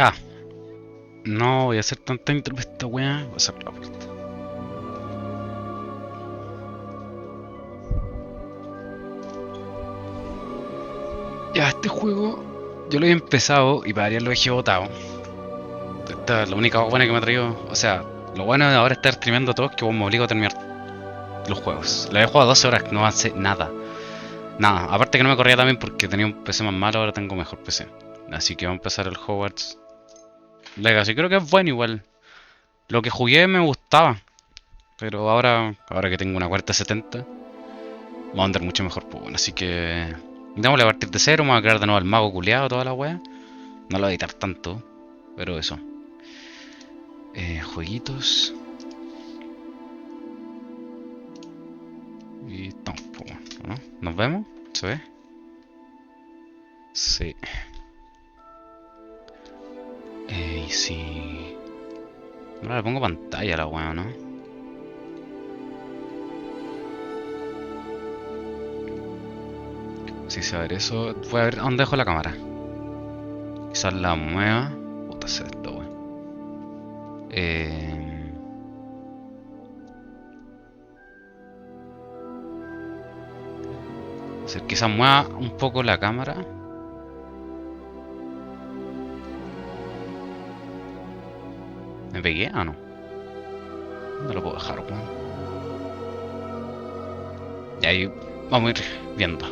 Ya, no voy a hacer tanta intro para esta weá. Voy a cerrar la puerta. Ya, este juego yo lo he empezado y para varias lo he botado. Esta es la única buena que me ha traído. O sea, lo bueno de ahora estar streameando todo es que vos me obligo a terminar los juegos. Lo he jugado 12 horas, no hace nada. Nada, aparte que no me corría también porque tenía un PC más malo, ahora tengo mejor PC. Así que vamos a empezar el Hogwarts Legacy. Creo que es bueno igual. Lo que jugué me gustaba. Pero ahora que tengo una 4070, va a andar mucho mejor, pues bueno. Así que démosle a partir de cero, vamos a crear de nuevo al mago culeado, toda la wea. No lo voy a editar tanto, pero eso. Jueguitos. Y estamos, pues bueno, ¿no? ¿Nos vemos? ¿Se ve? Sí. Y si... Ahora le pongo pantalla a la wea, ¿no? Si se va a ver eso, voy a ver dónde dejo la cámara. Quizás la mueva. Puta, se esto, weón. O sea, quizás mueva un poco la cámara. ¿Me pegué? Ah, no. No lo puedo dejar, weón. Y ahí vamos a ir viendo.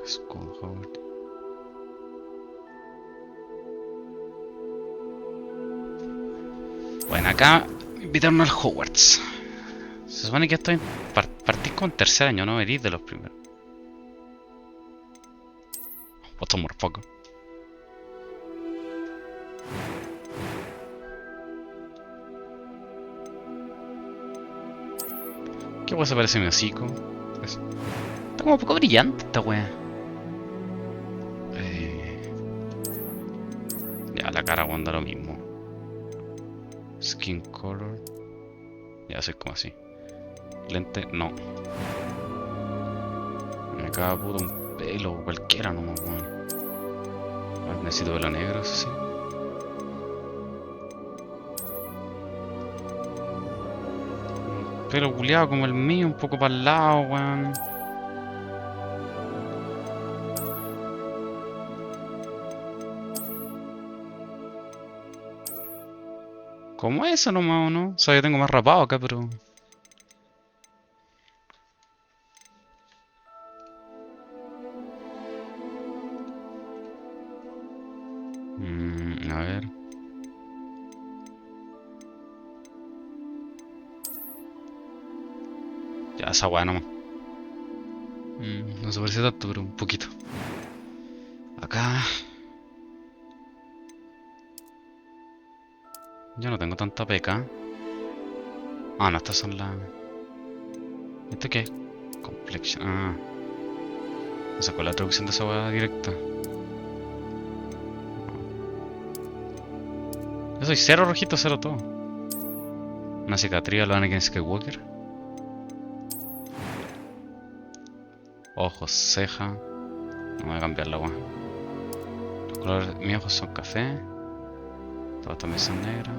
School Howard. Bueno, acá invitaron al Hogwarts. Se supone que estoy partís con tercer año, no eres de los primeros. Vos somos poco. ¿Qué wea se parece a mi hocico? Está como un poco brillante esta wea. Ya, la cara aguanta lo mismo. Skin color. Ya soy como así. Lente, no. Me acaba puto un pelo cualquiera nomás, weón. Necesito pelo negro, eso sí. Un pelo culiado como el mío, un poco para el lado, weón. Como eso nomás, ¿o no? O sea, yo tengo más rapado acá, pero... a ver... Ya, esa weá nomás. No se parece tanto, pero un poquito. Acá... Yo no tengo tanta peca. Ah, no, estas son las... ¿Esto qué es? Complexion. Ah. No sé cuál es la traducción de esa weá directa. Yo soy cero rojito, cero todo. Una cicatriz a lo Anakin Skywalker. Ojos, ceja. No voy a cambiar la weá. Los colores de mis ojos son café. Todas también son negras.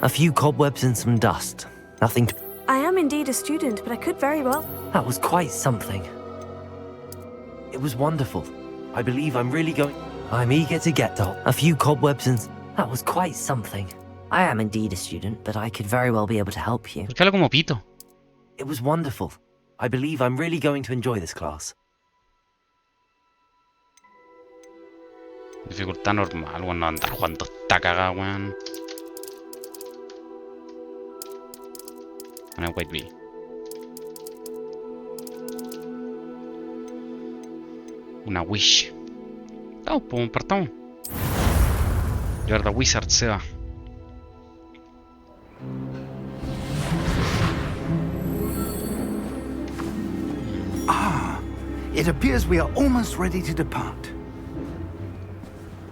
A few cobwebs and some dust. Nothing to... I am indeed a student, but I could very well... That was quite something. It was wonderful. I believe I'm really going... I'm eager to get to... A few cobwebs and... That was quite something. I am indeed a student, but I could very well be able to help you. ¿Por qué hablo como pito? It was wonderful. I believe I'm really going to enjoy this class. Dificultad normal, weón. No andar jugando esta cagada, weón. Wait me. Una wish. Vamos, pues, partamos. You're the wizard, Seba. Ah, It appears we are almost ready to depart.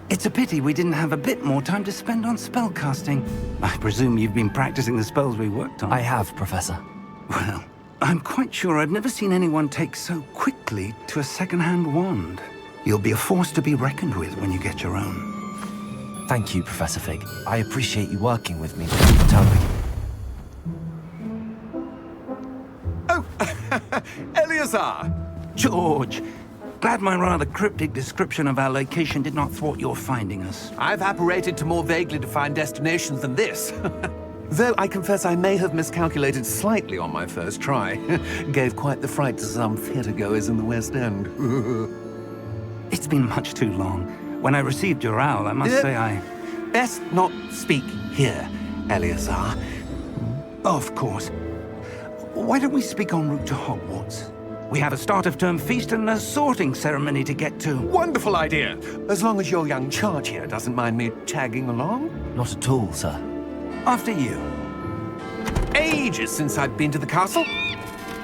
It's a pity we didn't have a bit more time to spend on spellcasting. I presume you've been practicing the spells we worked on. I have, Professor. Well, I'm quite sure I've never seen anyone take so quickly to a second-hand wand. You'll be a force to be reckoned with when you get your own. Thank you, Professor Fig. I appreciate you working with me. Tell me. Oh, Eleazar! George, glad my rather cryptic description of our location did not thwart your finding us. I've apparated to more vaguely defined destinations than this. Though I confess I may have miscalculated slightly on my first try. Gave quite the fright to some theatre-goers in the West End. It's been much too long. When I received your owl, I must say I... Best not speak here, Eleazar. Of course. Why don't we speak en route to Hogwarts? We have a start-of-term feast and a sorting ceremony to get to. Wonderful idea! As long as your young charge here doesn't mind me tagging along. Not at all, sir. After you. Ages since I've been to the castle.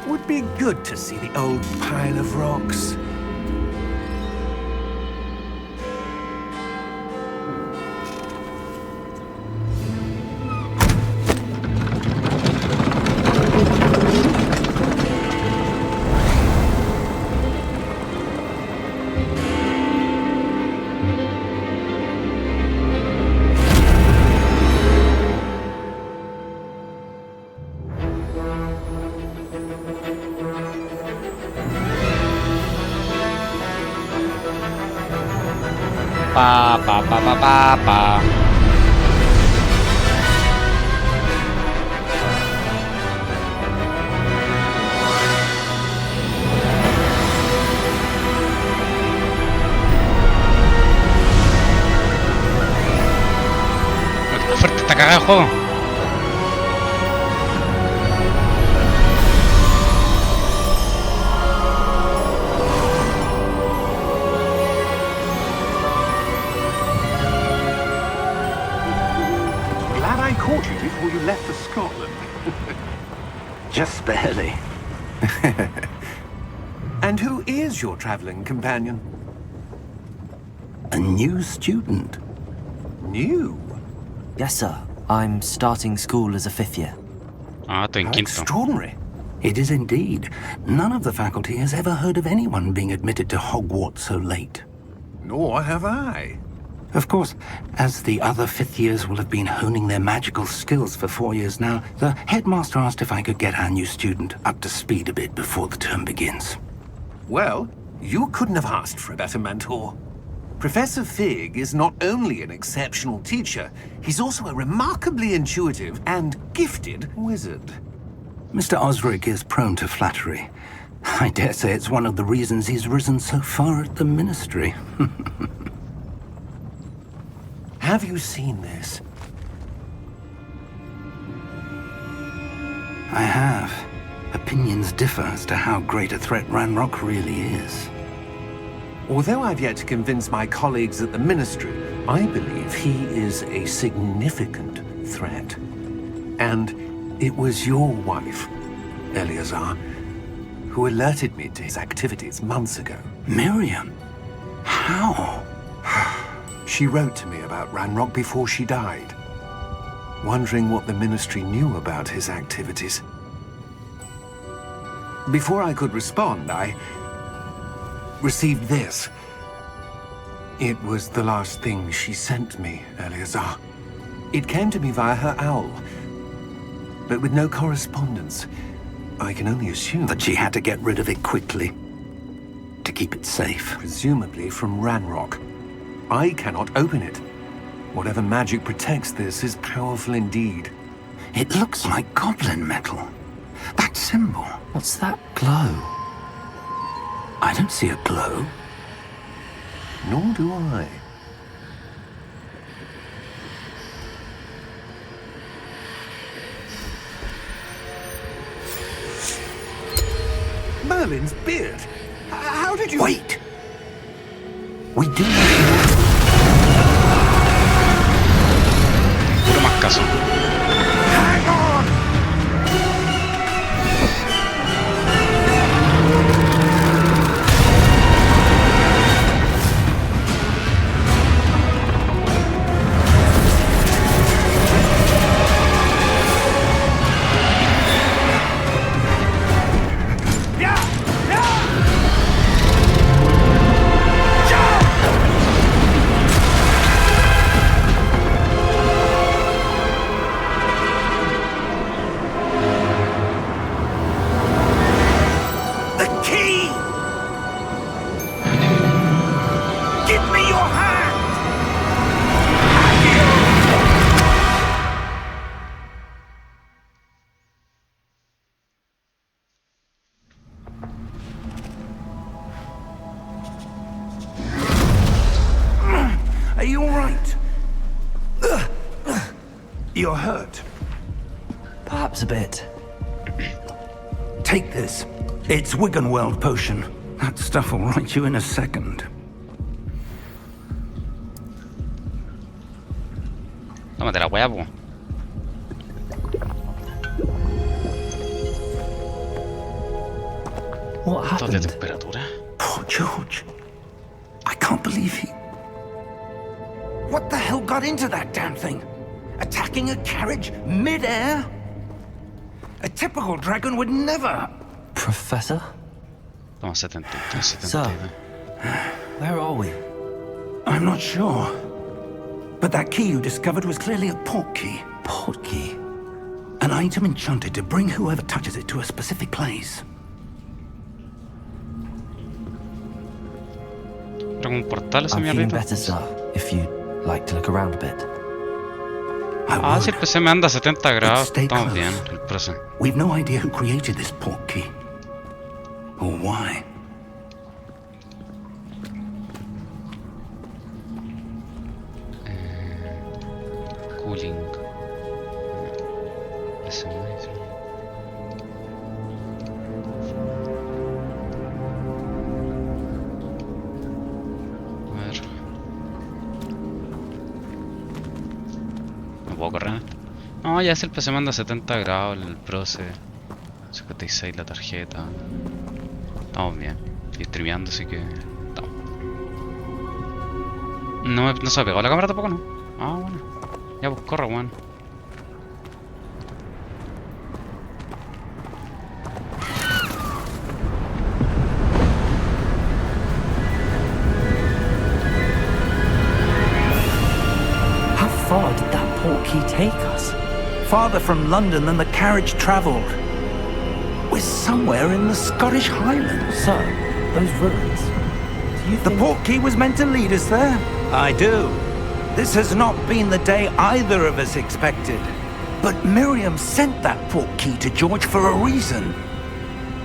Would be good to see the old pile of rocks. Pa pa pa pa pa pa. Fuerte está cagado el juego. Caught you before you left for Scotland. Just barely. And who is your traveling companion? A new student. New? Yes, sir. I'm starting school as a 5th year. Ah, estoy en How quinto. extraordinary. It is indeed. None of the faculty has ever heard of anyone being admitted to Hogwarts so late. Nor have I. Of course, as the other 5th years will have been honing their magical skills for 4 years now, the headmaster asked if I could get our new student up to speed a bit before the term begins. Well, you couldn't have asked for a better mentor. Professor Fig is not only an exceptional teacher, he's also a remarkably intuitive and gifted wizard. Mr. Osric is prone to flattery. I dare say it's one of the reasons he's risen so far at the ministry. Have you seen this? I have. Opinions differ as to how great a threat Ranrock really is. Although I've yet to convince my colleagues at the Ministry, I believe he is a significant threat. And it was your wife, Eleazar, who alerted me to his activities months ago. Miriam? How? She wrote to me about Ranrock before she died, wondering what the Ministry knew about his activities. Before I could respond, I received this. It was the last thing she sent me, Eleazar. It came to me via her owl, but with no correspondence. I can only assume That she had to get rid of it quickly. To keep it safe. presumably from Ranrock. I cannot open it. Whatever magic protects this is powerful indeed. It looks like goblin metal. That symbol. What's that glow? I don't see a glow. Nor do I. Merlin's beard. How did you... Wait! We do need Puro más caso. Hang on! you all right? You're hurt. Perhaps a bit. Take this. It's Wiggenweld potion. That stuff will right you in a second. Tómate la weá, po. What Esto de happened? temperatura. Poor George. I can't believe he... What the hell got into that damn thing? Attacking a carriage mid-air? A typical dragon would never... Professor? Toma 72, So, 72. where are we? I'm not sure. But that key you discovered was clearly a port key. Port key. An item enchanted to bring whoever touches it to a specific place. Era como un portal esa I'm feeling mierdita. better, sir, if you'd like to look around a bit. I Ah, would. si el PC me anda a 70 grados, stay estamos close. bien, el proce. We've no idea who created this port key. Or why. Cooling. Eso mismo. A ver. ¿No puedo correr en esto? No, ya es el PC manda a 70 grados, el proce. 56 la tarjeta. Estamos bien. Estoy streameando, así que... estamos. No se ha pegado la cámara tampoco, ¿no? Ah, bueno. Ya, pues corre, weón. How far did that port key take us? Farther from London than the carriage travelled. We're somewhere in the Scottish Highlands. Sir, those ruins. Do you The think... port key was meant to lead us there? I do. This has not been the day either of us expected. But Miriam sent that port key to George for a reason.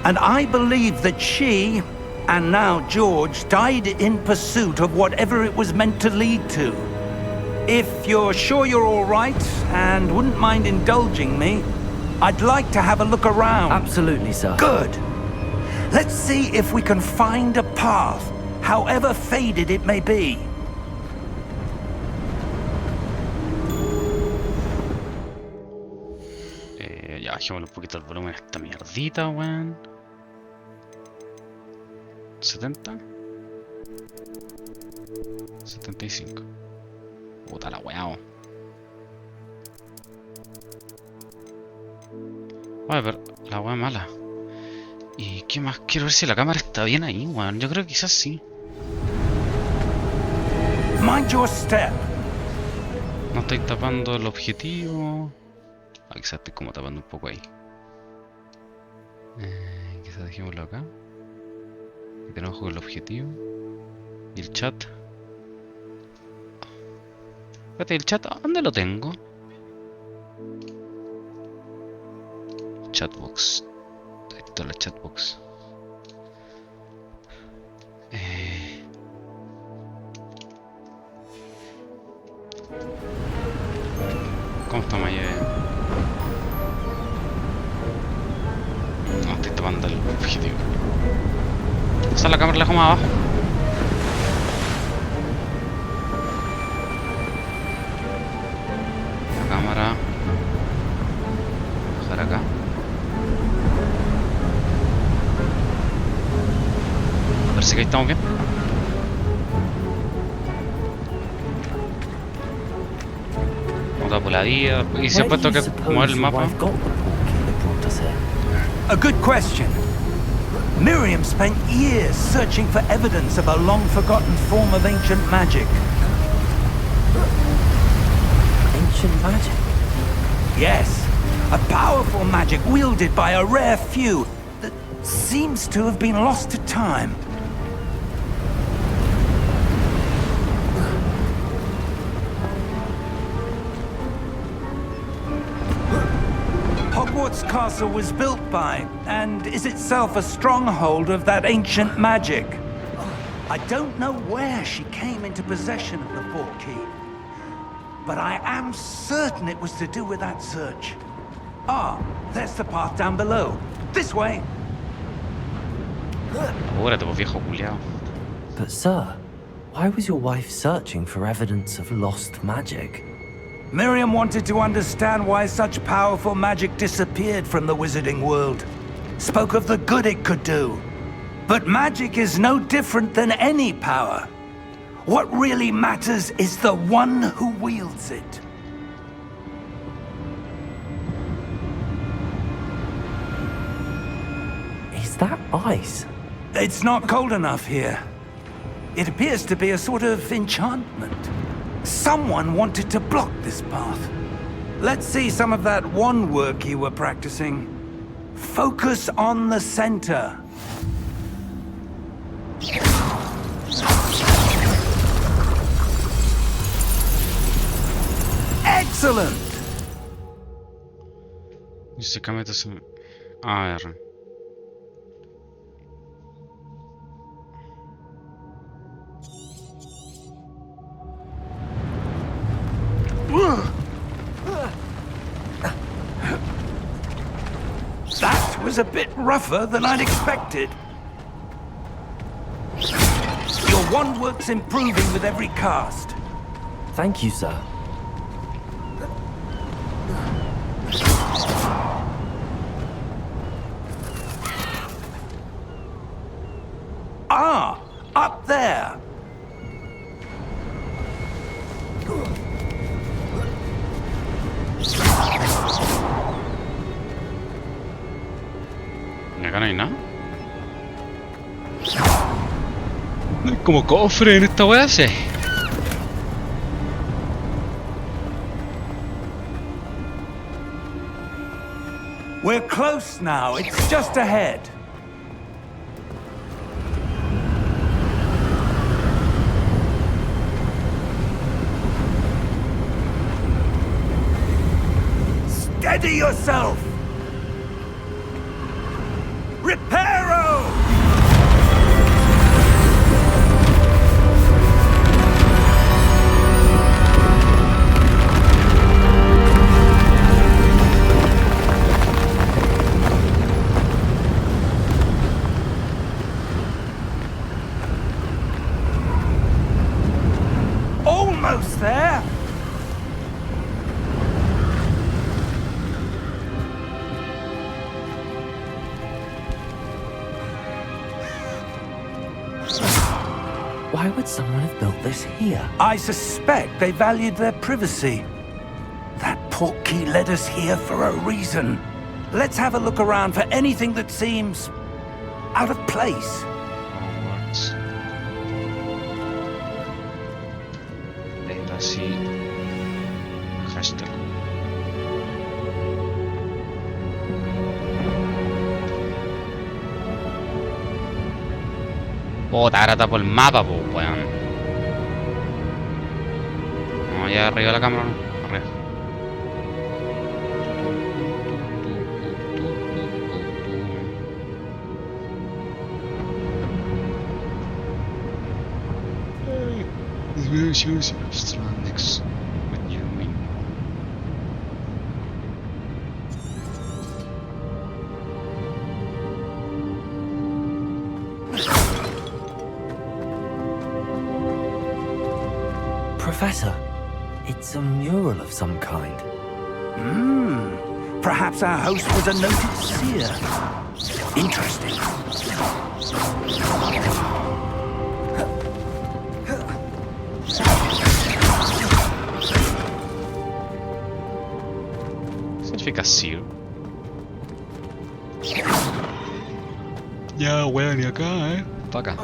And I believe that she, and now George, died in pursuit of whatever it was meant to lead to. If you're sure you're all right, and wouldn't mind indulging me, I'd like to have a look around. Absolutely, sir. Good. Let's see if we can find a path, however faded it may be. Ya, bajémosle un poquito el volumen a esta mierdita, weón. 70. 75. Puta la weá, weón. Oye, pero la weá mala. ¿Y qué más? Quiero ver si la cámara está bien ahí, weón. Yo creo que quizás sí. Mind your step. No estoy tapando el objetivo. Ah, quizás estoy como tapando un poco ahí. Quizás dejémoslo acá. Y tenemos con el objetivo. Y el chat. Fíjate, el chat, ¿dónde lo tengo? Chatbox. Ahí está la chatbox. ¿Cómo está Maya? No, estoy tapando el objetivo. Esa la cámara la dejo más abajo. La cámara. Bajar acá. Parece que ahí estamos bien. Otra voladilla. Y se ha Where do puesto you que suppose mover el your mapa. wife got the port key that brought us here? A good question. Miriam spent years searching for evidence of a long-forgotten form of ancient magic. Ancient magic? Yes, a powerful magic wielded by a rare few that seems to have been lost to time. Hogwarts Castle was built by, and is itself a stronghold of that ancient magic. I don't know where she came into possession of the portkey, but I am certain it was to do with that search. Ah, there's the path down below. This way. Apúrate, pues viejo culiao. But sir, why was your wife searching for evidence of lost magic? Miriam wanted to understand why such powerful magic disappeared from the wizarding world. Spoke of the good it could do. But magic is no different than any power. What really matters is the one who wields it. Is that ice? It's not cold enough here. It appears to be a sort of enchantment. Someone wanted to block this path. Let's see some of that wand work you were practicing. Focus on the center. Excellent! Físicamente se... A ver. That was a bit rougher than I'd expected. Your wand work's improving with every cast. Thank you, sir. Ah, up there. ¿Y acá no hay nada? No hay como cofre en esta weá, sí. We're close now. It's just ahead. Steady yourself! Reparo! Almost there! Why would someone have built this here? I suspect they valued their privacy. That portkey led us here for a reason. Let's have a look around for anything that seems out of place. Hogwarts Legacy. Hashtag. Puta, ahora tapo el mapa, po, weón. No, allá arriba de la cámara, no. Arriba. Next. What do you mean? Professor, it's a mural of some kind. Perhaps our host was a noted seer. Interesting. ¿Qué significa Seer? Ya, weón, y acá, pa' acá.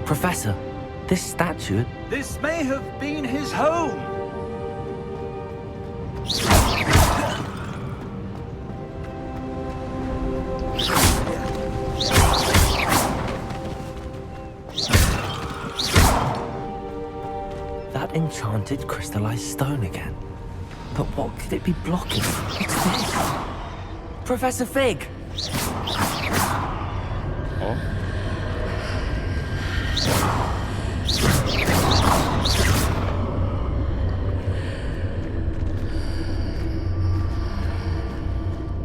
Professor, this statue... This may have been his home. That enchanted crystallized stone again. But what could it be blocking? What's this? Professor Fig! Oh.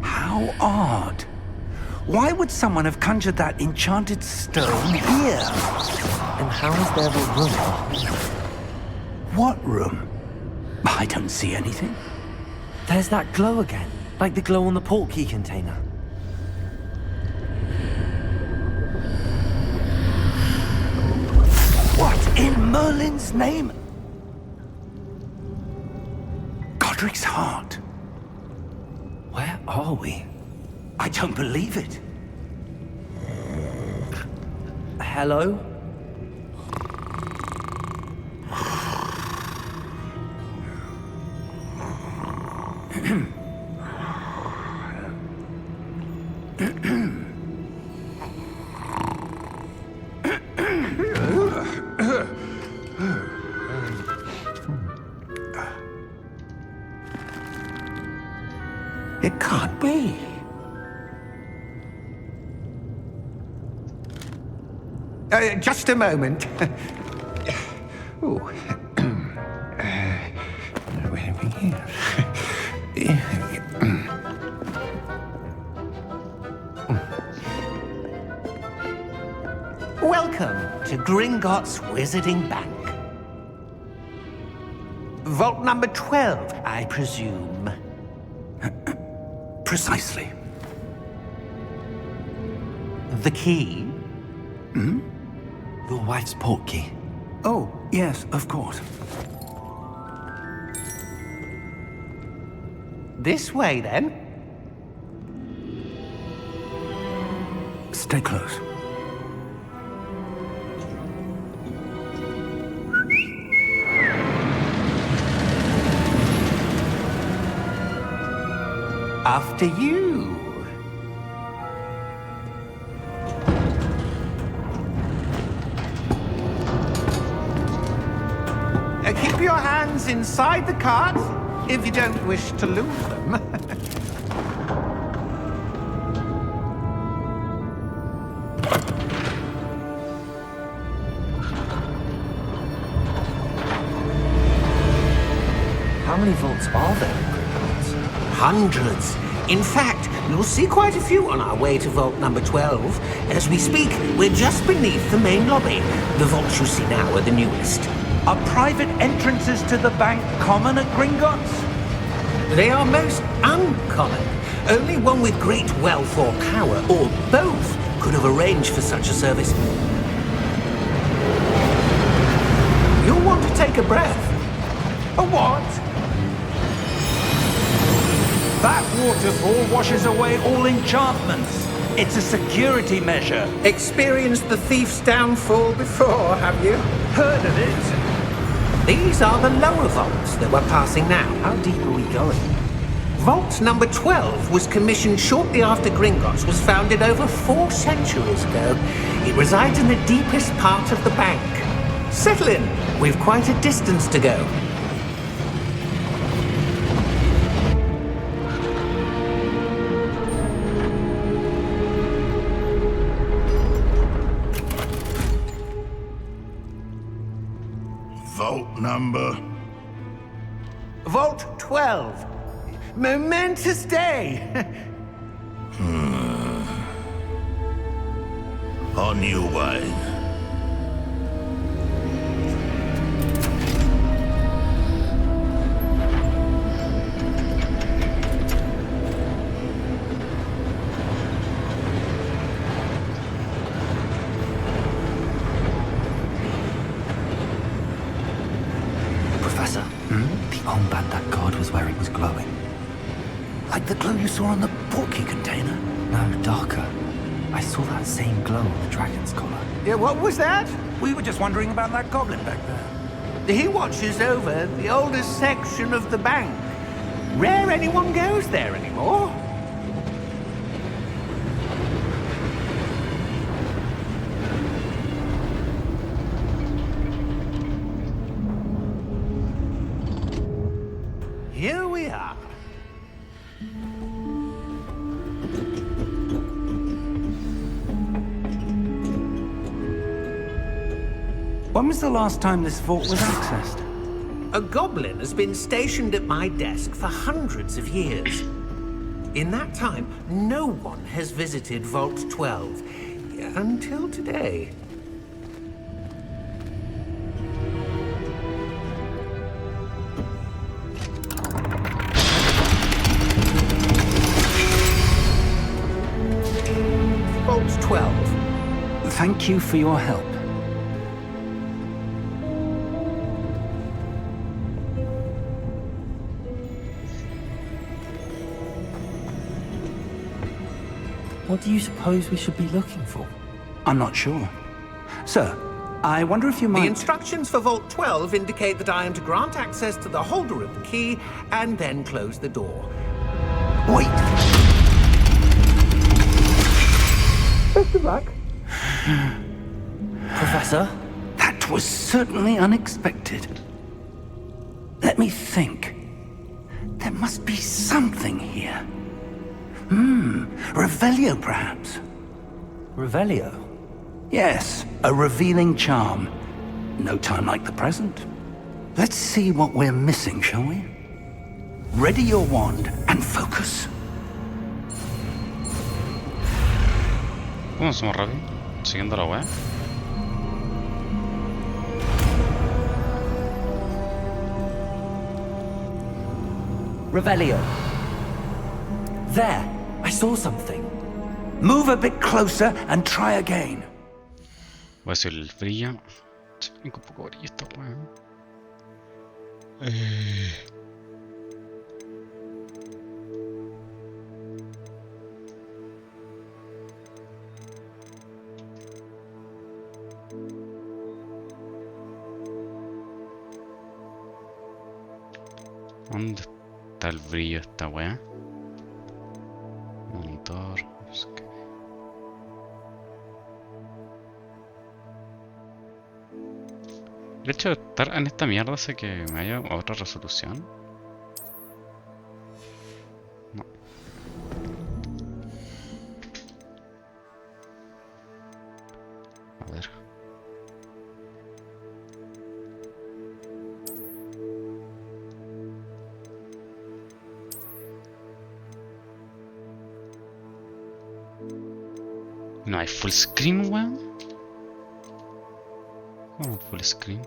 How odd. Why would someone have conjured that enchanted stone here? And how is there a room? What room? I don't see anything. There's that glow again, like the glow on the portkey container. What in Merlin's name? Godric's heart. Where are we? I don't believe it. Hello? It can't be. Just a moment. Ooh. Where are we here? Welcome to Gringotts Wizarding Bank. Vault number 12, I presume. Precisely. The key? Your wife's portkey. Oh, yes, of course. This way, then. Stay close. After you. Keep your hands inside the cart if you don't wish to lose them. How many vaults are there in Gringotts? Hundreds. In fact, you'll see quite a few on our way to vault number 12. As we speak, we're just beneath the main lobby. The vaults you see now are the newest. Are private entrances to the bank common at Gringotts? They are most uncommon. Only one with great wealth or power, or both, could have arranged for such a service. You'll want to take a breath. A what? That waterfall washes away all enchantments. It's a security measure. Experienced the thief's downfall before, have you? Heard of it? These are the lower vaults that we're passing now. How deep are we going? Vault number 12 was commissioned shortly after Gringotts was founded over 4 centuries ago. It resides in the deepest part of the bank. Settle in. We've quite a distance to go. Vault number? Vault 12. Momentous day. On your way. Professor, the armband that guard was wearing was glowing. Like the glow you saw on the portkey container? No, darker. I saw that same glow on the dragon's collar. Yeah, what was that? We were just wondering about that goblin back there. He watches over the oldest section of the bank. Rare anyone goes there anymore. Here we are. When was the last time this vault was accessed? A goblin has been stationed at my desk for hundreds of years. In that time, no one has visited Vault 12 until today. Vault 12. Thank you for your help. What do you suppose we should be looking for? I'm not sure. Sir, I wonder if you The might... instructions for Vault 12 indicate that I am to grant access to the holder of the key and then close the door. Wait! Best of luck. Professor? That was certainly unexpected. Let me think. There must be something here. Revelio, perhaps? Revelio? Yes, a revealing charm. No time like the present. Let's see what we're missing, shall we? Ready your wand and focus. ¿Cómo somos rápido? Siguiendo la weá. Revelio. There! I saw something. Move a bit closer and try again. Voy a hacer el brillo. Tengo un poco de brillo esta weá. ¿Dónde está el brillo de esta weá? Monitor. El hecho de estar en esta mierda hace que me haya otra resolución. No. A ver. No hay full screen, weón. ¿Cómo full screen?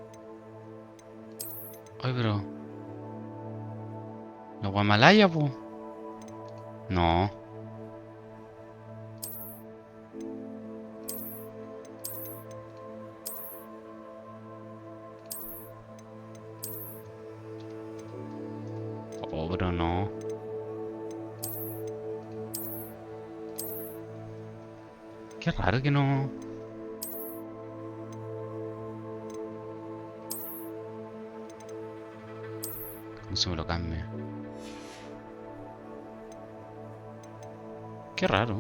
Ay, pero... ¿La Guamalaya, po? No. Oh, pero no. Qué raro que no... No se me lo cambie. Qué raro.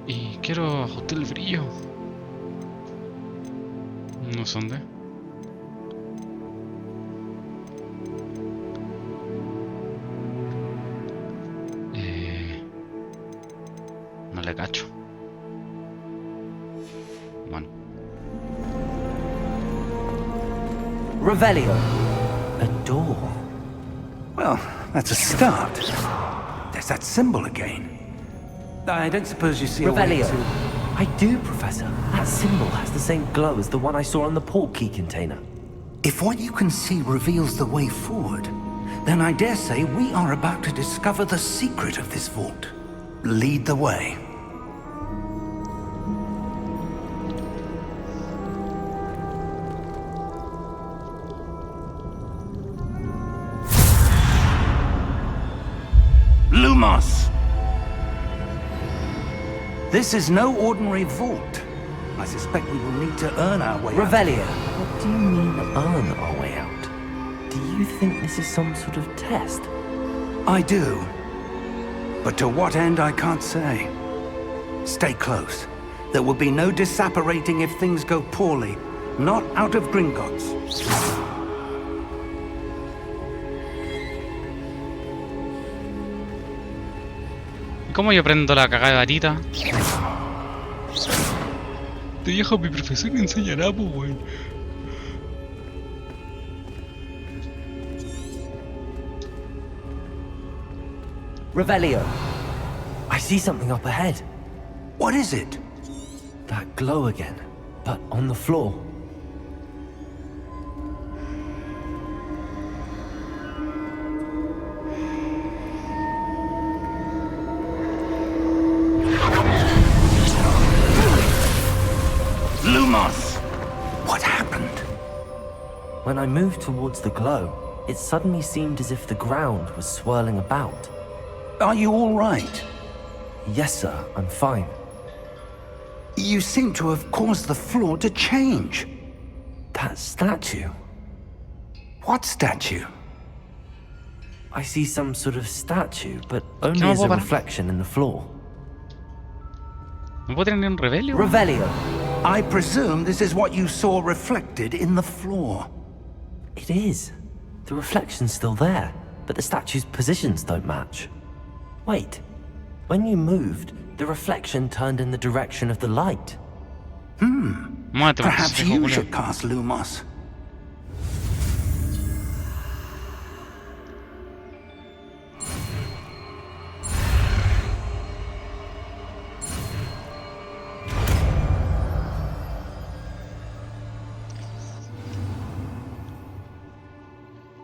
Y quiero ajustar el brillo. No sé dónde. No le cacho. Bueno. Revelio. A door. Well, that's a start. There's that symbol again. I don't suppose you see a way Revelio. to... I do, Professor. That symbol has the same glow as the one I saw on the port key container. If what you can see reveals the way forward, then I dare say we are about to discover the secret of this vault. Lead the way. Lumos! This is no ordinary vault. I suspect we will need to earn our way out. Revelio. What do you mean, earn our way out? Do you think this is some sort of test? I do. But to what end, I can't say. Stay close. There will be no disapparating if things go poorly. Not out of Gringotts. ¿Cómo yo prendo la cagada de varita? Te dejo mi profesor me enseñará, pues, weón. Revelio. I see something up ahead. What is it? That glow again, but on the floor. Lumos! What happened? When I moved towards the glow, it suddenly seemed as if the ground was swirling about. Are you all right? Yes, sir, I'm fine. You seem to have caused the floor to change. That statue. What statue? I see some sort of statue, but only ¿Qué me as a puedo parar? reflection in the floor. ¿No puedo tener ni un rebelio? Revelio. I presume this is what you saw reflected in the floor. It is. The reflection's still there, but the statue's positions don't match. Wait. When you moved, the reflection turned in the direction of the light. Muévete, Perhaps pendejo, you culiao. should cast Lumos.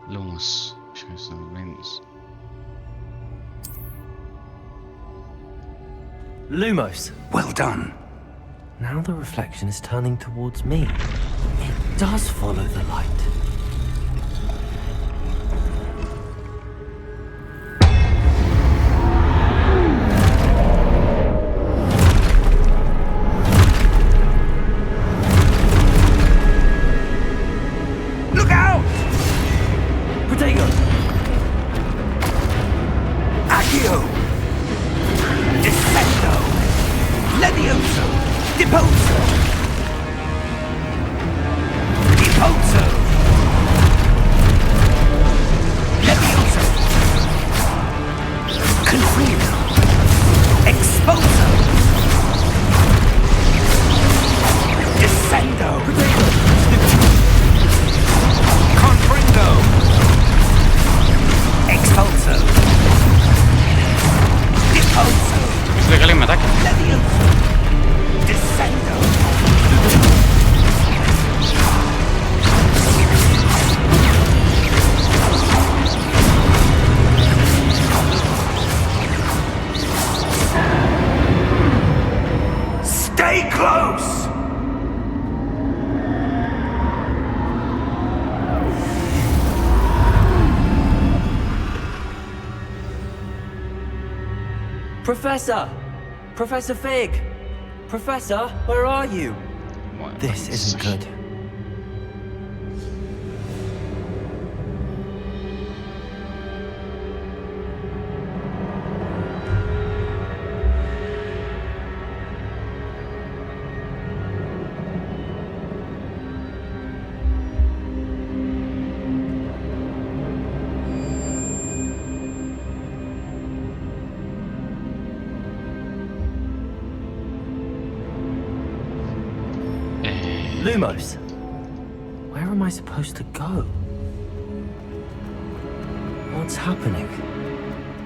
Lumos. Shows no winds. Lumos. Well done. Now the reflection is turning towards me. It does follow the light. Look out! Protego! Accio! Descendo! Levioso! Deposo! Deposo! Levioso! Confino! Exposo! Descendo! Confringo! Expulso! Deposo! Es legal y me ataca. Levioso! Descendo! Stay close! Professor! Professor Fig! Professor, where are you? Bueno, This isn't good. Lumos, where am I supposed to go? What's happening?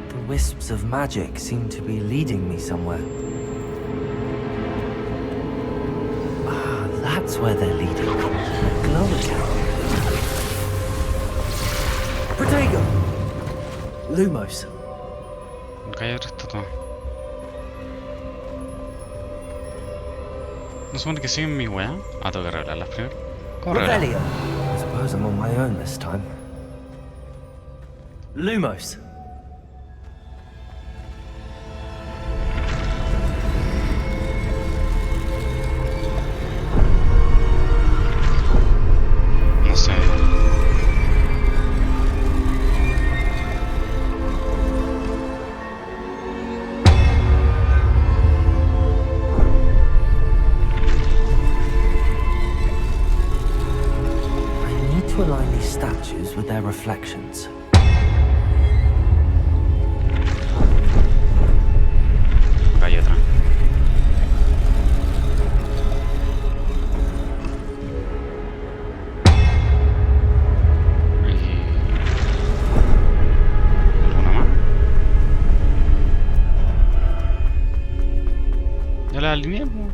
The wisps of magic seem to be leading me somewhere. Ah, that's where they're leading. The glow account. Protego! Lumos. Acá hay otra estatua. ¿No supone que siguen mi weá? Ah, tengo que revelarlas primero. ¿Cómo revelar? Revelio. I suppose I'm on my own this time. Lumos. No sé. I need to align these statues with their reflections. la alineé, po.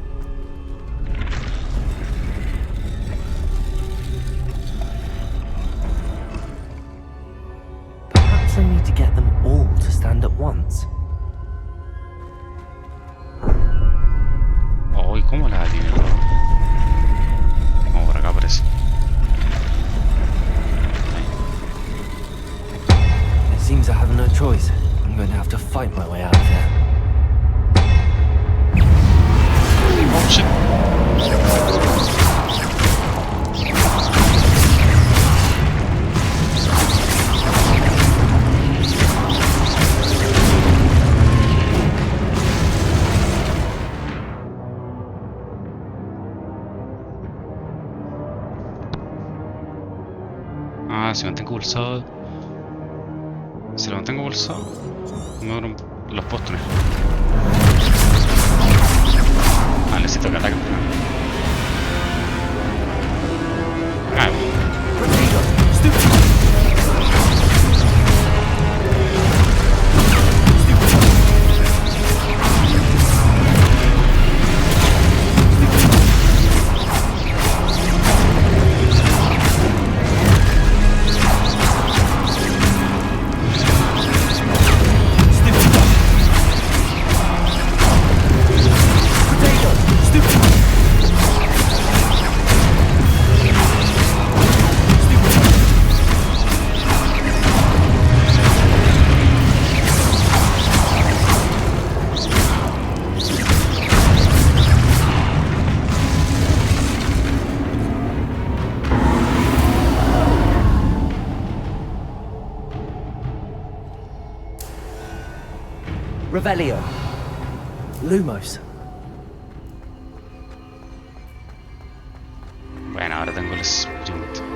Perhaps I need to get them all to stand at once. Oh, ¿y cómo la alineé? Vamos por acá, parece. It seems I have no choice. I'm going to have to fight my way out of here. Oh, shit. Ah, si mantengo pulsado. Si lo mantengo pulsado, me abro los postres. Ah, necesito que ataque. Ah, Revelio. Lumos. bueno, ahora tengo el sprint.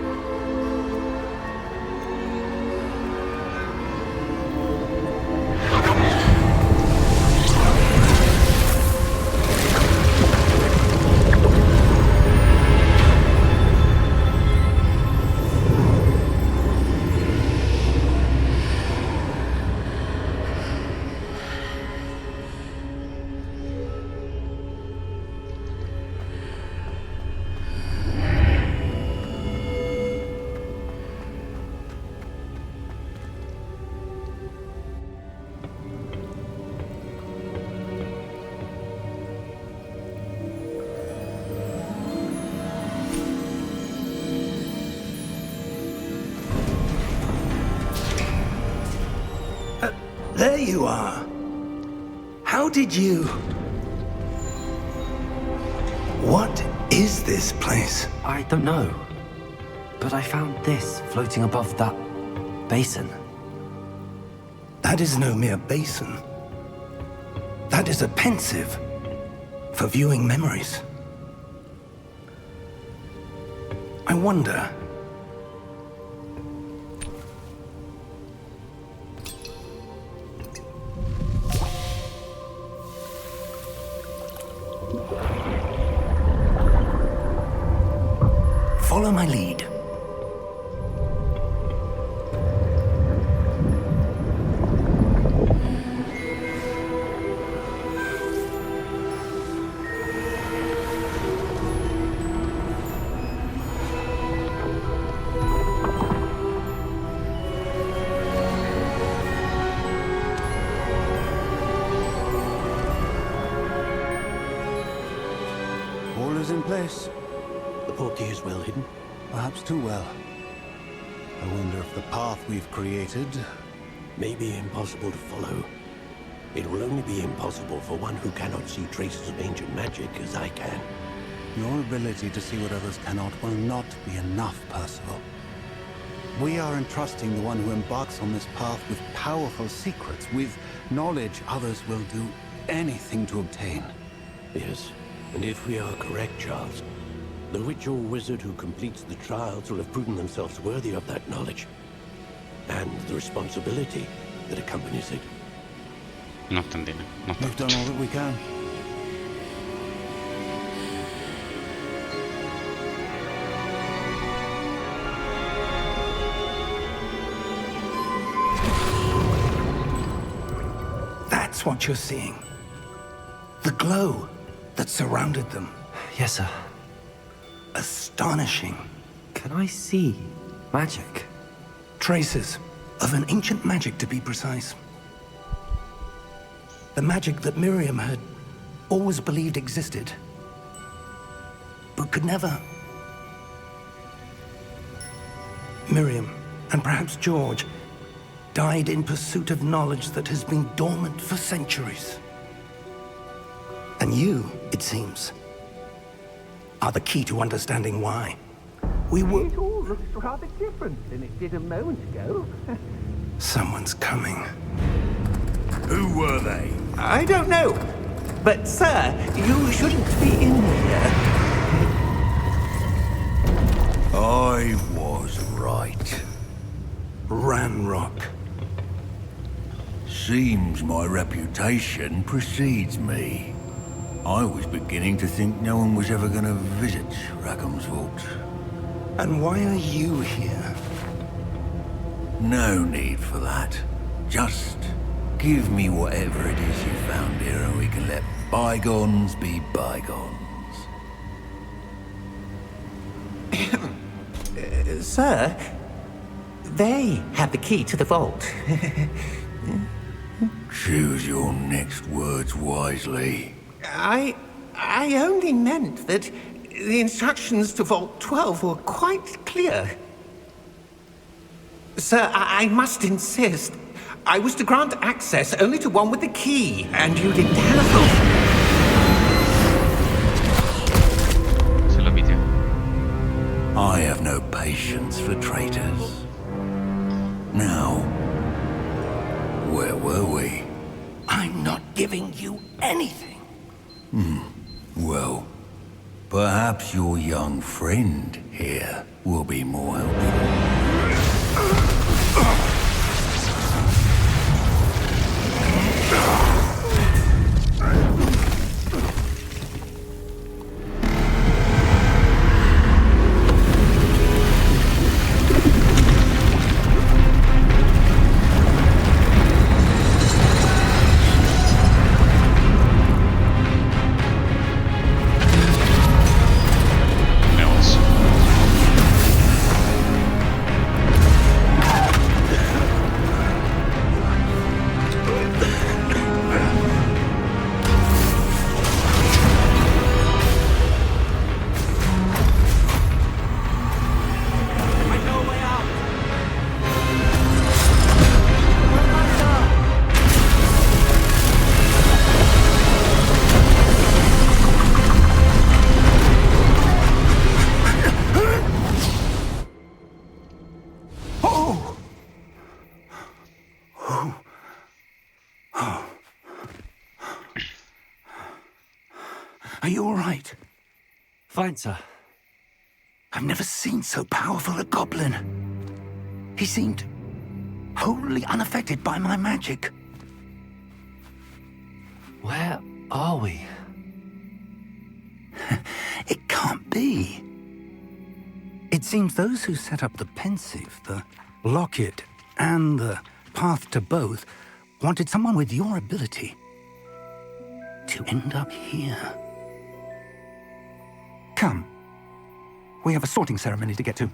There you are. How did you... What is this place? I don't know. But I found this floating above that basin. That is no mere basin. That is a pensive for viewing memories. I wonder... Follow my lead. All is in place. The portkey is well hidden. Perhaps too well. I wonder if the path we've created... May be impossible to follow. It will only be impossible for one who cannot see traces of ancient magic as I can. Your ability to see what others cannot will not be enough, Percival. We are entrusting the one who embarks on this path with powerful secrets, with knowledge others will do anything to obtain. Yes, and if we are correct, Charles, the witch or wizard who completes the trials will have proven themselves worthy of that knowledge. And the responsibility that accompanies it. No entendí, no We've done all that we can. That's what you're seeing. The glow. that surrounded them. Yes, sir. Astonishing. Can I see magic? Traces of an ancient magic, to be precise. The magic that Miriam had always believed existed, but could never. Miriam, and perhaps George, died in pursuit of knowledge that has been dormant for centuries. And you, it seems, are the key to understanding why. We were... It all looks rather different than it did a moment ago. Someone's coming. Who were they? I don't know. But, sir, you shouldn't be in here. I was right. Ranrock. Seems my reputation precedes me. I was beginning to think no one was ever going to visit Rackham's vault. And why are you here? No need for that. Just give me whatever it is you found here and we can let bygones be bygones. Sir, they have the key to the vault. Choose your next words wisely. I only meant that the instructions to Vault 12 were quite clear. Sir, I must insist. I was to grant access only to one with the key, and you didn't have Se lo pitió. I have no patience for traitors. Now, where were we? I'm not giving you anything. Well, perhaps your young friend here will be more helpful. Meus. Are you all right? Fine, sir. I've never seen so powerful a goblin. He seemed wholly unaffected by my magic. Where are we? It can't be. It seems those who set up the pensive, the locket, and the path to both wanted someone with your ability to end up here. Come. We have a sorting ceremony to get to.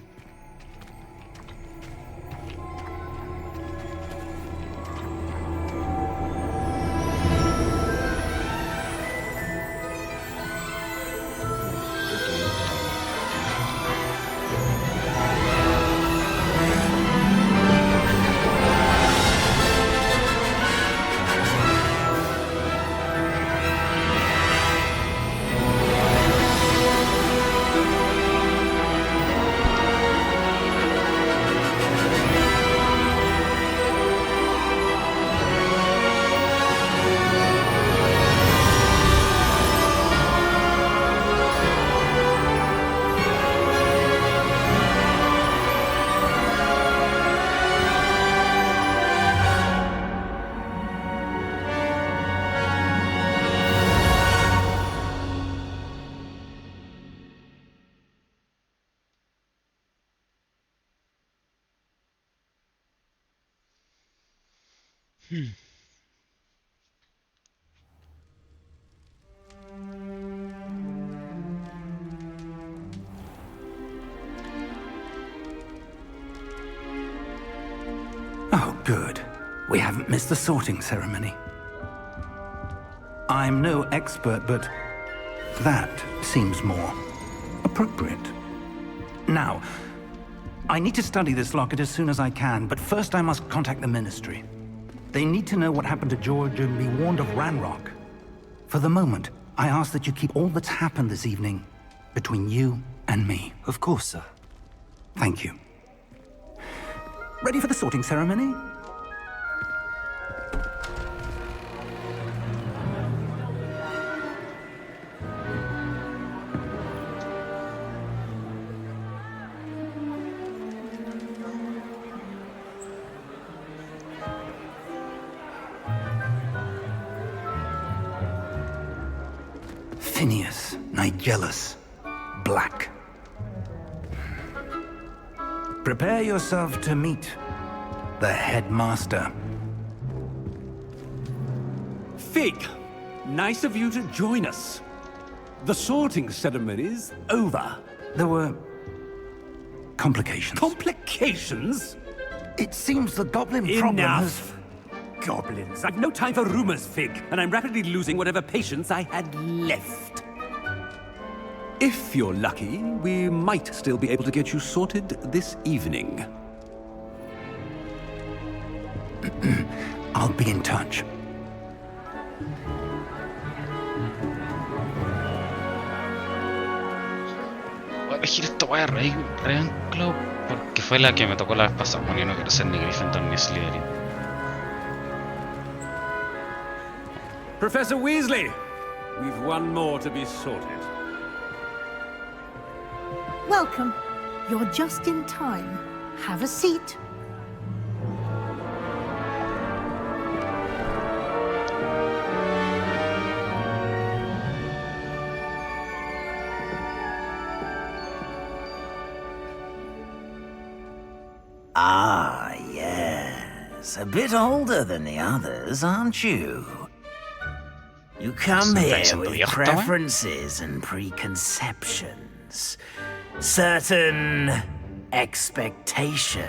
Good. We haven't missed the sorting ceremony. I'm no expert, but that seems more appropriate. Now, I need to study this locket as soon as I can, but first I must contact the Ministry. They need to know what happened to George and be warned of Ranrock. For the moment, I ask that you keep all that's happened this evening between you and me. Of course, sir. Thank you. Ready for the sorting ceremony? Phineas, Nigellus, Black. Prepare yourself to meet the headmaster. Fig, nice of you to join us. The sorting ceremony's over. There were complications. Complications? It seems the goblin problem has... Enough! Goblins. I've no time for rumors, Fig, and I'm rapidly losing whatever patience I had left. If you're lucky, we might still be able to get you sorted this evening. I'll be in touch. Voy a elegir esta wea de Ravenclaw porque fue la que me tocó la vez pasada. Bueno, yo no quiero ser ni Gryffindor ni Slytherin. Professor Weasley, we've one more to be sorted. Welcome. You're just in time. Have a seat. Ah, yes. A bit older than the others, aren't you? You come here with preferences and preconceptions. Certain expectations.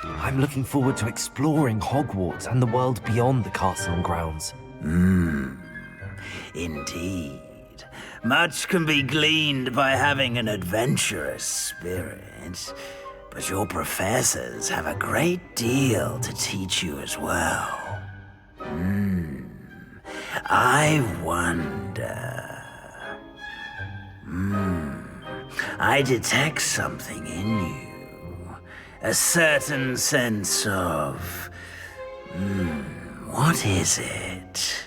I'm looking forward to exploring Hogwarts and the world beyond the castle and grounds. Indeed. Much can be gleaned by having an adventurous spirit, but your professors have a great deal to teach you as well. I wonder... I detect something in you. A certain sense of... what is it?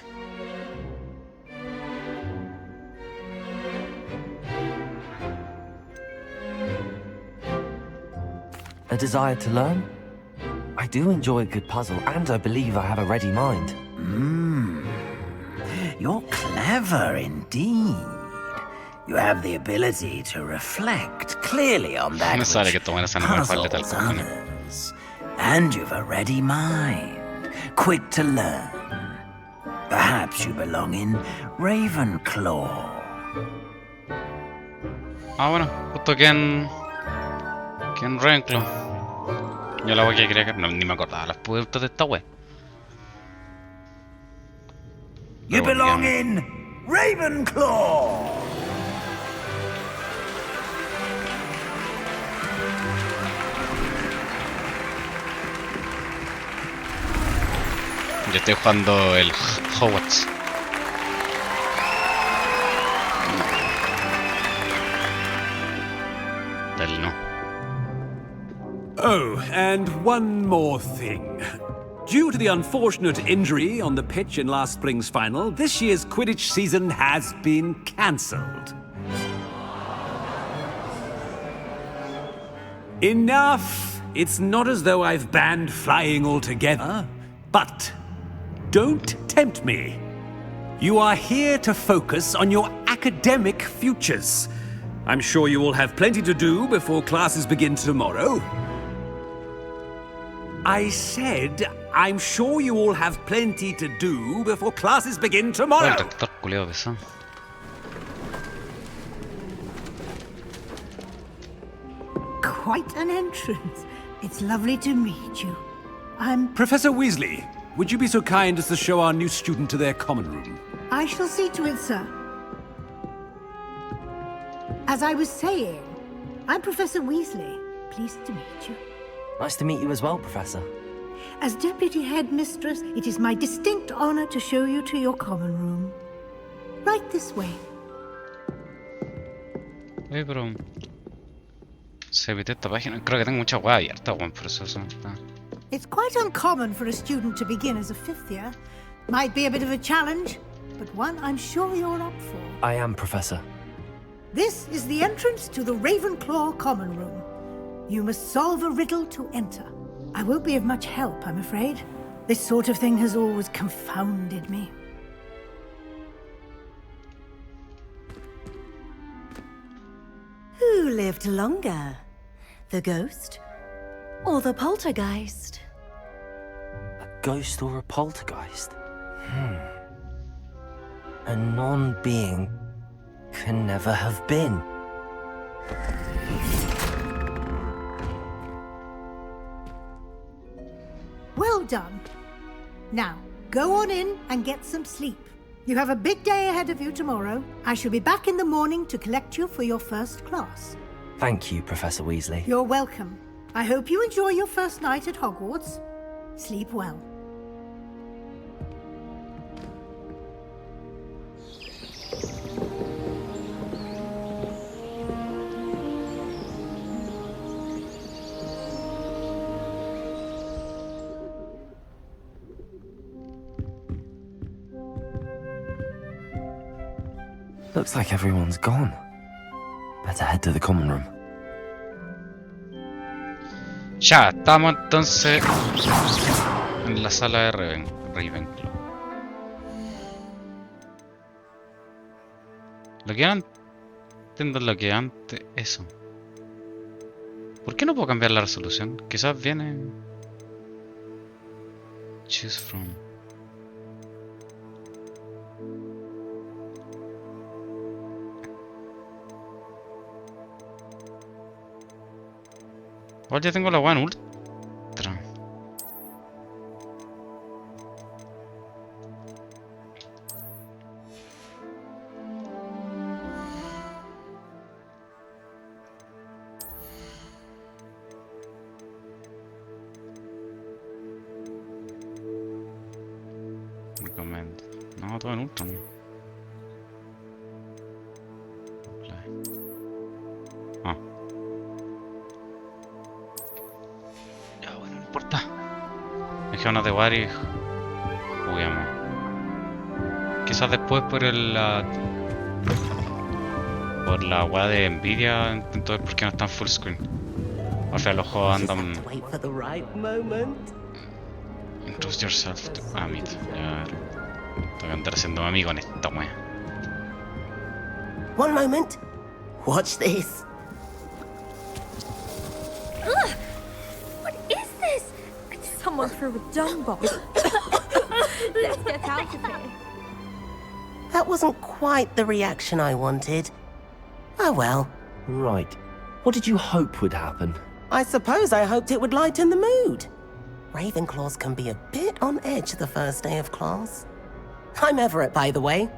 A desire to learn? I do enjoy a good puzzle, and I believe I have a ready mind. You're clever indeed. You have the ability to reflect clearly on that which puzzles others. And you've a ready mind, quick to learn. Perhaps you belong in Ravenclaw. Ah, bueno, justo que en Ravenclaw. Yo la voy a creer que no, ni me acordaba las puertas de esta wea. You belong in Ravenclaw! Yo estoy jugando el Hogwarts. Del no. Oh, and one more thing. Due to the unfortunate injury on the pitch in last spring's final, this year's Quidditch season has been cancelled. Enough! It's not as though I've banned flying altogether, but don't tempt me. You are here to focus on your academic futures. I'm sure you will have plenty to do before classes begin tomorrow. I said, I'm sure you all have plenty to do before classes begin tomorrow. quite an entrance. It's lovely to meet you. I'm... Professor Weasley, would you be so kind as to show our new student to their common room? I shall see to it, sir. As I was saying, I'm Professor Weasley. Pleased to meet you. Nice to meet you as well, Professor. As Deputy Headmistress, it is my distinct honor to show you to your common room. Right this way. Oye, pero... Se evitó esta página. Creo que tengo mucha web abierta, weón, por eso eso está... It's quite uncommon for a student to begin as a fifth year. Might be a bit of a challenge, but one I'm sure you're up for. I am, Professor. This is the entrance to the Ravenclaw common room. You must solve a riddle to enter. I won't be of much help, I'm afraid. This sort of thing has always confounded me. Who lived longer? The ghost or the poltergeist? A ghost or a poltergeist? A non-being can never have been. Well done. Now, go on in and get some sleep. You have a big day ahead of you tomorrow. I shall be back in the morning to collect you for your first class. Thank you, Professor Weasley. You're welcome. I hope you enjoy your first night at Hogwarts. Sleep well. Looks like everyone's gone. Better head to the common room. Ya, estamos entonces en la sala de Ravenclaw. Lo que antes... Entiendo lo que antes... Eso. ¿Por qué no puedo cambiar la resolución? Quizás viene... Choose from... Igual ya tengo la weá en ultra. Recommend. No, todo en ultra, ¿no? Ah. Importa. Dejémonos de jugar y juguemos. Quizás después por por la weá de Nvidia intento ver por qué no están full screen. Al final los juegos andan... Introduce yourself to... Ah, mira, ya... Tengo que andar siendo un amigo en esta weá. One moment. Watch this. Someone threw a dung bomb. Let's get out of here. That wasn't quite the reaction I wanted. Oh well. Right. What did you hope would happen? I suppose I hoped it would lighten the mood. Ravenclaws can be a bit on edge the first day of class. I'm Everett, by the way.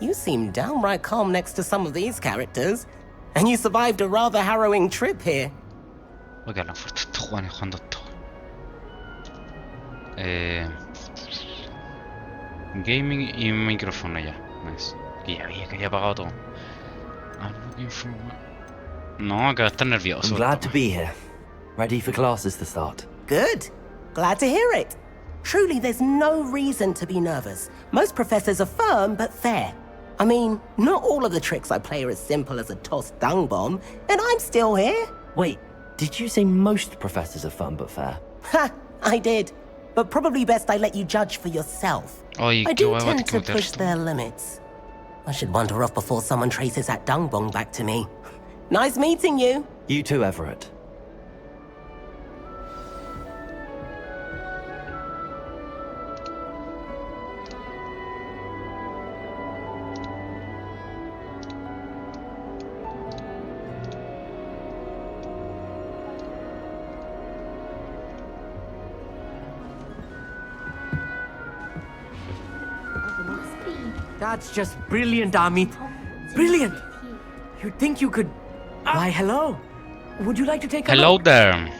You seem downright calm next to some of these characters. And you survived a rather harrowing trip here. Look at fuerte estos jugadores jugando todo. Gaming y micrófono ya. Nice. Y ya había que había apagado todo. No, que va a estar nervioso. I'm glad to be here. Ready for classes to start. Good. Glad to hear it. Truly, there's no reason to be nervous. Most professors are firm but fair. I mean, not all of the tricks I play are as simple as a tossed dung bomb, and I'm still here. Wait, did you say most professors are fun but fair? Ha! I did. But probably best I let you judge for yourself. I do tend to push their limits. I should wander off before someone traces that dung bomb back to me. Nice meeting you. You too, Everett. That's just brilliant, Amit. Brilliant! You'd think you could... Why, hello. Would you like to take a Hello look? there.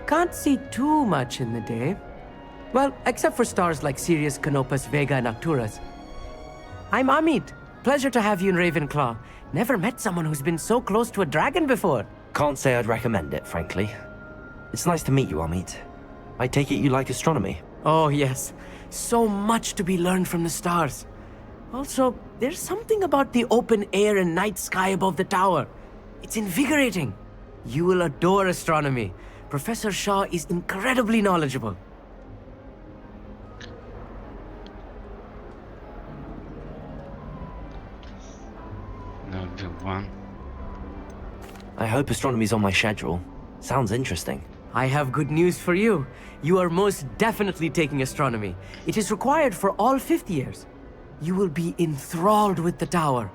Can't see too much in the day. Well, except for stars like Sirius, Canopus, Vega, and Arcturus. I'm Amit. Pleasure to have you in Ravenclaw. Never met someone who's been so close to a dragon before. Can't say I'd recommend it, frankly. It's nice to meet you, Amit. I take it you like astronomy? Oh, yes. So much to be learned from the stars. Also, there's something about the open air and night sky above the tower. It's invigorating. You will adore astronomy. Professor Shaw is incredibly knowledgeable. That'll be one. I hope astronomy's on my schedule. Sounds interesting. I have good news for you. You are most definitely taking astronomy. It is required for all fifth years. You will be enthralled with the tower.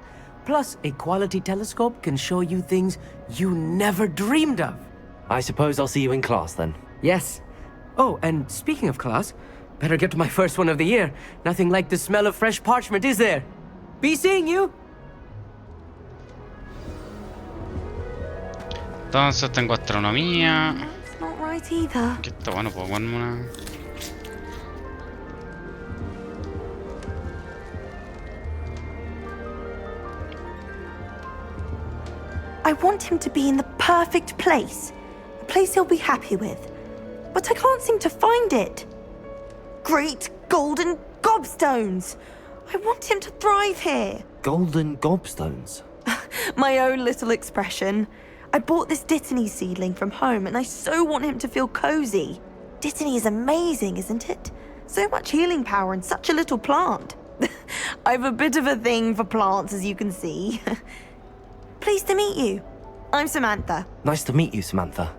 Plus, a quality telescope can show you things you never dreamed of. I suppose I'll see you in class then. Yes. Oh, and speaking of class, better get to my first one of the year. Nothing like the smell of fresh parchment, is there? Be seeing you! Entonces tengo astronomía. It's not right either. Aquí está bueno, puedo ponerme una. I want him to be in the perfect place. A place he'll be happy with. But I can't seem to find it. Great golden gobstones! I want him to thrive here. Golden gobstones? My own little expression. I bought this Dittany seedling from home and I so want him to feel cozy. Dittany is amazing, isn't it? So much healing power in such a little plant. I've a bit of a thing for plants, as you can see. Pleased to meet you. I'm Samantha. Nice to meet you, Samantha.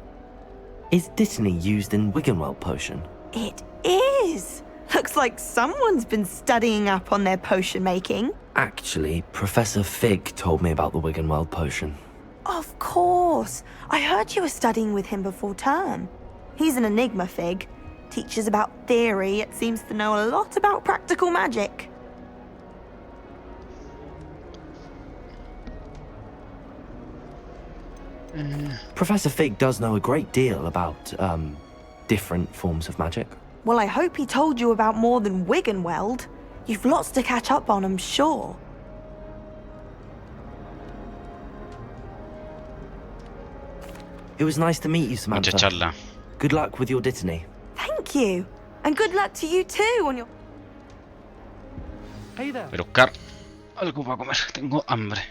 Is Dittany used in Wiggenweld potion? It is. Looks like someone's been studying up on their potion making. Actually, Professor Fig told me about the Wiggenweld potion. Of course. I heard you were studying with him before term. He's an enigma, Fig. Teaches about theory, yet seems to know a lot about practical magic. Professor Fig does know a great deal about, different forms of magic. Well, I hope he told you about more than Wiggenweld. You've lots to catch up on, I'm sure. It was nice to meet you, Samantha. Mucha charla. Good luck with your Dittany. Thank you. And good luck to you too on your... Hey there. Voy a buscar algo para comer. Tengo hambre.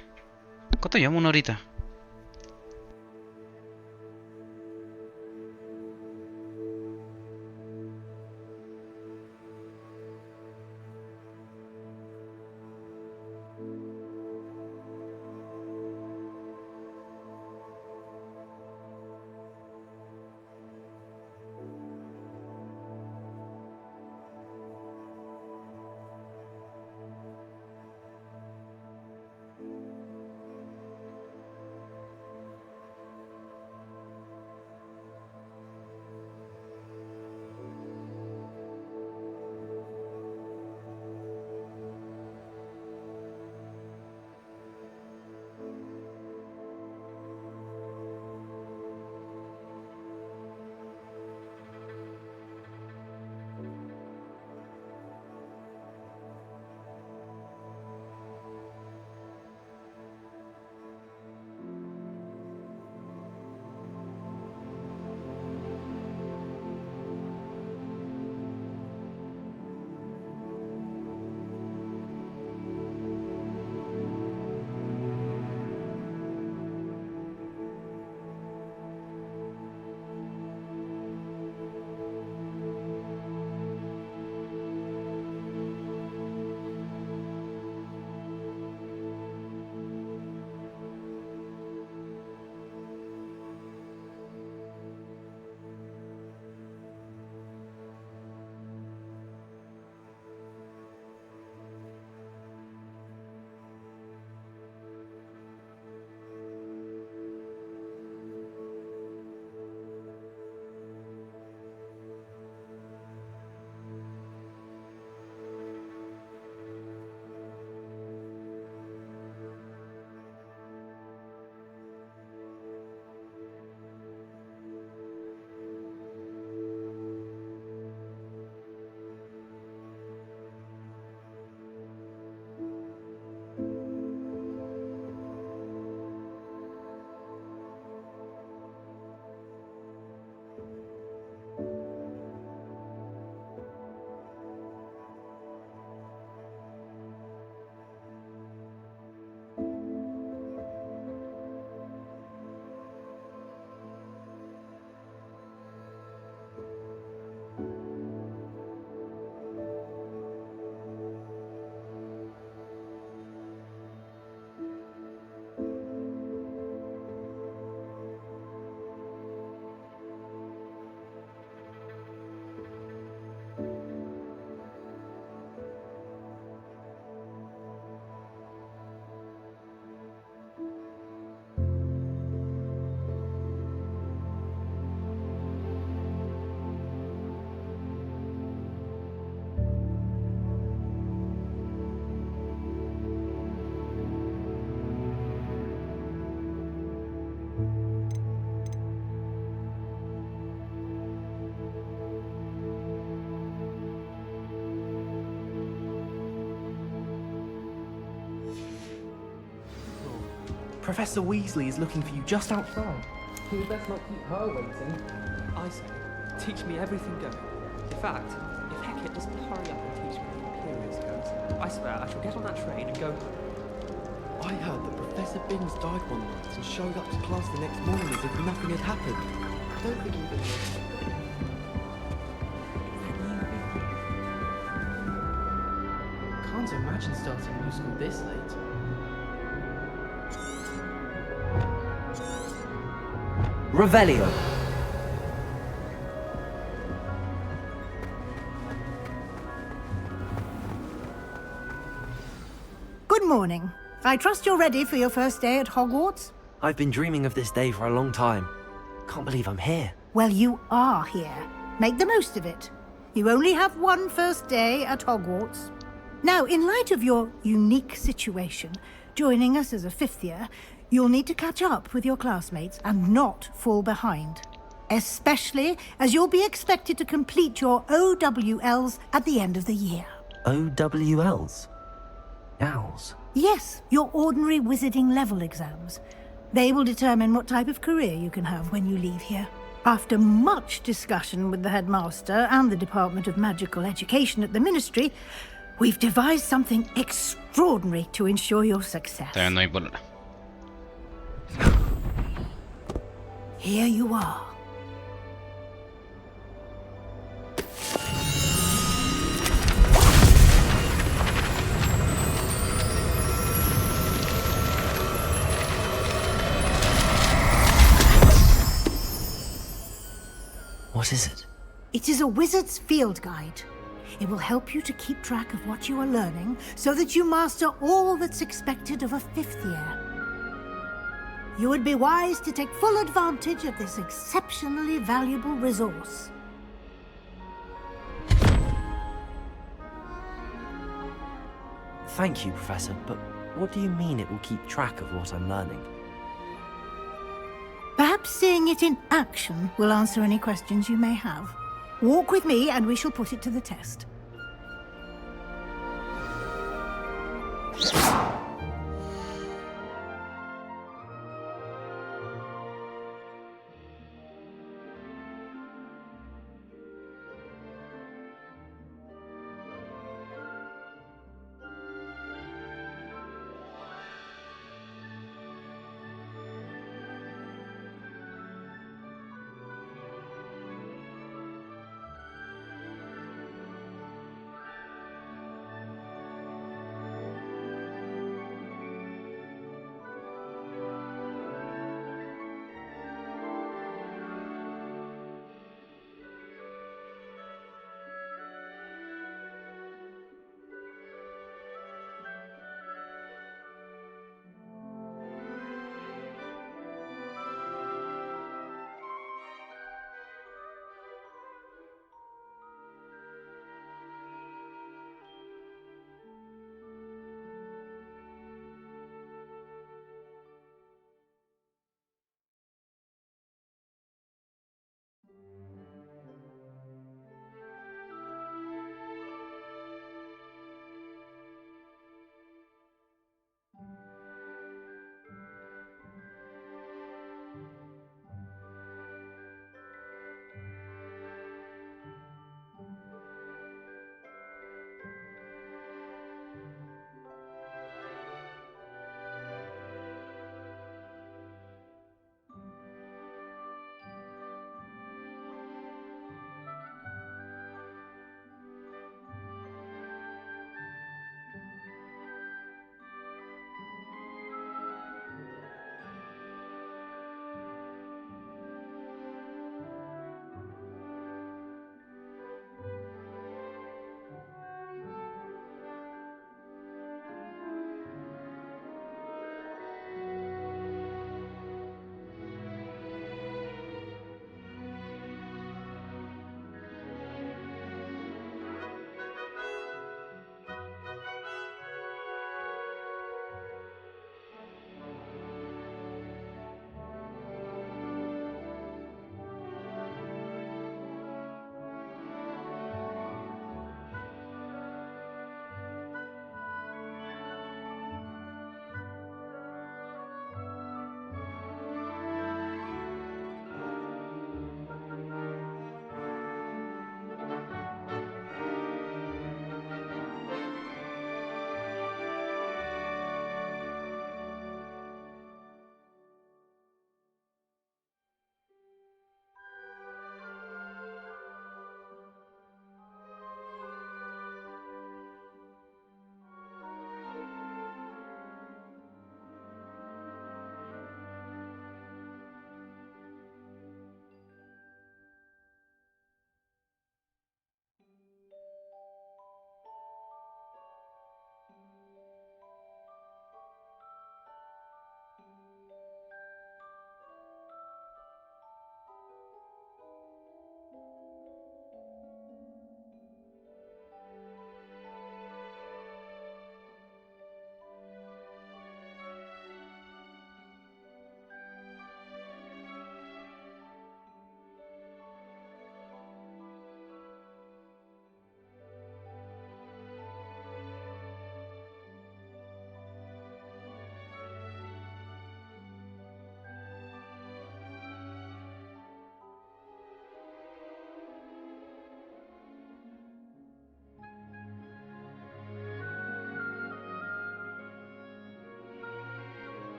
¿Cuánto llevamos? Una horita. Professor Weasley is looking for you just outside. You would best not keep her waiting. I say, teach me everything going. In fact, if Hecate doesn't hurry up and teach me the Imperius goes, I swear I shall get on that train and go home. I heard that Professor Binns died one night and showed up to class the next morning as if nothing had happened. I don't think you Can't imagine starting new school this late. Revelio. Good morning. I trust you're ready for your first day at Hogwarts? I've been dreaming of this day for a long time. Can't believe I'm here. Well, you are here. Make the most of it. You only have one first day at Hogwarts. Now, in light of your unique situation, joining us as a fifth year, you'll need to catch up with your classmates and not fall behind. Especially as you'll be expected to complete your OWLs at the end of the year. OWLs? Owls? Yes, your ordinary wizarding level exams. They will determine what type of career you can have when you leave here. After much discussion with the headmaster and the Department of Magical Education at the Ministry, we've devised something extraordinary to ensure your success. Here you are. What is it? It is a wizard's field guide. It will help you to keep track of what you are learning so that you master all that's expected of a fifth year. You would be wise to take full advantage of this exceptionally valuable resource. Thank you, Professor, but what do you mean it will keep track of what I'm learning? Perhaps seeing it in action will answer any questions you may have. Walk with me and we shall put it to the test.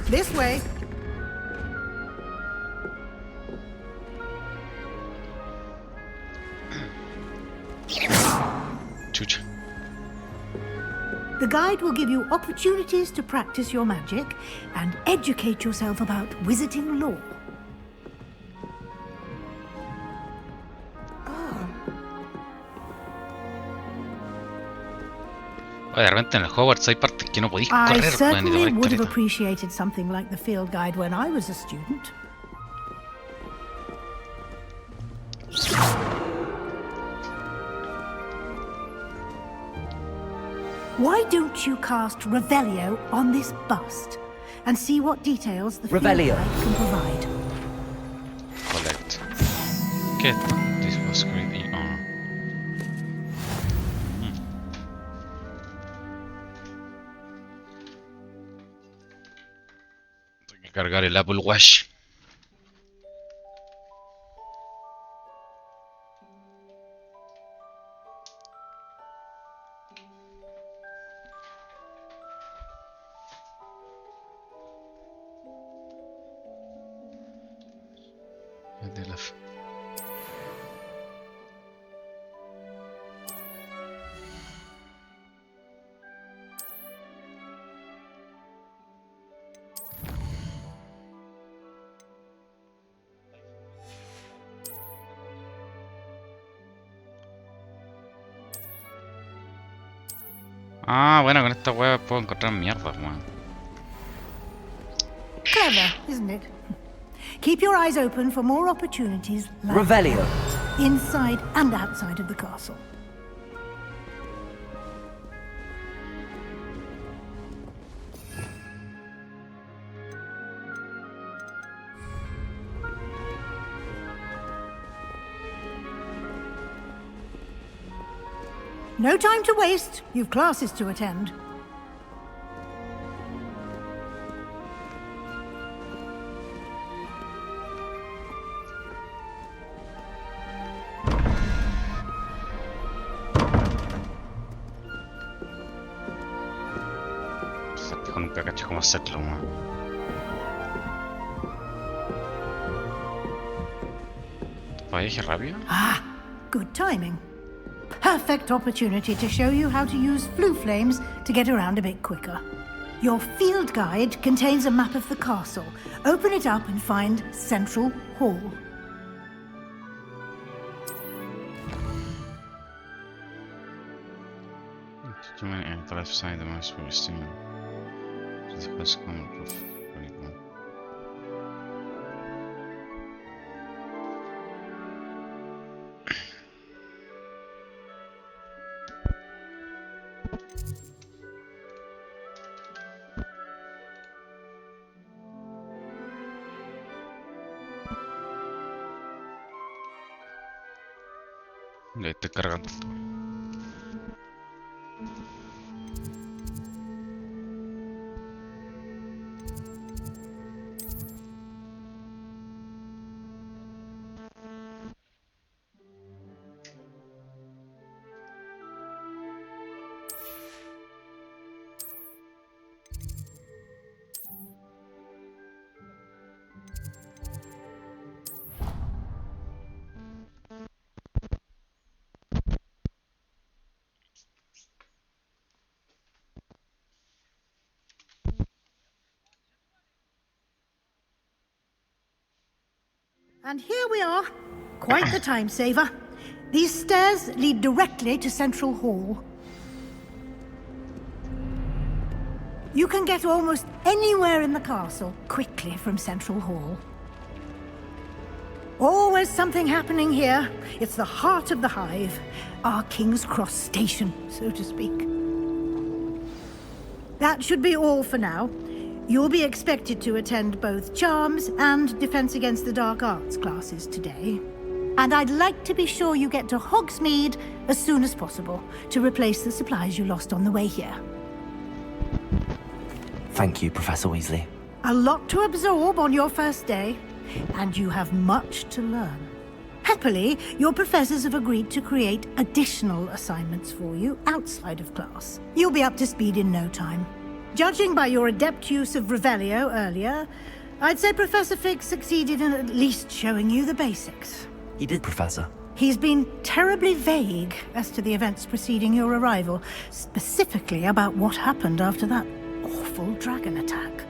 This way. Chucha. The guide will give you opportunities to practice your magic and educate yourself about wizarding lore. Oye, de repente en el Hogwarts hay partes que no podéis I correr, weón, y te certainly ponéis would have caleta. appreciated something like the field guide when I was a student. Why don't you cast Revelio on this bust and see what details the field Revelio. guide can provide? Collect. ¿Qué es esto? This was creepy. Oh. Tengo que cargar el Apple Watch. De la Ah, bueno, con esta web puedo encontrar mierda, weón. Clever, isn't it? Keep your eyes open for more opportunities like Revelio. that, inside and outside of the castle. No time to waste. You've classes to attend. Con nunca caché cómo hacerlo, weón. ¿Para viaje rápido? Ah, good timing. Perfect opportunity to show you how to use flue flames to get around a bit quicker. Your field guide contains a map of the castle. Open it up and find Central Hall. Too many on the left side, the mouse will still. The first common proof. Very good. Le estoy cargando. And here we are. Quite the time saver. These stairs lead directly to Central Hall. You can get almost anywhere in the castle quickly from Central Hall. Always something happening here. It's the heart of the hive. Our King's Cross station, so to speak. That should be all for now. You'll be expected to attend both Charms and Defense Against the Dark Arts classes today. And I'd like to be sure you get to Hogsmeade as soon as possible to replace the supplies you lost on the way here. Thank you, Professor Weasley. A lot to absorb on your first day, and you have much to learn. Happily, your professors have agreed to create additional assignments for you outside of class. You'll be up to speed in no time. Judging by your adept use of Revelio earlier, I'd say Professor Fig succeeded in at least showing you the basics. He did, Professor. He's been terribly vague as to the events preceding your arrival, specifically about what happened after that awful dragon attack.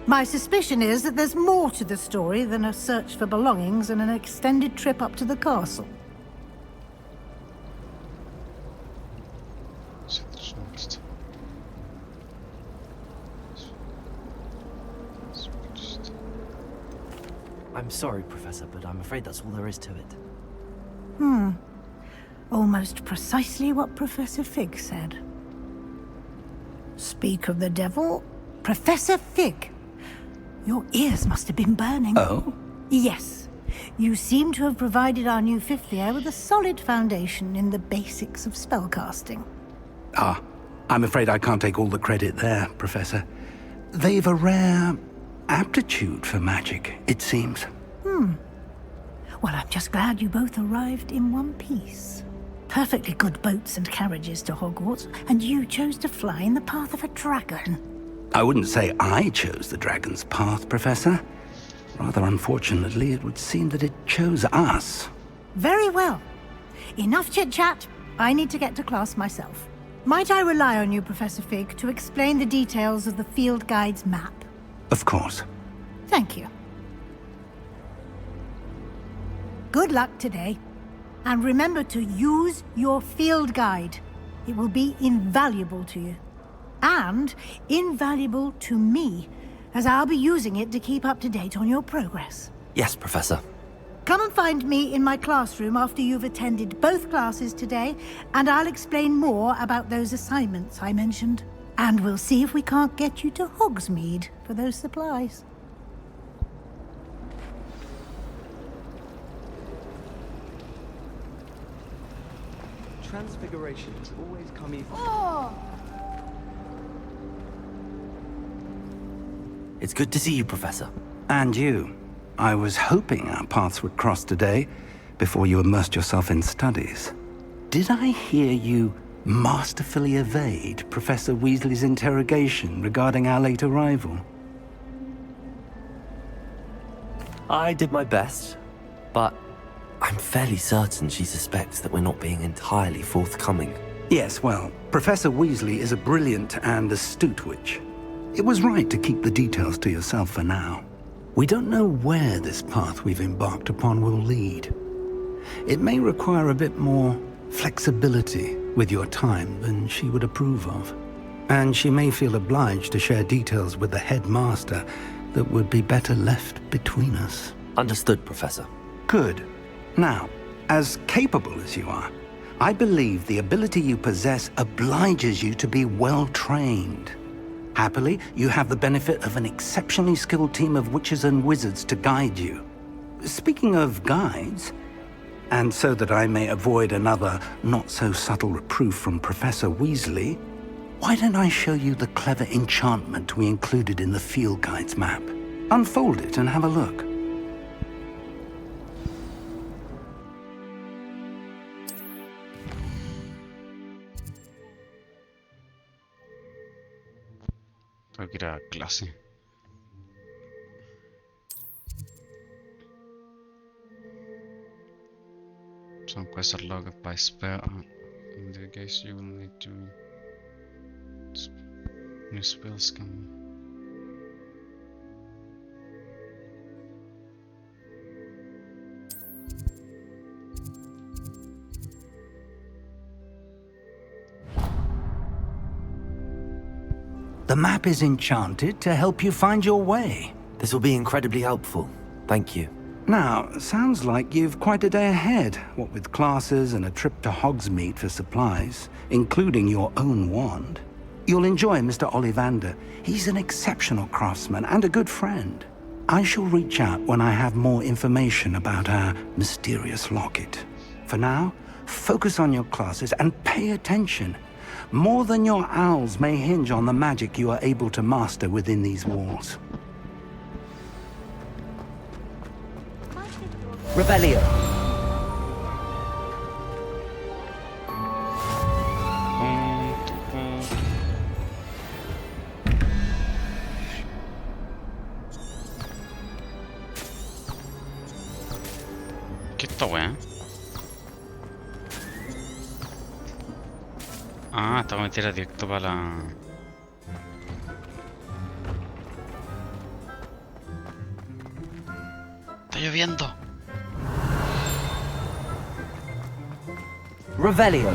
My suspicion is that there's more to the story than a search for belongings and an extended trip up to the castle. I'm sorry, Professor, but I'm afraid that's all there is to it. Almost precisely what Professor Fig said. Speak of the devil, Professor Fig. Your ears must have been burning. Oh? Yes. You seem to have provided our new fifth year with a solid foundation in the basics of spellcasting. Ah, I'm afraid I can't take all the credit there, Professor. They've a rare aptitude for magic, it seems. Well, I'm just glad you both arrived in one piece. Perfectly good boats and carriages to Hogwarts, and you chose to fly in the path of a dragon. I wouldn't say I chose the dragon's path, Professor. Rather unfortunately, it would seem that it chose us. Very well. Enough chit-chat. I need to get to class myself. Might I rely on you, Professor Fig, to explain the details of the field guide's map? Of course. Thank you. Good luck today. And remember to use your field guide. It will be invaluable to you. And invaluable to me, as I'll be using it to keep up to date on your progress. Yes, Professor. Come and find me in my classroom after you've attended both classes today, and I'll explain more about those assignments I mentioned. And we'll see if we can't get you to Hogsmeade for those supplies. Transfiguration has always come even. It's good to see you, Professor. And you. I was hoping our paths would cross today, before you immersed yourself in studies. Did I hear you masterfully evade Professor Weasley's interrogation regarding our late arrival? I did my best, but I'm fairly certain she suspects that we're not being entirely forthcoming. Yes, well, Professor Weasley is a brilliant and astute witch. It was right to keep the details to yourself for now. We don't know where this path we've embarked upon will lead. It may require a bit more flexibility with your time than she would approve of. And she may feel obliged to share details with the headmaster that would be better left between us. Understood, Professor. Good. Now, as capable as you are, I believe the ability you possess obliges you to be well-trained. Happily, you have the benefit of an exceptionally skilled team of witches and wizards to guide you. Speaking of guides, and so that I may avoid another not-so-subtle reproof from Professor Weasley, why don't I show you the clever enchantment we included in the field guide's map? Unfold it and have a look. Tengo que ir a clase. Some quests are logged by spell. In the case you will need to new spells can. The map is enchanted to help you find your way. This will be incredibly helpful. Thank you. Now, sounds like you've quite a day ahead, what with classes and a trip to Hogsmeade for supplies, including your own wand. You'll enjoy Mr. Ollivander. He's an exceptional craftsman and a good friend. I shall reach out when I have more information about our mysterious locket. For now, focus on your classes and pay attention. More than your owls may hinge on the magic you are able to master within these walls. Revelio. esta weá? Ah, esta weá me tira directo para la... ¡Está lloviendo! Revelio.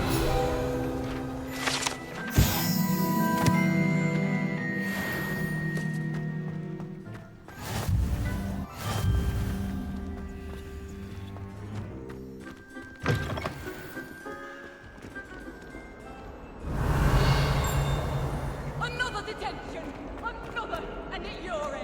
Another detention! Another! And at your age!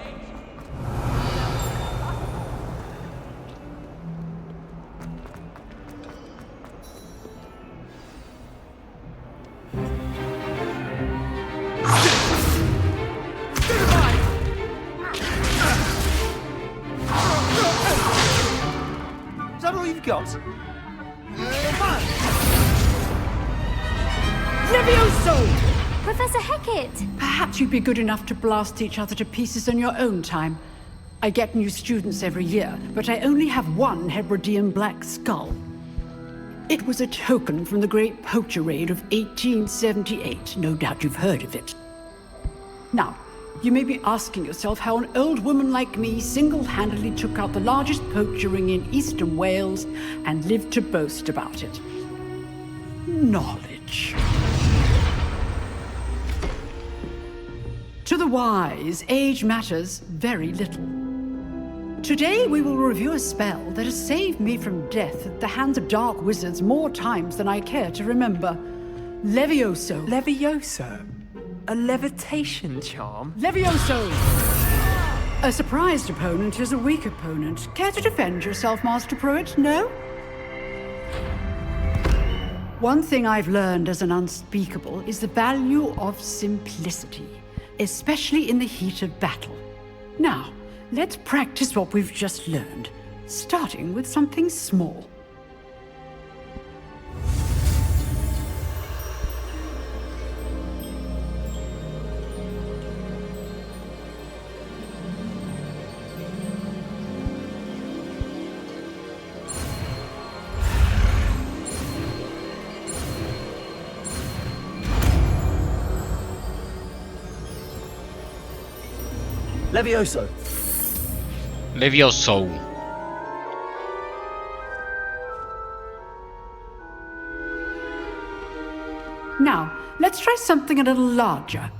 Is that all you've got? Levioso! Professor Hecat! Perhaps you'd be good enough to blast each other to pieces in your own time. I get new students every year, but I only have one Hebridean black skull. It was a token from the Great Poacher Raid of 1878. No doubt you've heard of it. Now, you may be asking yourself how an old woman like me single-handedly took out the largest poacher ring in eastern Wales and lived to boast about it. Knowledge. To the wise, age matters very little. Today we will review a spell that has saved me from death at the hands of dark wizards more times than I care to remember. Levioso. Levioso? A levitation charm? Levioso! A surprised opponent is a weak opponent. Care to defend yourself, Master Pruitt? No? One thing I've learned as an unspeakable is the value of simplicity, especially in the heat of battle. Now, let's practice what we've just learned, starting with something small. Levioso. Levioso. Now, let's try something a little larger.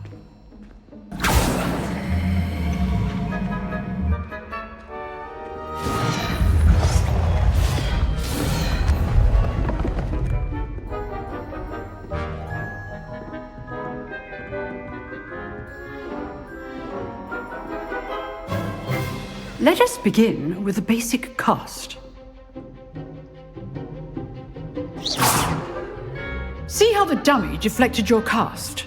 Let us begin with a basic cast. See how the dummy deflected your cast?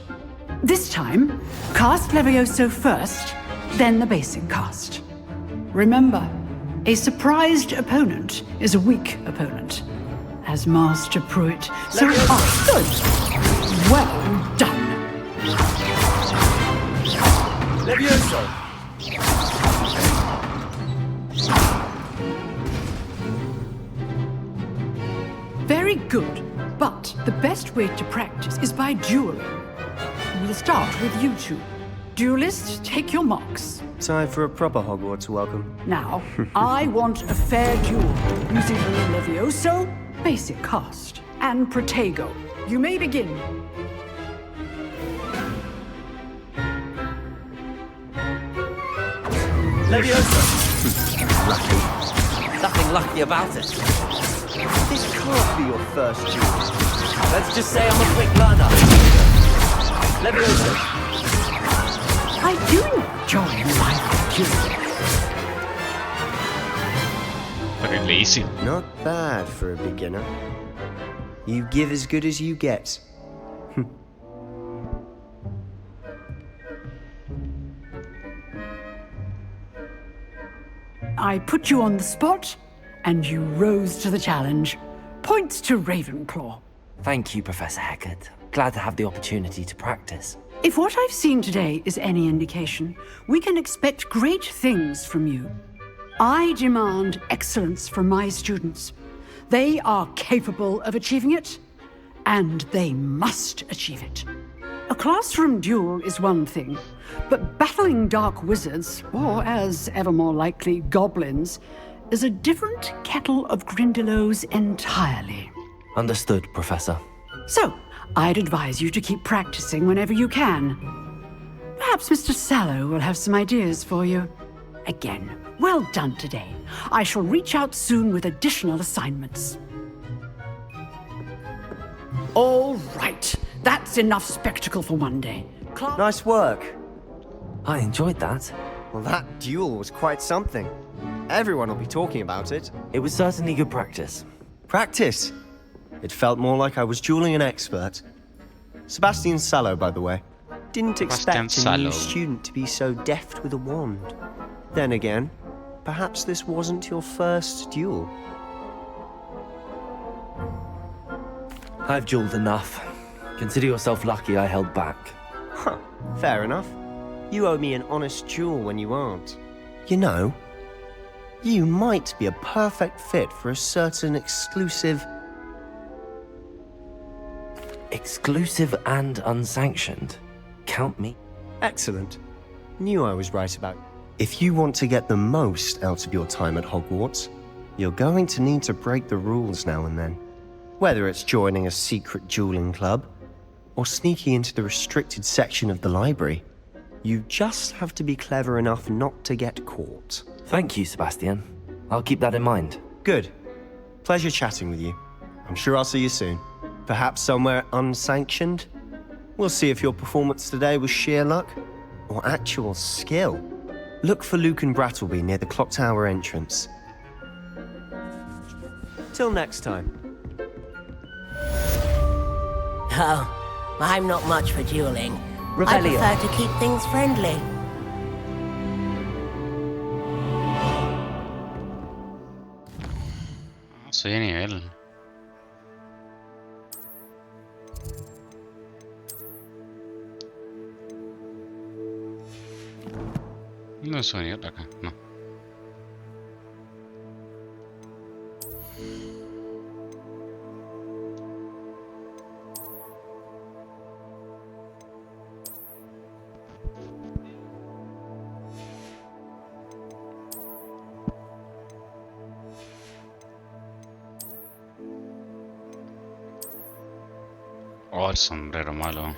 This time, cast Levioso first, then the basic cast. Remember, a surprised opponent is a weak opponent. As Master Pruitt, so good. Well done. Levioso. Very good, but the best way to practice is by dueling. We'll start with you two. Duelists, take your marks. Time for a proper Hogwarts welcome. Now, I want a fair duel using Levioso, basic cast, and Protego. You may begin. Levioso. Lucky. Nothing lucky about it. This can't be your first duel. Let's just say I'm a quick learner. Levioso. I do enjoy life duel. Very lazy. Not bad for a beginner. You give as good as you get. I put you on the spot, and you rose to the challenge. Points to Ravenclaw. Thank you, Professor Hecat. Glad to have the opportunity to practice. If what I've seen today is any indication, we can expect great things from you. I demand excellence from my students. They are capable of achieving it, and they must achieve it. A classroom duel is one thing, but battling dark wizards, or as ever more likely, goblins, is a different kettle of grindylows entirely. Understood, Professor. So, I'd advise you to keep practicing whenever you can. Perhaps Mr. Sallow will have some ideas for you. Again, well done today. I shall reach out soon with additional assignments. All right, that's enough spectacle for one day. Nice work. I enjoyed that. Well, that duel was quite something. Everyone will be talking about it. It was certainly good practice. Practice? It felt more like I was dueling an expert. Sebastian Sallow, by the way. Didn't expect a new student to be so deft with a wand. Then again, perhaps this wasn't your first duel. I've dueled enough. Consider yourself lucky I held back. Huh, fair enough. You owe me an honest duel when you aren't. You know, you might be a perfect fit for a certain exclusive... Exclusive and unsanctioned? Count me. Excellent. Knew I was right about you. If you want to get the most out of your time at Hogwarts, you're going to need to break the rules now and then. Whether it's joining a secret dueling club, or sneaking into the restricted section of the library, you just have to be clever enough not to get caught. Thank you, Sebastian. I'll keep that in mind. Good. Pleasure chatting with you. I'm sure I'll see you soon. Perhaps somewhere unsanctioned? We'll see if your performance today was sheer luck, or actual skill. Look for Luke and Brattleby near the clock tower entrance. Till next time. Oh, I'm not much for dueling. Revelio. I prefer to keep things friendly. Soy de nivel. No soy nivel acá, no. Oh, el sombrero malo.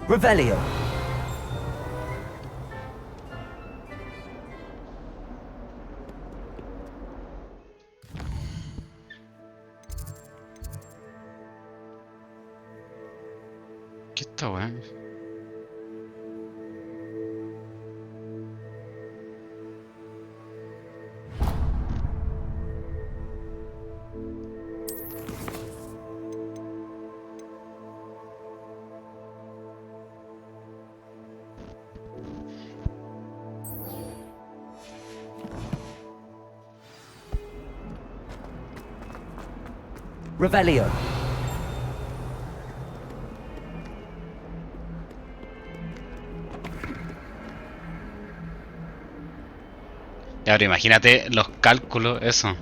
Revelio. ¿Qué está, weón? Revelio. Y ahora imagínate los cálculos, eso.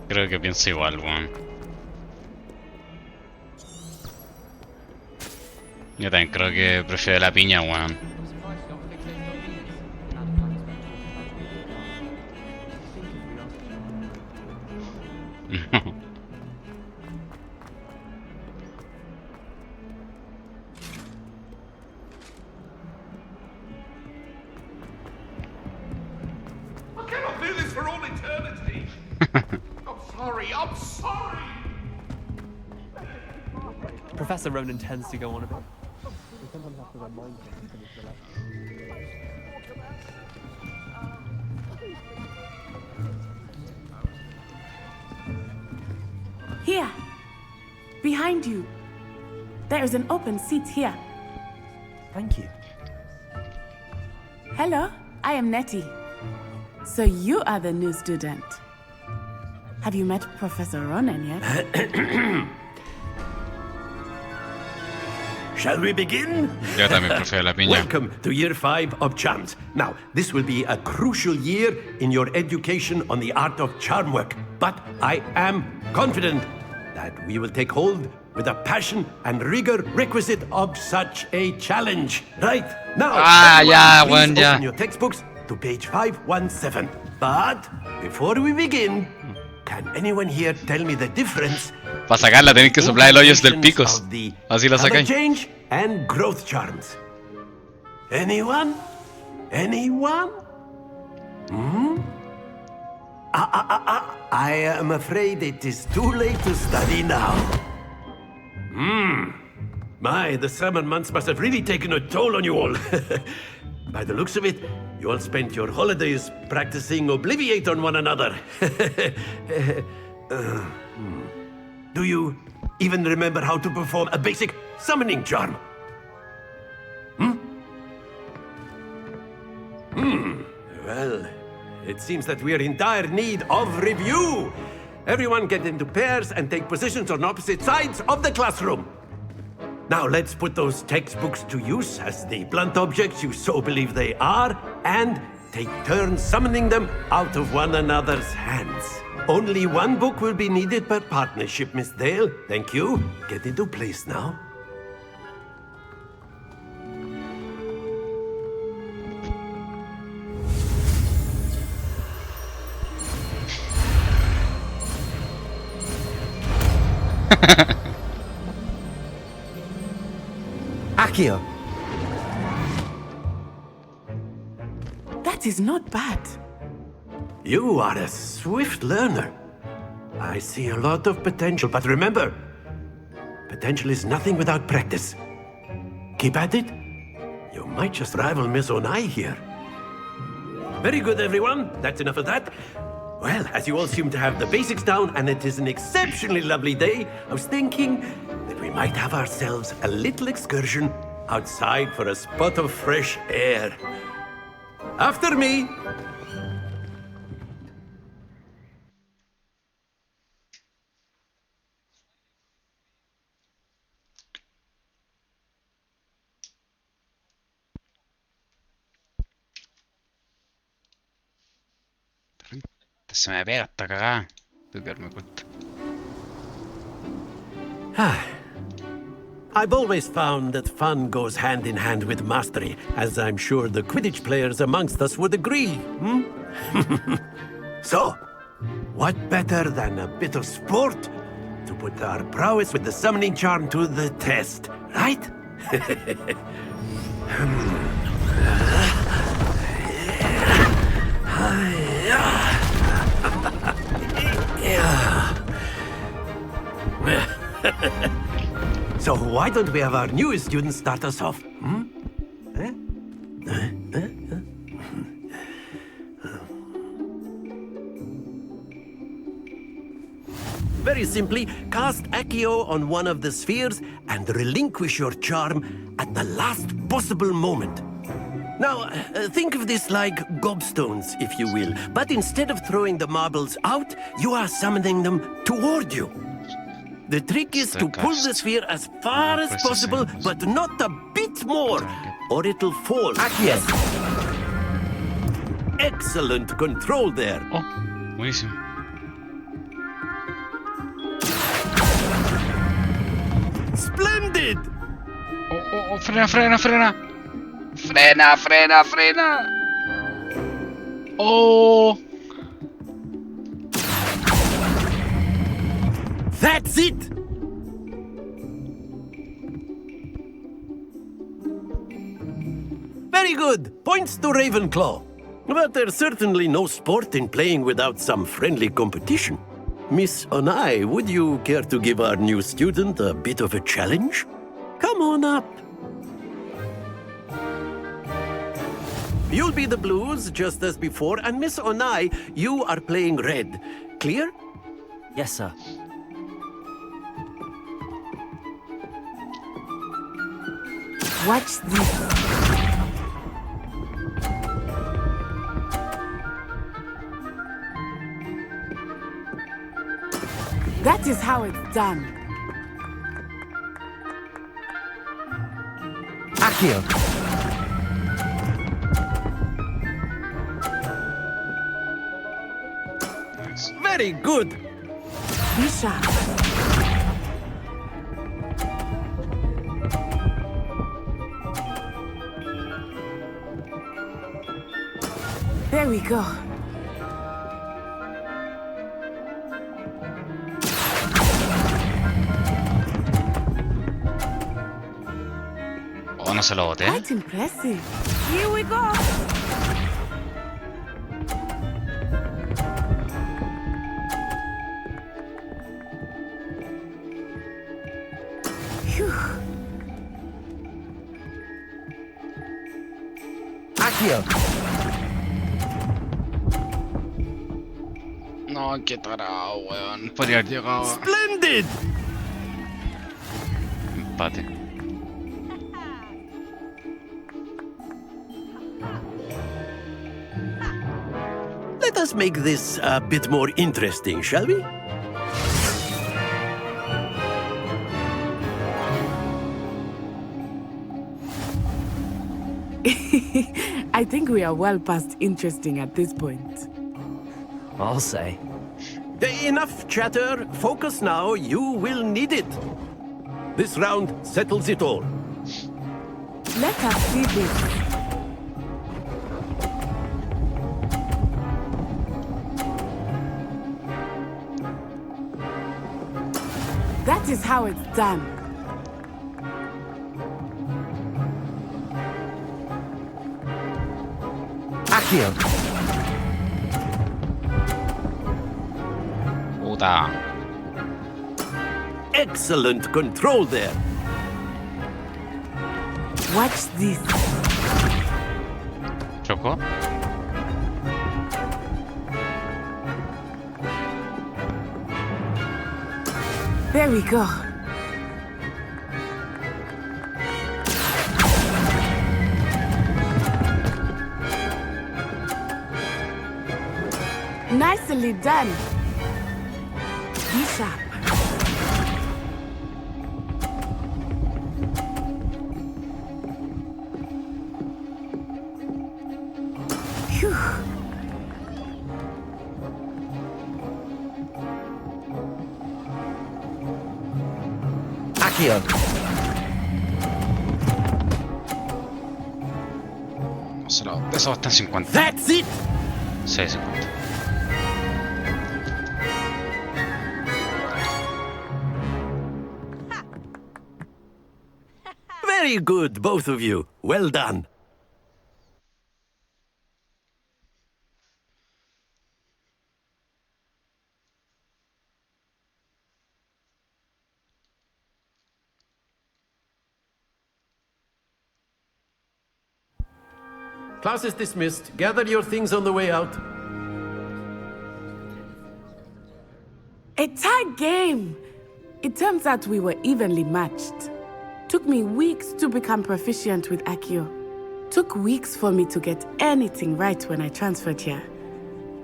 Creo que pienso igual, weón. Yo también creo que prefiero la piña, weón. I cannot do this for all eternity. I'm sorry. Professor Ronan tends to go on a bit. We sometimes have to remind him to finish the lesson. Here, behind you. There is an open seat here. Thank you. Hello, I am Nettie. So you are the new student. Have you met Professor Ronan yet? Shall we begin? Yo también prefiero la piña. Welcome to year 5 of charms. Now, this will be a crucial year in your education on the art of charm work. But I am confident that we will take hold with the passion and rigor requisite of such a challenge. Right? Now, everyone, please open your textbooks to page 517. But before we begin, can anyone here tell me the difference? Para sacarla tenéis que soplar el hoyos del picos. Así la sacáis. Change and growth charms. Anyone? Anyone? Hmm? I am afraid it is too late to study now. My, the summer months must have really taken a toll on you all. By the looks of it, you all spent your holidays practicing Obliviate on one another. Do you even remember how to perform a basic summoning charm? Well, it seems that we are in dire need of review. Everyone get into pairs and take positions on opposite sides of the classroom. Now let's put those textbooks to use as the blunt objects you so believe they are, and take turns summoning them out of one another's hands. Only one book will be needed per partnership, Miss Dale. Thank you. Get into place now. Accio. That is not bad. You are a swift learner. I see a lot of potential, but remember, potential is nothing without practice. Keep at it. You might just rival Miss Onai here. Very good, everyone. That's enough of that. Well, as you all seem to have the basics down, and it is an exceptionally lovely day, I was thinking that we might have ourselves a little excursion outside for a spot of fresh air. After me. Se me pega esta cagada. Tengo que darme cuenta. I've always found that fun goes hand in hand with mastery, as I'm sure the Quidditch players amongst us would agree. So, what better than a bit of sport to put our prowess with the summoning charm to the test, right? So why don't we have our newest student start us off? Very simply, cast Accio on one of the spheres and relinquish your charm at the last possible moment. Now, think of this like gobstones, if you will, but instead of throwing the marbles out, you are summoning them toward you. The trick is to pull the sphere as far as possible, but not a bit more, or it'll fall. Yes. Excellent control there. Oh, buenísimo. Splendid! Oh, frena. Frena. Oh. That's it! Very good. Points to Ravenclaw. But there's certainly no sport in playing without some friendly competition. Miss Onai, would you care to give our new student a bit of a challenge? Come on up. You'll be the blues, just as before, and Miss Onai, you are playing red. Clear? Yes, sir. Watch this. That is how it's done. Accio. Very good. Be sharp. There we go. Oh, no se lo boté. Quite impressive. Here we go. Phew. Accio. No, qué tarado, weón. Podría haber llegado. Splendid! Empate. Let us make this a bit more interesting, shall we? I think we are well past interesting at this point. I'll say. Enough chatter. Focus now. You will need it. This round settles it all. Let us see this. That is how it's done. Accio. Puta. Excellent control there. Watch this. Chocó. There we go. Nicely done. Be sharp. Phew. Accio. No se lo. Eso está en 50. That's it! Sí, 50. Very good, both of you. Well done. Class is dismissed. Gather your things on the way out. A tight game. It turns out we were evenly matched. Took me weeks to become proficient with Accio. Took weeks for me to get anything right when I transferred here.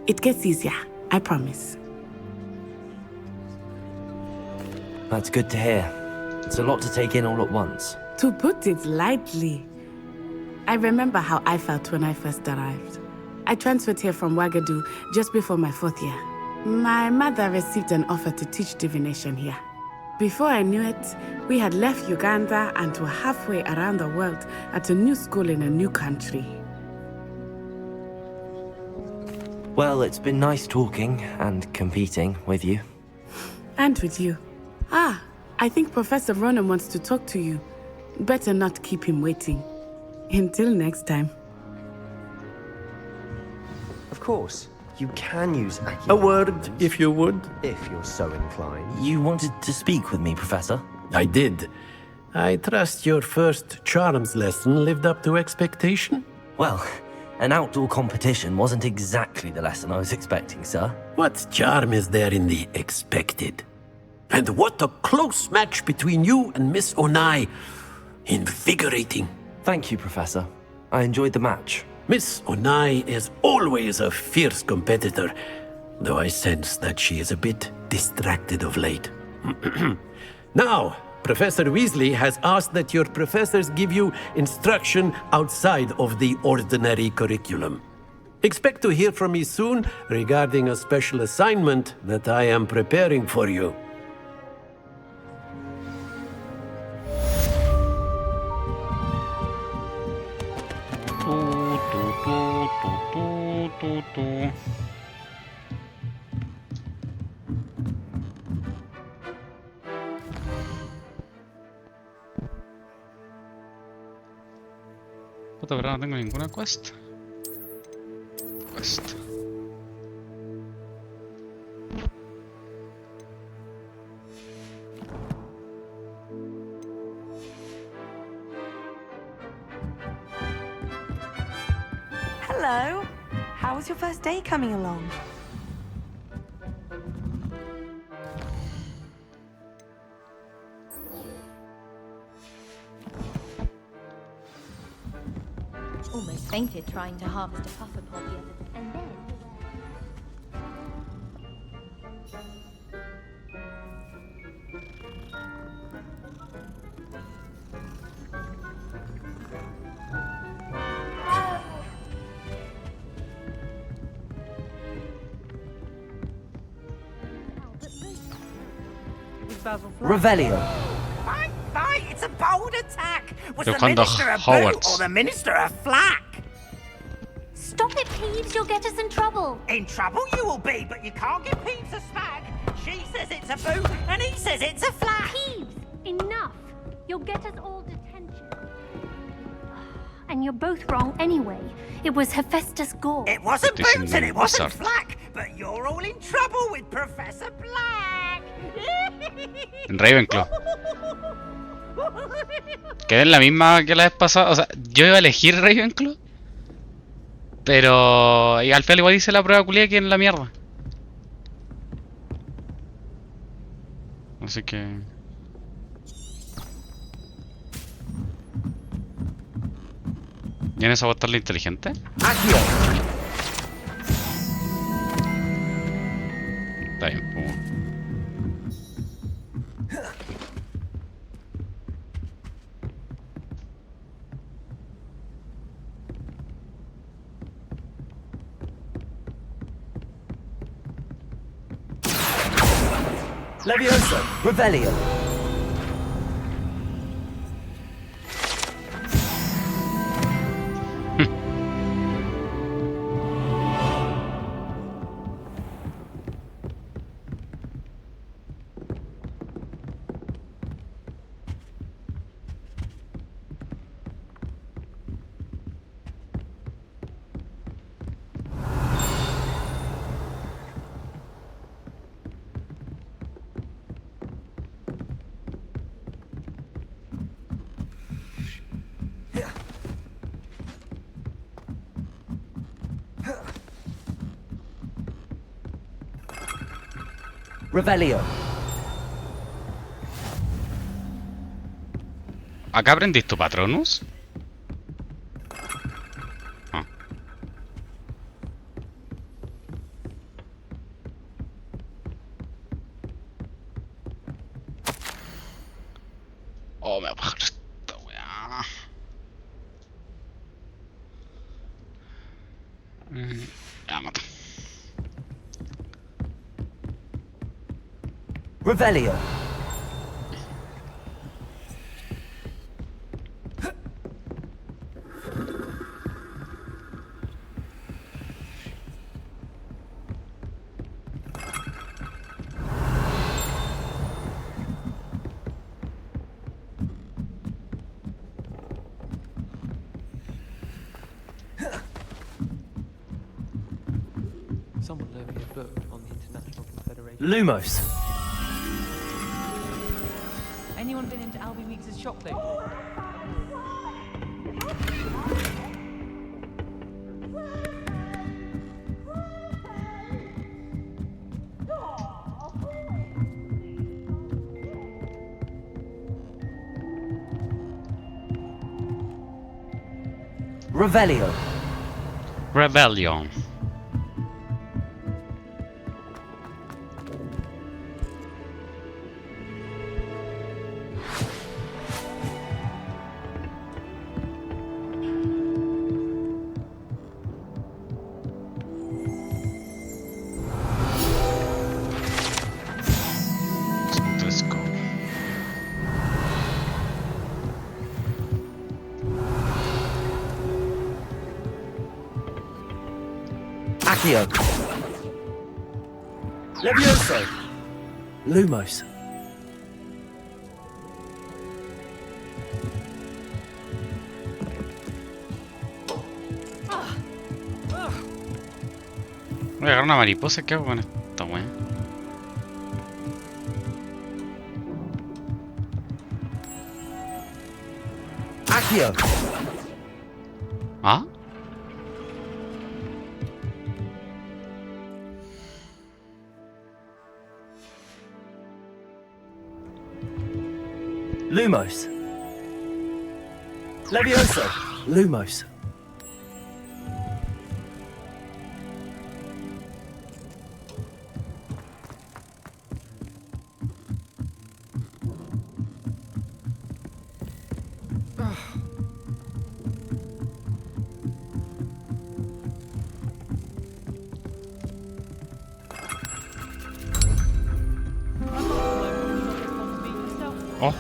It gets easier, I promise. That's good to hear. It's a lot to take in all at once. To put it lightly, I remember how I felt when I first arrived. I transferred here from Ouagadougou just before my 4th year. My mother received an offer to teach divination here. Before I knew it, we had left Uganda and were halfway around the world at a new school in a new country. Well, it's been nice talking and competing with you. And with you. Ah, I think Professor Ronan wants to talk to you. Better not keep him waiting. Until next time. Of course, you can use accurate A word, if you would. if you're so inclined. You wanted to speak with me, Professor? I did. I trust your first charms lesson lived up to expectation? Well, an outdoor competition wasn't exactly the lesson I was expecting, sir. What charm is there in the expected? And what a close match between you and Miss Onai. Invigorating. Thank you, Professor. I enjoyed the match. Miss Onai is always a fierce competitor, though I sense that she is a bit distracted of late. Now, Professor Weasley has asked that your professors give you instruction outside of the ordinary curriculum. Expect to hear from me soon regarding a special assignment that I am preparing for you. Puta, pero no tengo ninguna quest. Quest. Hello. How was your first day coming along? Almost fainted trying to harvest a puffer pod the other day. And then... Revelio. Fight! It's a bold attack! Was Yo, the cuando minister a Hogwarts. boot or the minister a flack? Stop it, Peeves! You'll get us in trouble! In trouble you will be, but you can't give Peeves a smack. She says it's a boot, and he says it's a flack. Peeves! Enough! You'll get us all detention. And you're both wrong anyway. It was Hephaestus Gore. It wasn't This boot is and it wasn't bizarre. flack, but you're all in trouble with Professor Black. En Ravenclaw. Quedé en la misma que la vez pasada. O sea, yo iba a elegir Ravenclaw. Pero y al final igual hice la prueba culia que en la mierda. Así que... ¿Vienes a votarle inteligente? Está bien, pues. Leviosa. Revelio. Revelio. ¿Acá aprendiste tu Patronus? Ah. Oh, me va a bajar esta weá. Ya mato. Revelio. Someone loaned me a book on the International Confederation. Lumos. Anyone been into Albie Weeks' shop lately? Revelio. Rebellion. Let's go. Accio. Levioso. Lumos. Voy a agarrar una mariposa. ¿Qué hago con esta wea? Accio. ¿Ah? Lumos. Levioso. Lumos. Oh.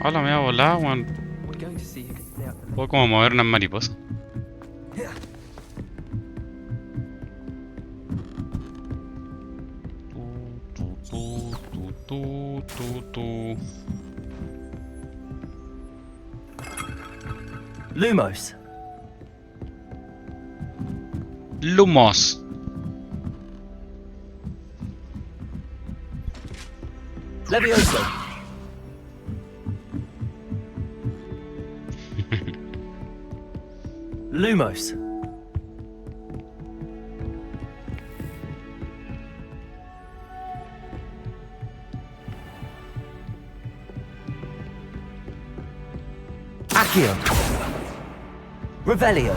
Hola, me voy a volar, weón. Puedo como mover unas mariposas. Lumos. Lumos. Levioso. Lumos. Accio. Revelio.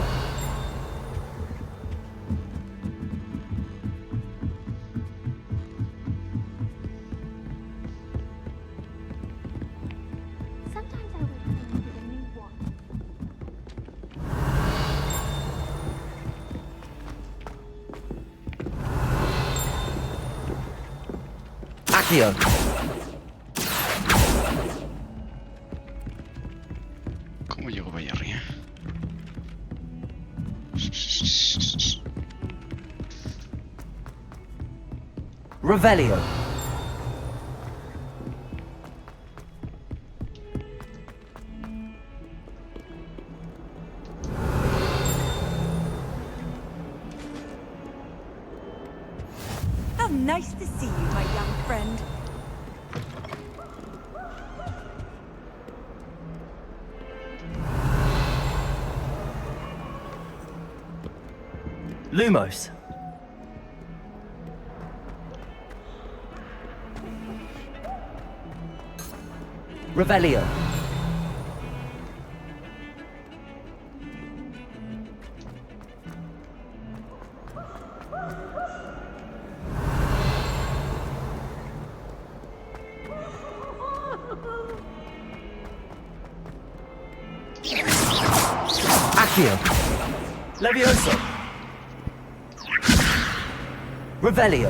Accio. ¿Cómo llego para allá arriba? Revelio. How nice to see you, my young friend. Lumos. Revelio. Accio. Levioso. Revelio.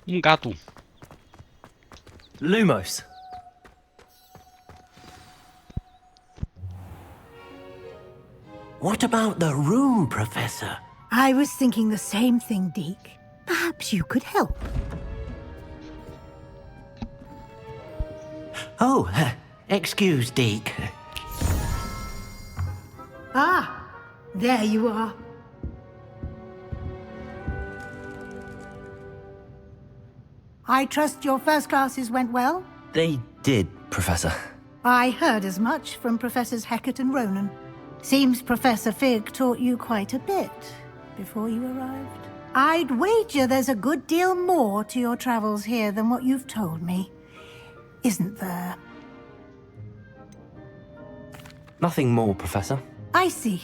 Un gato. Lumos. What about the room, Professor? I was thinking the same thing, Deke. Perhaps you could help. Oh, excuse, Deke. Ah, there you are. I trust your first classes went well? They did, Professor. I heard as much from Professors Hecat and Ronan. Seems Professor Fig taught you quite a bit before you arrived. I'd wager there's a good deal more to your travels here than what you've told me. Isn't there? Nothing more, Professor. I see.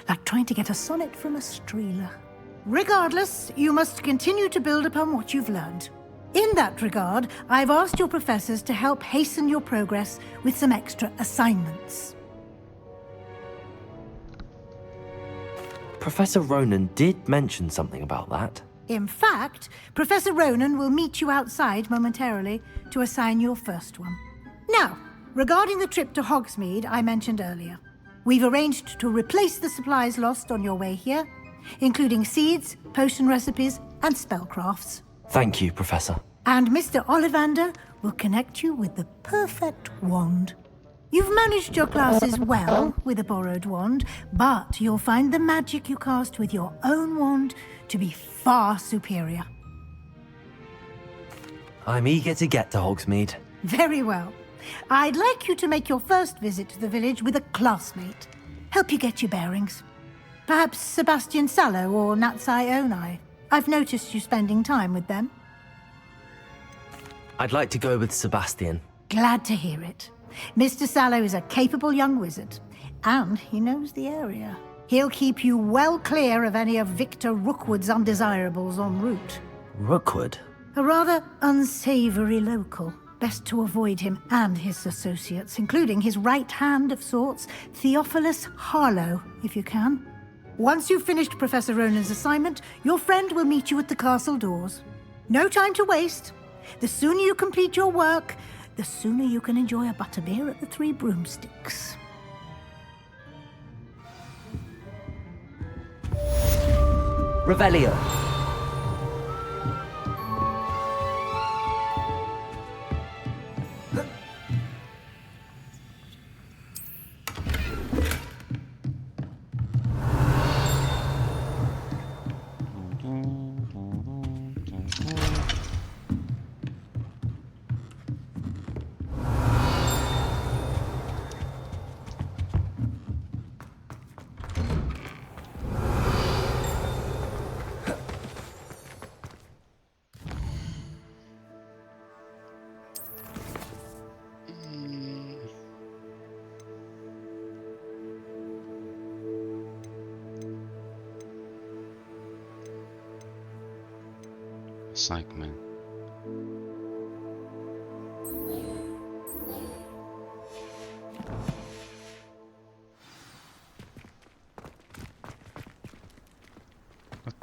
Like trying to get a sonnet from a streeler. Regardless, you must continue to build upon what you've learned. In that regard, I've asked your professors to help hasten your progress with some extra assignments. Professor Ronan did mention something about that. In fact, Professor Ronan will meet you outside momentarily to assign your first one. Now, regarding the trip to Hogsmeade I mentioned earlier, we've arranged to replace the supplies lost on your way here, including seeds, potion recipes, and spellcrafts. Thank you, Professor. And Mr. Ollivander will connect you with the perfect wand. You've managed your classes well with a borrowed wand, but you'll find the magic you cast with your own wand to be far superior. I'm eager to get to Hogsmeade. Very well. I'd like you to make your first visit to the village with a classmate. Help you get your bearings. Perhaps Sebastian Sallow or Natsai Onai. I've noticed you spending time with them. I'd like to go with Sebastian. Glad to hear it. Mr. Sallow is a capable young wizard, and he knows the area. He'll keep you well clear of any of Victor Rookwood's undesirables en route. Rookwood? A rather unsavory local. Best to avoid him and his associates, including his right hand of sorts, Theophilus Harlow, if you can. Once you've finished Professor Ronan's assignment, your friend will meet you at the castle doors. No time to waste. The sooner you complete your work, the sooner you can enjoy a butterbeer at the Three Broomsticks. Revelio. Psych, man.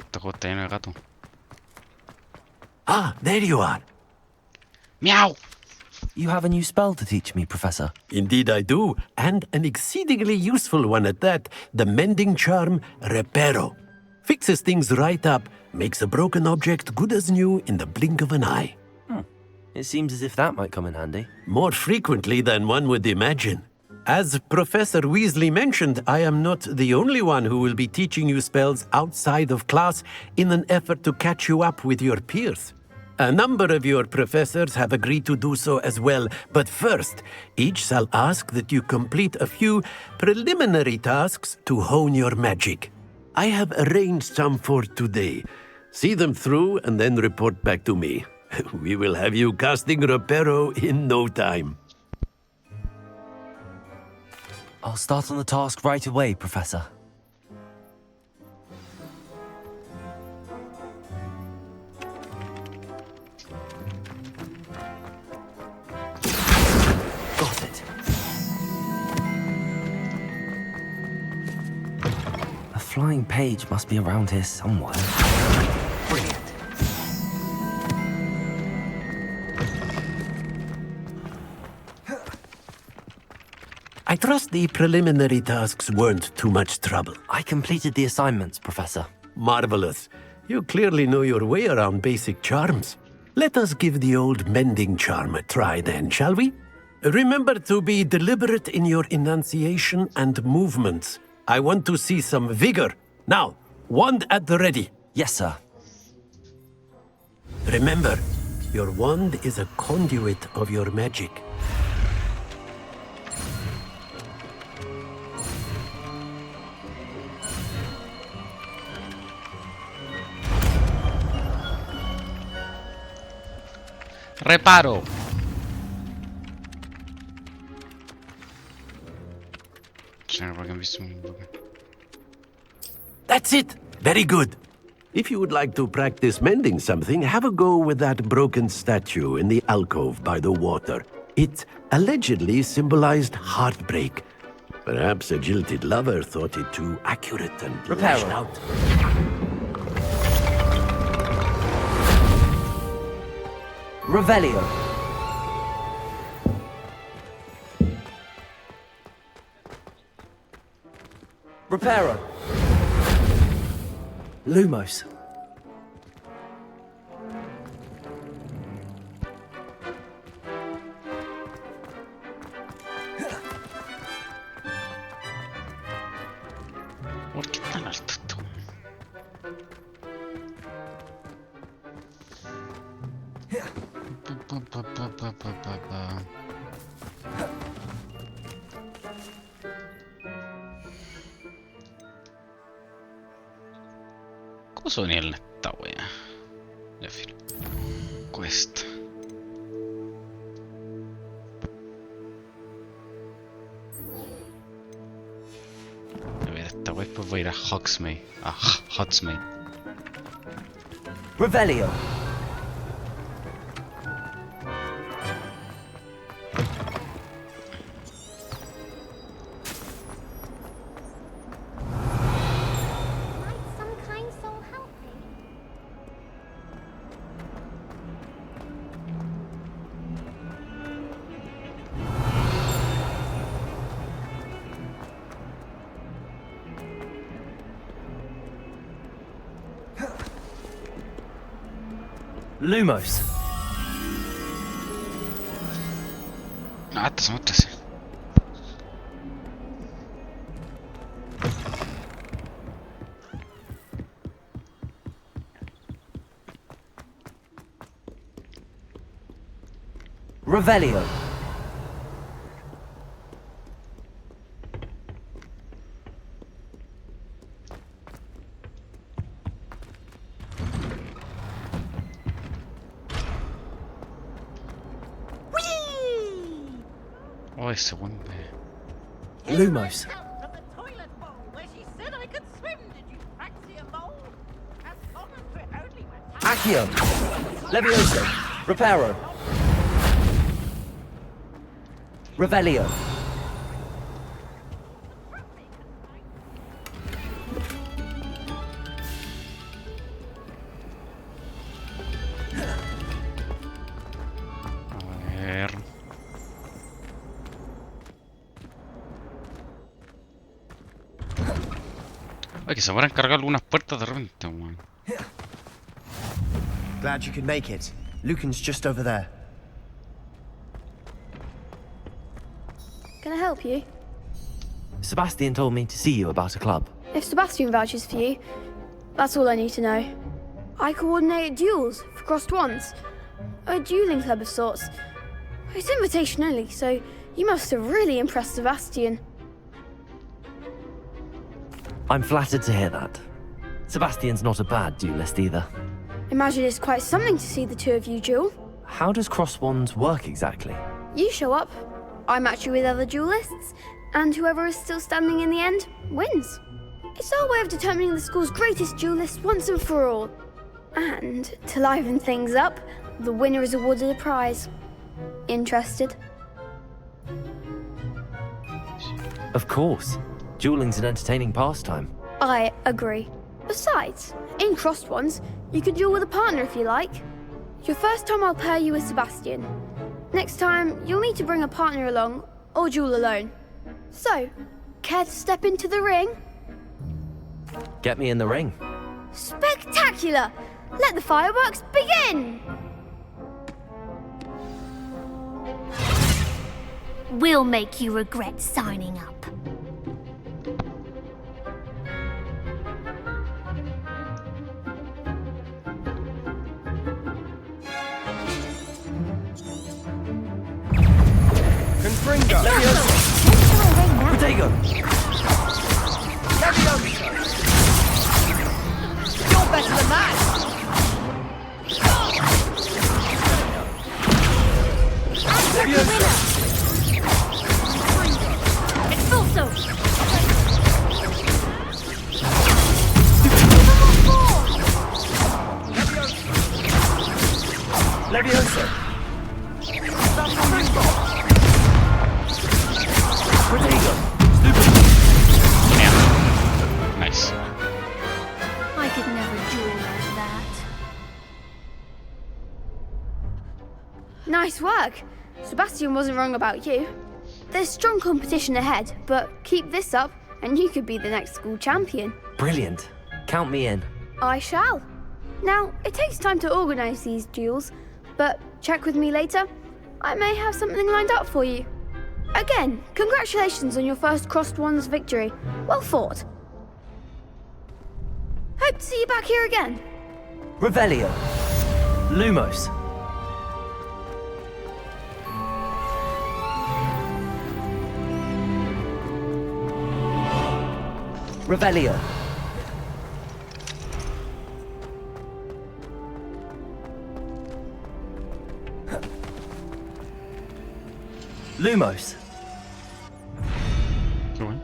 Está lleno de gato. Ah, there you are. Meow! You have a new spell to teach me, Professor. Indeed I do, and an exceedingly useful one at that. The mending charm, Reparo. Fixes things right up, makes a broken object good as new in the blink of an eye. It seems as if that might come in handy. More frequently than one would imagine. As Professor Weasley mentioned, I am not the only one who will be teaching you spells outside of class in an effort to catch you up with your peers. A number of your professors have agreed to do so as well, but first, each shall ask that you complete a few preliminary tasks to hone your magic. I have arranged some for today. See them through and then report back to me. We will have you casting Reparo in no time. I'll start on the task right away, Professor. Got it. A flying page must be around here somewhere. Brilliant. I'd trust the preliminary tasks weren't too much trouble. I completed the assignments, Professor. Marvelous. You clearly know your way around basic charms. Let us give the old mending charm a try then, shall we? Remember to be deliberate in your enunciation and movements. I want to see some vigor. Now, wand at the ready. Yes, sir. Remember, your wand is a conduit of your magic. Reparo. That's it! Very good. If you would like to practice mending something, have a go with that broken statue in the alcove by the water. It allegedly symbolized heartbreak. Perhaps a jilted lover thought it too accurate and lashed out. Revelio. Reparo. Lumos. ¿Por qué tan alto tú? Cosa venía en esta wea? Ya filo. Quest. A ver, esta wea después voy a ir a Hogsmeade. A Hogsmeade. Revelio. Lumos. Ah, estas son otras. Revelio. Oh, ese buen Lumos. Accio. Levioso. Reparo. Revelio. A ver. Ay, que se van a encargar algunas puertas de repente, man. Glad you could make it. Lucan's just over there. Can I help you? Sebastian told me to see you about a club. If Sebastian vouches for you, that's all I need to know. I coordinate duels for crossed wands. A dueling club of sorts. It's invitation only, so you must have really impressed Sebastian. I'm flattered to hear that. Sebastian's not a bad duelist either. Imagine it's quite something to see the two of you duel. How does cross wands work exactly? You show up, I match you with other duelists, and whoever is still standing in the end wins. It's our way of determining the school's greatest duelist once and for all. And to liven things up, the winner is awarded a prize. Interested? Of course. Dueling's an entertaining pastime. I agree. Besides, in crossed ones, you can duel with a partner if you like. Your first time I'll pair you with Sebastian. Next time, you'll need to bring a partner along, or duel alone. So, care to step into the ring? Get me in the ring. Spectacular! Let the fireworks begin! We'll make you regret signing up. Confringo! Potato! You're better than that! Expulso! Levioso! Nice. I could never duel like that. Nice work. Sebastian wasn't wrong about you. There's strong competition ahead, but keep this up and you could be the next school champion. Brilliant. Count me in. I shall. Now, it takes time to organise these duels, but check with me later. I may have something lined up for you. Again, congratulations on your first Crossed Wands victory. Well fought. Hope to see you back here again. Revelio. Lumos. Revelio. Lumos. Qué bueno.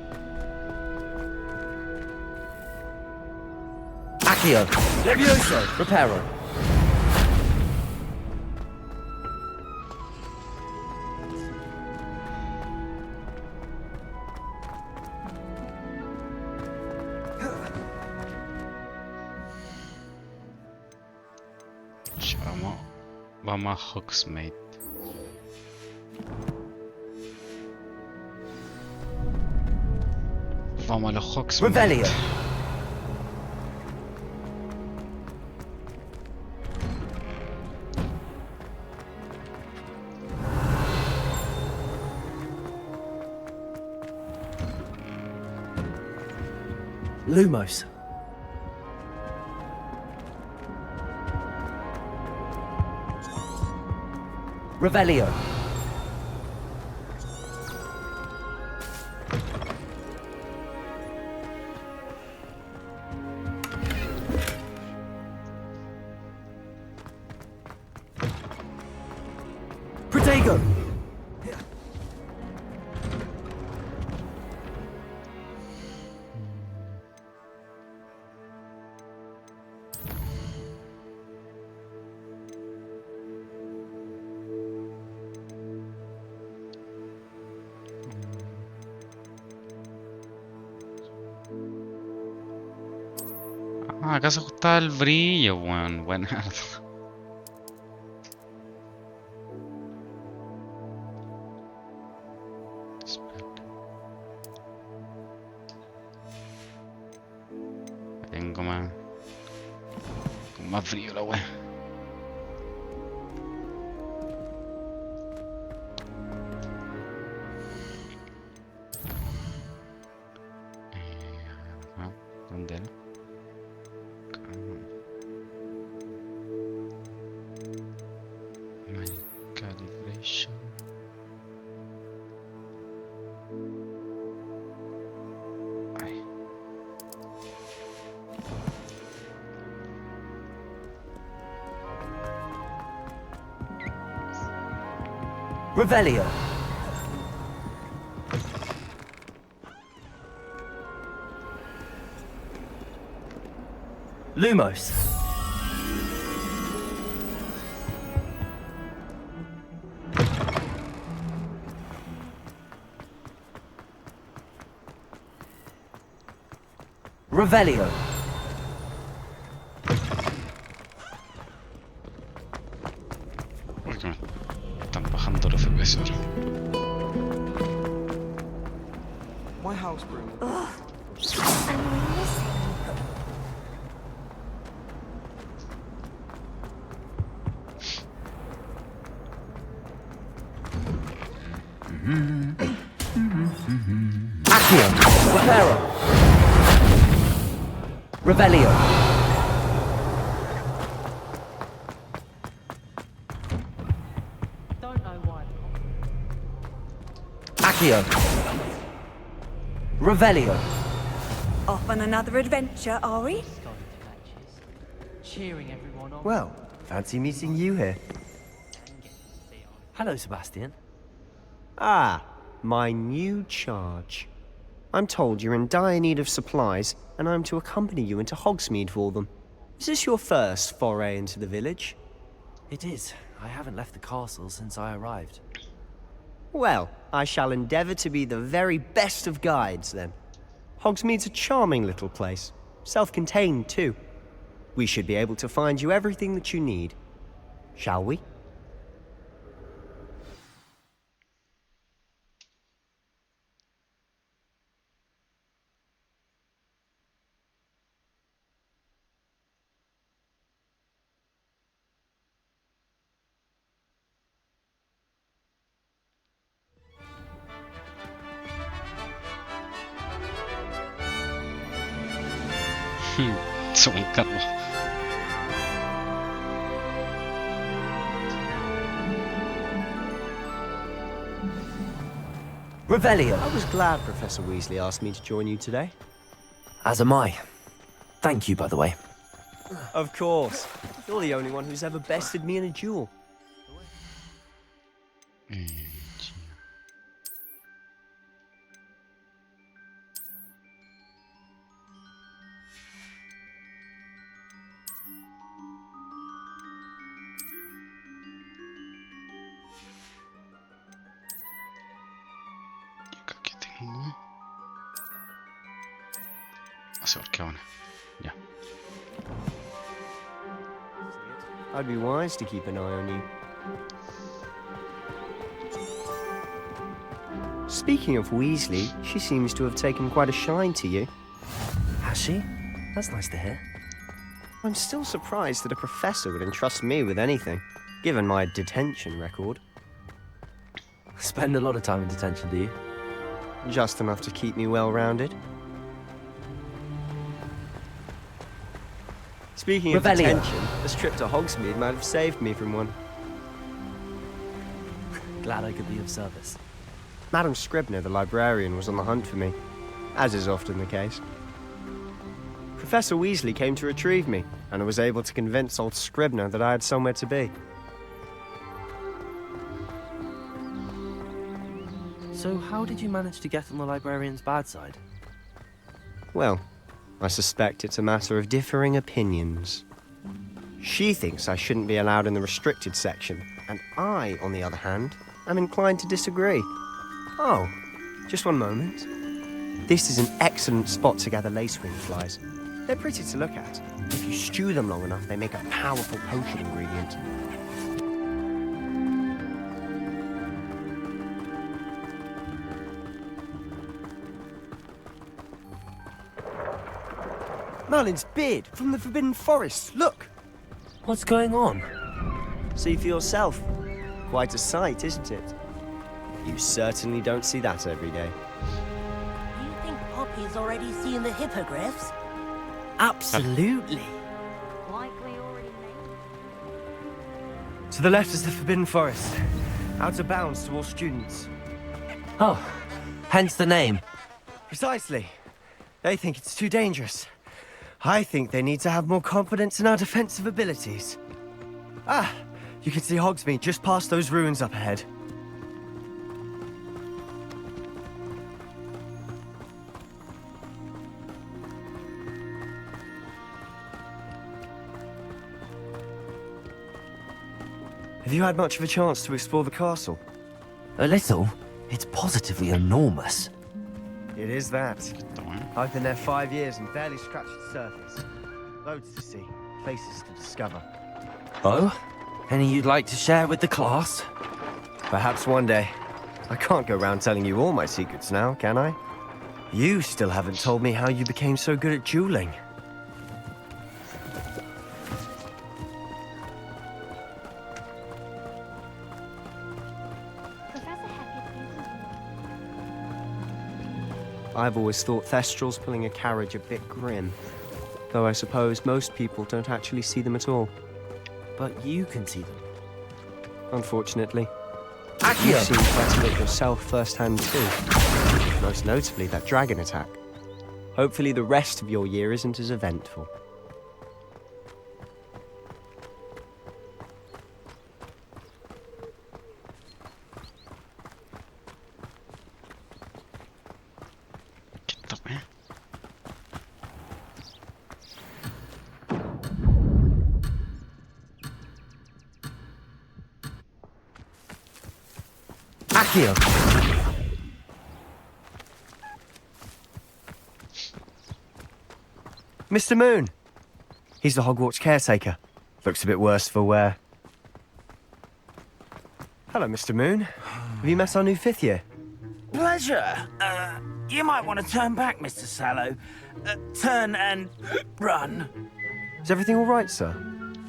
Accio. Levioso. Reparo. Vamos a Hogsmeade. Vamos a los Hogsmeade. Revelio. Lumos. Revelio. Protego. Ah, acá se ajustaba el brillo, weón. Buena. Tengo más. Con más frío la weá. ¿Dónde era? My calibration. Ay. Revelio. Lumos. Revelio. Uy, que me están bajando los FPS ahora. Preparo. Revelio. Don't know why. Accio. Revelio. Off on another adventure, are we? Cheering everyone on. Well, fancy meeting you here. Hello, Sebastian. Ah, my new charge. I'm told you're in dire need of supplies, and I'm to accompany you into Hogsmeade for them. Is this your first foray into the village? It is. I haven't left the castle since I arrived. Well, I shall endeavour to be the very best of guides, then. Hogsmeade's a charming little place. Self-contained, too. We should be able to find you everything that you need. Shall we? Según Carlos. Revelio. I was glad Professor Weasley asked me to join you today. As am I. Thank you, by the way. Of course. You're the only one who's ever bested me in a duel. No sé por qué ahora. Ya. I'd be wise to keep an eye on you. Speaking of Weasley, she seems to have taken quite a shine to you. Has she? That's nice to hear. I'm still surprised that a professor would entrust me with anything, given my detention record. Spend a lot of time in detention, do you? Just enough to keep me well-rounded. Speaking of detention, this trip to Hogsmeade might have saved me from one. Glad I could be of service. Madam Scribner, the librarian, was on the hunt for me, as is often the case. Professor Weasley came to retrieve me, and I was able to convince old Scribner that I had somewhere to be. So how did you manage to get on the librarian's bad side? Well, I suspect it's a matter of differing opinions. She thinks I shouldn't be allowed in the restricted section, and I, on the other hand, am inclined to disagree. Oh, just one moment. This is an excellent spot to gather lacewing flies. They're pretty to look at. If you stew them long enough, they make a powerful potion ingredient. Merlin's beard from the Forbidden Forest. Look! What's going on? See for yourself. Quite a sight, isn't it? You certainly don't see that every day. Do you think Poppy's already seen the hippogriffs? Absolutely. Likely already made. To the left is the Forbidden Forest. Out of bounds to all students. Oh, hence the name. Precisely. They think it's too dangerous. I think they need to have more confidence in our defensive abilities. Ah, you can see Hogsmeade just past those ruins up ahead. Have you had much of a chance to explore the castle? A little. It's positively enormous. It is that. I've been there 5 years and barely scratched the surface. Loads to see, places to discover. Oh? Any you'd like to share with the class? Perhaps one day. I can't go round telling you all my secrets now, can I? You still haven't told me how you became so good at dueling. I've always thought Thestrals pulling a carriage a bit grim. Though I suppose most people don't actually see them at all. But you can see them. Unfortunately. You've seen quite a bit yourself firsthand too. Most notably that dragon attack. Hopefully the rest of your year isn't as eventful. Accio! Mr. Moon! He's the Hogwarts caretaker. Looks a bit worse for wear. Hello, Mr. Moon. Have you met our new 5th year? Pleasure. You might want to turn back, Mr. Sallow. Turn and run. Is everything all right, sir?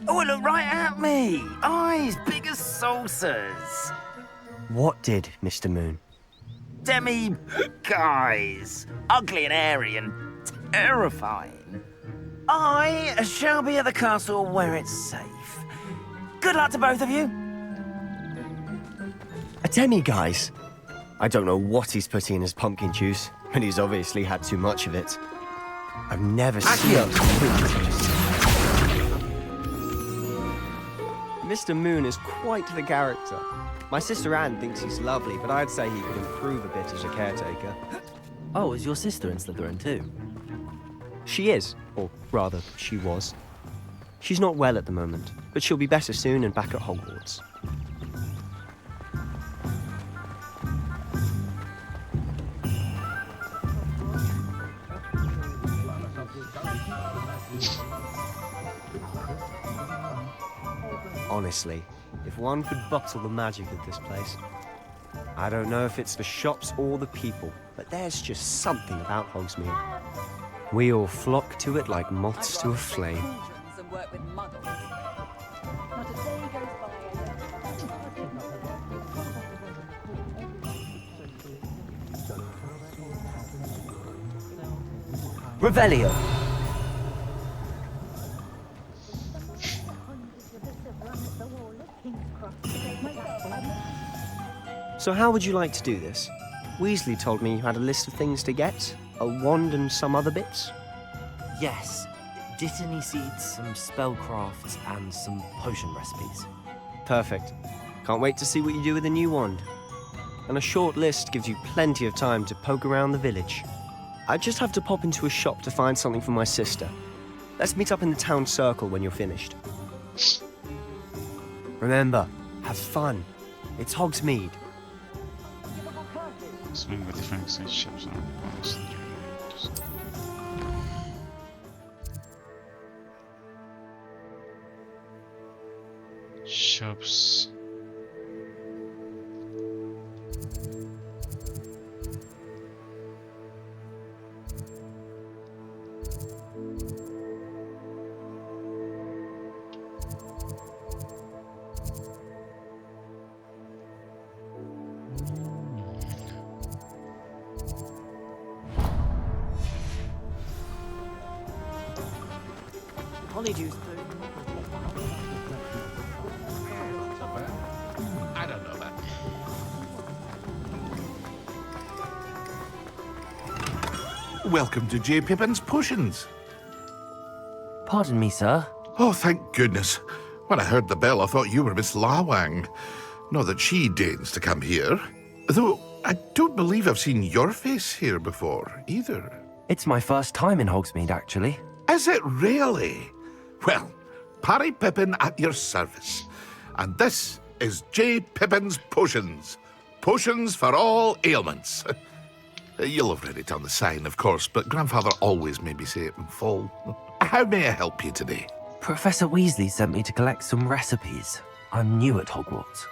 Oh, look right at me. Eyes big as saucers. What did, Mr. Moon? Guys. Ugly and airy and terrifying. I shall be at the castle where it's safe. Good luck to both of you. A demi-guise? I don't know what he's putting in his pumpkin juice, but he's obviously had too much of it. I've never seen Mr. Moon is quite the character. My sister Anne thinks he's lovely, but I'd say he could improve a bit as a caretaker. Oh, is your sister in Slytherin too? She is, or rather, she was. She's not well at the moment, but she'll be better soon and back at Hogwarts. Honestly, if one could bottle the magic of this place. I don't know if it's the shops or the people, but there's just something about Hogsmeade. We all flock to it like moths to a flame. Revelio. So how would you like to do this? Weasley told me you had a list of things to get, a wand and some other bits. Yes. Dittany seeds, some spellcrafts, and some potion recipes. Perfect. Can't wait to see what you do with the new wand. And a short list gives you plenty of time to poke around the village. I just have to pop into a shop to find something for my sister. Let's meet up in the town circle when you're finished. Remember, have fun. It's Hogsmeade. Swing with different ships on walls. Shops. Honeydews, I don't know that. Welcome to J. Pippin's Potions. Pardon me, sir. Oh, thank goodness. When I heard the bell, I thought you were Miss Lawang. Not that she deigns to come here. Though, I don't believe I've seen your face here before, either. It's my first time in Hogsmeade, actually. Is it really? Well, Parry Pippin at your service. And this is J. Pippin's Potions. Potions for all ailments. You'll have read it on the sign, of course, but Grandfather always made me say it in full. How may I help you today? Professor Weasley sent me to collect some recipes. I'm new at Hogwarts.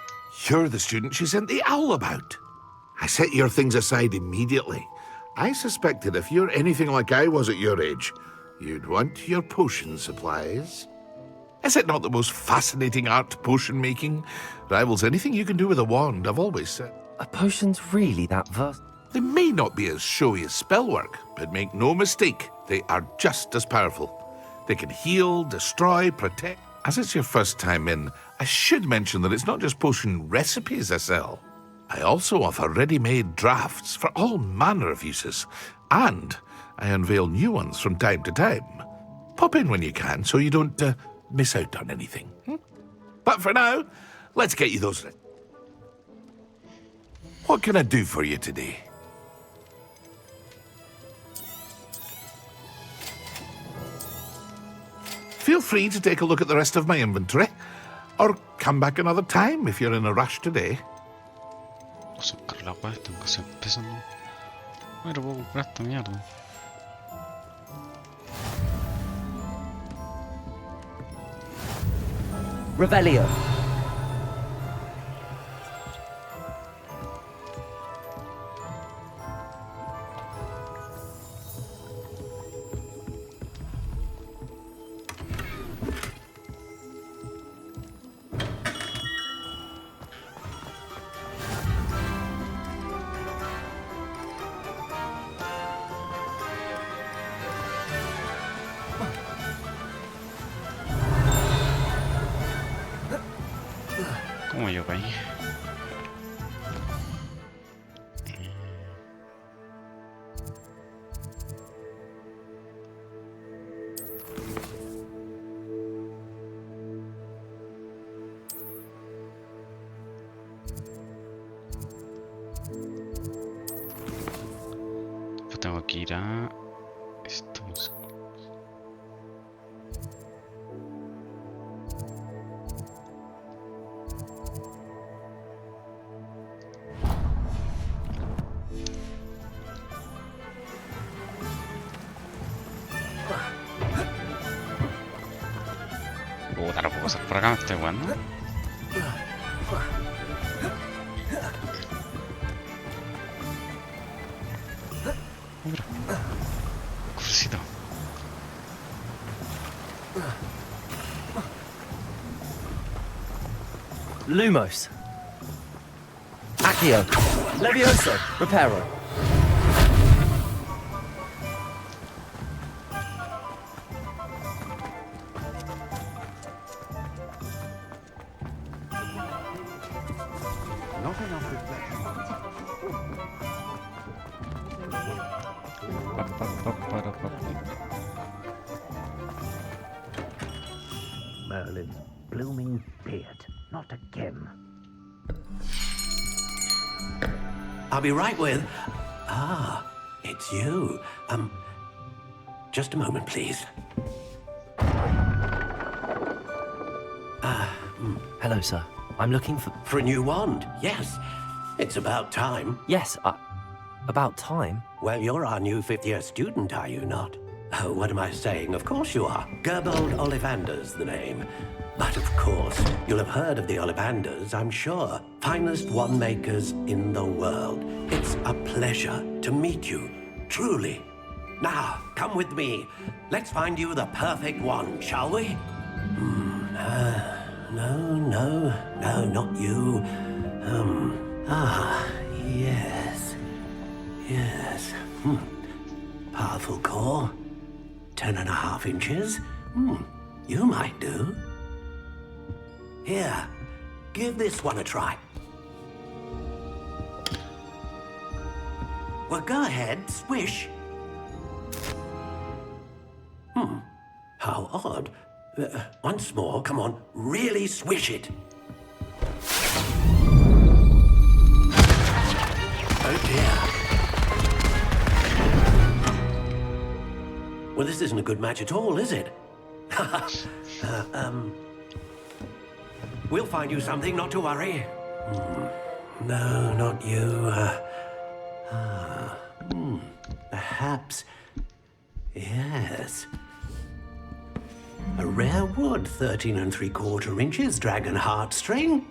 You're the student she sent the owl about. I set your things aside immediately. I suspected if you're anything like I was at your age, you'd want your potion supplies. Is it not the most fascinating art, potion making? Rivals anything you can do with a wand, I've always said. Are potions really that versatile? They may not be as showy as spellwork, but make no mistake, they are just as powerful. They can heal, destroy, protect. As it's your first time in, I should mention that it's not just potion recipes I sell. I also offer ready-made drafts for all manner of uses, and I unveil new ones from time to time. Pop in when you can so you don't miss out on anything. But for now, let's get you those. What can I do for you today? Feel free to take a look at the rest of my inventory, or come back another time if you're in a rush today. Revelio. ¿Cómo llego ahí? Pues tengo que ir a estos. Puta, lo puedo hacer por acá, me estoy jugando. Mira, crucito. Lumos. Accio. Levioso. Reparo. Merlin's blooming beard. Not again. I'll be right with... Ah, it's you. Just a moment, please. Hello, sir. I'm looking for... For a new wand, yes. It's about time. Yes, about time? Well, you're our new fifth-year student, are you not? Oh, what am I saying? Of course you are. Gerbold Ollivander's the name. But of course, you'll have heard of the Ollivanders, I'm sure. Finest wand makers in the world. It's a pleasure to meet you, truly. Now, come with me. Let's find you the perfect wand, shall we? No, not you. Yes. Powerful core. 10.5 inches. You might do. Here, give this one a try. Well, go ahead, swish. How odd. Once more, come on, really swish it. Oh dear. Well, this isn't a good match at all, is it? We'll find you something, not to worry. No, not you. Perhaps... Yes. A rare wood, 13 3/4 inches, dragon heartstring.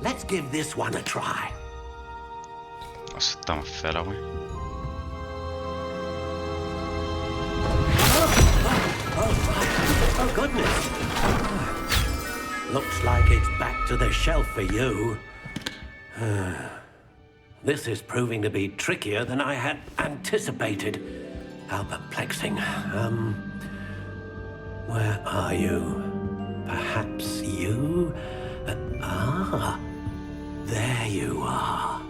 Let's give this one a try. Está más fea la wea. Oh, goodness. Looks like it's back to the shelf for you. This is proving to be trickier than I had anticipated. How perplexing. Where are you? Perhaps you? There you are.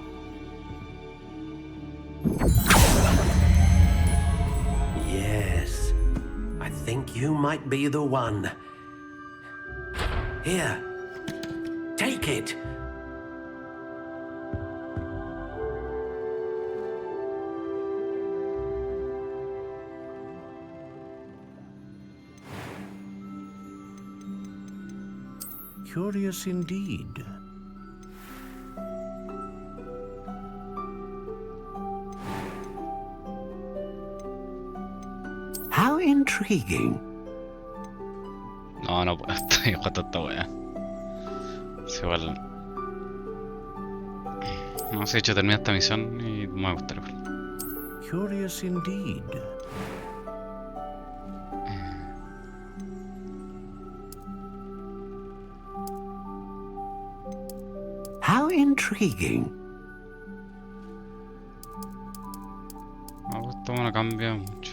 Yes, I think you might be the one. Here, take it. Curious indeed. How intriguing. No puedo. Estoy jugando esta wea. Es igual. No sé, de hecho termina esta misión y me va a gustar. Curious indeed. How intriguing. Me gusta, bueno, cambia mucho.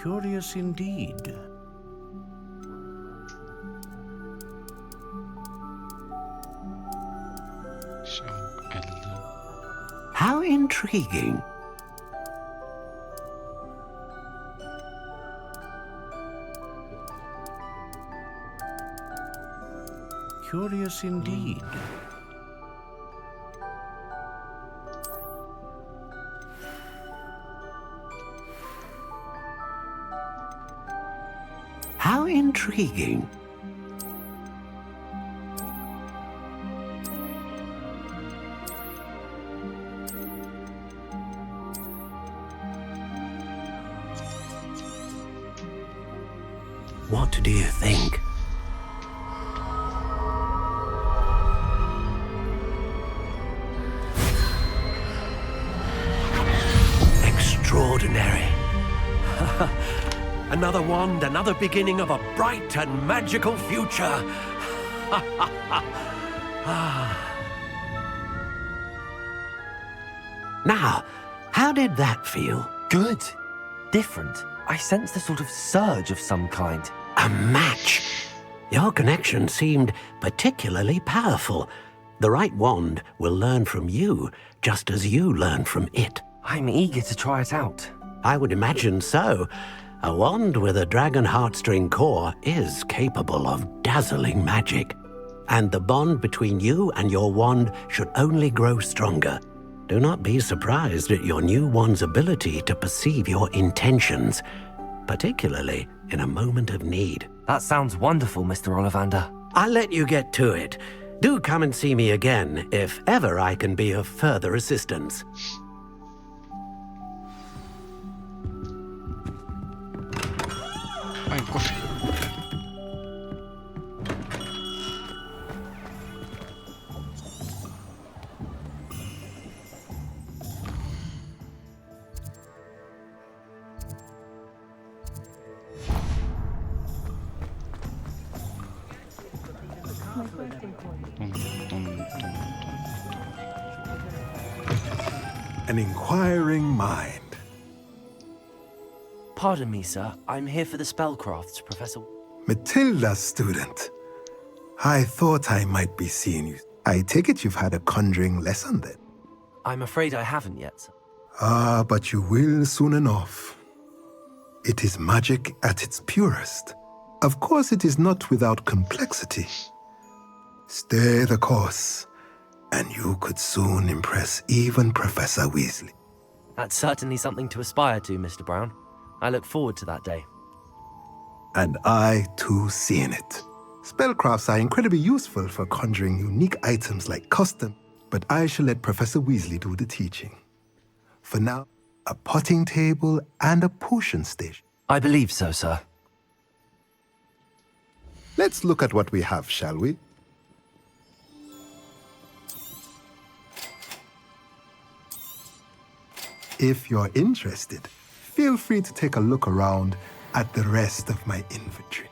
Curious indeed. How intriguing. Curious indeed. How intriguing. What do you think? Extraordinary. Another wand, another beginning of a bright and magical future. Now, how did that feel? Good. Different. I sensed a sort of surge of some kind. A match. Your connection seemed particularly powerful. The right wand will learn from you, just as you learn from it. I'm eager to try it out. I would imagine so. A wand with a dragon heartstring core is capable of dazzling magic. And the bond between you and your wand should only grow stronger. Do not be surprised at your new wand's ability to perceive your intentions, particularly in a moment of need. That sounds wonderful, Mr. Ollivander. I'll let you get to it. Do come and see me again if ever I can be of further assistance. An inquiring mind. Pardon me, sir. I'm here for the spellcrafts, Professor. Matilda's student. I thought I might be seeing you. I take it you've had a conjuring lesson then? I'm afraid I haven't yet, sir. Ah, but you will soon enough. It is magic at its purest. Of course, it is not without complexity. Stay the course, and you could soon impress even Professor Weasley. That's certainly something to aspire to, Mr. Brown. I look forward to that day. And I, too, seeing it. Spellcrafts are incredibly useful for conjuring unique items like custom, but I shall let Professor Weasley do the teaching. For now, a potting table and a potion station. I believe so, sir. Let's look at what we have, shall we? If you're interested, feel free to take a look around at the rest of my inventory.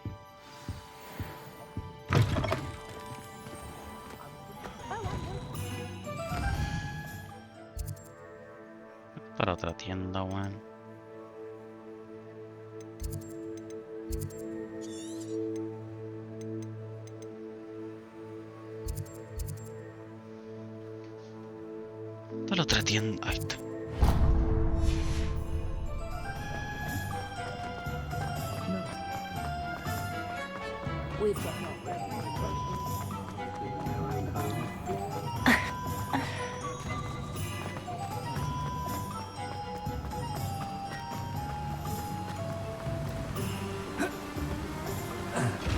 Está la otra tienda, weón. Está la otra tienda. Ahí está.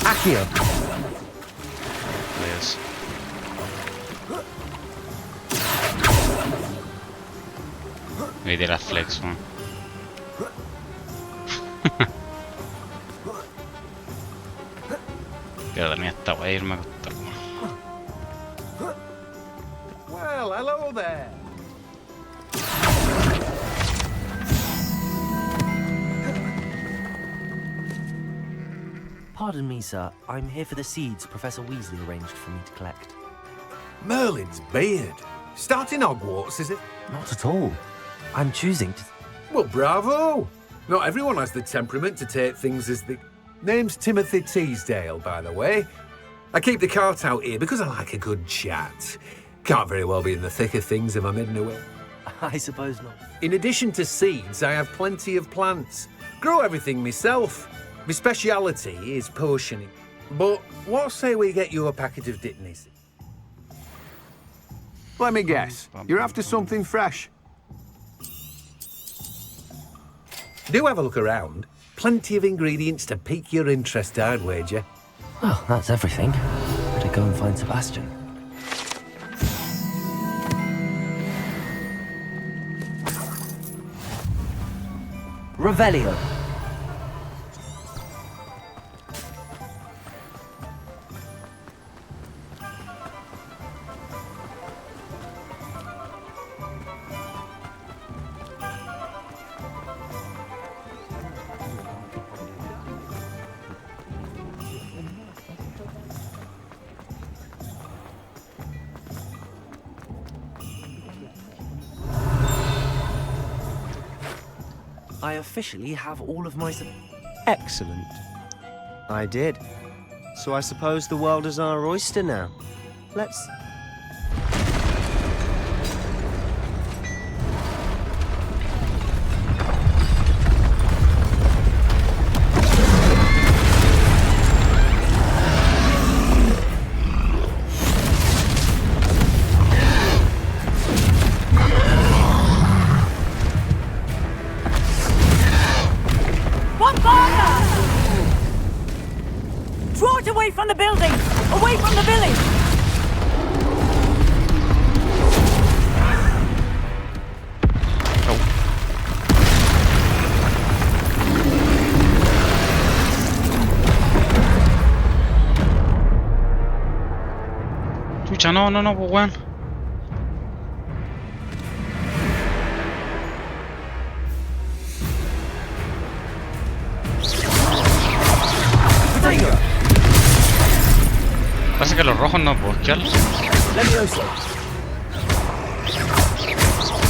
Accio. Yes. Me di la flex, man. Quiero dormir esta wea y irme a acostar. Well, hello there. Pardon me, sir. I'm here for the seeds Professor Weasley arranged for me to collect. Merlin's beard. Starting Hogwarts, is it? Not at all. I'm choosing to... Well, bravo! Not everyone has the temperament to take things as the... Name's Timothy Teasdale, by the way. I keep the cart out here because I like a good chat. Can't very well be in the thick of things if I'm hidden away. I suppose not. In addition to seeds, I have plenty of plants. Grow everything myself. My speciality is potioning. But what say we get you a packet of Dittany's? Let me guess. You're after something fresh. Do have a look around. Plenty of ingredients to pique your interest, I'd wager. Well, that's everything. Better go and find Sebastian. Revelio. I officially have all of my... Excellent. I did. So I suppose the world is our oyster now. Let's... Draw it away from the building! Away from the village! Chucha, no, pues weón. Pasa que los rojos no puedo esquiarlos. Levioso.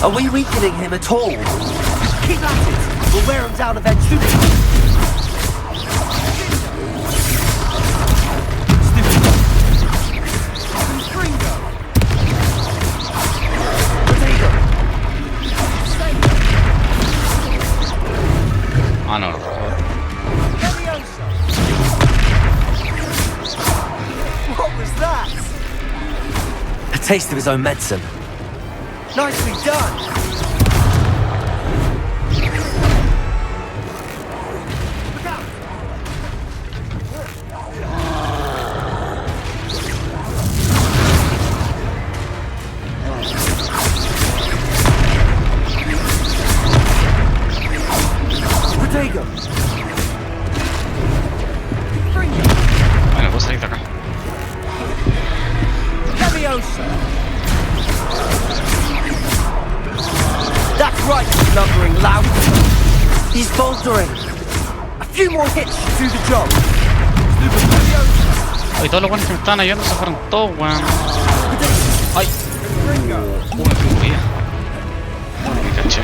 Are we weakening him at all? Keep at it! We'll wear him down eventually. Ah, no, los rojos. What was that? A taste of his own medicine. Nicely done! Bueno, puedo salir de acá. That's right, you lumbering lout. He's faltering. A few more hits should do the job. Ay, todos los buenos que me estaban ayudando se fueron todos, weón. Ay. Me fui. Me caché.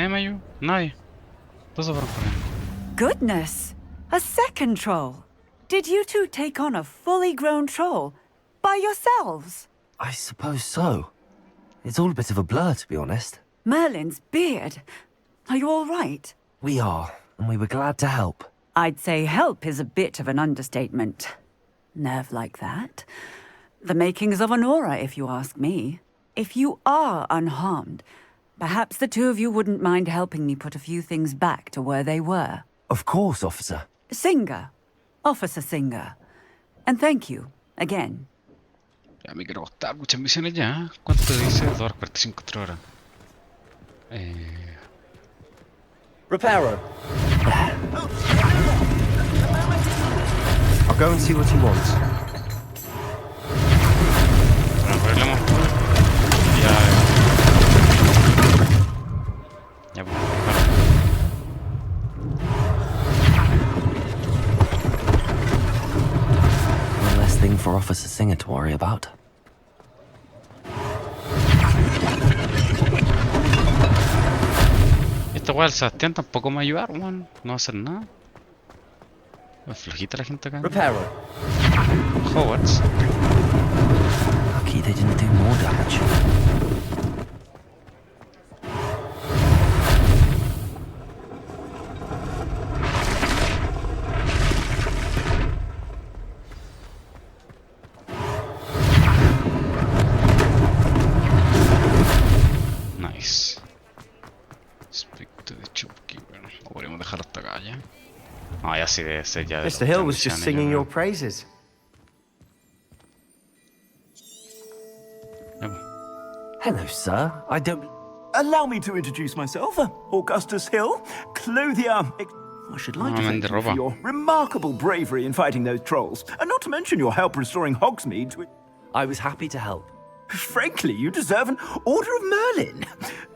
nadie me ayudó. Nadie. Todos se fueron corriendo. Goodness! A second troll! Did you two take on a fully grown troll? By yourselves? I suppose so. It's all a bit of a blur, to be honest. Merlin's beard. Are you all right? We are, and we were glad to help. I'd say help is a bit of an understatement. Nerve like that. The makings of an aura, if you ask me. If you are unharmed, perhaps the two of you wouldn't mind helping me put a few things back to where they were. Of course, officer. Singer. Officer Singer. And thank you, again. Ya me quiero acostar, muchas misiones ya. ¿Cuánto dice? 2 horas 45, 3 horas. Reparo. I'll go and see what he wants. Bueno, arreglemos. Ya. Ya, pues. One less thing for Officer Singer to worry about. Esta weá del Sebastián tampoco me va a ayudar, weón. No va a hacer nada. Es flojita la gente acá. Reparo. Hogwarts. Lucky they didn't do more damage. Nice. Aspecto de shopkeeper. O podríamos dejar hasta acá ya. Ah, ya sí debe ser ya. Mr. Hill was just singing your praises. Hello, sir. I don't... Allow me to introduce myself, Augustus Hill, clothier. I should like to thank you for your remarkable bravery in fighting those trolls, and not to mention your help restoring Hogsmeade to... I was happy to help. Frankly, you deserve an Order of Merlin.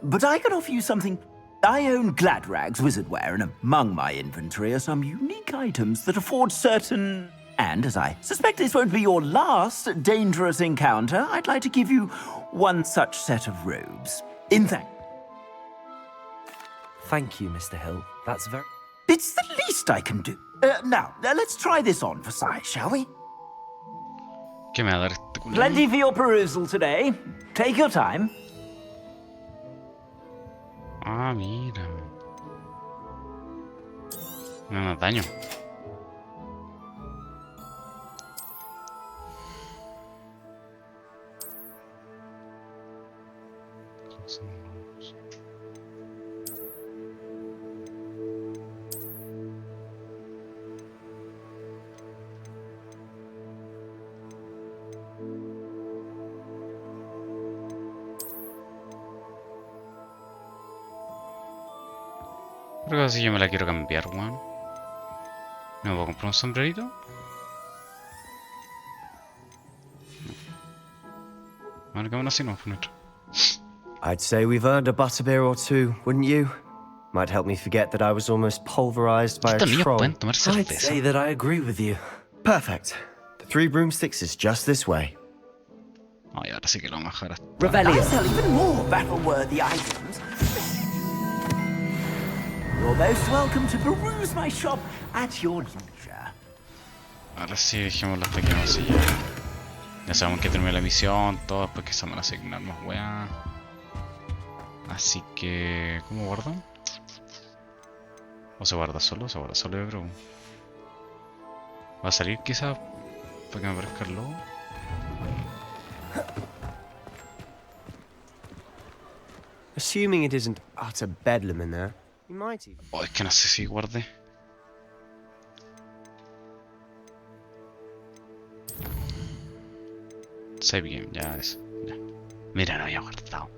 But I can offer you something. I own Gladrag's wizardware, and among my inventory are some unique items that afford certain... And as I suspect this won't be your last dangerous encounter, I'd like to give you one such set of robes. In thank... Thank you, Mr. Hill. That's very... It's the least I can do. Now, let's try this on for size, shall we? ¿Qué me va a dar este culo? Plenty for your perusal today. Take your time. Ah, mira. No me da daño. Creo que si yo me la quiero cambiar, weón. ¿Me puedo comprar un sombrerito? Bueno, que aún así no fue nuestro. I'd say we've earned a butterbeer or two, wouldn't you? Might help me forget that I was almost pulverized by a troll. I'd say that I agree with you. Perfect. The 3 broomsticks is just this way. Ay, ahora sí que lo vamos a dejar hasta... I sell even more battle-worthy items. You're most welcome to peruse my shop at your leisure. Ahora sí, dejémoslo hasta aquí, vamos ya. Ya sabemos que terminé la misión, todo, después que se van a asignar más weá. Así que... ¿Cómo guardo? ¿O se guarda solo? Se guarda solo, yo creo. ¿Va a salir quizá para que me aparezca el logo? Assuming it isn't utter bedlam in there, you might even... Oh, es que no sé si guardé. Save game, ya es. Ya. Mira, no había guardado.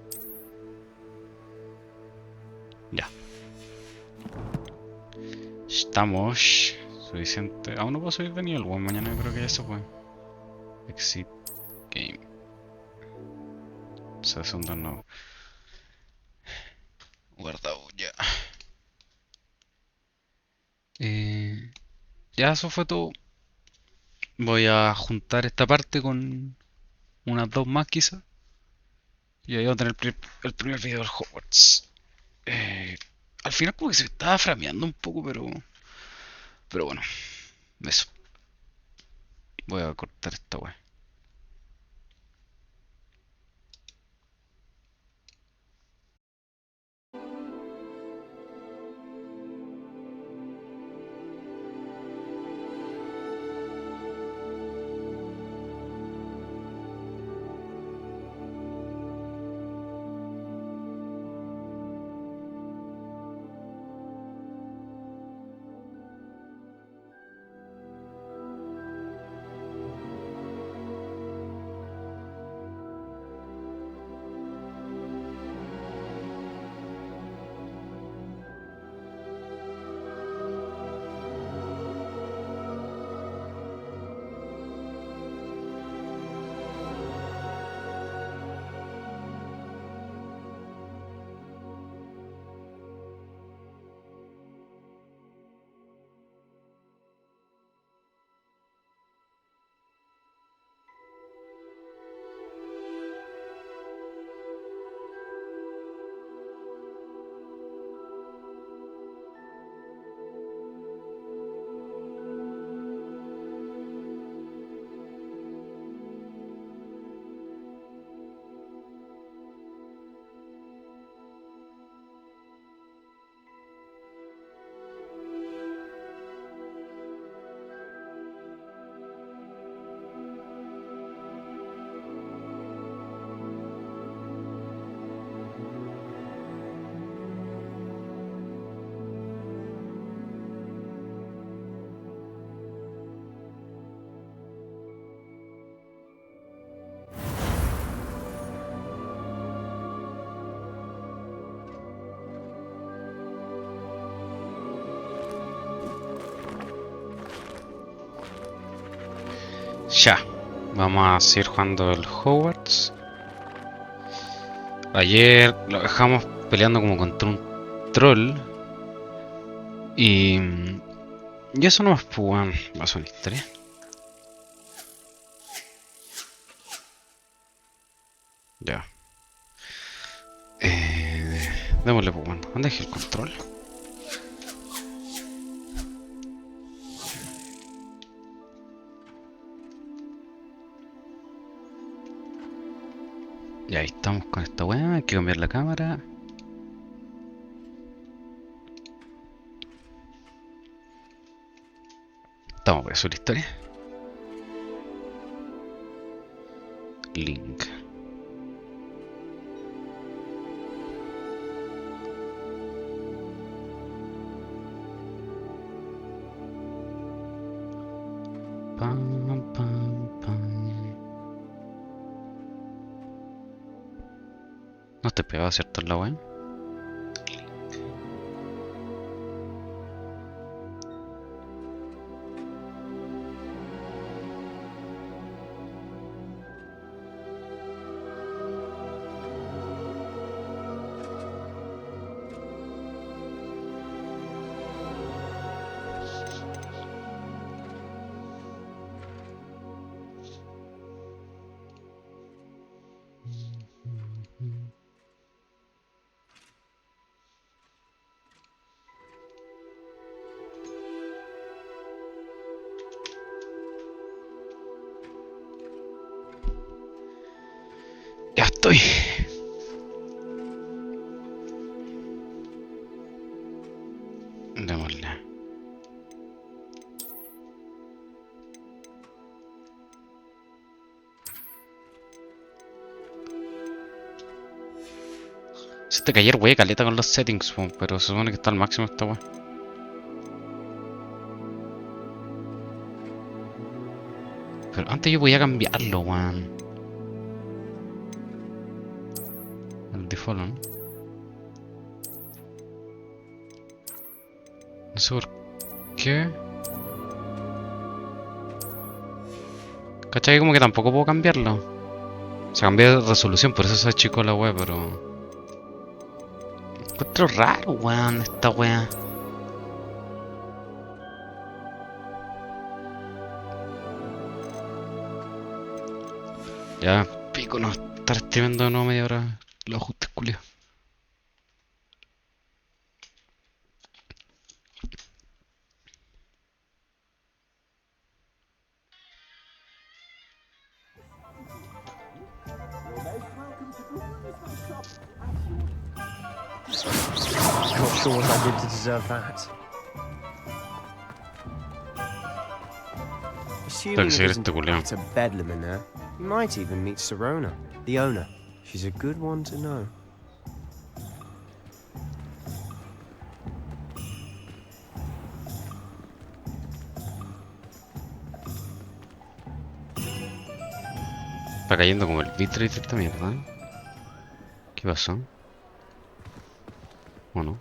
Ya. Estamos. Suficiente. Aún no puedo subir de nivel, bueno, mañana yo creo que ya se puede. Exit game. Segundo no. Guardado ya. Ya eso fue todo. Voy a juntar esta parte con unas 2 más quizá. Y ahí voy a tener el primer video del Hogwarts. Al final como que se estaba frameando un poco, pero bueno, eso. Voy a cortar esta weá. Ya, vamos a seguir jugando el Hogwarts. Ayer lo dejamos peleando como contra un troll. Y eso no es pues, weón. Va a ser una historia. Ya. Démosle pues, weón. ¿Dónde dejé el control? Ya ahí estamos con esta weá. Hay que cambiar la cámara. Estamos por eso la historia. Link. Pam, pam, pam. No te pegado, ¿cierto? En la weá. Ya estoy. Démosle. Siento que ayer wey caleta con los settings, pero se supone que está al máximo esta wey. Pero antes yo podía cambiarlo, weón. El default, ¿no? No sé por qué. ¿Cachai? Como que tampoco puedo cambiarlo. O sea, cambié de resolución, por eso se achicó la wea, pero... Encuentro raro, weón, esta wea. Ya, pico, no estar streamando de nuevo media hora los ajustes culiados. Not sure what I did to deserve that. Assuming it isn't a bedlam in there, you might even meet Serona, the owner. She's a good one to know. Está cayendo como el bitrate esta mierda. ¿Qué pasó? ¿O no?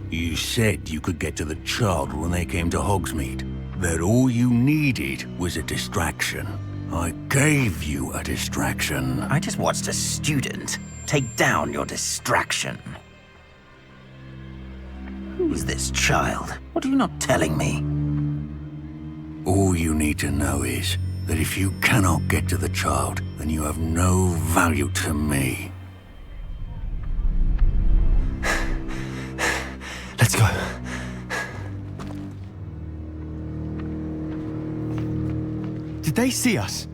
You said you could get to the child when they came to Hogsmeade. That all you needed was a distraction. I gave you a distraction. I just watched a student take down your distraction. Who's this child? What are you not telling me? All you need to know is that if you cannot get to the child, then you have no value to me. Let's go. Did they see us?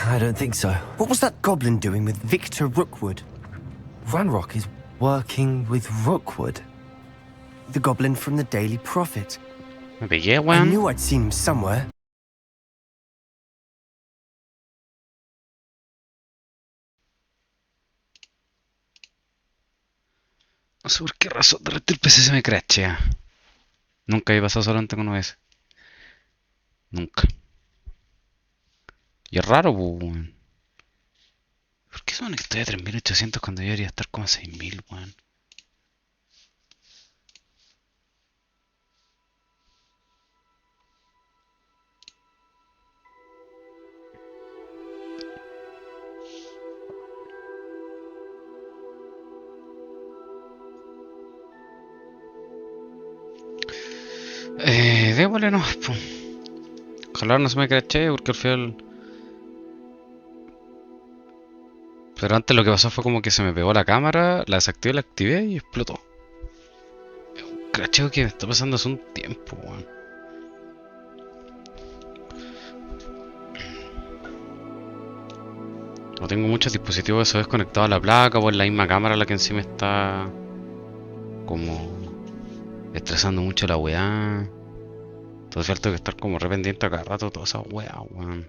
I don't think so. What was that goblin doing with Victor Rookwood? Ranrock is working with Rookwood. The goblin from the Daily Prophet. I knew I'd seen him somewhere. No sé por qué razón, de repente el PC se me crashea. Nunca había pasado solamente con OS. Nunca. Y es raro, weón. ¿Por qué son que estoy a 3800 cuando yo debería estar como a 6000, weón? Démosle nomás, po. Ojalá no se me crashee porque al final... Pero antes lo que pasó fue como que se me pegó la cámara, la desactivé, la activé y explotó. Es un crasheo que me está pasando hace un tiempo, weón. No tengo muchos dispositivos eso desconectados a la placa o en la misma cámara la que encima está como estresando mucho la weá. Entonces tengo que estar como rependiente a cada rato de toda esa weá, weón.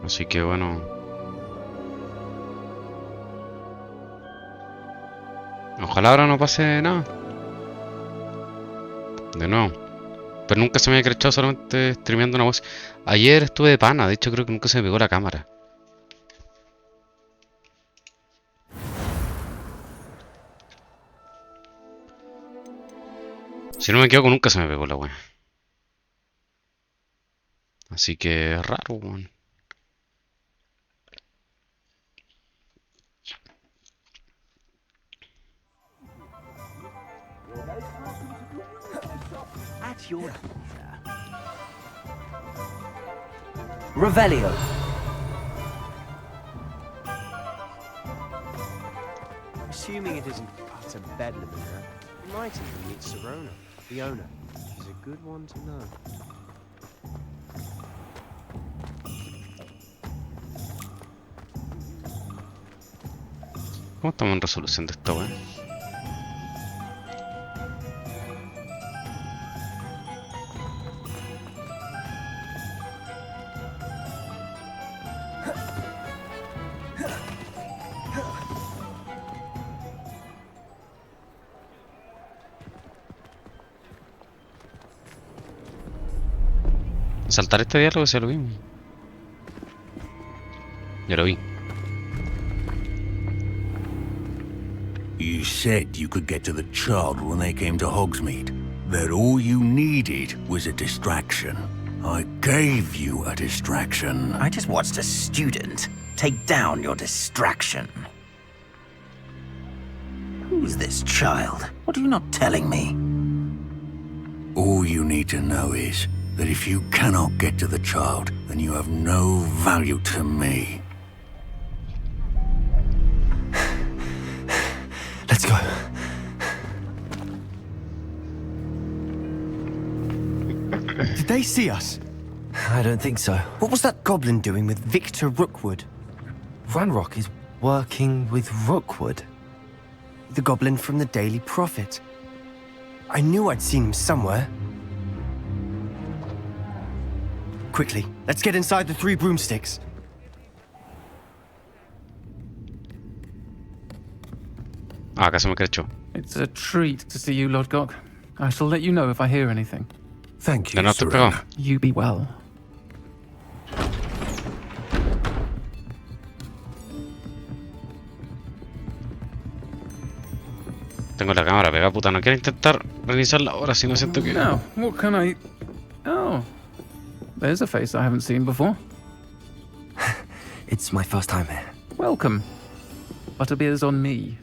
Así que bueno. Ojalá ahora no pase nada. De nuevo. Pero nunca se me había crechado solamente streameando una voz. Ayer estuve de pana, de hecho creo que nunca se me pegó la cámara. Si no me equivoco, nunca se me pegó la weá. Así que es raro, weón. At your Revelio. Assuming it isn't utter bedlam in there, you might even meet Serona, the owner. She's a good one to know. ¿Cómo estamos en resolución de esta weá? Saltar este diálogo ya lo vimos. Ya lo vi. You said you could get to the child when they came to Hogsmeade. That all you needed was a distraction. I gave you a distraction. I just watched a student take down your distraction. Who's this child? What are you not telling me? All you need to know is that if you cannot get to the child, then you have no value to me. Let's go. Did they see us? I don't think so. What was that goblin doing with Victor Rookwood? Ranrock is working with Rookwood. The goblin from the Daily Prophet. I knew I'd seen him somewhere. Quickly, let's get inside the 3 broomsticks. Acaso me crecho. It's a treat to see you, Lodgok. I shall let you know if I hear anything. Thank you, No te pegó. You be well. Tengo la cámara pegada, puta. No quiero intentar reiniciarla ahora si no siento que... Now, what can I... Oh, there's a face I haven't seen before. It's my first time here. Welcome. Butterbeer's on me.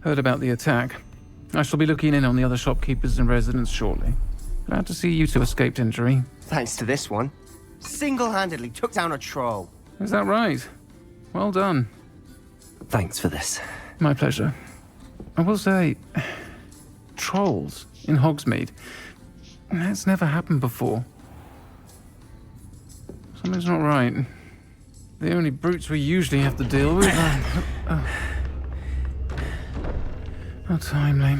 Heard about the attack. I shall be looking in on the other shopkeepers and residents shortly. Glad to see you two escaped injury. Thanks to this one. Single-handedly took down a troll. Is that right? Well done. Thanks for this. My pleasure. I will say, trolls in Hogsmeade. That's never happened before. Something's not right. The only brutes we usually have to deal with. How timely.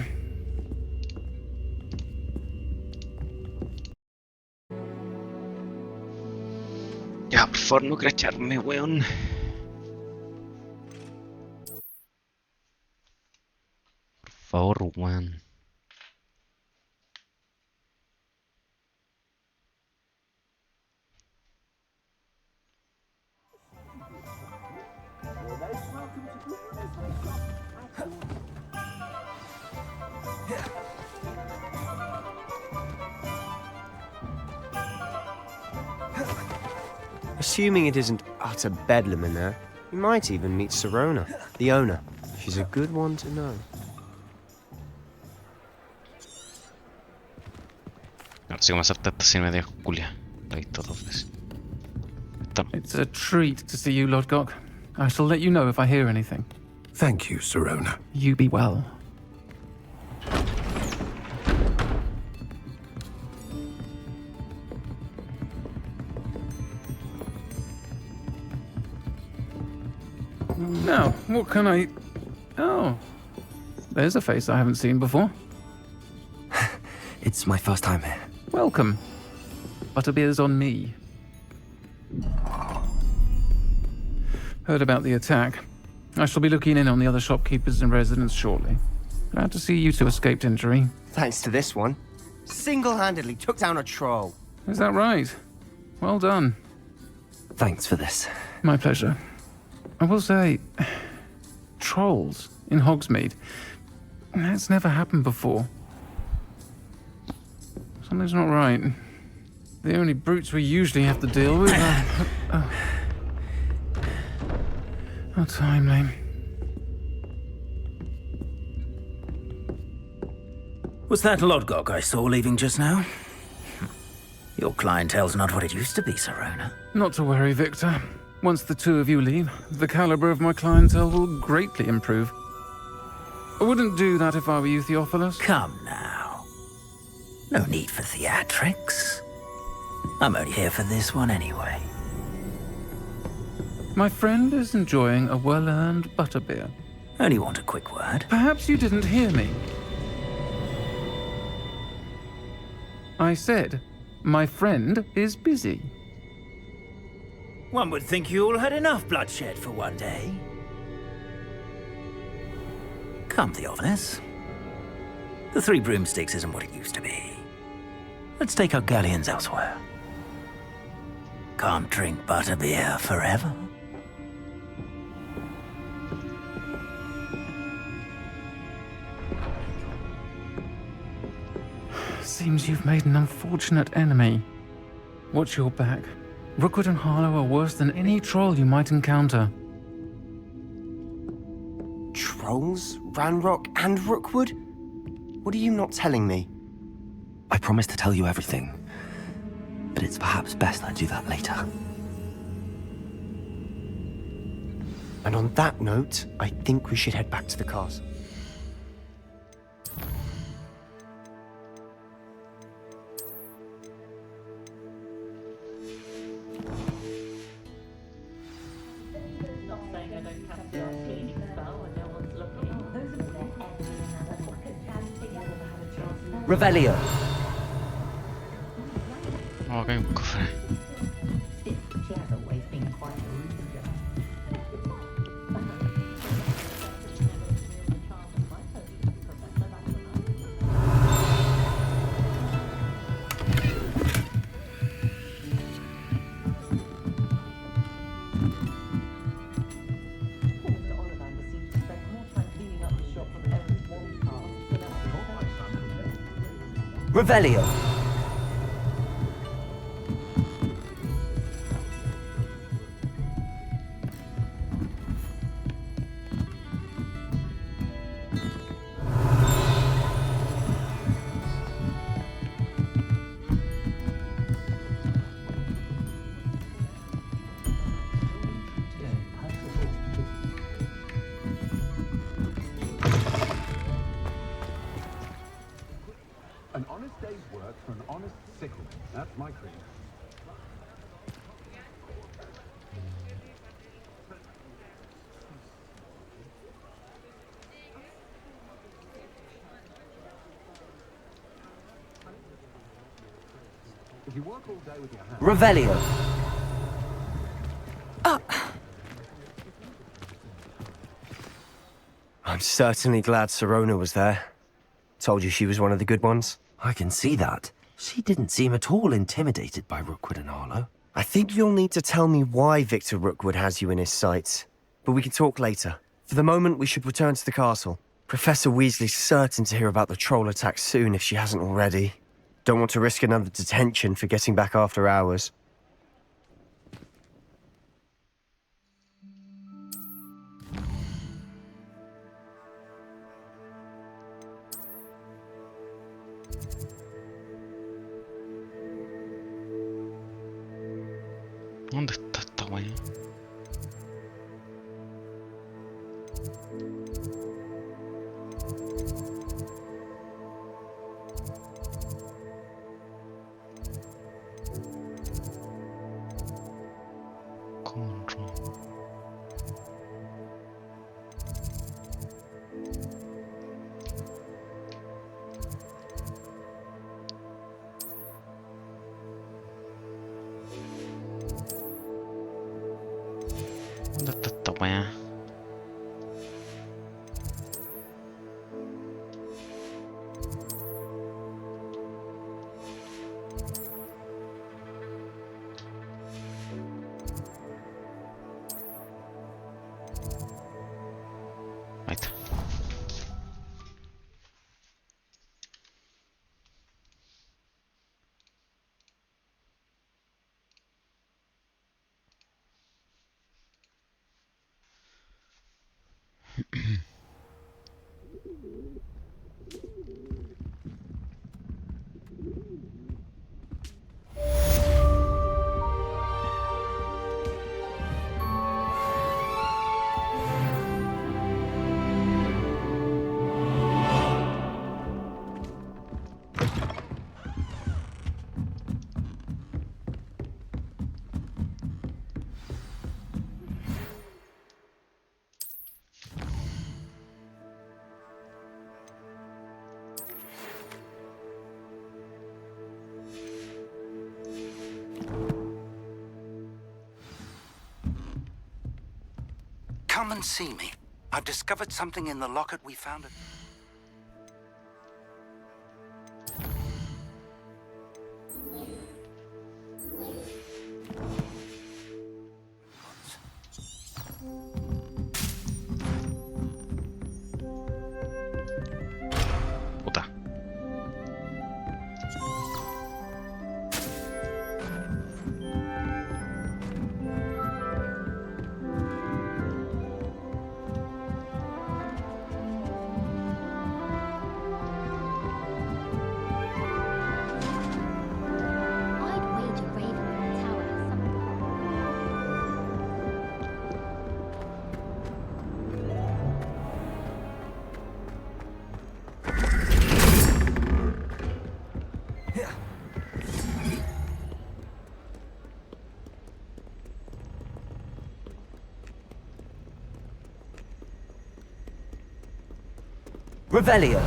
Ya, por favor, no cracharme, weón. Por favor, weón. Assuming it isn't utter bedlam in there, you might even meet Sirona, the owner. She's a good one to know. No sé cómo hacerte esta sin media culia. La he visto 2 veces. It's a treat to see you, Lodgok. I shall let you know if I hear anything. Thank you, Sirona. You be well. Now, what can I... Oh, there's a face I haven't seen before. It's my first time here. Welcome. Butterbeer's on me. Heard about the attack. I shall be looking in on the other shopkeepers and residents shortly. Glad to see you two escaped injury. Thanks to this one. Single-handedly took down a troll. Is that right? Well done. Thanks for this. My pleasure. I will say, trolls in Hogsmeade. That's never happened before. Something's not right. The only brutes we usually have to deal with are... How timely. Was that Lodgok I saw leaving just now? Your clientele's not what it used to be, Sirona. Not to worry, Victor. Once the 2 of you leave, the caliber of my clientele will greatly improve. I wouldn't do that if I were you, Theophilus. Come now. No need for theatrics. I'm only here for this one anyway. My friend is enjoying a well-earned butterbeer. Only want a quick word. Perhaps you didn't hear me. I said, my friend is busy. One would think you all had enough bloodshed for one day. Come, Theophilus. The 3 broomsticks isn't what it used to be. Let's take our galleons elsewhere. Can't drink butterbeer forever. Seems you've made an unfortunate enemy. Watch your back. Rookwood and Harlow are worse than any troll you might encounter. Trolls? Ranrock and Rookwood? What are you not telling me? I promised to tell you everything, but it's perhaps best I do that later. And on that note, I think we should head back to the castle. Revelio. Oh, que hay un cofre. Revelio. An honest day's work for an honest sickle. That's my creed. If you work all day with your hands... Revelio. I'm certainly glad Sirona was there. Told you she was one of the good ones. I can see that. She didn't seem at all intimidated by Rookwood and Arlo. I think you'll need to tell me why Victor Rookwood has you in his sights. But we can talk later. For the moment, we should return to the castle. Professor Weasley's certain to hear about the troll attack soon if she hasn't already. Don't want to risk another detention for getting back after hours. ¿Dónde está esta wea? ¿Dónde está esta wea? Ahí está. Come and see me. I've discovered something in the locket we found at... Puta. Revelio.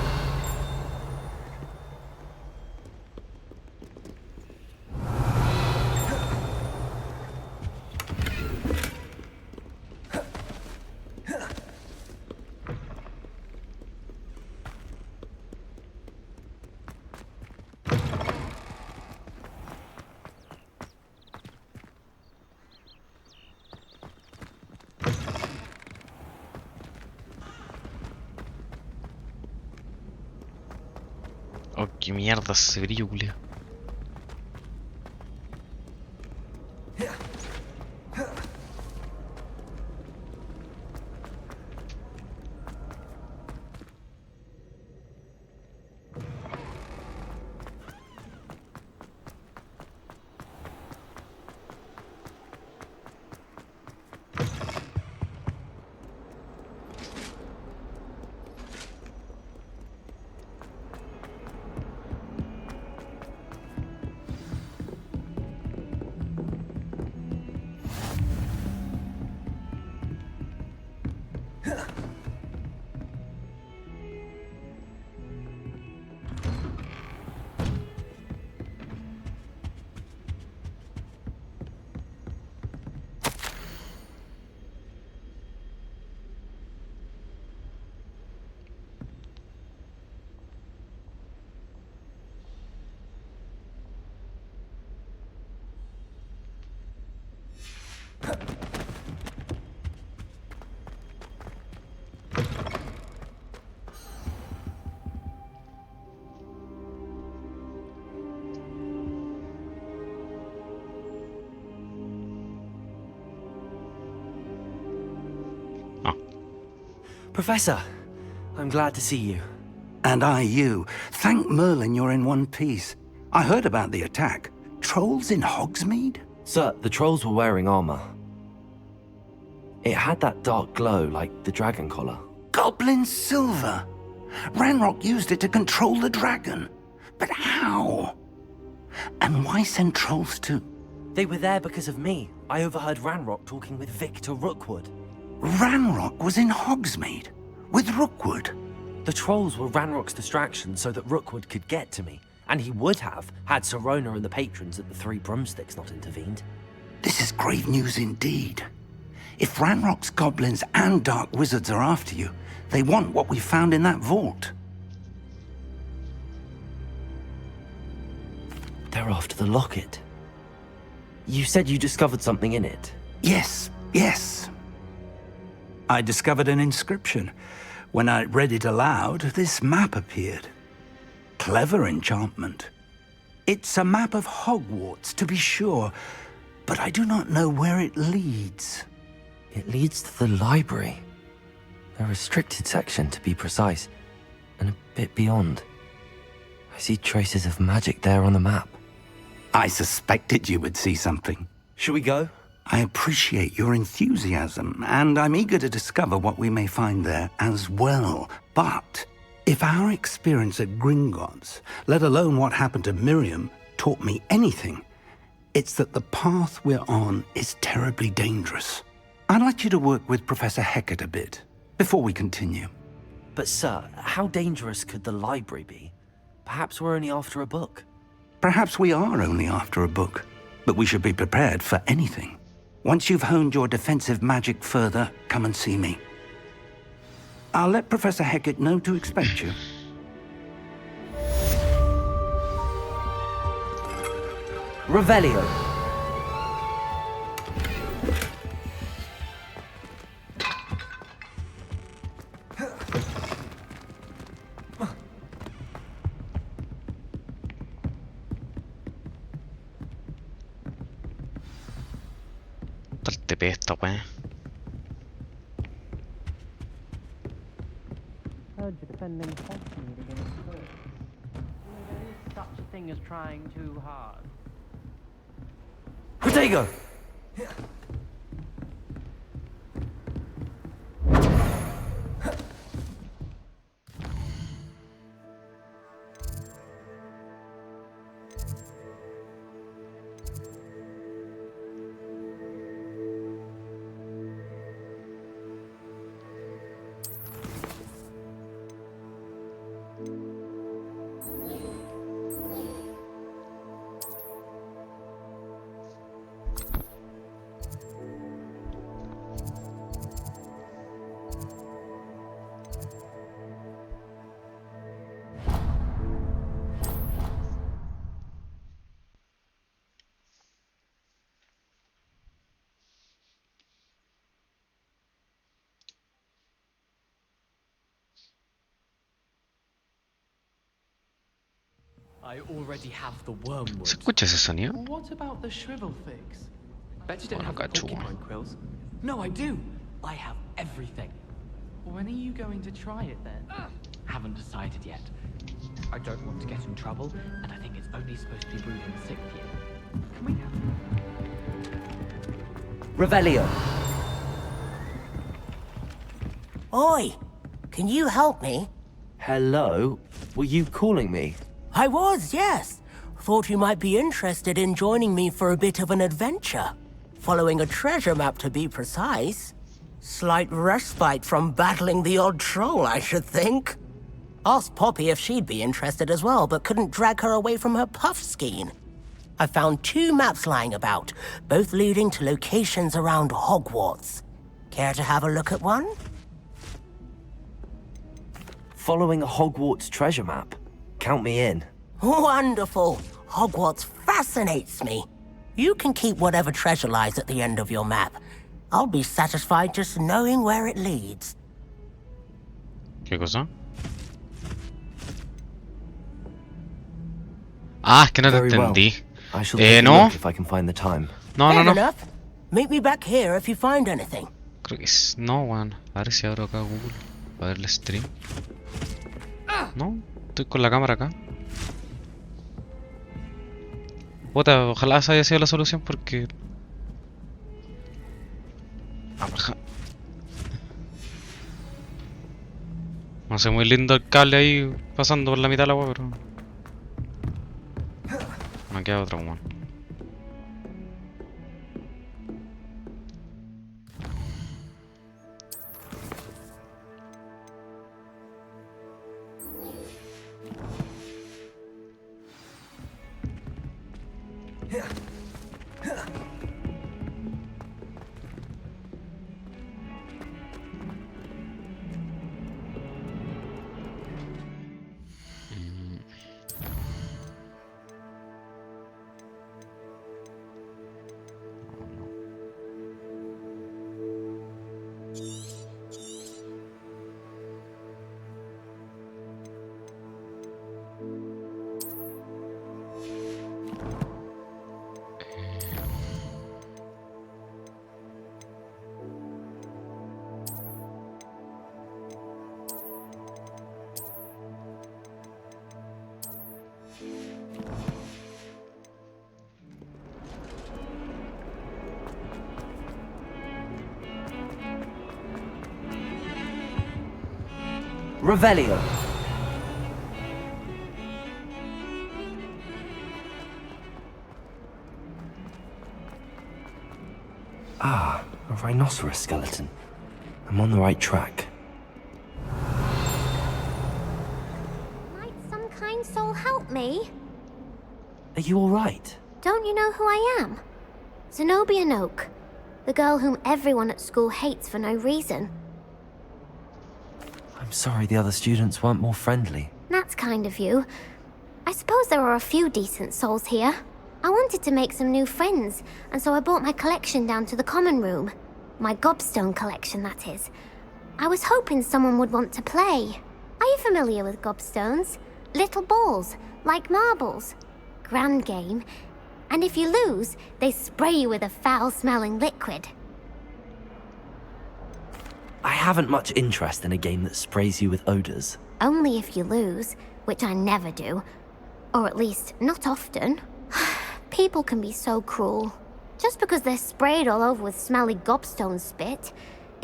Oh, qué mierda ese brillo, culiao. Professor, I'm glad to see you. And I you. Thank Merlin you're in one piece. I heard about the attack. Trolls in Hogsmeade? Sir, the trolls were wearing armor. It had that dark glow like the dragon collar. Goblin silver! Ranrock used it to control the dragon. But how? And why send trolls to... They were there because of me. I overheard Ranrock talking with Victor Rookwood. Ranrock was in Hogsmeade? With Rookwood? The trolls were Ranrock's distraction so that Rookwood could get to me. And he would have, had Sirona and the patrons at the Three Broomsticks not intervened. This is grave news indeed. If Ranrock's goblins and dark wizards are after you, they want what we found in that vault. They're after the locket. You said you discovered something in it. Yes, yes. I discovered an inscription. When I read it aloud, this map appeared. Clever enchantment. It's a map of Hogwarts, to be sure, but I do not know where it leads. It leads to the library. A restricted section, to be precise, and a bit beyond. I see traces of magic there on the map. I suspected you would see something. Shall we go? I appreciate your enthusiasm, and I'm eager to discover what we may find there as well. But if our experience at Gringotts, let alone what happened to Miriam, taught me anything, it's that the path we're on is terribly dangerous. I'd like you to work with Professor Hecat a bit, before we continue. But sir, how dangerous could the library be? Perhaps we're only after a book. Perhaps we are only after a book, but we should be prepared for anything. Once you've honed your defensive magic further, come and see me. I'll let Professor Hecat know to expect you. Revelio. El TP esta weá. Heard you're defending Hogsmeade against trolls. There is such a thing as trying too hard. Protego! I already have the wormwood. ¿Se escucha ese sonido? What about the shrivel figs? Bet you don't Oh, have no, the porcupine quills. No, I do. I have everything. When are you going to try it then? Haven't decided yet. I don't want to get in trouble, and I think it's only supposed to be brewed in 6th year. Can we have... Revelio. Oi! Can you help me? Hello? Were you calling me? I was, yes. Thought you might be interested in joining me for a bit of an adventure. Following a treasure map, to be precise. Slight respite from battling the odd troll, I should think. Asked Poppy if she'd be interested as well, but couldn't drag her away from her puff skein. I found 2 maps lying about, both leading to locations around Hogwarts. Care to have a look at one? Following a Hogwarts treasure map? Count me in. Wonderful. Hogwarts fascinates me. You can keep whatever treasure lies at the end of your map. I'll be satisfied just knowing where it leads. ¿Qué cosa? Ah, es que no te entendí. I shall take a no. look if I can find the time. No. Enough. Meet me back here if you find anything. Creo que es... No, weón. A ver si abro acá Google. A ver el stream. No, estoy con la cámara acá. Puta, ojalá esa haya sido la solución porque... No sé, muy lindo el cable ahí pasando por la mitad del agua, pero... Me queda otra, weón. Revelio. Ah, a rhinoceros skeleton. I'm on the right track. Might some kind soul help me? Are you alright? Don't you know who I am? Zenobia Noak, the girl whom everyone at school hates for no reason. I'm sorry the other students weren't more friendly. That's kind of you. I suppose there are a few decent souls here. I wanted to make some new friends, and so I brought my collection down to the common room. My gobstone collection, that is. I was hoping someone would want to play. Are you familiar with gobstones? Little balls, like marbles. Grand game. And if you lose, they spray you with a foul-smelling liquid. I haven't much interest in a game that sprays you with odors. Only if you lose, which I never do. Or at least, not often. People can be so cruel. Just because they're sprayed all over with smelly gobstone spit,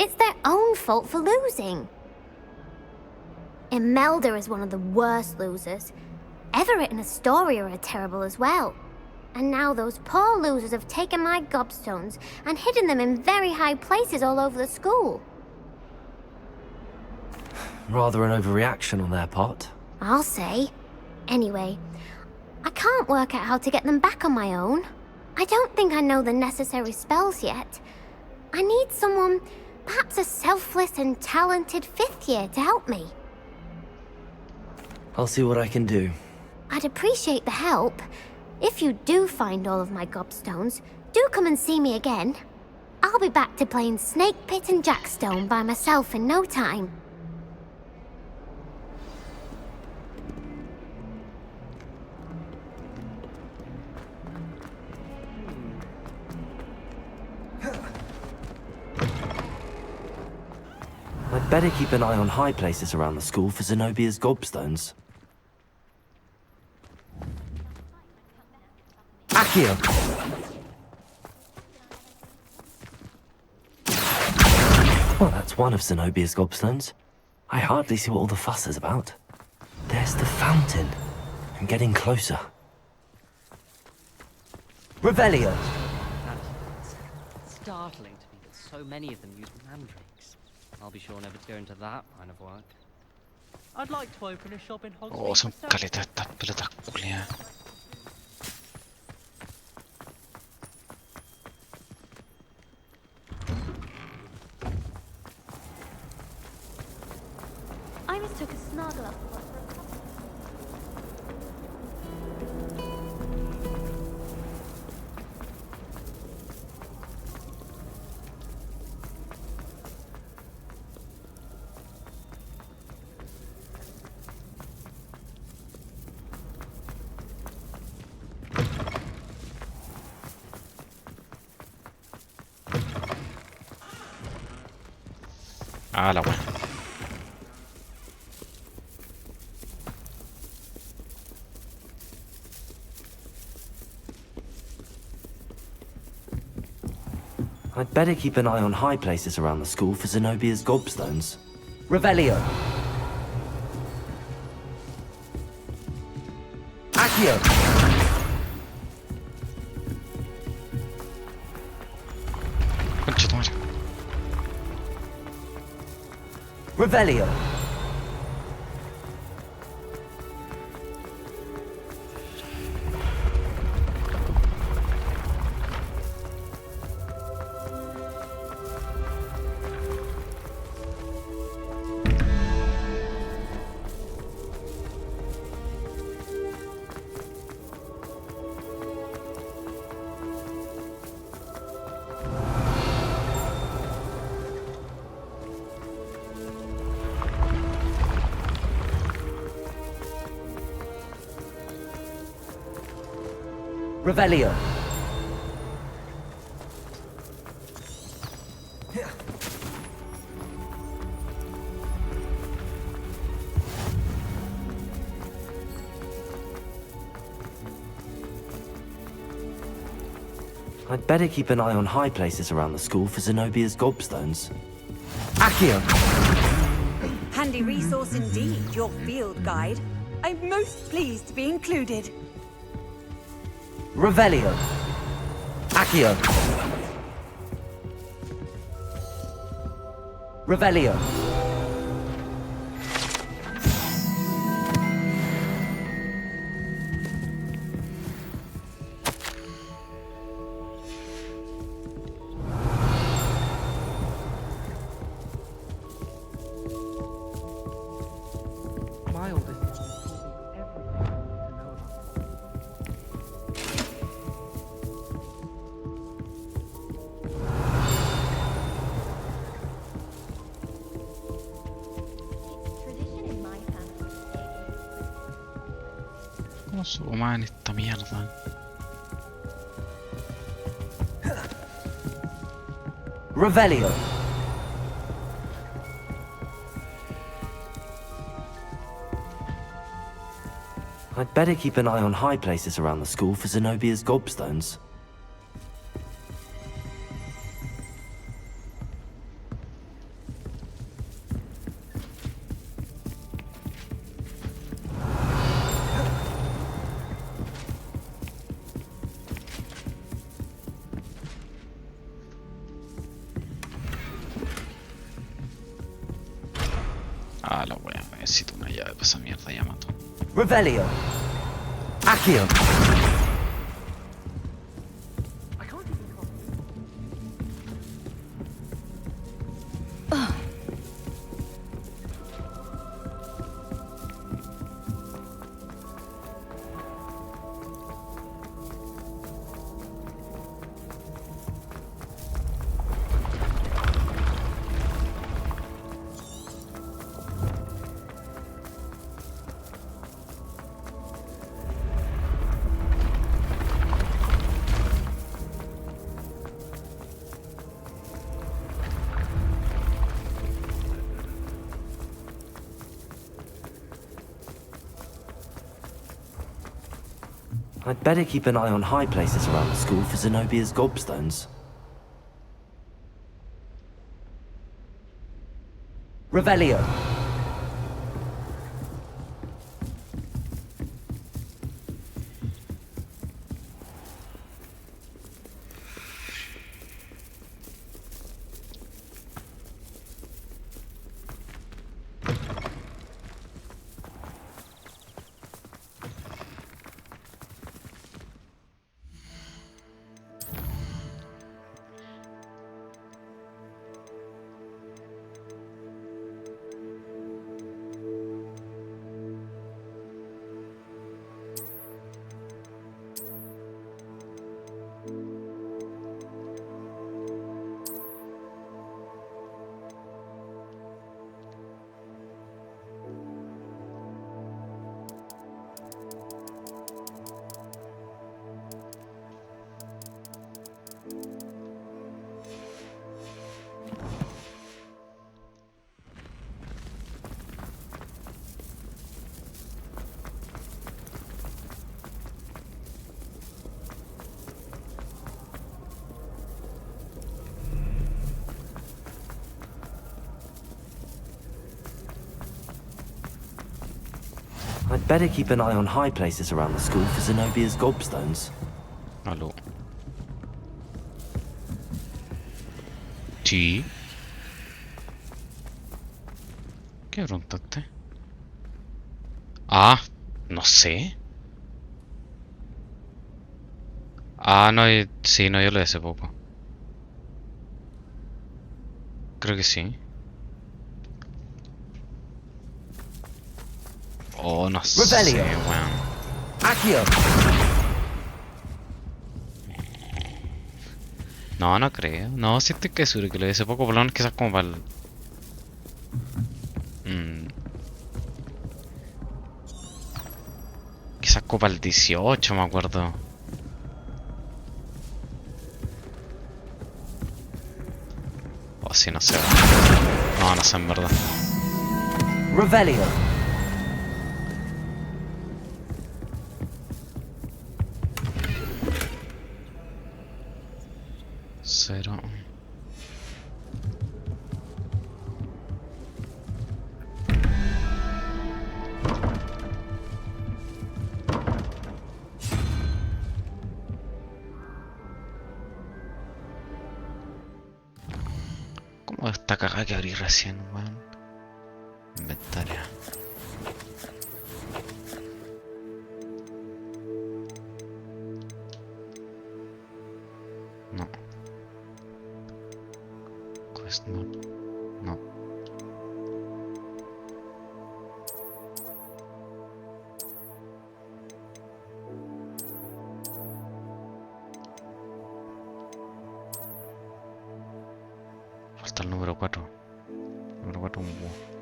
it's their own fault for losing. Imelda is one of the worst losers. Everett and Astoria are terrible as well. And now those poor losers have taken my gobstones and hidden them in very high places all over the school. Rather an overreaction on their part. I'll say. Anyway, I can't work out how to get them back on my own. I don't think I know the necessary spells yet. I need someone, perhaps a selfless and talented 5th year to help me. I'll see what I can do. I'd appreciate the help. If you do find all of my gobstones, do come and see me again. I'll be back to playing Snake Pit and Jackstone by myself in no time. better keep an eye on high places around the school for Zenobia's gobstones. Accio! Well, that's one of Zenobia's gobstones. I hardly see what all the fuss is about. There's the fountain. I'm getting closer. Revelio! It's startling to me that so many of them use mandrakes. I'll be sure never to go into that line of work. I'd like to open a shop in Hogwarts. Oh, son caleta estas pelotas culiadas. I mistook a snuggle up for Ah, la buena. I'd better keep an eye on high places around the school for Zenobia's gobstones. Revelio! Accio! Conchetumare. Revelio! Revelio! I'd better keep an eye on high places around the school for Zenobia's gobstones. Accio! Handy resource indeed, your field guide. I'm most pleased to be included. Revelio! Accio! Revelio! My oldest sister taught me everything to know about tradition in my family. ¿Cómo subo más en esta mierda? Revelio! I'd better keep an eye on high places around the school for Zenobia's gobstones. Ah, la wea, necesito una llave para esa mierda, ya mato. Revelio! Accio! I'd better keep an eye on high places around the school for Zenobia's gobstones. Revelio. I'd better keep an eye on high places around the school for Zenobia's gobstones. Aló. Sí. ¿Qué preguntaste? Ah, no sé. Ah, no, sí, no, yo lo de hace poco. Creo que sí. Oh, no sé, weón. No, no creo. No, si estoy que seguro que lo de hace poco, por lo menos quizás como para el... Quizás como para el 18, me acuerdo. Oh, sí, no sé. No, no sé en verdad. Revelio. Cero. ¿Cómo está cagada que abrí recién, weón? Inventario. No. Quest mode. No. Falta el número 4. Número 4 un búho.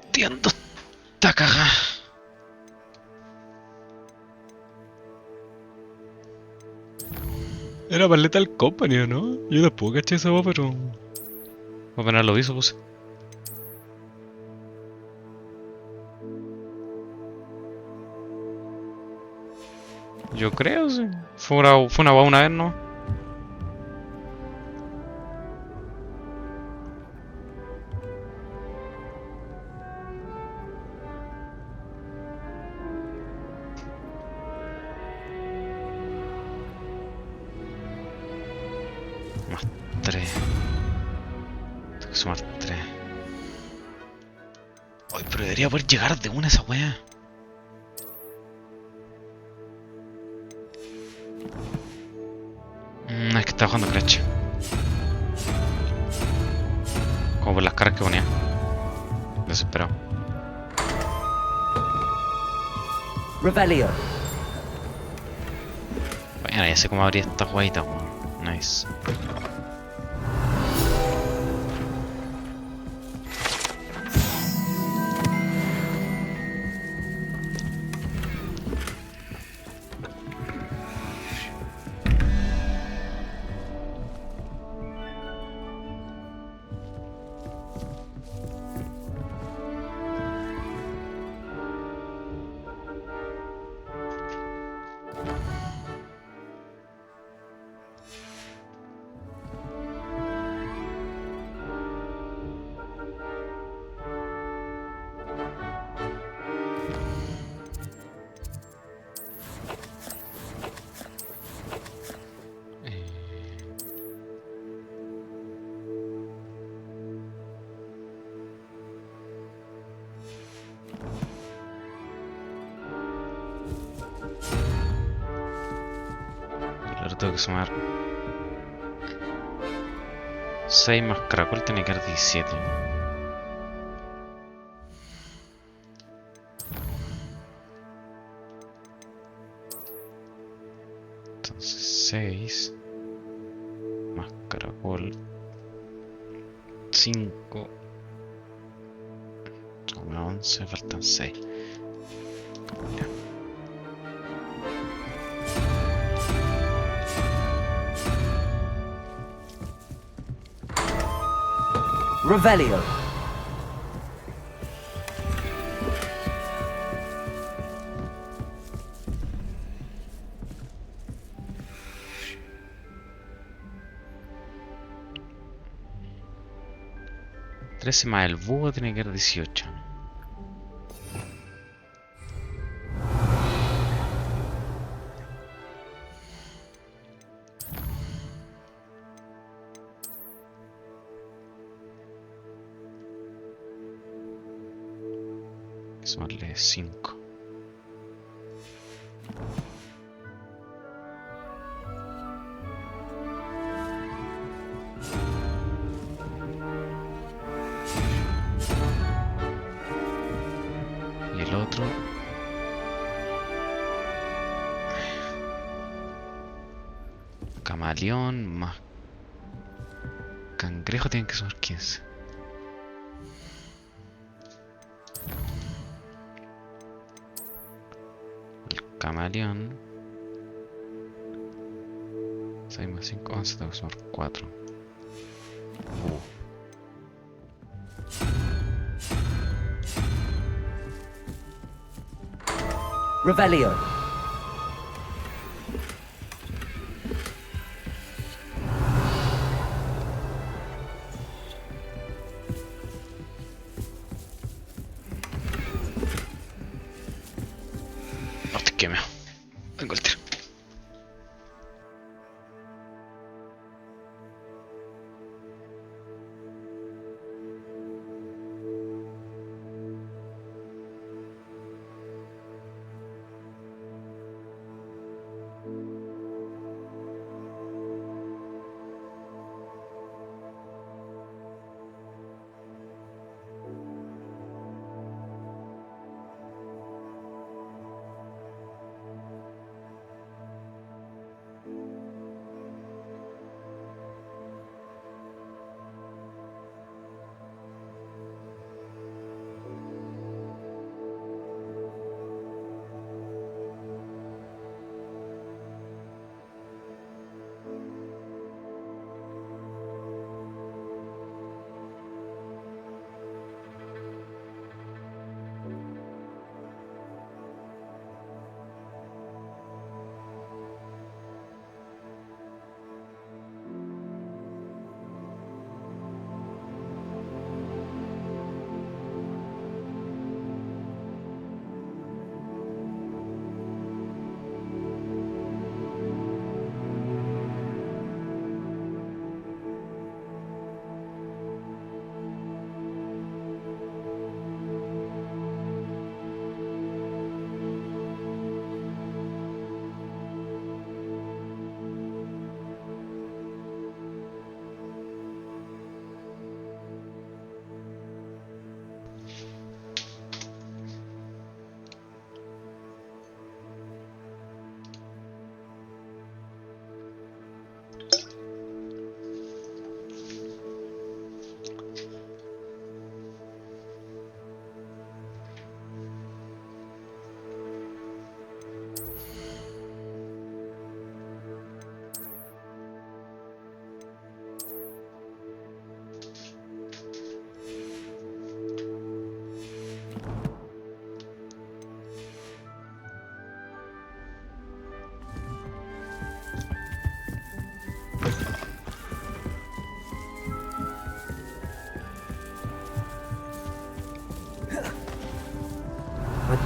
Entiendo esta cagada. Era para Lethal Company, ¿no? Yo tampoco caché esa voz, pero... apenas lo vi, supuse. Yo creo, sí. Fue una voz una vez, ¿no? Más 3. Tengo que sumar 3. Ay, pero debería poder llegar de una a esa wea. Es que está jugando Crash. Como por las caras que ponía. Desesperado. Revelio. Mira, ya sé cómo abrir esta guaita, weón. Nice. Ahora tengo que sumar 6 más caracol, tiene que dar 17. Entonces 6 más caracol 5 11, faltan 6. Revelio. Trece más el búho tiene que dar 18. Sumarle 5. Y el otro camaleón más cangrejo tienen que sumar 15. Camaleón 6 más 5, 11, tengo que sumar 4. Revelio. No te queme. Tengo el tiro.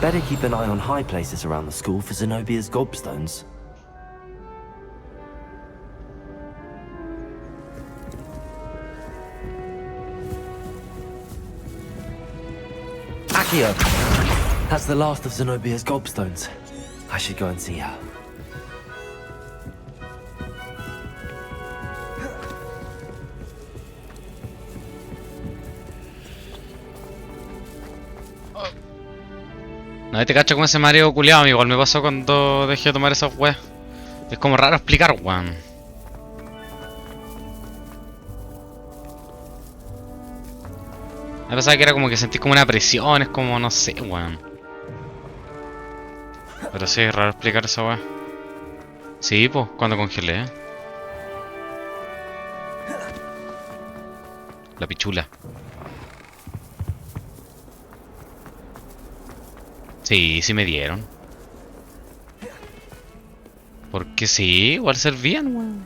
Better keep an eye on high places around the school for Zenobia's gobstones. Accio! That's the last of Zenobia's gobstones. I should go and see her. No, te cacho como ese mareo culiado, igual me pasó cuando dejé de tomar esas weas. Es como raro explicar, weón. Me pensaba que era como que sentís como una presión, es como, no sé, weón. Pero sí, es raro explicar esa wea. Sí, pues, cuando congelé. La pichula. Sí, sí me dieron. Porque sí, igual servían, weón.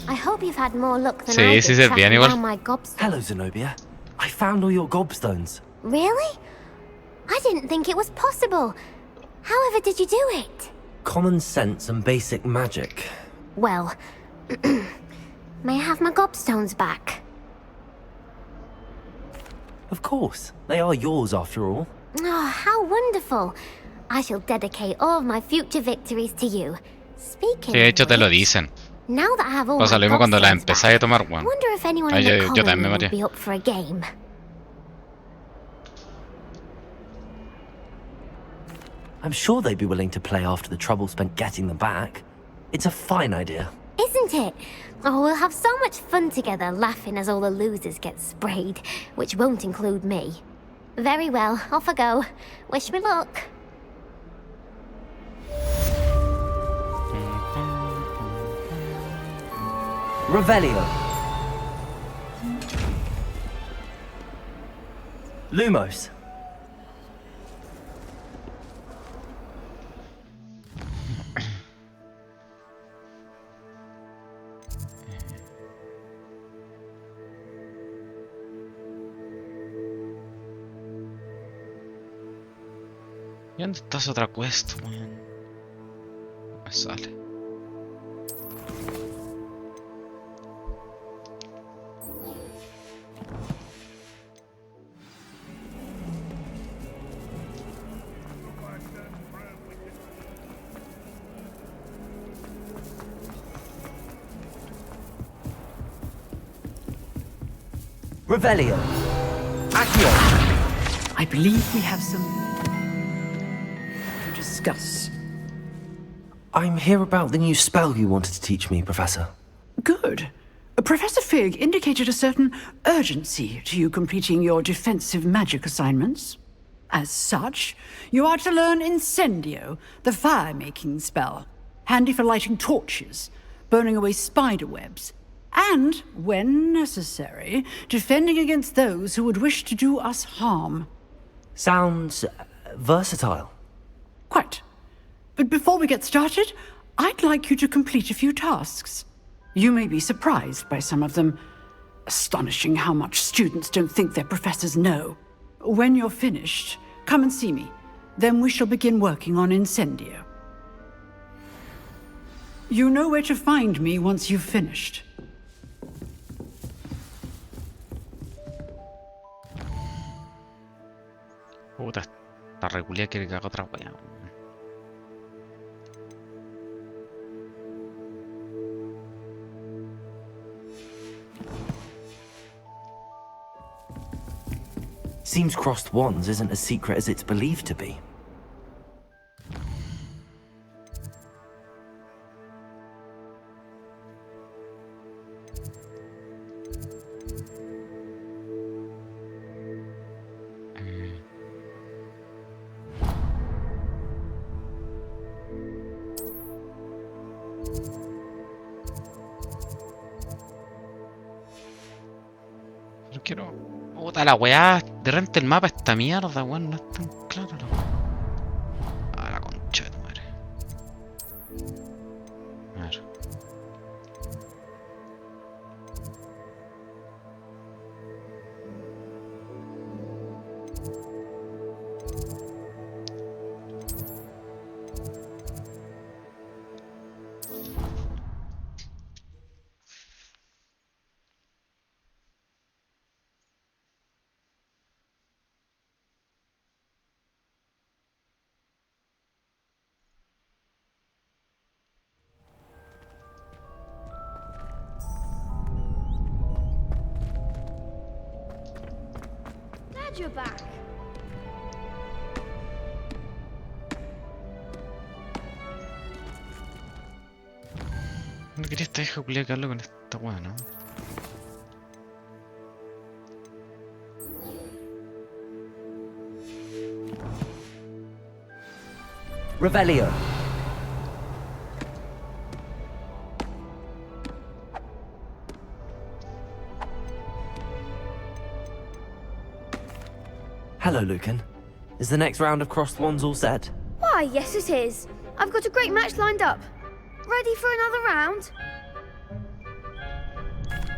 I hope you've had more luck than Sí, I sí did servían tracking igual. down my gobstones. Hello, Zenobia. I found all your gobstones. Really? I didn't think it was possible. However did you do it? Common sense and basic magic. Well, may I have my gobstones back? Of course. They are yours after all. Oh, how wonderful. I shall dedicate all of my future victories to you. Speaking Sí, de hecho of te lo which, dicen. now that I have all Pasa my lo mismo cuando la gobstones empezáis a tomar, back, I weón. wonder if anyone Ay, in the yo common también me room would mareé. be up for a game. I'm sure they'd be willing to play after the trouble spent getting them back. It's a fine idea. Isn't it? Oh, we'll have so much fun together, laughing as all the losers get sprayed, which won't include me. Very well, off I go. Wish me luck. Revelio. Lumos. ¿Y dónde está esa otra quest, weón? No me sale. Revelio. Accio. I believe we have some to discuss. I'm here about the new spell you wanted to teach me, Professor. Good. Professor Fig indicated a certain urgency to you completing your defensive magic assignments. As such, you are to learn Incendio, the fire-making spell, handy for lighting torches, burning away spider webs, and, when necessary, defending against those who would wish to do us harm. Sounds versatile. Quite. But before we get started, I'd like you to complete a few tasks. You may be surprised by some of them. Astonishing how much students don't think their professors know. When you're finished, come and see me. Then we shall begin working on Incendio. You know where to find me once you've finished. Puta, esta reculia quiere que haga otra wea. Seems crossed wands isn't as secret as it's believed to be. Pero quiero... Puta la weá, de repente el mapa esta mierda, weón, no es tan claro la weá. A la concha de tu madre. A ver. Watch your back. No quería esta hija culiada que hablo con esta weá, ¿no? Revelio. Hello, Lucan. Is the next round of crossed wands all set? Why, yes it is. I've got a great match lined up. Ready for another round?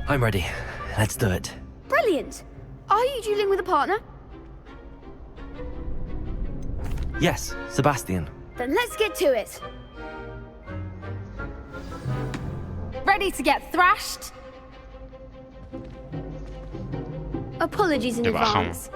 I'm ready. Let's do it. Brilliant. Are you dueling with a partner? Yes, Sebastian. Then let's get to it. Ready to get thrashed? Apologies in advance.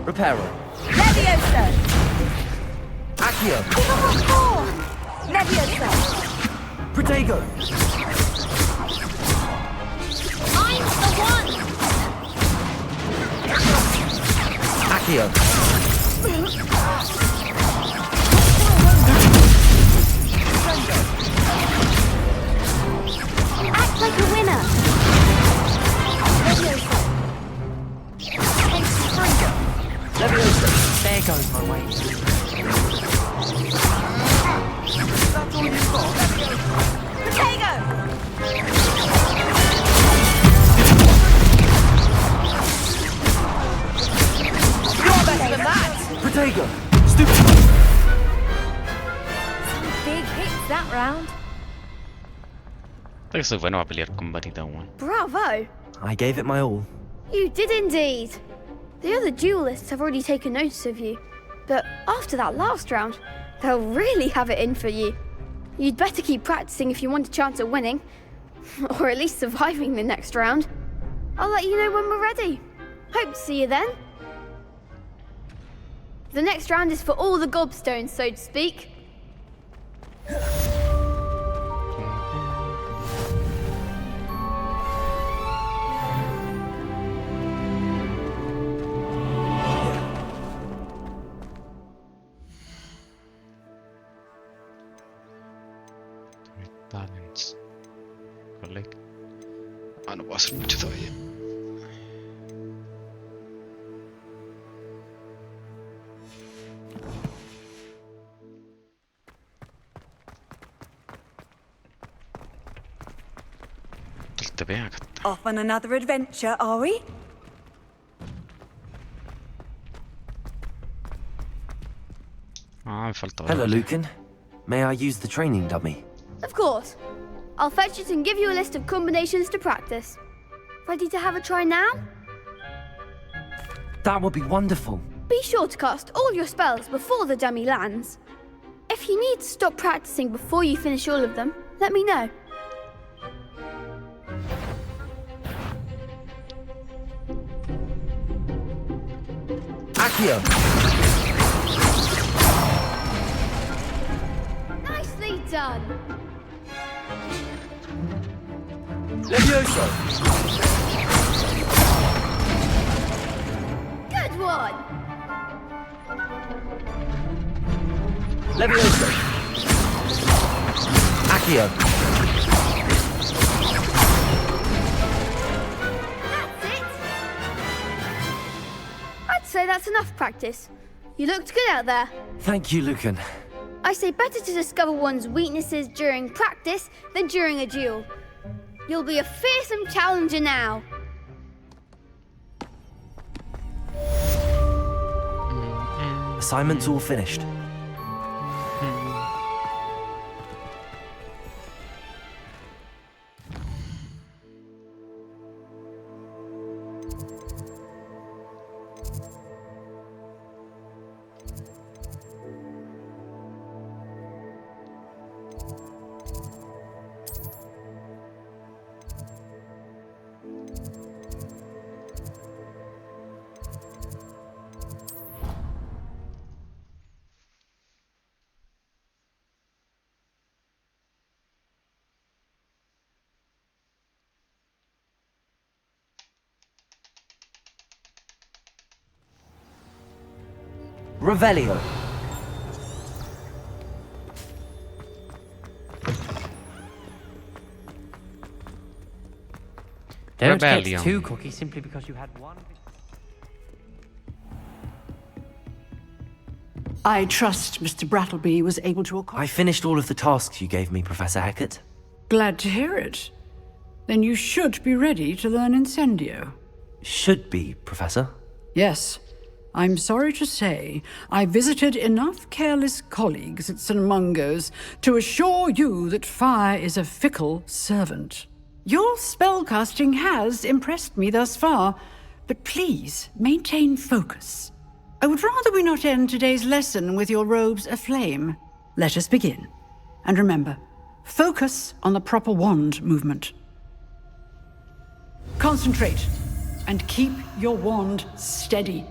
Reparo. Leviosa! Accio. Give up a call! Leviosa! Protego. I'm the one! Accio. Act like a winner! Leviosa! Leviosa. There goes my way. That's all you've got. Protego! You're better than that! Protego. Stupid. Some big hits that round. Creo que soy bueno a pelear con varita, weón. Bravo! I gave it my all. You did indeed. The other duelists have already taken notice of you. But after that last round, they'll really have it in for you. You'd better keep practicing if you want a chance at winning. Or at least surviving the next round. I'll let you know when we're ready. Hope to see you then. The next round is for all the gobstones, so to speak. Talents. Collect. Ah, no puedo hacer mucho todavía. El TP acá está. Off on another adventure, are we? Ah, me falta. Hello, Lucan. May I use the training dummy? Of course. I'll fetch it and give you a list of combinations to practice. Ready to have a try now? That would be wonderful. Be sure to cast all your spells before the dummy lands. If you need to stop practicing before you finish all of them, let me know. Accio. Nicely done. Levioso. Good one. Levioso. Accio. That's it. I'd say that's enough practice. You looked good out there. Thank you, Lucan. I say better to discover one's weaknesses during practice than during a duel. You'll be a fearsome challenger now. Assignment's all finished. Revelio. Don't Rebellion. get too cocky simply because you had one. I trust Mr. Brattleby was able to I accomplish. finished all of the tasks you gave me, Professor Hackett. Glad to hear it. Then you should be ready to learn Incendio. Should be, Professor. Yes. I'm sorry to say, I visited enough careless colleagues at St. Mungo's to assure you that fire is a fickle servant. Your spellcasting has impressed me thus far, but please maintain focus. I would rather we not end today's lesson with your robes aflame. Let us begin. And remember, focus on the proper wand movement. Concentrate, and keep your wand steady.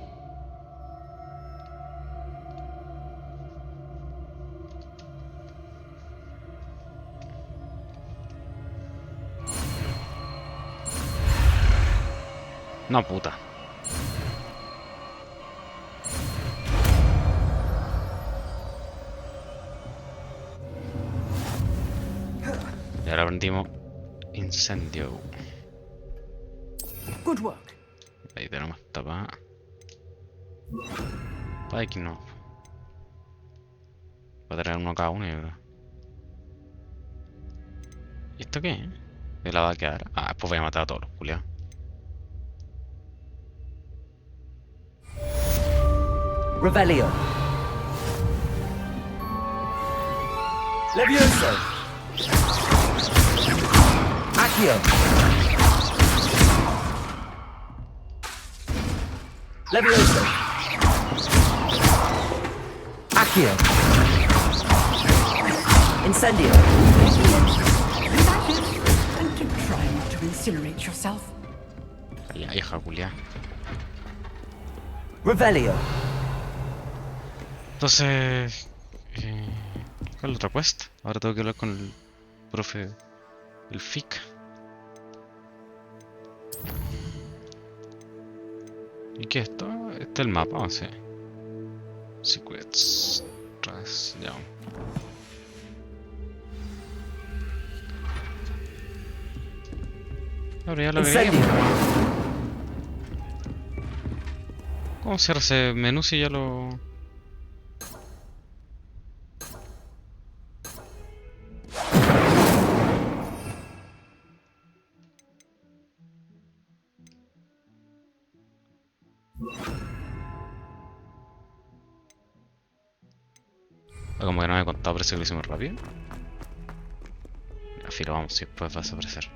No, puta. Y ahora aprendimos incendio. Good work. Ahí tenemos tapa. Aquí no. Voy a traer uno cada uno, yo creo. ¿Y esto qué? ¿Me la va a quedar? Ah, después voy a matar a todos los culiados. Revelio. Levioso. Accio. Levioso. Accio. Incendio. And to try not to incinerate yourself. La hija culiada. Revelio. Entonces, ¿cuál es la otra quest? Ahora tengo que hablar con el profe, el FIC. ¿Y qué es esto? Este es el mapa, ¿o sí? Secrets. Tras, ya. Ahora ya lo agregué. ¿Cómo cierra ese menú si ya lo...? Como que no me he contado, parece que lo hicimos rápido. Afilo, vamos, si después va a desaparecer.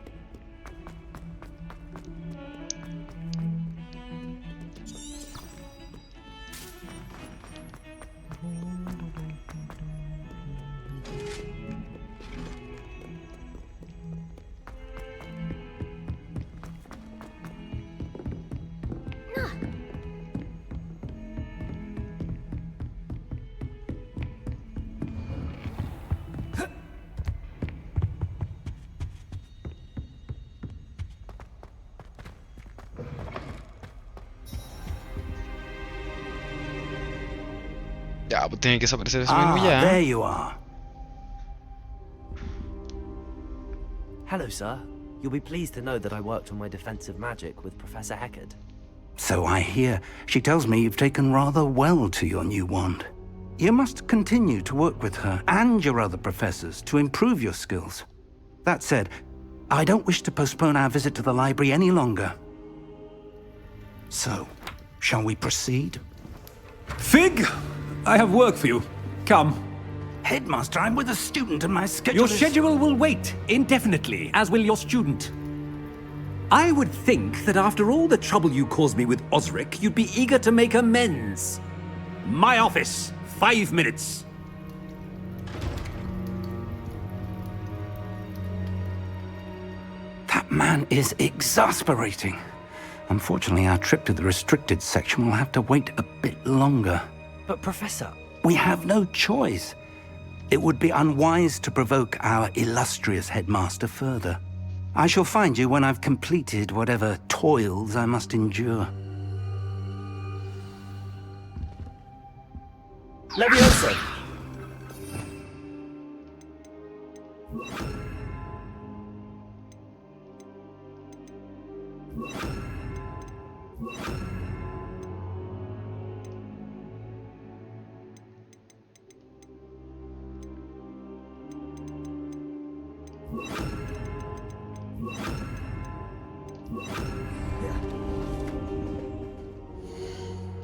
Ya, pues tiene que desaparecer ese menú ya. There you are. Hello, sir. You'll be pleased to know that I worked on my defensive magic with Professor Hackett. So I hear. She tells me you've taken rather well to your new wand. You must continue to work with her and your other professors to improve your skills. That said, I don't wish to postpone our visit to the library any longer. So, shall we proceed? Fig! I have work for you. Come. Headmaster, I'm with a student and my schedule Your schedule will wait indefinitely, as will your student. I would think that after all the trouble you caused me with Osric, you'd be eager to make amends. My office. 5 minutes. That man is exasperating. Unfortunately, our trip to the restricted section will have to wait a bit longer. But, Professor... We have no choice. It would be unwise to provoke our illustrious headmaster further. I shall find you when I've completed whatever toils I must endure. Levioso!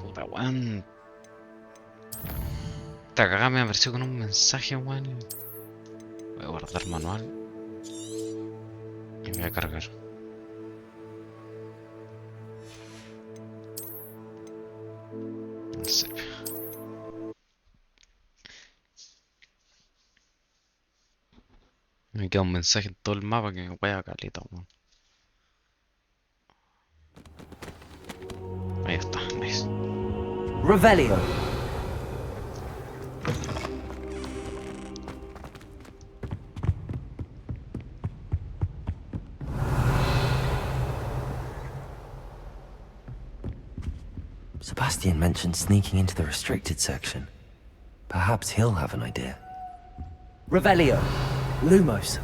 Puta, weón. Esta cagada me apareció con un mensaje, weón. Voy a guardar manual. Y me voy a cargar. No sé. Me queda un mensaje en todo el mapa que me vaya caleta, weón. Ahí está, nice. Revelio. Sebastian mentioned sneaking into the restricted section. Perhaps he'll have an idea. Revelio. Lumos.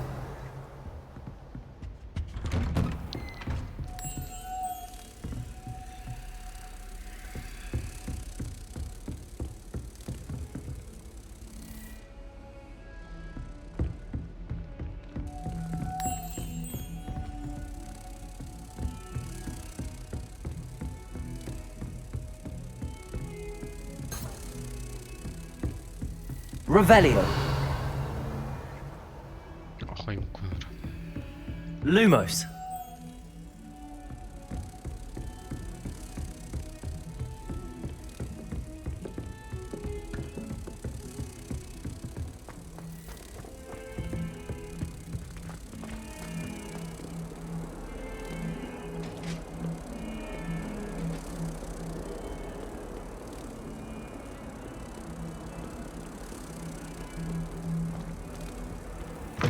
Revelio. Ojo, hay un cuadro. Lumos.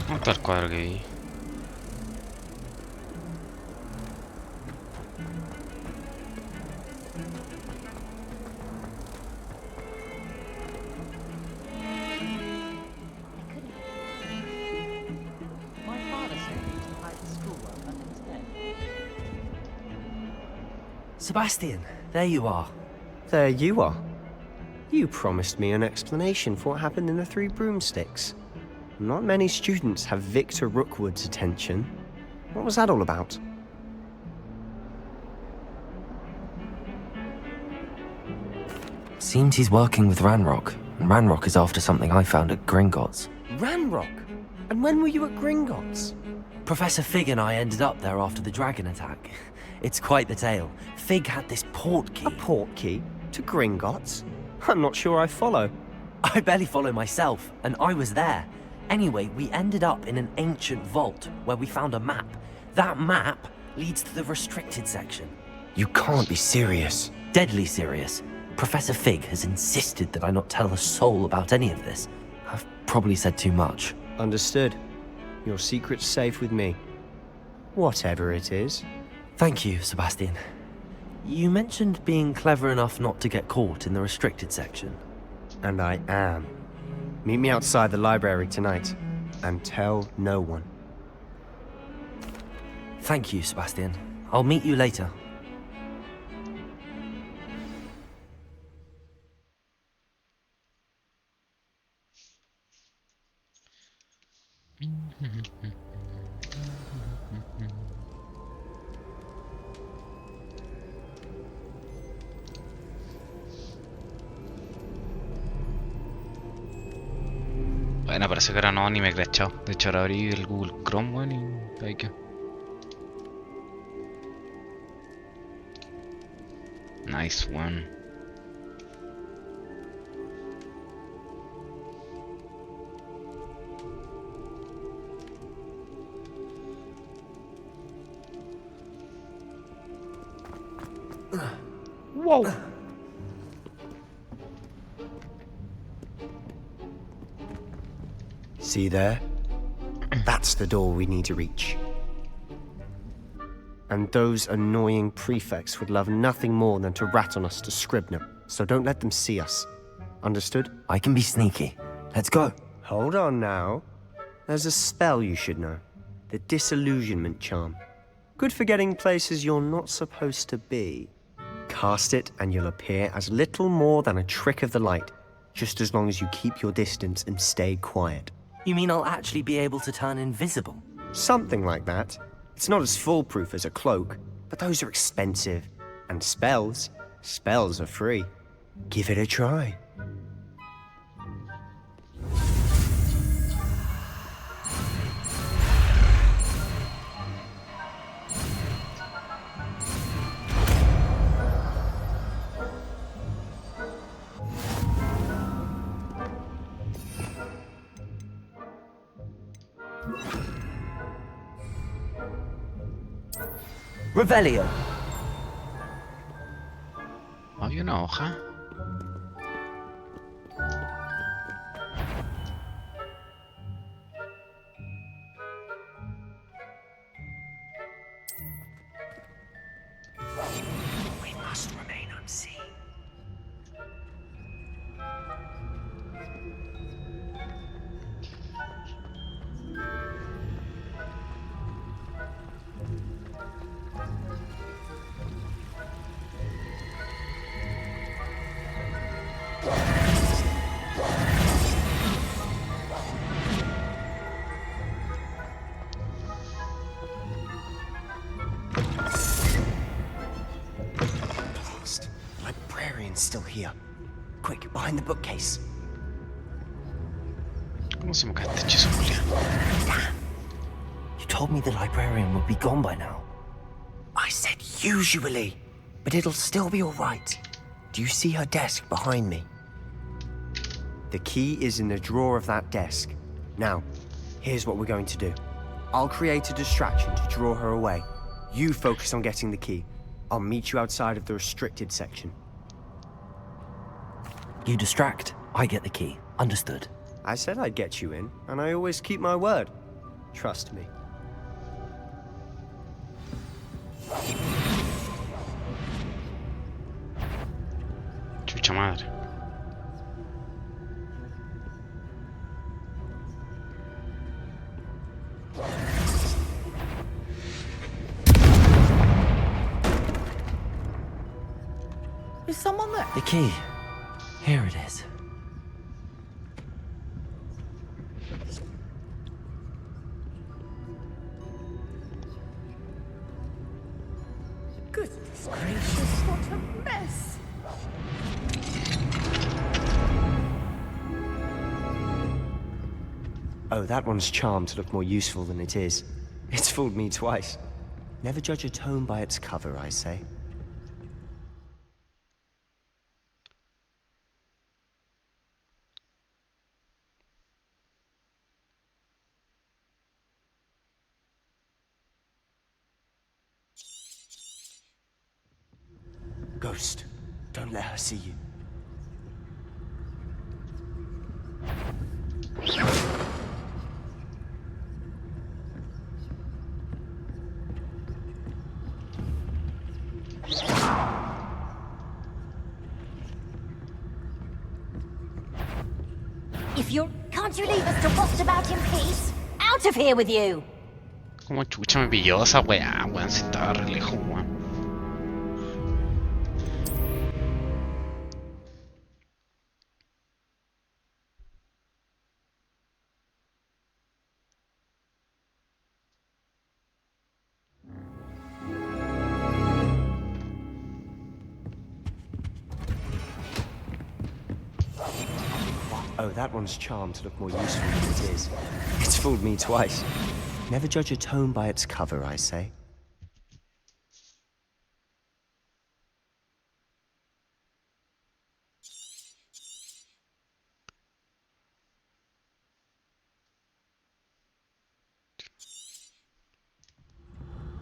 ¿Dónde está el cuadro que vi? My father said he used to hide the schoolwork under his bed. Sebastian, there you are. There you are. You promised me an explanation for what happened in the Three Broomsticks. Not many students have Victor Rookwood's attention. What was that all about? Seems he's working with Ranrock, and Ranrock is after something I found at Gringotts. Ranrock? And when were you at Gringotts? Professor Fig and I ended up there after the dragon attack. It's quite the tale. Fig had this port key. A port key? To Gringotts? I'm not sure I follow. I barely follow myself, and I was there. Anyway, we ended up in an ancient vault where we found a map. That map leads to the restricted section. You can't be serious. Deadly serious. Professor Fig has insisted that I not tell a soul about any of this. I've probably said too much. Understood. Your secret's safe with me. Whatever it is. Thank you, Sebastian. You mentioned being clever enough not to get caught in the restricted section. And I am. Meet me outside the library tonight, and tell no one. Thank you, Sebastian. I'll meet you later. Bueno, parece que ahora no, ni me he crachado. De hecho, ahora abrí el Google Chrome, weón, y ahí que. Nice one. Whoa. See there? That's the door we need to reach. And those annoying prefects would love nothing more than to rat on us to Scribner, so don't let them see us. Understood? I can be sneaky. Let's go. Hold on now. There's a spell you should know. The disillusionment charm. Good for getting places you're not supposed to be. Cast it and you'll appear as little more than a trick of the light, just as long as you keep your distance and stay quiet. You mean I'll actually be able to turn invisible? Something like that. It's not as foolproof as a cloak, but those are expensive. And spells are free. Give it a try. Revelio. Había una hoja. We must remain unseen. Still here. Quick, behind the bookcase. ¿Cómo se me cae este hechizo, Julián? Damn. You told me the librarian would be gone by now. I said usually, but it'll still be all right. Do you see her desk behind me? The key is in the drawer of that desk. Now, here's what we're going to do. I'll create a distraction to draw her away. You focus on getting the key. I'll meet you outside of the restricted section. You distract, I get the key. Understood. I said I'd get you in, and I always keep my word. Trust me. Chucha madre. Is someone there? The key. Here it is. Goodness gracious, what a mess! Oh, that one's charmed to look more useful than it is. It's fooled me twice. Never judge a tome by its cover, I say. Ghost, don't let her see you. If you're... Can't you leave us to rust about in peace? Out of here with you! Como chucha me pilló esa weá, weón, si estaba re lejos, weón. Oh, that one's charmed to look more useful than it is. It's fooled me twice. Never judge a tome by its cover, I say.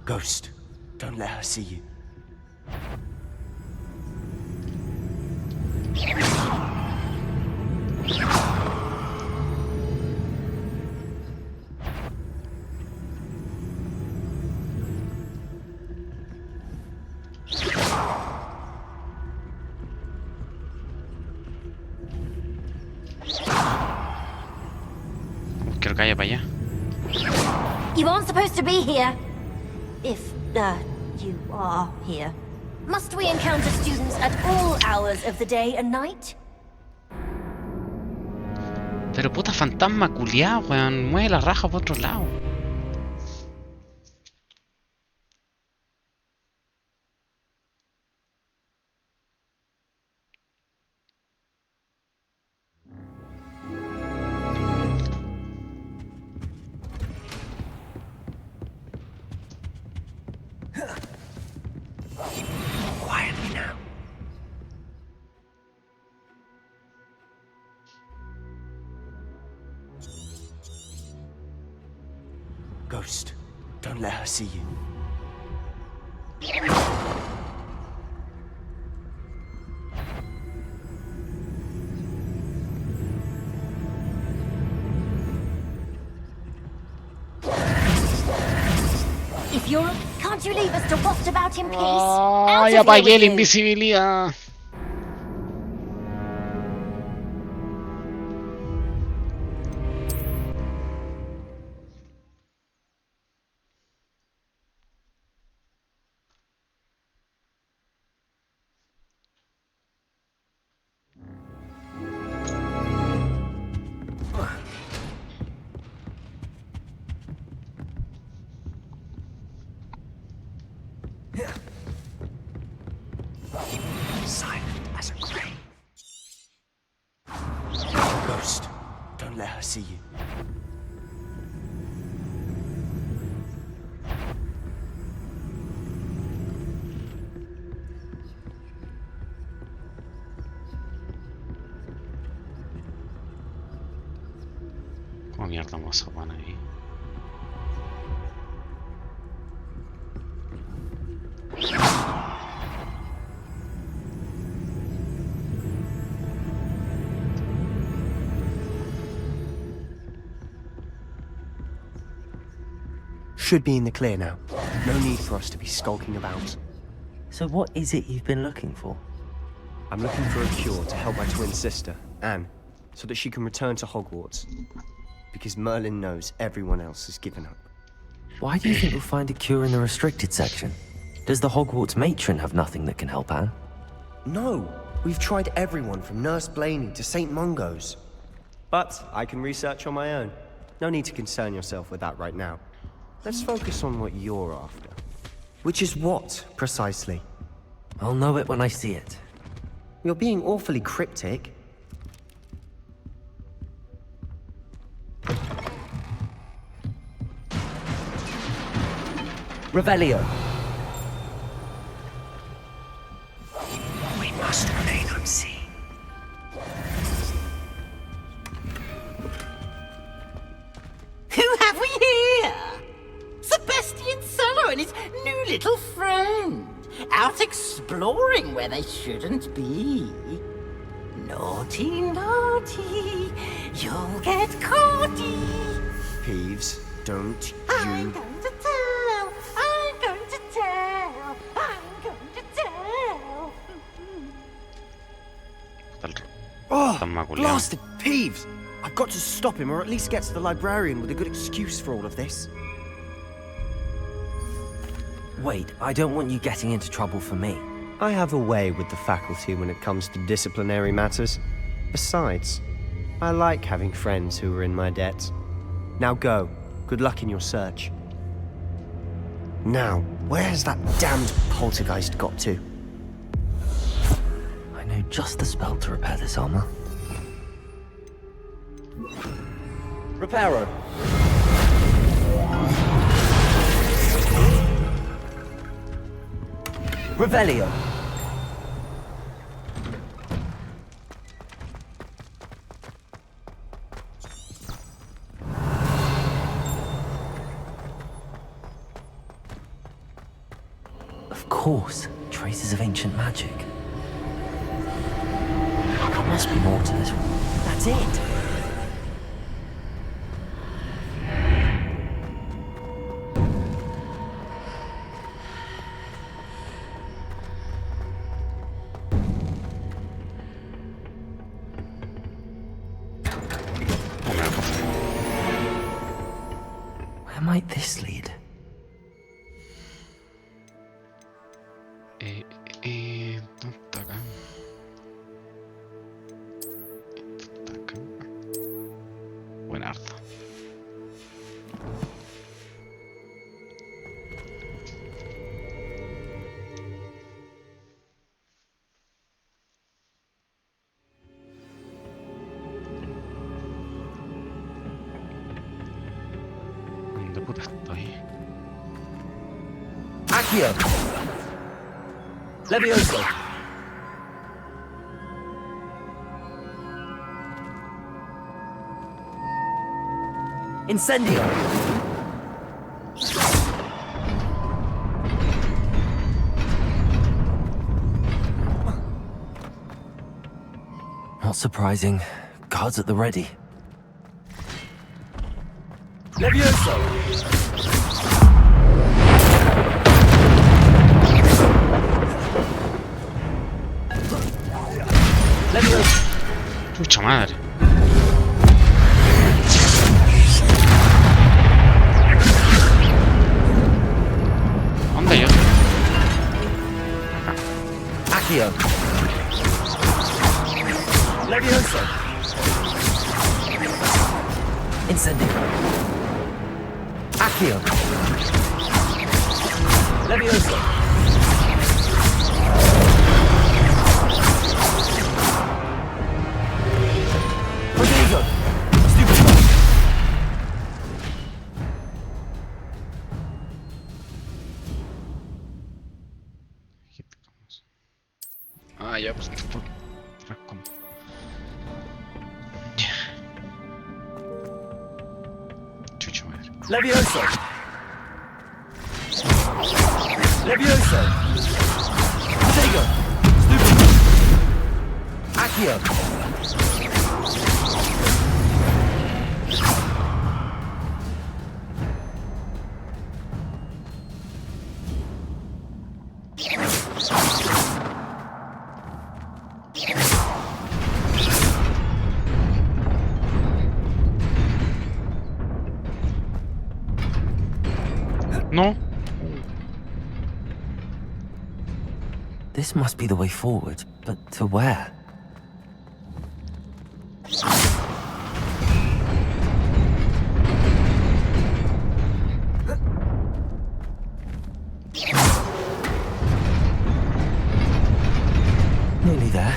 Ghost, don't let her see you. calle para allá. You aren't supposed to be here. If, you are here. Must we encounter students at all hours of the day and night? Pero puta fantasma culiao, weón. Mueve la raja por otro lado. Quietly now. Ghost, don't let her see you. If you're... Can't you leave us to waft about in peace? Ay, apagué la invisibilidad. Silent as a grave. Ghost, don't let her see you. ¿Cómo mierda vamos a poner ahí? Should be in the clear now. No need for us to be skulking about. So what is it you've been looking for? I'm looking for a cure to help my twin sister, Anne, so that she can return to Hogwarts. Because Merlin knows everyone else has given up. Why do you think we'll find a cure in the restricted section? Does the Hogwarts matron have nothing that can help Anne? No, we've tried everyone from Nurse Blaney to St. Mungo's. But I can research on my own. No need to concern yourself with that right now. Let's focus on what you're after. Which is what, precisely? I'll know it when I see it. You're being awfully cryptic. Revelio. We must remain unseen. Who have we here? Sebastian Cello and his new little friend. Out exploring where they shouldn't be. Naughty, naughty. You'll get caughty. Peeves, don't I'm you... going to tell. I'm going to tell. I'm going to tell. Oh, Fantasma culiao. blasted Peeves! I've got to stop him, or at least get to the librarian with a good excuse for all of this. Wait, I don't want you getting into trouble for me. I have a way with the faculty when it comes to disciplinary matters. Besides, I like having friends who are in my debt. Now go. Good luck in your search. Now, where has that damned poltergeist got to? I know just the spell to repair this armor. Reparo. Revelio. Of course, traces of ancient magic. There must be more to this. That's it. might this lead? ¿Dónde está acá? ¿Dónde está acá? Buenardo. ¿Dónde puta estoy? Accio! Levioso! Incendio! Not surprising. Guards at the ready. Levioso! Pucha madre. ¿Dónde yo? Accio! Levioso! Incendio! Accio! Levioso! Prodigo! Stupefy! Ah, ya, pues. ¿Cómo? Chucha madre. Levioso! Levioso! Prodigo! Stupefy! Accio! No. This must be the way forward, but to where? Nearly there.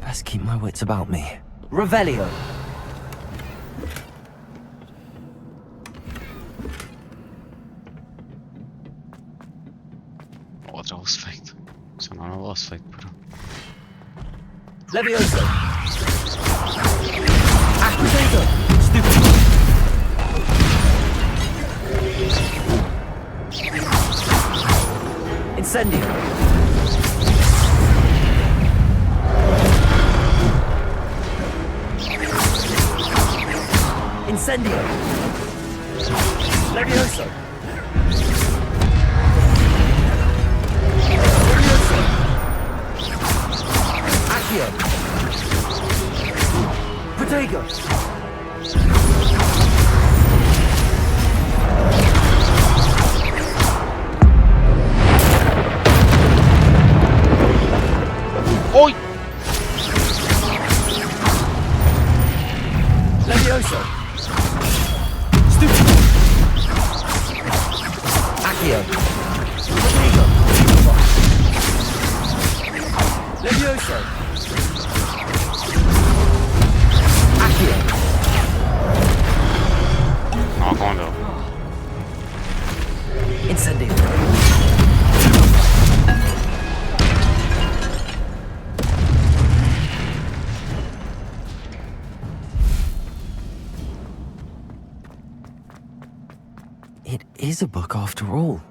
Best keep my wits about me. Revelio! Otra boss fight. O sea, no una boss fight, pero... Levioso! Acquisitor! Stupid! Incendio! Incendio! Levioso! Levioso! Accio! Protego! ¡Uy! Levioso! Stupid! Accio! Protego! Levioso! Accio! No, ¿cómo lo? Incendio! It is a book after all.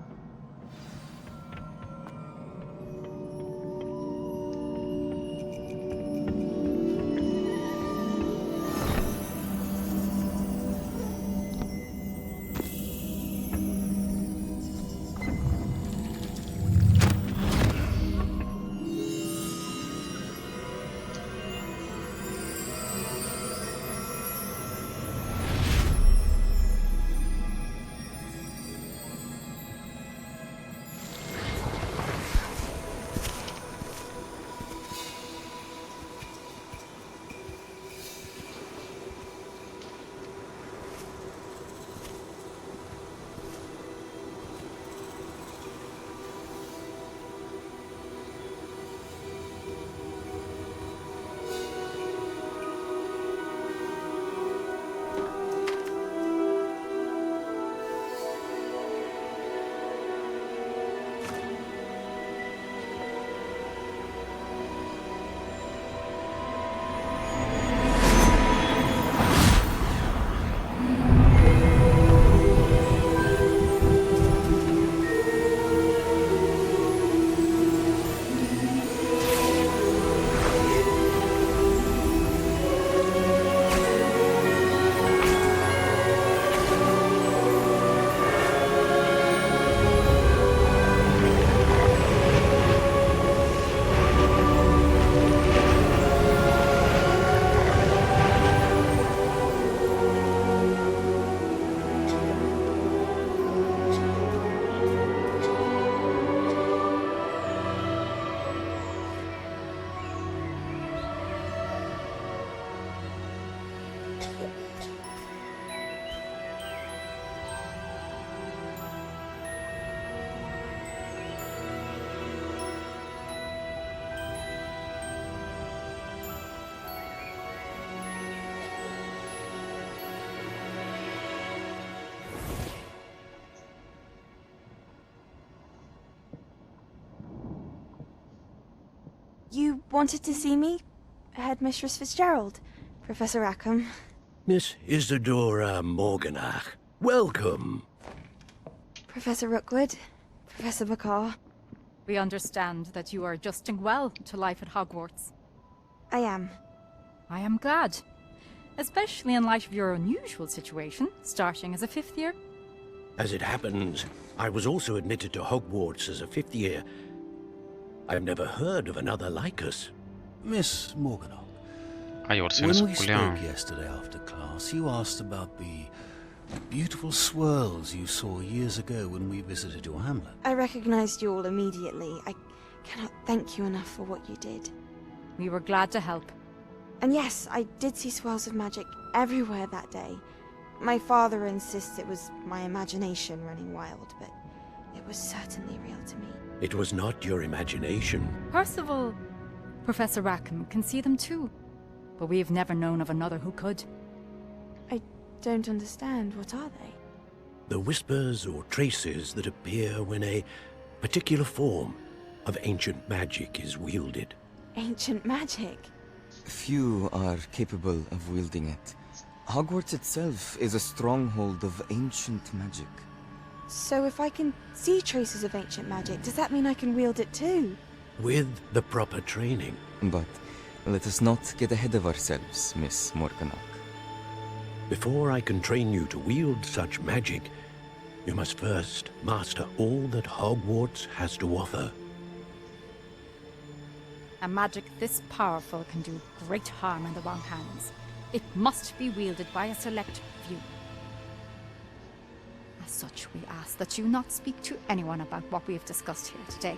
You wanted to see me? Headmistress Fitzgerald, Professor Rackham. Miss Isadora Morganach, welcome. Professor Rookwood, Professor McCaw. We understand that you are adjusting well to life at Hogwarts. I am. I am glad. Especially in light of your unusual situation, starting as a 5th year. As it happens, I was also admitted to Hogwarts as a 5th year. I've never heard of another like us. Miss Morganach, Ay, when we spoke yesterday after class, you asked about the beautiful swirls you saw years ago when we visited your hamlet. I recognized you all immediately. I cannot thank you enough for what you did. We were glad to help. And yes, I did see swirls of magic everywhere that day. My father insists it was my imagination running wild, but it was certainly real to me. It was not your imagination. Percival, Professor Rackham can see them too. But we've never known of another who could. I don't understand. What are they? The whispers or traces that appear when a particular form of ancient magic is wielded. Ancient magic? Few are capable of wielding it. Hogwarts itself is a stronghold of ancient magic. So if I can see traces of ancient magic, does that mean I can wield it too? With the proper training. But let us not get ahead of ourselves, Miss Morganach. Before I can train you to wield such magic, you must first master all that Hogwarts has to offer. A magic this powerful can do great harm in the wrong hands. It must be wielded by a select few. As such, we ask that you not speak to anyone about what we have discussed here today.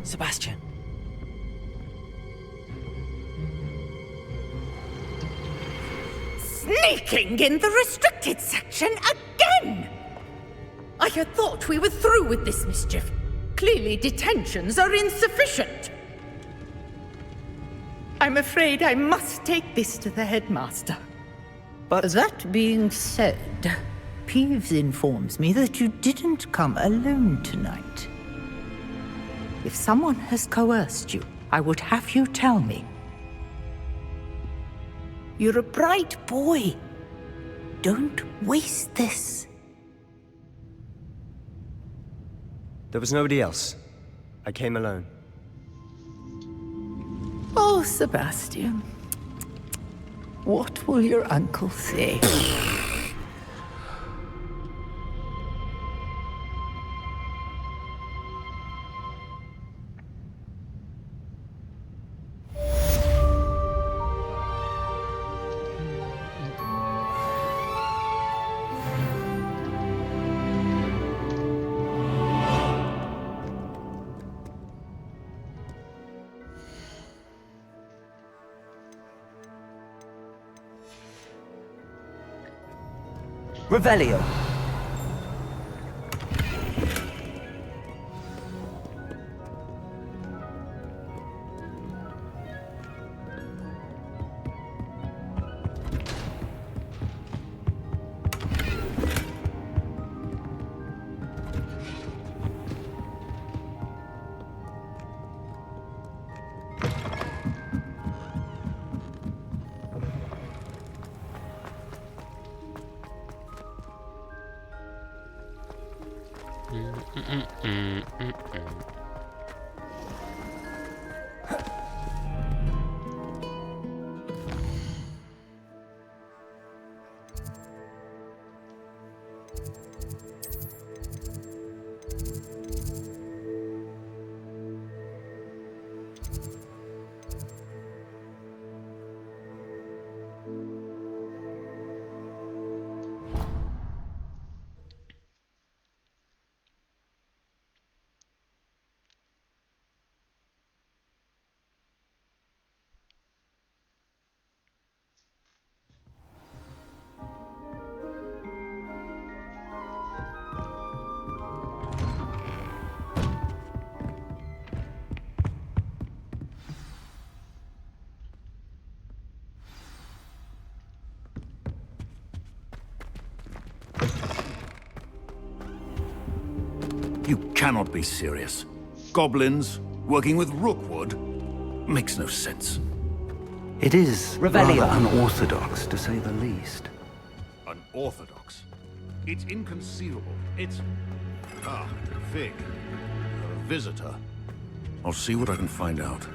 Sebastian. Sneaking in the restricted section again! I had thought we were through with this mischief. Clearly detentions are insufficient. I'm afraid I must take this to the headmaster. But that being said, Peeves informs me that you didn't come alone tonight. If someone has coerced you, I would have you tell me. You're a bright boy. Don't waste this. There was nobody else. I came alone. Oh, Sebastian. What will your uncle say? Revelio. You cannot be serious. Goblins working with Rookwood? Makes no sense. It is Revelio. rather unorthodox, to say the least. Unorthodox? It's inconceivable. It's... Ah, Fig. A visitor. I'll see what I can find out.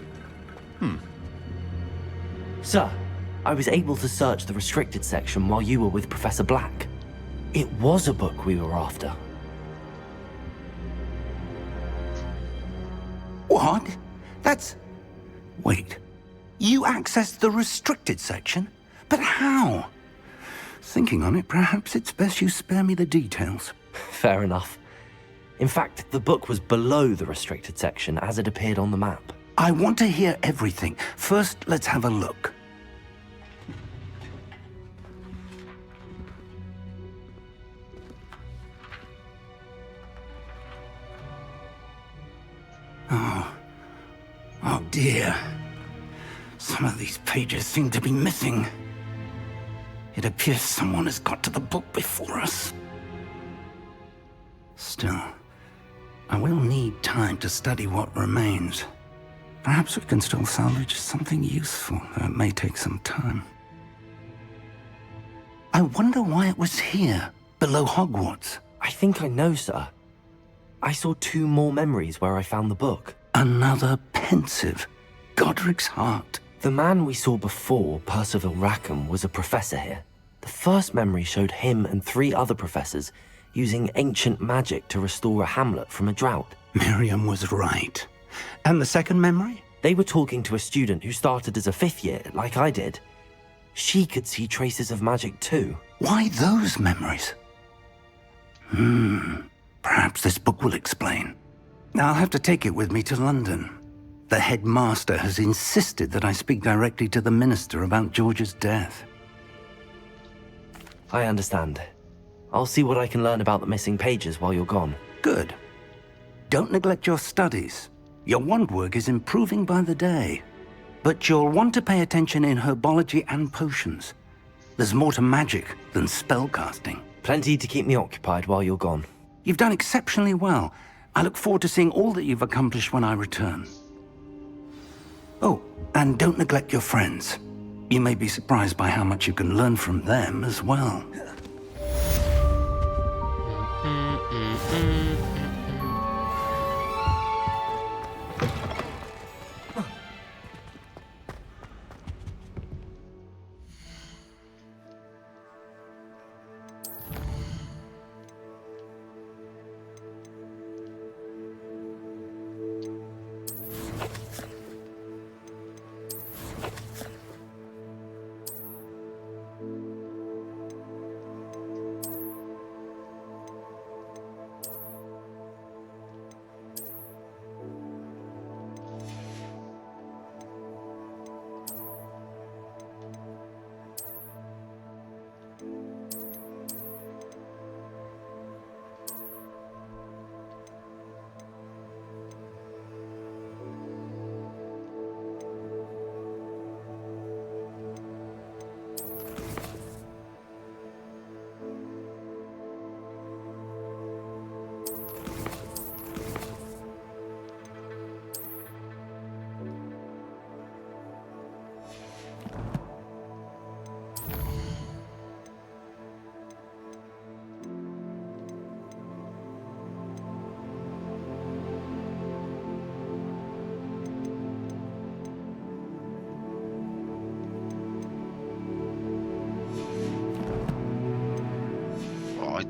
Sir, I was able to search the restricted section while you were with Professor Black. It was a book we were after. What? That's... Wait. You accessed the restricted section? But how? Thinking on it, perhaps it's best you spare me the details. Fair enough. In fact, the book was below the restricted section as it appeared on the map. I want to hear everything. First, let's have a look. Oh dear. Some of these pages seem to be missing. It appears someone has got to the book before us. Still, I will need time to study what remains. Perhaps we can still salvage something useful, though it may take some time. I wonder why it was here, below Hogwarts. I think I know, sir. I saw 2 more memories where I found the book. Another pensive. Godric's heart. The man we saw before, Percival Rackham, was a professor here. The first memory showed him and 3 other professors using ancient magic to restore a hamlet from a drought. Miriam was right. And the second memory? They were talking to a student who started as a 5th year, like I did. She could see traces of magic too. Why those memories? Perhaps this book will explain. I'll have to take it with me to London. The headmaster has insisted that I speak directly to the minister about George's death. I understand. I'll see what I can learn about the missing pages while you're gone. Good. Don't neglect your studies. Your wand work is improving by the day. But you'll want to pay attention in herbology and potions. There's more to magic than spellcasting. Plenty to keep me occupied while you're gone. You've done exceptionally well. I look forward to seeing all that you've accomplished when I return. Oh, and don't neglect your friends. You may be surprised by how much you can learn from them as well.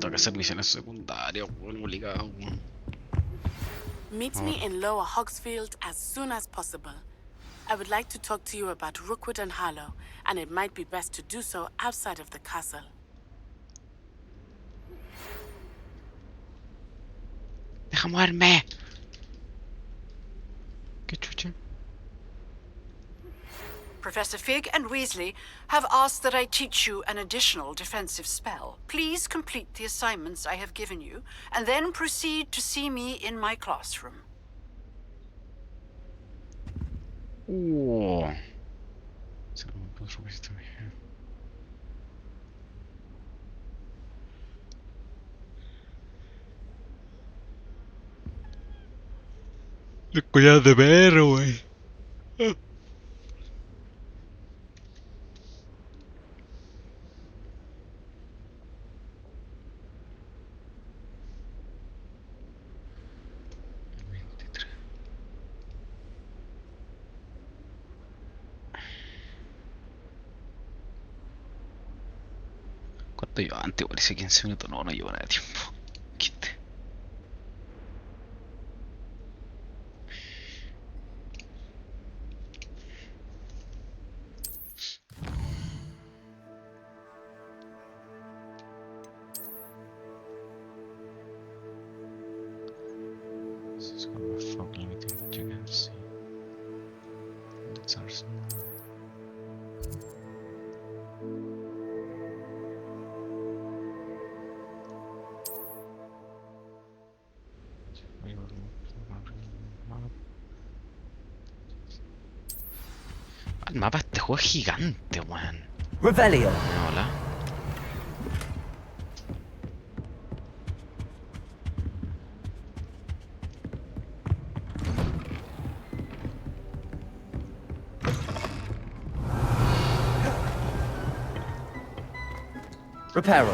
Tengo que hacer misiones secundarias, bueno, obligado. Meet me in Lower Hogsfield as soon as possible. I would like to talk to you about Rookwood and Harlow, and it might be best to do so outside of the castle. Deja moverme. ¿Qué chucha? Professor Fig and Weasley have asked that I teach you an additional defensive spell. Please complete the assignments I have given you, and then proceed to see me in my classroom. Oh. El collar de perro, wey. ¿Cuánto llevo antes? Parece 15 minutos. No, no llevo nada de tiempo. Quiste. This is kind of a fog limiting what you can see. That's ours. El mapa de este juego es gigante, weón. Revelio. Hola. Reparo.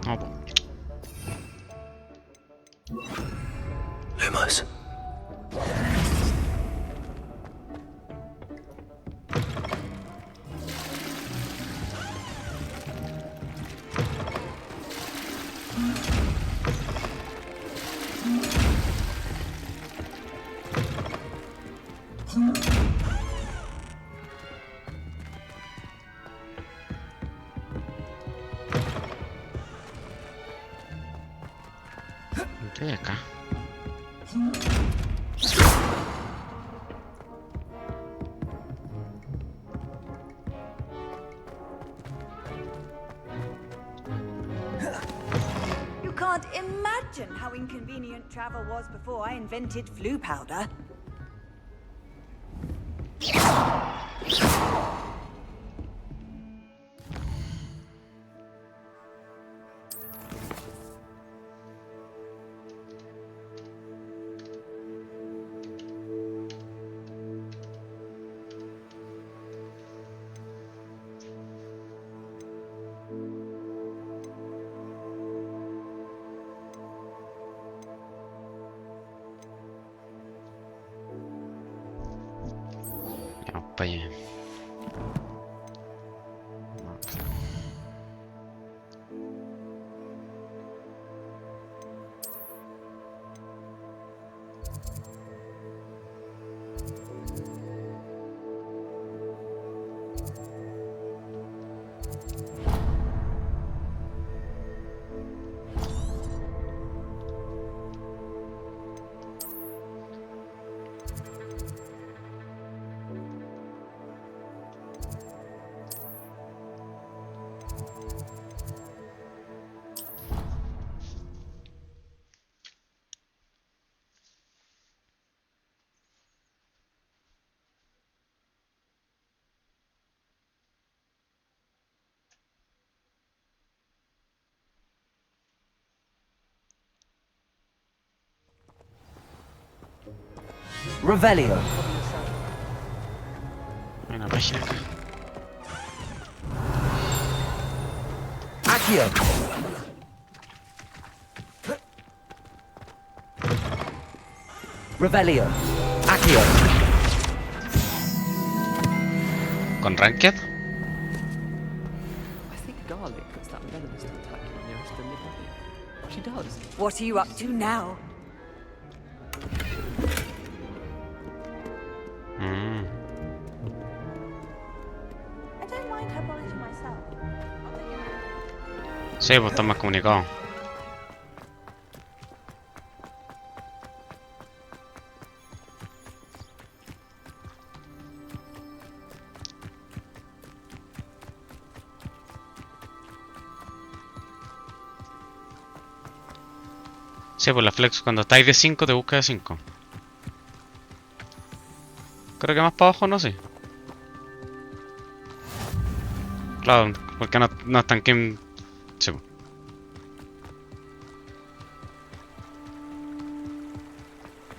No, po. Lumos. ¿Qué hay acá? You can't imagine how inconvenient travel was before I invented flu powder. Vamos para allá. Revelio. Hay una página acá. Accio. Revelio. Accio. ¿Con Ranked? I think Garlic puts that venomous to attack you nearest the mid-body. She does. What are you up to now? I don't mind herbology myself. Sí, pues están más comunicados. Sí, pues la flex cuando estáis de 5 te busca de 5. Creo que más para abajo no sé. Claro, Porque no estanqué en... Sí, po.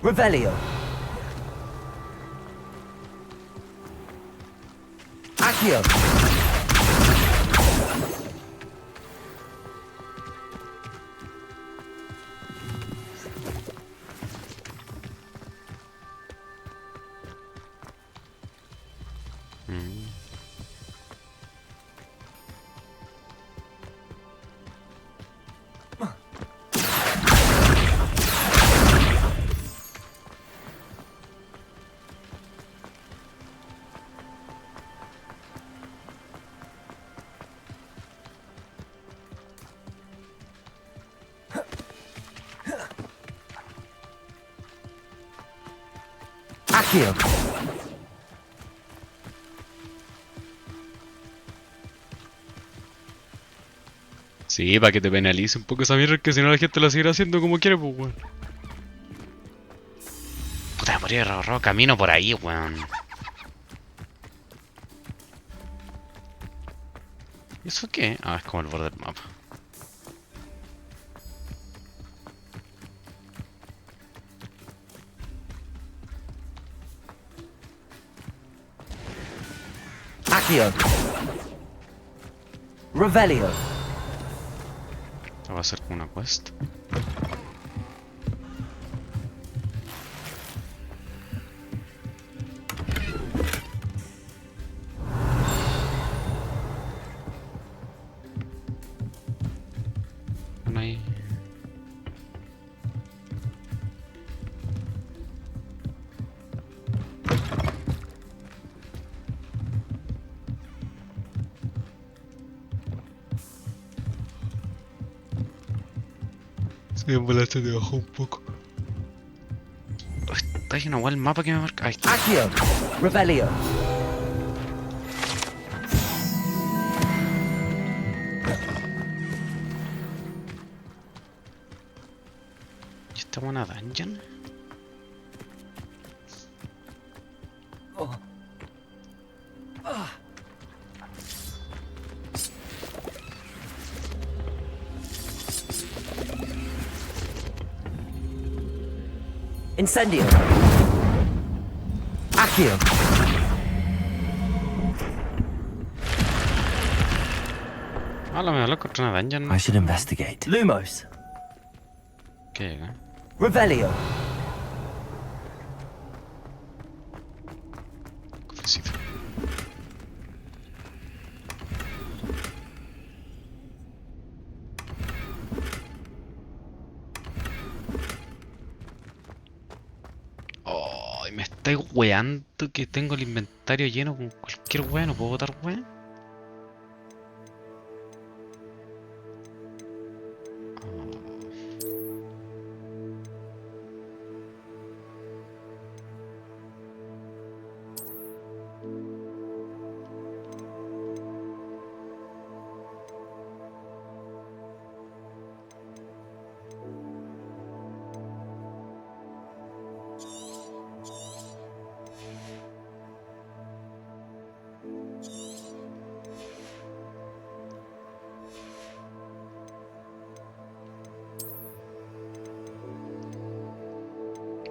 Revelio. Accio. Accio. Sí, para que te penalice un poco esa mierda, que si no la gente lo seguirá haciendo como quiere, pues, weón. Puta, podría haber ahorrado camino por ahí, weón. ¿Y eso qué? Ah, es como el borde del mapa. Accio. Revelio. Esto va a ser como una quest. Bueno, ahí. Sí, en volaste de abajo un poco. Está lleno igual el mapa que me marca. Ahí está. Accio. Revelio. ¿Y esta buena dungeon? Incendio. Accio. Hola, me hablo contra una dungeon. I should investigate. Lumos. ¿Qué llega? Revelio. Cofrecito. Oh, me estáis weando que tengo el inventario lleno con cualquier wea, no puedo botar wea.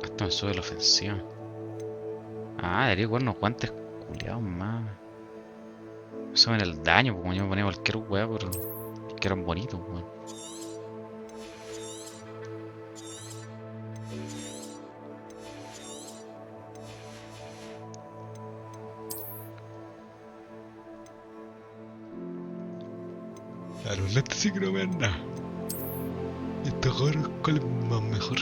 Esto me sube la ofensiva. Ah, debería jugar unos guantes culiados más. Suben el daño, como yo me ponía cualquier weá, pero que eran bonitos, weón. A los lentes sí que no me dan nada. Y estos gorros, ¿cuál es más mejor?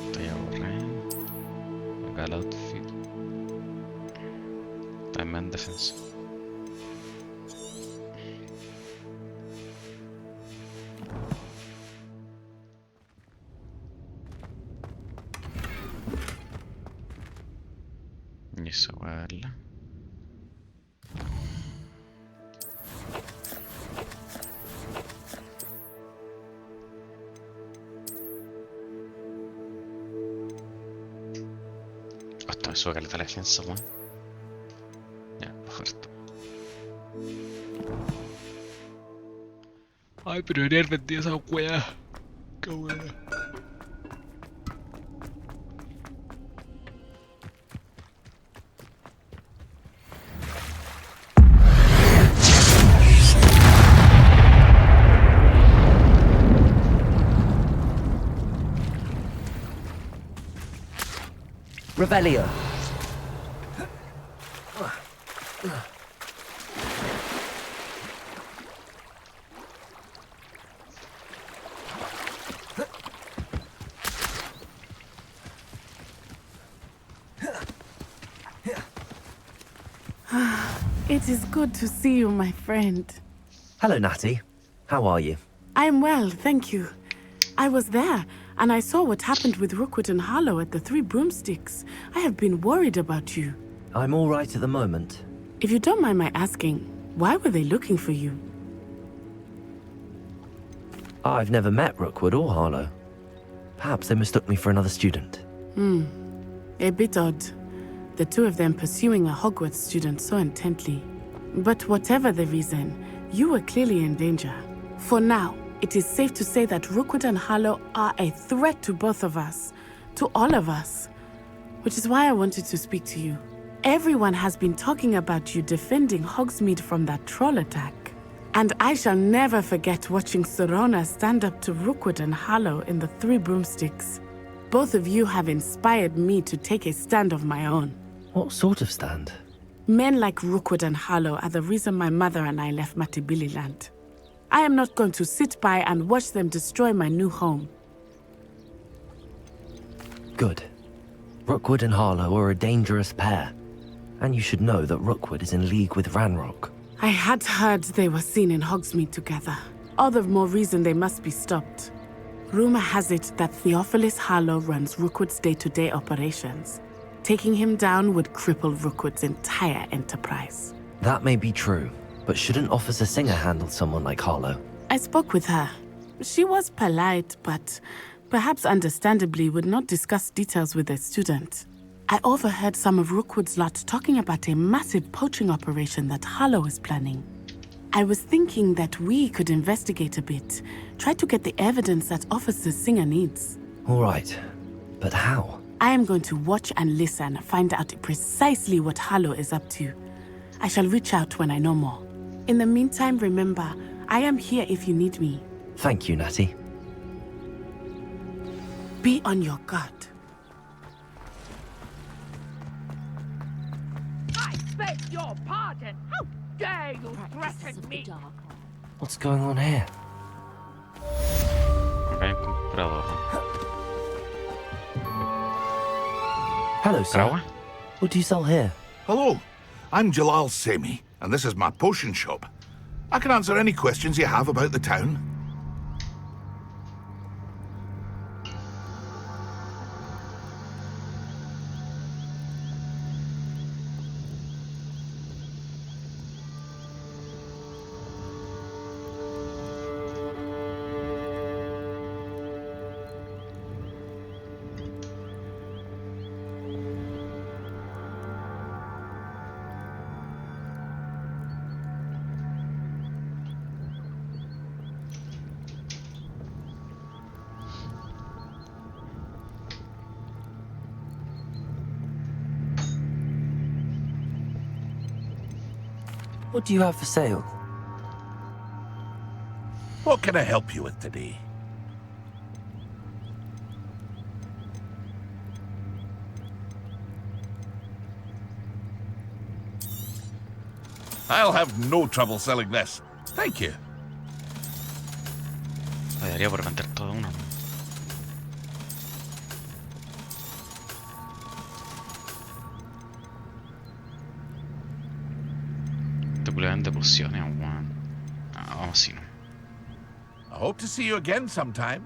Estoy aburrido. Acá el outfit. También defensa. Y esa weá. Esto me sube caleta la defensa, weón. Ya, bajo esto. Ay, pero debería haber vendido esa weá. Qué weá. Revelio. It is good to see you, my friend. Hello, Natty. How are you? I'm well, thank you. I was there, and I saw what happened with Rookwood and Harlow at the Three Broomsticks. I have been worried about you. I'm all right at the moment. If you don't mind my asking, why were they looking for you? I've never met Rookwood or Harlow. Perhaps they mistook me for another student. A bit odd. The two of them pursuing a Hogwarts student so intently. But whatever the reason, you were clearly in danger. For now, it is safe to say that Rookwood and Harlow are a threat to both of us. To all of us. Which is why I wanted to speak to you. Everyone has been talking about you defending Hogsmeade from that troll attack. And I shall never forget watching Sorona stand up to Rookwood and Harlow in the Three Broomsticks. Both of you have inspired me to take a stand of my own. What sort of stand? Men like Rookwood and Harlow are the reason my mother and I left Matibili land. I am not going to sit by and watch them destroy my new home. Good. Rookwood and Harlow are a dangerous pair. And you should know that Rookwood is in league with Ranrock. I had heard they were seen in Hogsmeade together. All the more reason they must be stopped. Rumor has it that Theophilus Harlow runs Rookwood's day-to-day operations. Taking him down would cripple Rookwood's entire enterprise. That may be true, but shouldn't Officer Singer handle someone like Harlow? I spoke with her. She was polite, but perhaps understandably would not discuss details with a student. I overheard some of Rookwood's lot talking about a massive poaching operation that Harlow is planning. I was thinking that we could investigate a bit, try to get the evidence that Officer Singer needs. All right, but how? I am going to watch and listen, find out precisely what Harlow is up to. I shall reach out when I know more. In the meantime, remember, I am here if you need me. Thank you, Natty. Be on your guard. I beg your pardon! How dare you threaten me? What's going on here? Hello, sir. What do you sell here? Hello, I'm Jalal Semi, and this is my potion shop. I can answer any questions you have about the town. What do you have for sale? What can I help you with today? I'll have no trouble selling this. Thank you. Me daría por vender todo uno. De pociones, weón. Vamos así, ¿no? I hope to see you again sometime.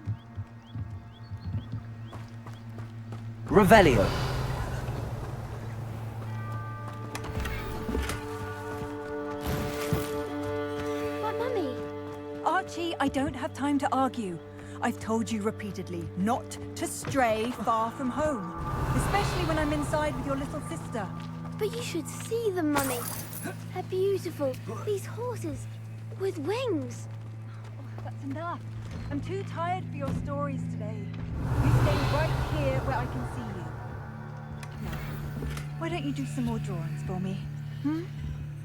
Revelio. But Mummy! Archie, I don't have time to argue. I've told you repeatedly not to stray far from home. Especially when I'm inside with your little sister. But you should see them, Mummy. They're beautiful. These horses with wings. That's enough. I'm too tired for your stories today. You stay right here where I can see you. Now, why don't you do some more drawings for me?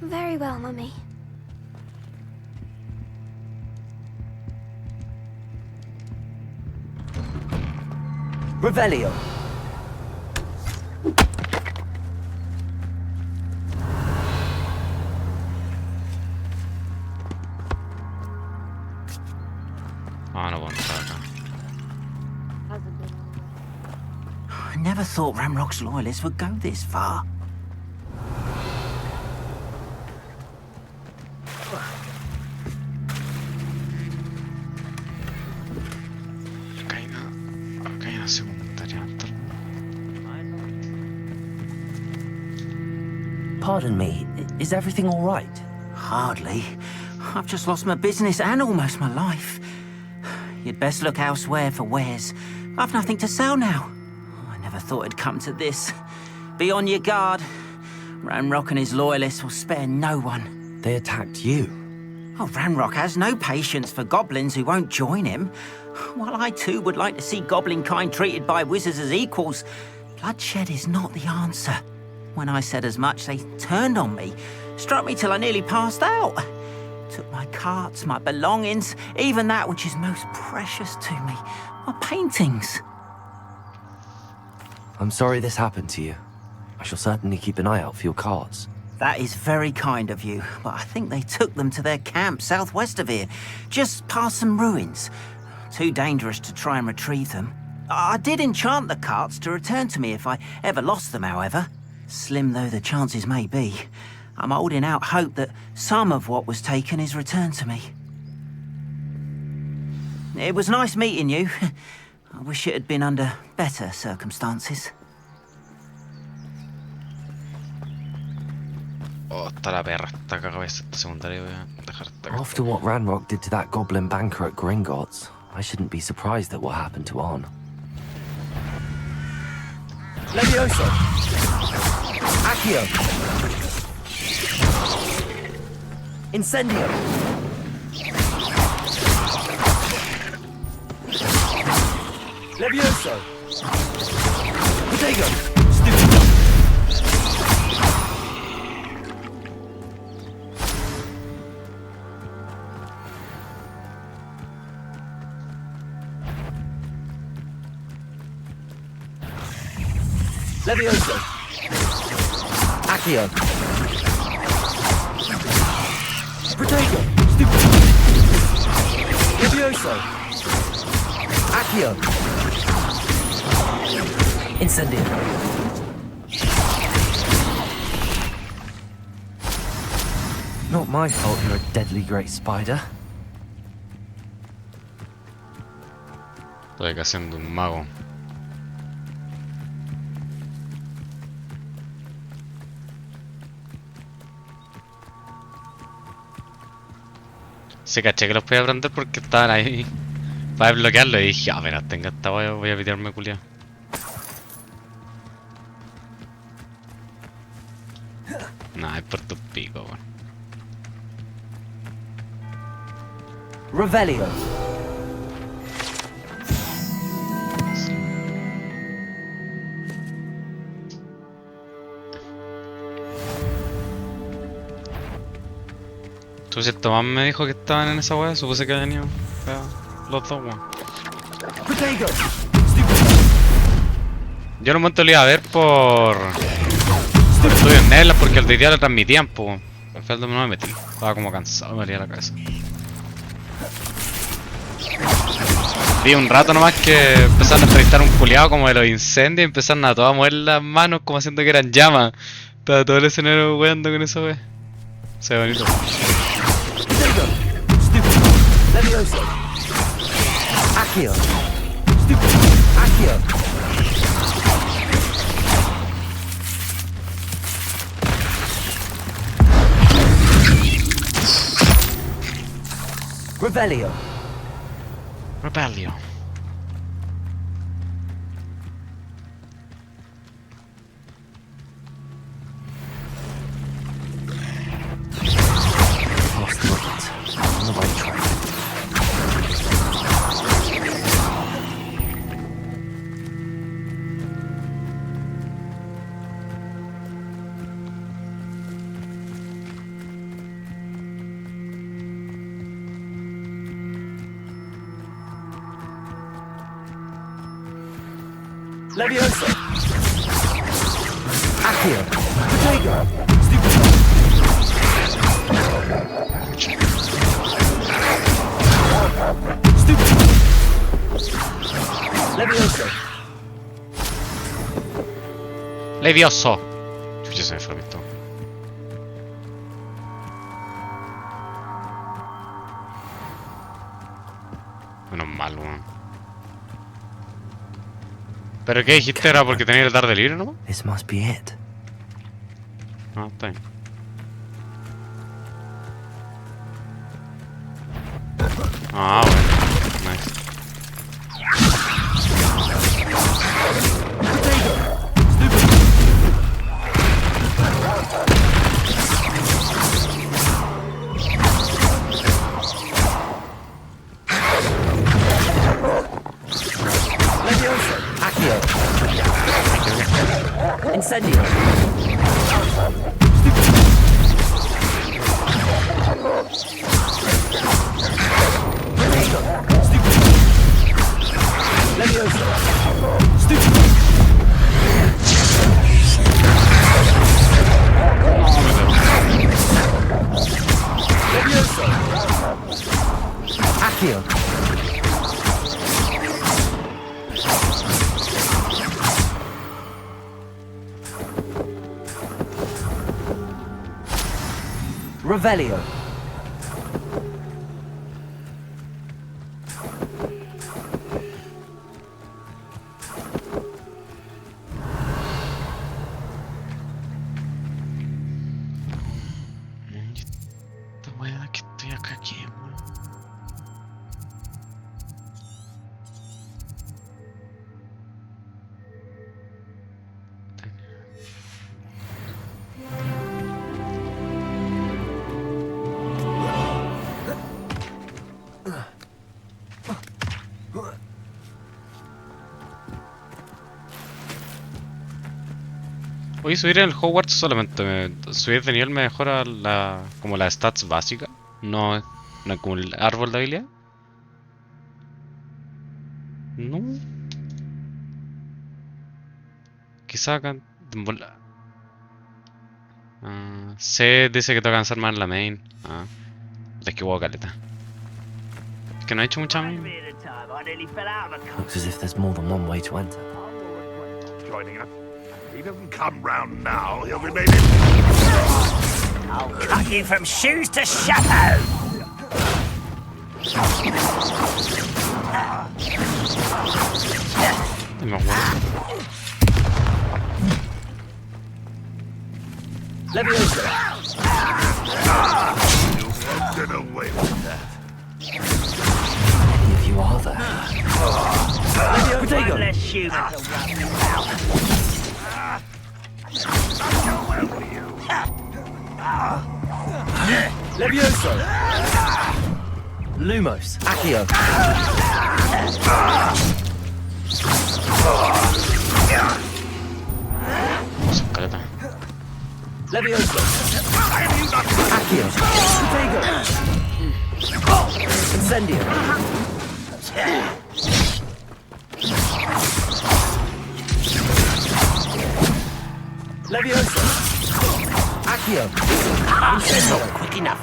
Very well, Mummy. Revelio. No puedo entrar acá. I never thought Ranrock's loyalists would go this far. Acá hay una secundaria. Pardon me, is everything all right? Hardly. I've just lost my business and almost my life. You'd best look elsewhere for wares. I've nothing to sell now. I never thought it'd come to this. Be on your guard. Ranrock and his loyalists will spare no one. They attacked you? Oh, Ranrock has no patience for goblins who won't join him. While I too would like to see goblin kind treated by wizards as equals, bloodshed is not the answer. When I said as much, they turned on me, struck me till I nearly passed out. Took my carts, my belongings, even that which is most precious to me, my paintings. I'm sorry this happened to you. I shall certainly keep an eye out for your carts. That is very kind of you, but I think they took them to their camp southwest of here, just past some ruins. Too dangerous to try and retrieve them. I did enchant the carts to return to me if I ever lost them, however. Slim though the chances may be, I'm holding out hope that some of what was taken is returned to me. It was nice meeting you. I wish it had been under better circumstances. Oh, está la perra, está cagada esta secundaria, voy a dejar esta acá. After what Ranrock did to that goblin banker at Gringotts, I shouldn't be surprised at what happened to Arn. Levioso! Accio! Incendio! Levioso! Protego! Stupid! Levioso! Accio! Protego! Stupid! Levioso! Accio! Incendio! Not my fault you're a deadly great spider. Estoy acá haciendo un mago. Se caché que los podía aprender porque estaban ahí para desbloquearlo y dije, verás, tenga esta voy a pitearme culiao. Nah, es por tus picos, weón. Revelio. Tú, si Tomás me dijo que estaban en esa weá, supuse que habían ido los dos, weón. Yo en un momento lo iba a ver por Estudios Neblas porque el de día lo transmitían, pues. Al final no me metí, estaba como cansado, me dolía la cabeza. Vi un rato nomás que empezaron a entrevistar a un culiado como de los incendios y empezaron a todas mover las manos como haciendo que eran llamas. Estaba todo el escenario weando con eso, wey. Se ve bonito. Levioso! Accio! Stupid! Accio! Revelio! Rebellion. Past the rocket. On the right track. Levioso! Accio! Protego! Levioso! Levioso! Ci se ne fa detto. Menos mal, weón. ¿Pero qué dijiste? ¿Era porque tenía el dar de libre, no? This must be it. Ah, está bien. Ah, bueno. Nice. Incendio! Levioso! Levioso! Accio! Revelio. Esta weá que estoy acá, ¿qué, weón? Oye, subir el Hogwarts solamente subir de nivel me mejora como las stats básicas, no como el árbol de habilidad. No. Quizá acá. C dice que tengo que avanzar más en la main. Es que hubo caleta. Es que no he hecho mucha main. Looks as if there's more than one way to enter. Joining us. If he doesn't come round now, he'll be maybe. I'll cut you from shoes to shadow! Levioso! You won't get away with that. If you are there. Protego! Less human to Levioso! Lumos! Accio! Caleta. Levioso! Accio! Protego! Incendio! Levioso! Accio! Incendio! Not quick enough.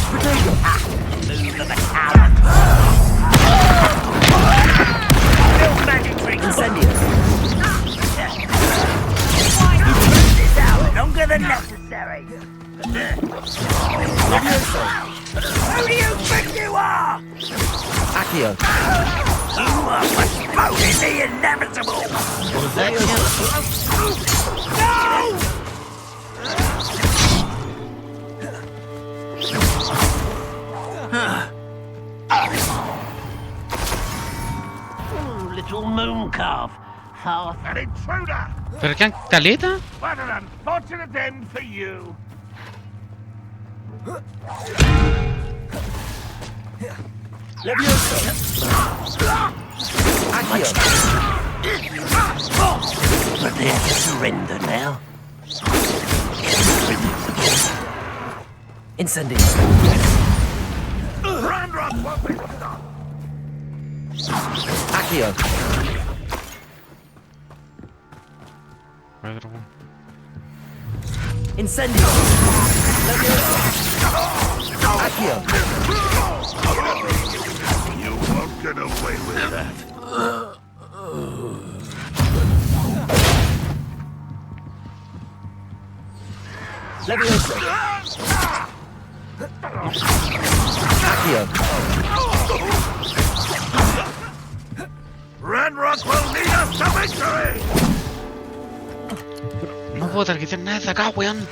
Protego! Move of the coward. Build magic tricks. Incendio! This out longer than necessary. Levioso! Who do you think you are? Accio! You are postponing the inevitable. Levioso! No! little moon calf. Half an intruder! ¿Pero quedan caleta? What an unfortunate end for you! Prepare to surrender now. Incendio. Accio. Incendio. Accio. You won't get away with that. Levioso. Accio. Ranrock will lead us to victory! No puedo targetear nada de acá, weón.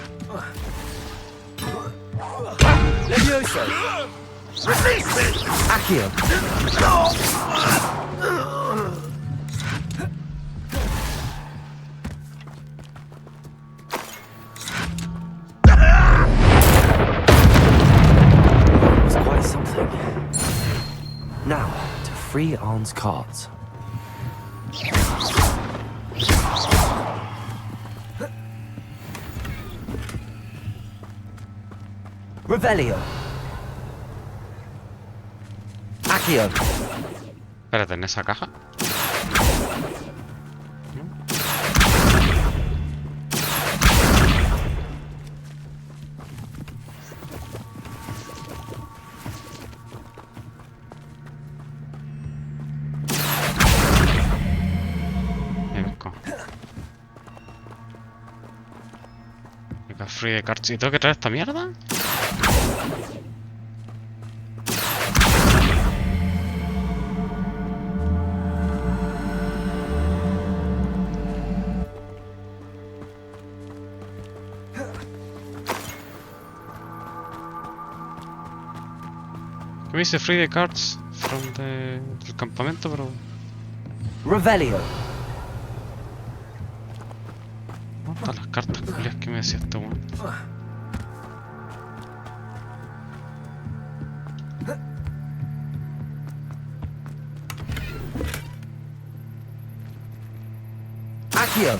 Levioso. Release me! Accio. That was quite something. Now, to free Arn's cards. Revelio. Accio. Espérate, ¿en esa caja? Free de cards. ¿Y tengo que traer esta mierda? ¿Qué me dice free the cards from del campamento, pero... Revelio. ¿Dónde están las cartas culias que me decía este weón? Accio.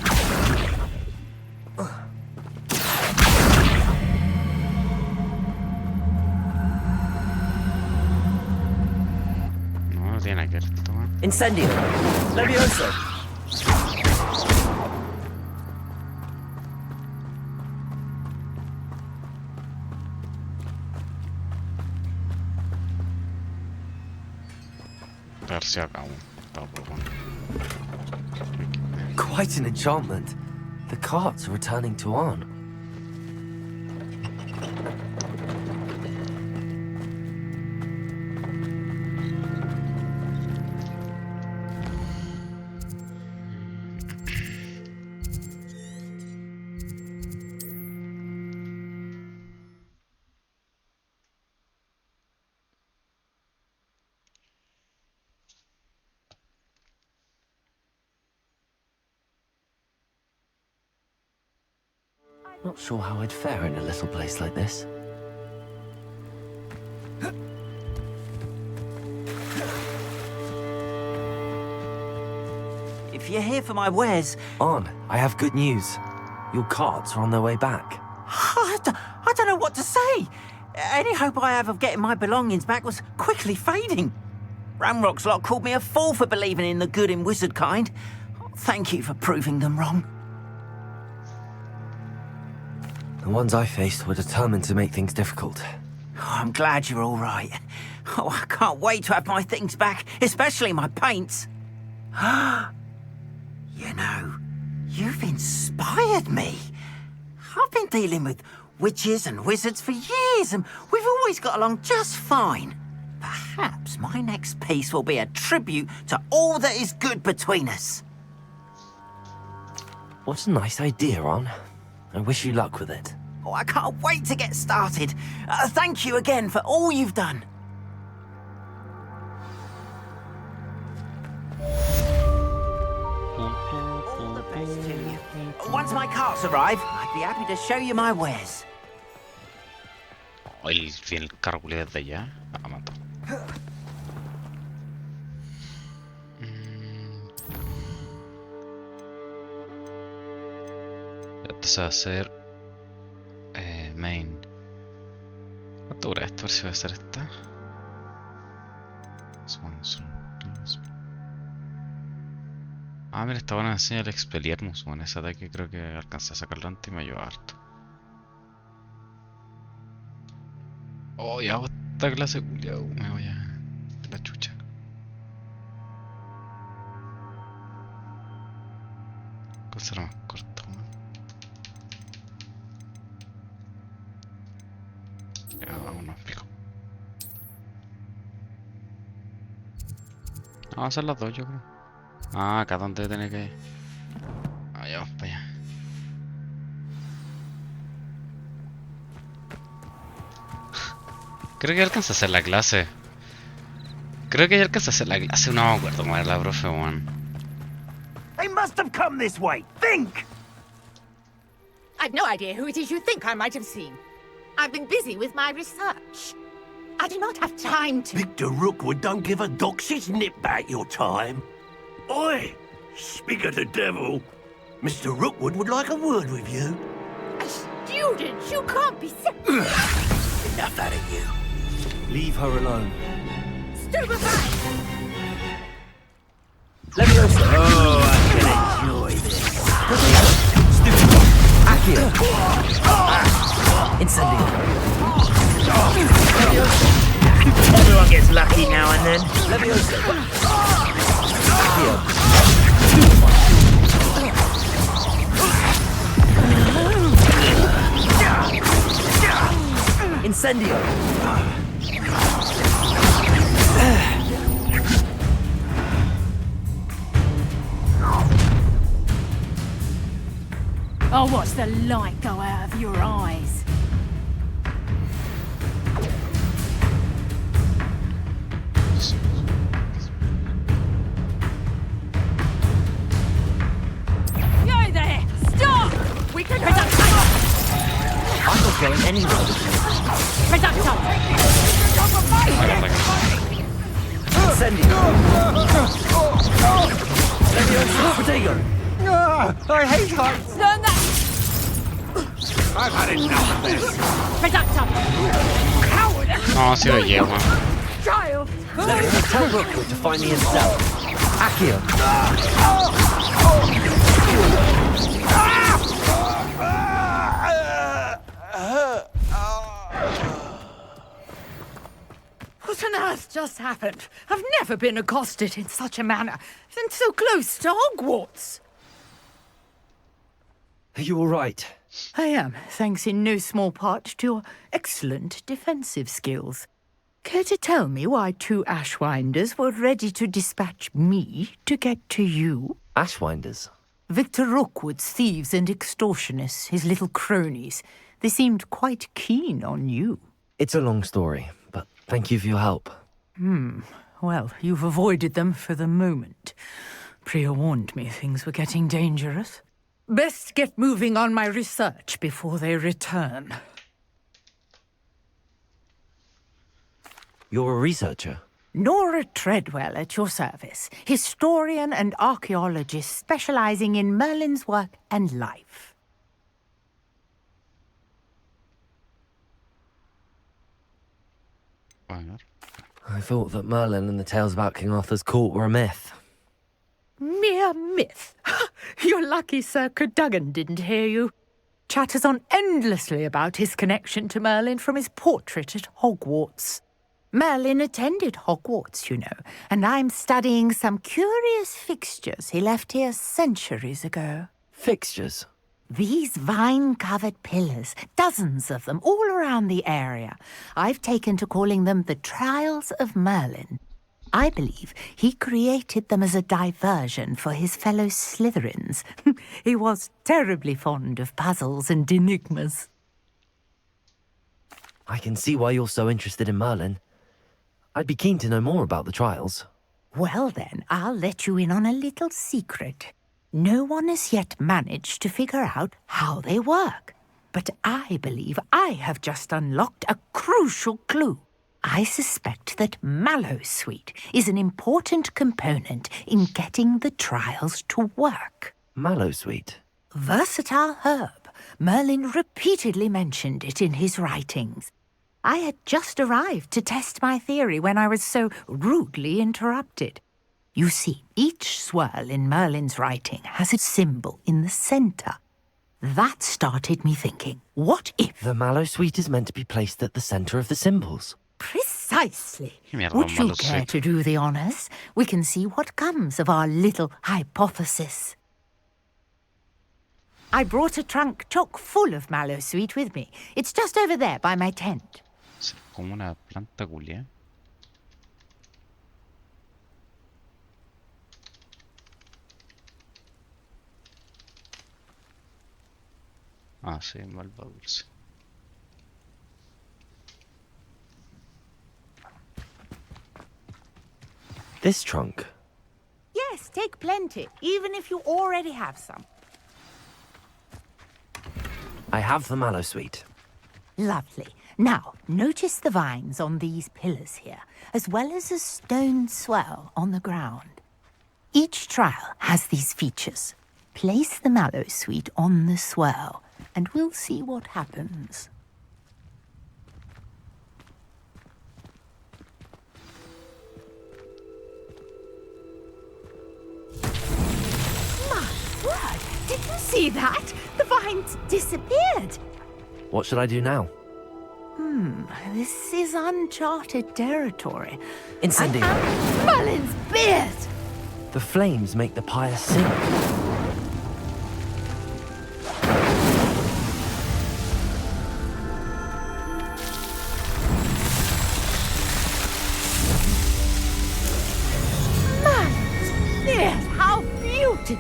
No tiene nada que ver esto, weón. Incendio. Levioso. Quite an enchantment. The carts are returning to Arn. Not sure how I'd fare in a little place like this. If you're here for my wares... Arn, I have good news. Your carts are on their way back. I don't know what to say. Any hope I have of getting my belongings back was quickly fading. Ramrock's lot called me a fool for believing in the good in wizard kind. Thank you for proving them wrong. The ones I faced were determined to make things difficult. Oh, I'm glad you're all right. Oh, I can't wait to have my things back, especially my paints. You know, you've inspired me. I've been dealing with witches and wizards for years, and we've always got along just fine. Perhaps my next piece will be a tribute to all that is good between us. What a nice idea, Arn. I wish you luck with it. Oh, I can't wait to get started. Thank you again for all you've done. Once my carts arrive, I'd be happy to show you my wares. Él tiene el carro desde allá. Ah, mató. Esto se va a hacer main. ¿Cuánto dura esto? A ver si va a hacer esta. Ah, mira, esta buena me enseña el Expelliarmus. Bueno, ese ataque creo que alcancé a sacarlo antes y me ayudó harto. Oh, ya hago esta clase culiao. Me voy a la chucha. ¿Cuál será más corto? Ya, vámonos, pico. Vamos a hacer las dos, yo creo. Ah, acá donde tiene que ir. Ah, ya vamos para allá. Creo que alcanza a hacer la clase. No me acuerdo cómo era la profe, weón. They must have come this way. Think! I've no idea who it is you think I might have seen. I've been busy with my research. I do not have time to... Victor Rookwood don't give a dox's nip about your time. Oi! Speak of the devil. Mr. Rookwood would like a word with you. A student? You can't be... Enough out of you. Leave her alone. Stupefy! Let me also... Oh, I can enjoy this. Accio. Incendio. Everyone gets lucky now and then. Leviosa. Accio. Incendio. I'll watch the light go out of your eyes. Yo there! Stop! We can I'm not going anywhere with you. Reducto! Incendio. Leviosa. Protego. I hate heights! Learn that! I've had enough of this. Reducto! Coward! No, sí lo llevo. Child! Tell Rookwood to find me himself. Accio. What on earth just happened? I've never been accosted in such a manner, and so close to Hogwarts. Are you all right? I am, thanks in no small part to your excellent defensive skills. Care to tell me why two Ashwinders were ready to dispatch me to get to you? Ashwinders? Victor Rookwood's thieves and extortionists, his little cronies. They seemed quite keen on you. It's a long story, but thank you for your help. Well, you've avoided them for the moment. Priya warned me things were getting dangerous. Best get moving on my research before they return. You're a researcher? Nora Treadwell at your service, historian and archaeologist specializing in Merlin's work and life. I thought that Merlin and the tales about King Arthur's court were a myth. Mere myth. You're lucky Sir Cadogan didn't hear you. Chatters on endlessly about his connection to Merlin from his portrait at Hogwarts. Merlin attended Hogwarts, you know, and I'm studying some curious fixtures he left here centuries ago. Fixtures? These vine-covered pillars, dozens of them, all around the area. I've taken to calling them the Trials of Merlin. I believe he created them as a diversion for his fellow Slytherins. He was terribly fond of puzzles and enigmas. I can see why you're so interested in Merlin. I'd be keen to know more about the trials. Well then, I'll let you in on a little secret. No one has yet managed to figure out how they work. But I believe I have just unlocked a crucial clue. I suspect that mallowsweet is an important component in getting the trials to work. Mallowsweet? Versatile herb. Merlin repeatedly mentioned it in his writings. I had just arrived to test my theory when I was so rudely interrupted. You see, each swirl in Merlin's writing has a symbol in the center. That started me thinking, what if... The mallowsweet is meant to be placed at the center of the symbols. Precisely. Mierda, Would you mallowsweet. care to do the honors? We can see what comes of our little hypothesis. I brought a trunk chock full of mallowsweet with me. It's just over there by my tent. Es como una planta culia. Ah, sí, malva dulce. This trunk? Yes, take plenty, even if you already have some. I have the mallowsweet. Lovely. Now, notice the vines on these pillars here, as well as a stone swell on the ground. Each trial has these features. Place the mallowsweet on the swirl, and we'll see what happens. My word! Did you see that? The vines disappeared! What should I do now? This is uncharted territory. Incendio. Merlin's beard! The flames make the pyre sing. Merlin's beard! How beautiful!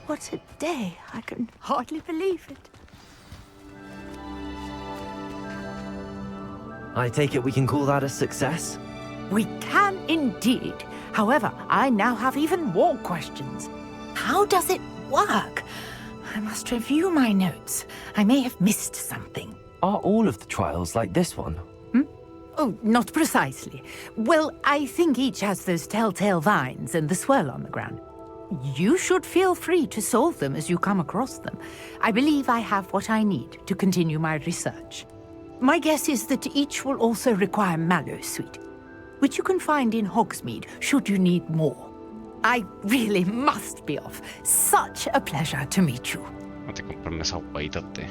What a day! I can hardly believe it. I take it we can call that a success? We can indeed. However, I now have even more questions. How does it work? I must review my notes. I may have missed something. Are all of the trials like this one? Oh, not precisely. Well, I think each has those telltale vines and the swirl on the ground. You should feel free to solve them as you come across them. I believe I have what I need to continue my research. My guess is that each will also require mallowsweet, which you can find in Hogsmeade should you need more. I really must be off. Such a pleasure to meet you. Voy a comprarme esas huevitas de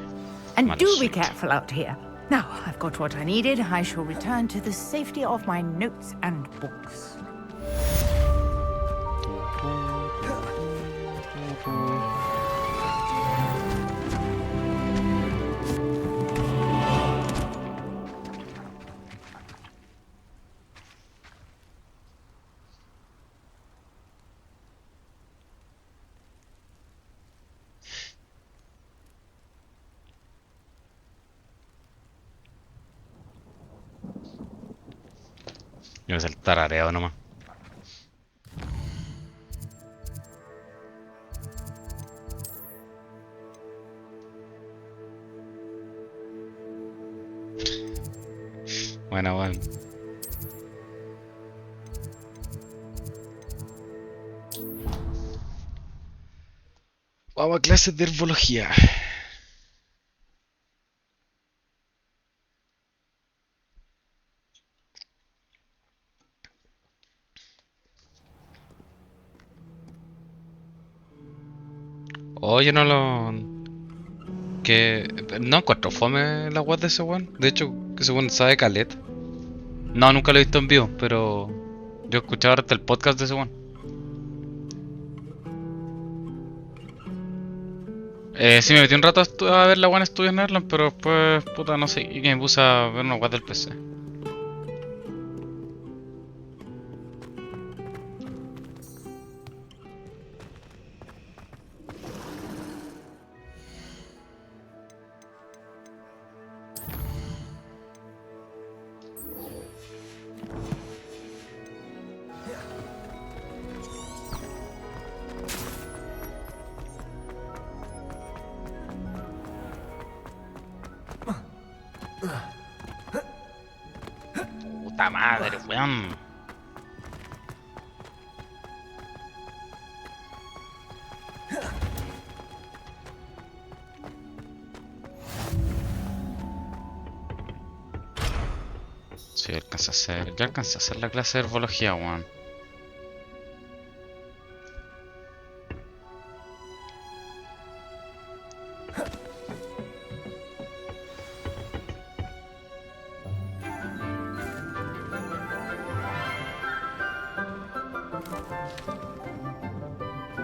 And do be mallowsweet. careful out here. Now, I've got what I needed. I shall return to the safety of my notes and books. Yo es el tarareo nomás. Bueno, bueno. Vamos a clases de herbología. Oye, no lo... Que... No encuentro fome la web de ese weón. De hecho, que ese weón sabe caleta. No, nunca lo he visto en vivo, pero... Yo escuchaba hasta el podcast de ese weón. Sí, me metí un rato a ver la One Studio en Ireland, pero después, puta, no sé, y que me puse a ver una web del PC. ¡Puta madre, weón! Sí, alcancé a hacer. Ya alcancé a hacer la clase de herbología, weón.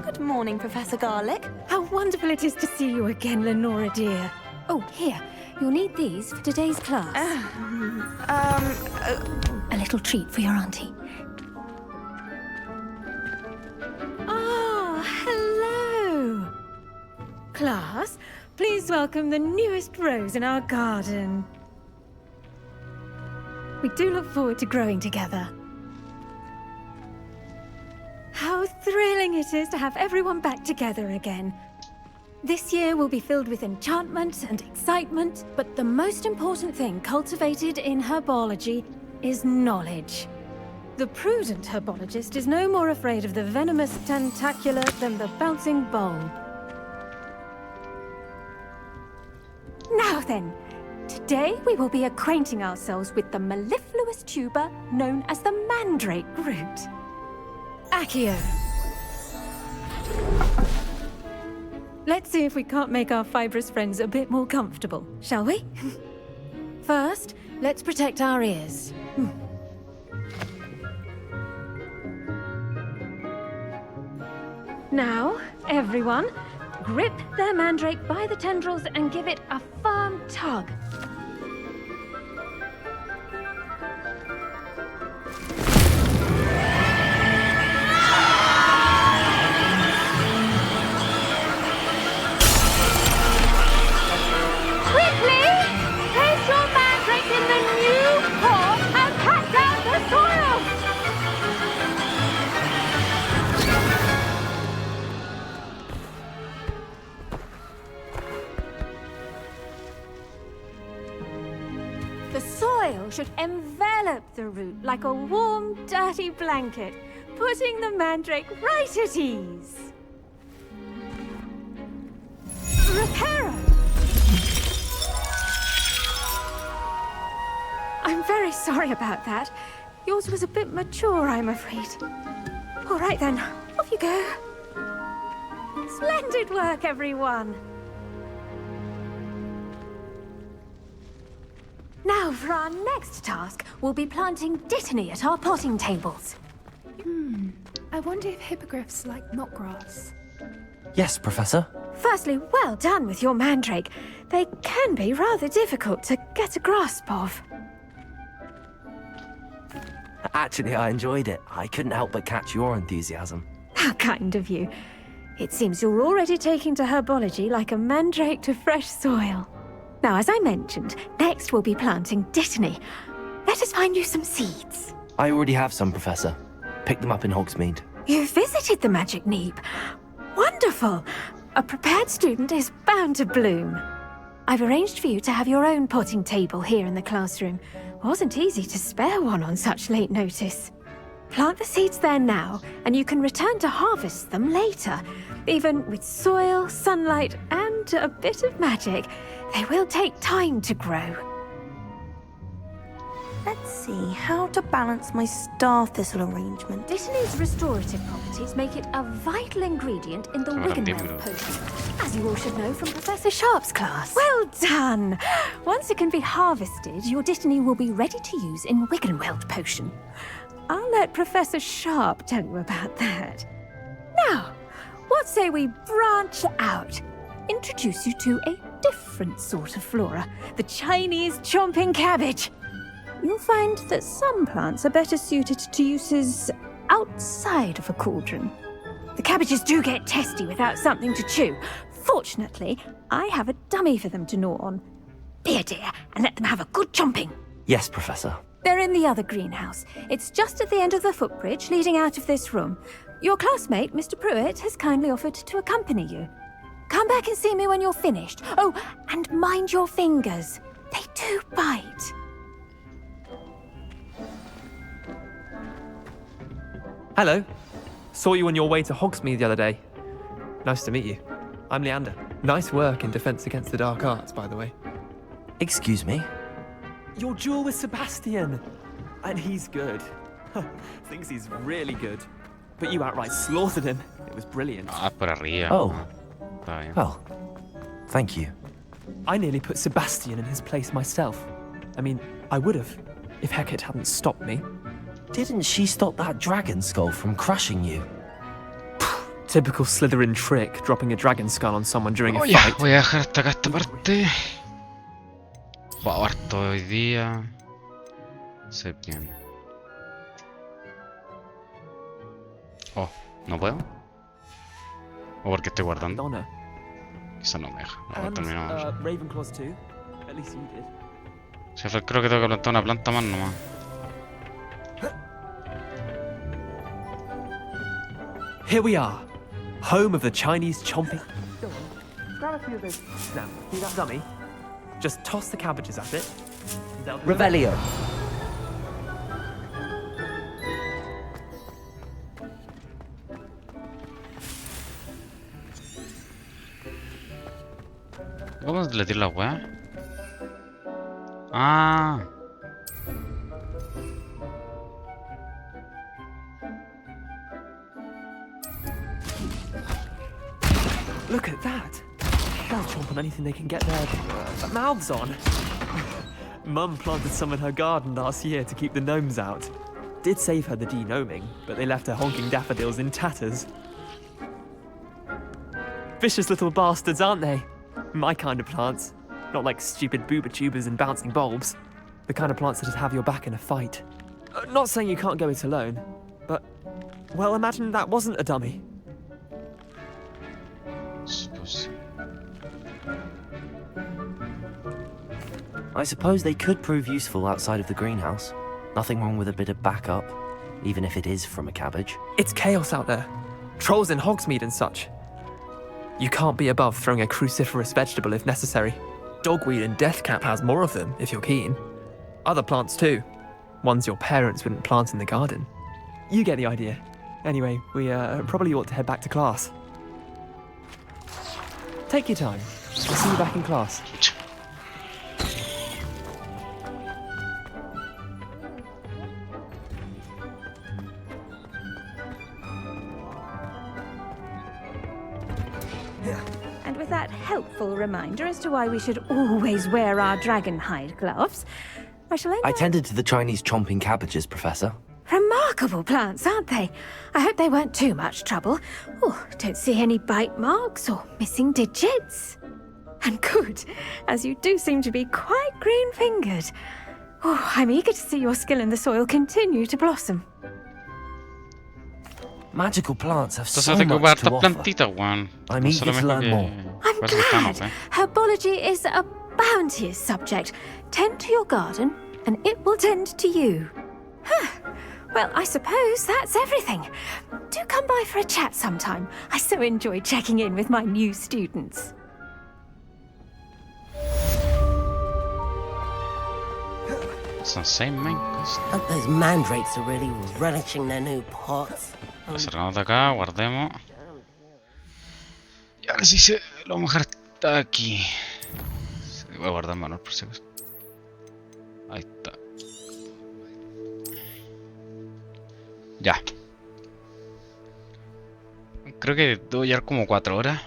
Good morning, Professor Garlic. How wonderful it is to see you again, Lenora dear. Oh, here. You'll need these for today's class. A little treat for your auntie. Ah, hello. Class, please welcome the newest rose in our garden. We do look forward to growing together. How thrilling it is to have everyone back together again. This year will be filled with enchantment and excitement, but the most important thing cultivated in herbology is knowledge. The prudent herbologist is no more afraid of the venomous tentacular than the bouncing bulb. Now then, today we will be acquainting ourselves with the mellifluous tuber known as the mandrake root. Accio. Let's see if we can't make our fibrous friends a bit more comfortable, shall we? First, let's protect our ears. Now, everyone, grip their mandrake by the tendrils and give it a firm tug. Should envelop the root like a warm, dirty blanket, putting the mandrake right at ease. Reparo! I'm very sorry about that. Yours was a bit mature, I'm afraid. All right then, off you go. Splendid work, everyone. Now, for our next task, we'll be planting dittany at our potting tables. I wonder if hippogriffs like knotgrass. Yes, Professor. Firstly, well done with your mandrake. They can be rather difficult to get a grasp of. Actually, I enjoyed it. I couldn't help but catch your enthusiasm. How kind of you. It seems you're already taking to herbology like a mandrake to fresh soil. Now, as I mentioned, next we'll be planting dittany. Let us find you some seeds. I already have some, Professor. Picked them up in Hogsmeade. You visited the Magic Neep. Wonderful. A prepared student is bound to bloom. I've arranged for you to have your own potting table here in the classroom. Wasn't easy to spare one on such late notice. Plant the seeds there now, and you can return to harvest them later. Even with soil, sunlight, and a bit of magic, they will take time to grow. Let's see, how to balance my star thistle arrangement. Dittany's restorative properties make it a vital ingredient in the Wiggenweld potion, as you all should know from Professor Sharp's class. Well done! Once it can be harvested, your dittany will be ready to use in Wiggenweld potion. I'll let Professor Sharp tell you about that. Now, what say we branch out? Introduce you to a different sort of flora, the Chinese chomping cabbage. You'll find that some plants are better suited to uses outside of a cauldron. The cabbages do get testy without something to chew. Fortunately, I have a dummy for them to gnaw on. Be a dear and let them have a good chomping. Yes, Professor. They're in the other greenhouse. It's just at the end of the footbridge leading out of this room. Your classmate, Mr. Pruitt, has kindly offered to accompany you. Come back and see me when you're finished. Oh, and mind your fingers. They do bite. Hello. Saw you on your way to Hogsmeade the other day. Nice to meet you. I'm Leander. Nice work in Defense Against the Dark Arts, by the way. Excuse me? Your duel with Sebastian. And he's good. Thinks he's really good. But you outright slaughtered him. It was brilliant. Por arriba. Oh. Está bien. Well, thank you. I nearly put Sebastian in his place myself. I mean, I would have, if Hecate hadn't stopped me. Didn't she stop that dragon skull from crushing you? Typical Slytherin trick, dropping a dragon skull on someone during a Ya, fight. voy a dejar hasta acá esta parte. Wow, harto hoy día. Se bien. Oh, ¿no puedo? ¿O porque estoy guardando? Honor. Quizá no me deja. No, And, terminamos. Ravenclaws too. At least you did. Sí, creo que tengo que plantar una planta más nomás. Here we are, home of the Chinese chomping. Go on, grab a few of those. Now, see that dummy? Just toss the cabbages at it. Revelio. ¿Cómo le tiro la weá? Ah. Look at that. They'll chomp on anything they can get their mouths on. Mum planted some in her garden last year to keep the gnomes out. Did save her the de-gnoming, but they left her honking daffodils in tatters. Vicious little bastards, aren't they? My kind of plants. Not like stupid booba tubers and bouncing bulbs. The kind of plants that'd have your back in a fight. Not saying you can't go it alone, but, well, imagine that wasn't a dummy. I suppose they could prove useful outside of the greenhouse. Nothing wrong with a bit of backup, even if it is from a cabbage. It's chaos out there. Trolls in Hogsmeade and such. You can't be above throwing a cruciferous vegetable if necessary. Dogweed and deathcap has more of them, if you're keen. Other plants too. Ones your parents wouldn't plant in the garden. You get the idea. Anyway, we probably ought to head back to class. Take your time. I'll see you back in class. And with that helpful reminder as to why we should always wear our dragon hide gloves, I shall end. I tended to the Chinese chomping cabbages, Professor. Remarkable plants, aren't they? I hope they weren't too much trouble. Oh, don't see any bite marks or missing digits. And good, as you do seem to be quite green-fingered. Oh, I'm eager to see your skill in the soil continue to blossom. Magical plants have so Entonces tengo que much to ocupar offer. estas plantitas, weón. I'm No eager solo to mejor learn que more. I'm fuera cercanos, glad. Herbology is a bounteous subject. Tend to your garden, and it will tend to you. Huh. Well, I suppose that's everything. Do come by for a chat sometime. I so enjoy checking in with my new students. Son 6 mancos. Hope those mandrakes are really relishing their new pots. Acercamos de acá, guardemos. Y ahora sí lo vamos a dejar hasta aquí. Voy a guardar manual por si acaso. Ahí está. Ya. Creo que debo llevar como 4 horas.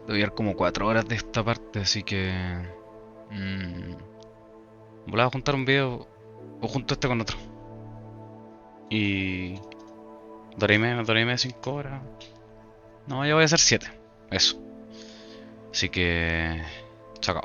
Debo llevar como 4 horas de esta parte, así que... voy a juntar un video o junto este con otro. Y... hora y media, 5 horas. No, ya voy a hacer 7. Eso. Así que... chao.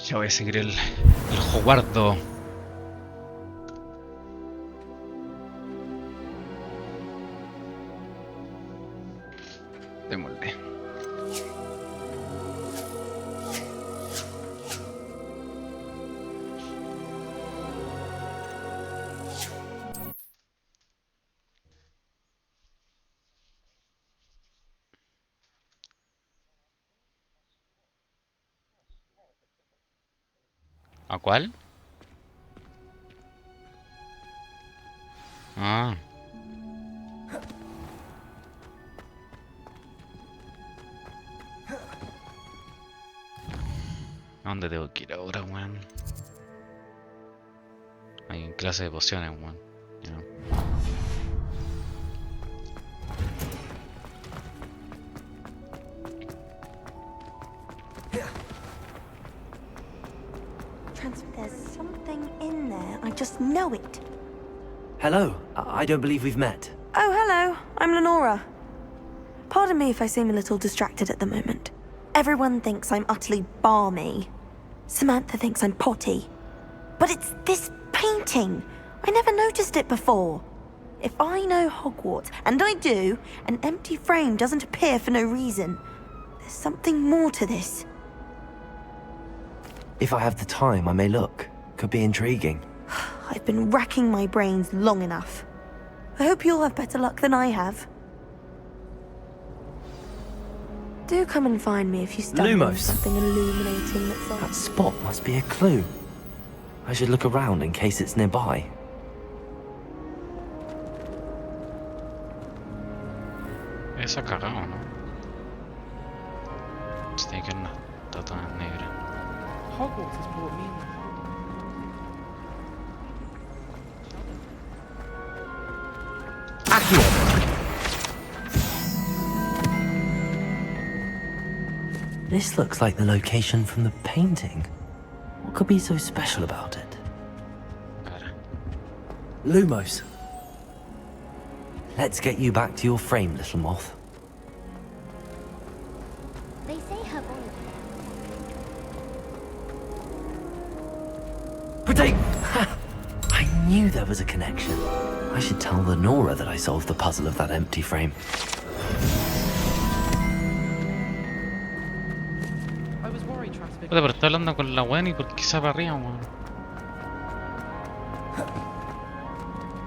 Ya voy a seguir el Hogwardo. Démosle. ¿A cuál? Ah. ¿A dónde tengo que ir ahora, weón? Hay en clase de pociones, weón. Ya. There's something in there. I just know it. Hello. I don't believe we've met. Oh, hello. I'm Lenora. Pardon me if I seem a little distracted at the moment. Everyone thinks I'm utterly balmy. Samantha thinks I'm potty. But it's this painting. I never noticed it before. If I know Hogwarts, and I do, an empty frame doesn't appear for no reason. There's something more to this. If I have the time, I may look. Could be intriguing. I've been racking my brains long enough. I hope you'll have better luck than I have. Do come and find me if you stumble on something illuminating that's on. That spot must be a clue. I should look around in case it's nearby. Esa cagado, ¿no? Se tiene que ir una tata negra. Hogwarts has brought me. This looks like the location from the painting. What could be so special about it? Lumos. Let's get you back to your frame, little moth. They say her body. Protect! I knew there was a connection. I should tell Lenora that I solved the puzzle of that empty frame. Puta, pero está hablando con la weón y por qué se para arriba, weón.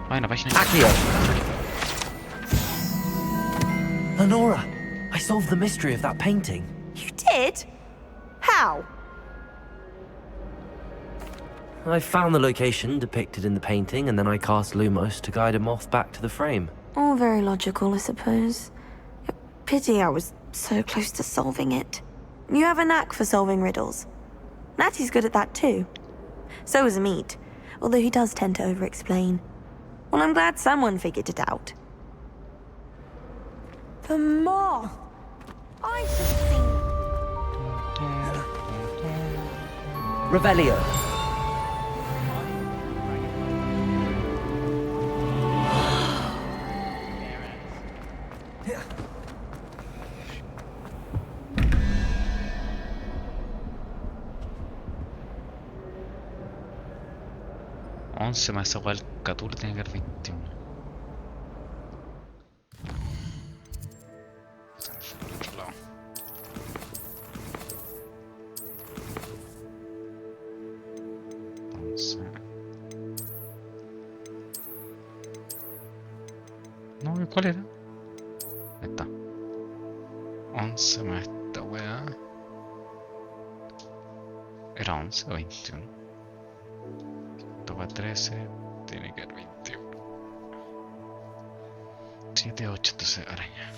Hay una página. Lenora, I solved the mystery of that painting. You did? How? I found the location depicted in the painting, and then I cast Lumos to guide a moth back to the frame. All very logical, I suppose. Pity I was so close to solving it. You have a knack for solving riddles. Natty's good at that too. So is Amit, although he does tend to over-explain. Well, I'm glad someone figured it out. The moth! I should see. Revelio. Se me hace igual el 14, tiene que haber 21. Otro lado. Entonces... No, ¿cuál era? Ahí está. 11 más esta weá. Era 11 o 21. 13, tiene que haber 21. 7, 8, entonces araña.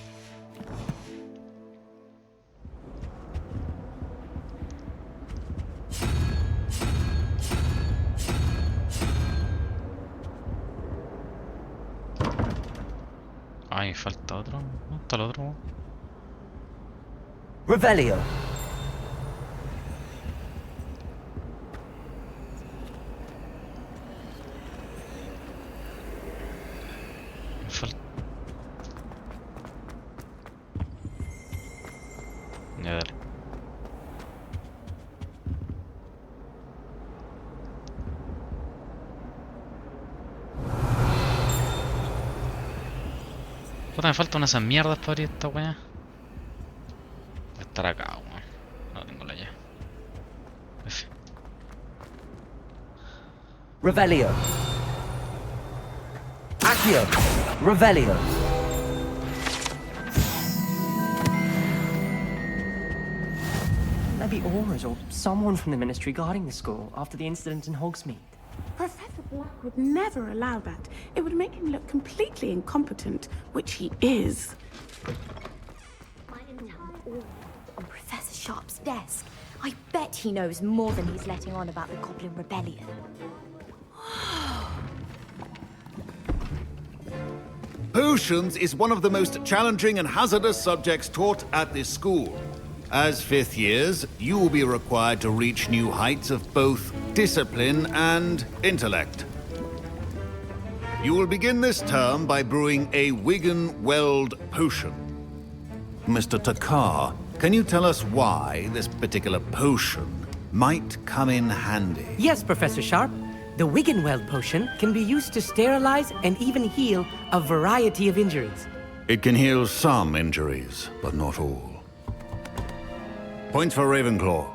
Ay, falta otro. ¿Dónde está el otro? Revelio. Ya dale. Puta, me falta una de esas mierdas para abrir esta weá. Va a estar acá, weón. No tengo la llave. F. Revelio. Accio. Revelio. Maybe Aura's or someone from the ministry guarding the school after the incident in Hogsmeade. Professor Black would never allow that. It would make him look completely incompetent, which he is. On Professor Sharp's desk. I bet he knows more than he's letting on about the Goblin Rebellion. Potions is one of the most challenging and hazardous subjects taught at this school. As fifth years, you will be required to reach new heights of both discipline and intellect. You will begin this term by brewing a Wigan-Weld potion. Mr. Takar, can you tell us why this particular potion might come in handy? Yes, Professor Sharp. The Wigan-Weld potion can be used to sterilize and even heal a variety of injuries. It can heal some injuries, but not all. Points for Ravenclaw.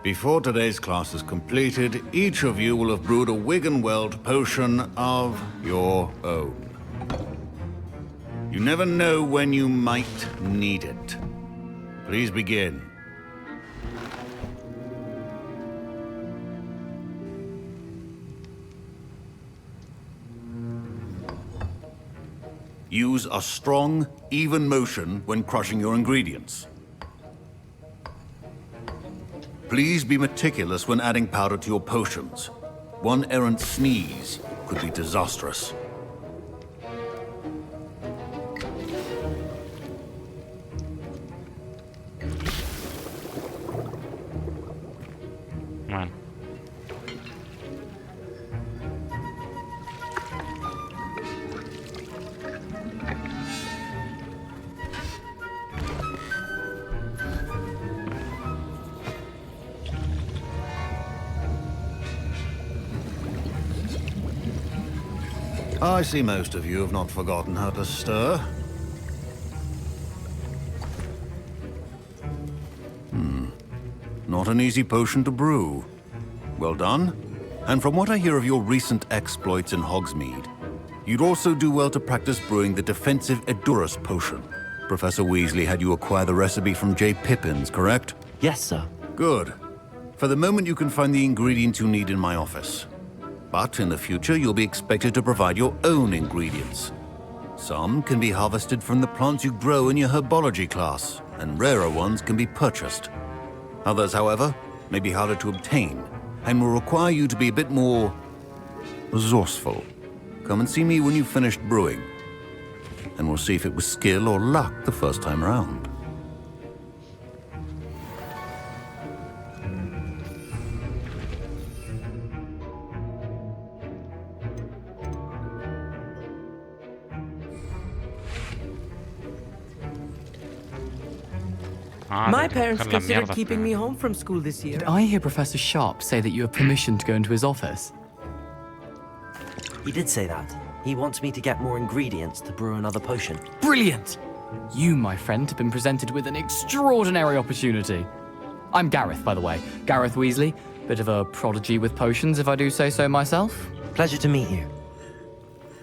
Before today's class is completed, each of you will have brewed a Wigan-Weld potion of your own. You never know when you might need it. Please begin. Use a strong, even motion when crushing your ingredients. Please be meticulous when adding powder to your potions. One errant sneeze could be disastrous. Man. I see most of you have not forgotten how to stir. Not an easy potion to brew. Well done. And from what I hear of your recent exploits in Hogsmeade, you'd also do well to practice brewing the defensive Edurus potion. Professor Weasley had you acquire the recipe from J. Pippin's, correct? Yes, sir. Good. For the moment, you can find the ingredients you need in my office. But in the future, you'll be expected to provide your own ingredients. Some can be harvested from the plants you grow in your herbology class, and rarer ones can be purchased. Others, however, may be harder to obtain, and will require you to be a bit more resourceful. Come and see me when you've finished brewing, and we'll see if it was skill or luck the first time round. My parents considered keeping me home from school this year. Did I hear Professor Sharp say that you have permission to go into his office? He did say that. He wants me to get more ingredients to brew another potion. Brilliant! You, my friend, have been presented with an extraordinary opportunity. I'm Gareth, by the way. Gareth Weasley. Bit of a prodigy with potions, if I do say so myself. Pleasure to meet you.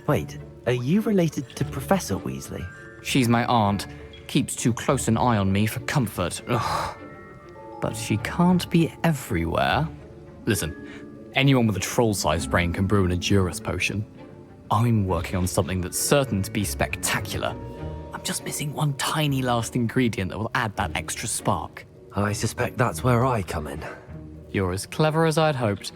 Wait, are you related to Professor Weasley? She's my aunt. Keeps too close an eye on me for comfort. Ugh. But she can't be everywhere. Listen, anyone with a troll-sized brain can brew an Edurus potion. I'm working on something that's certain to be spectacular. I'm just missing one tiny last ingredient that will add that extra spark. I suspect that's where I come in. You're as clever as I'd hoped.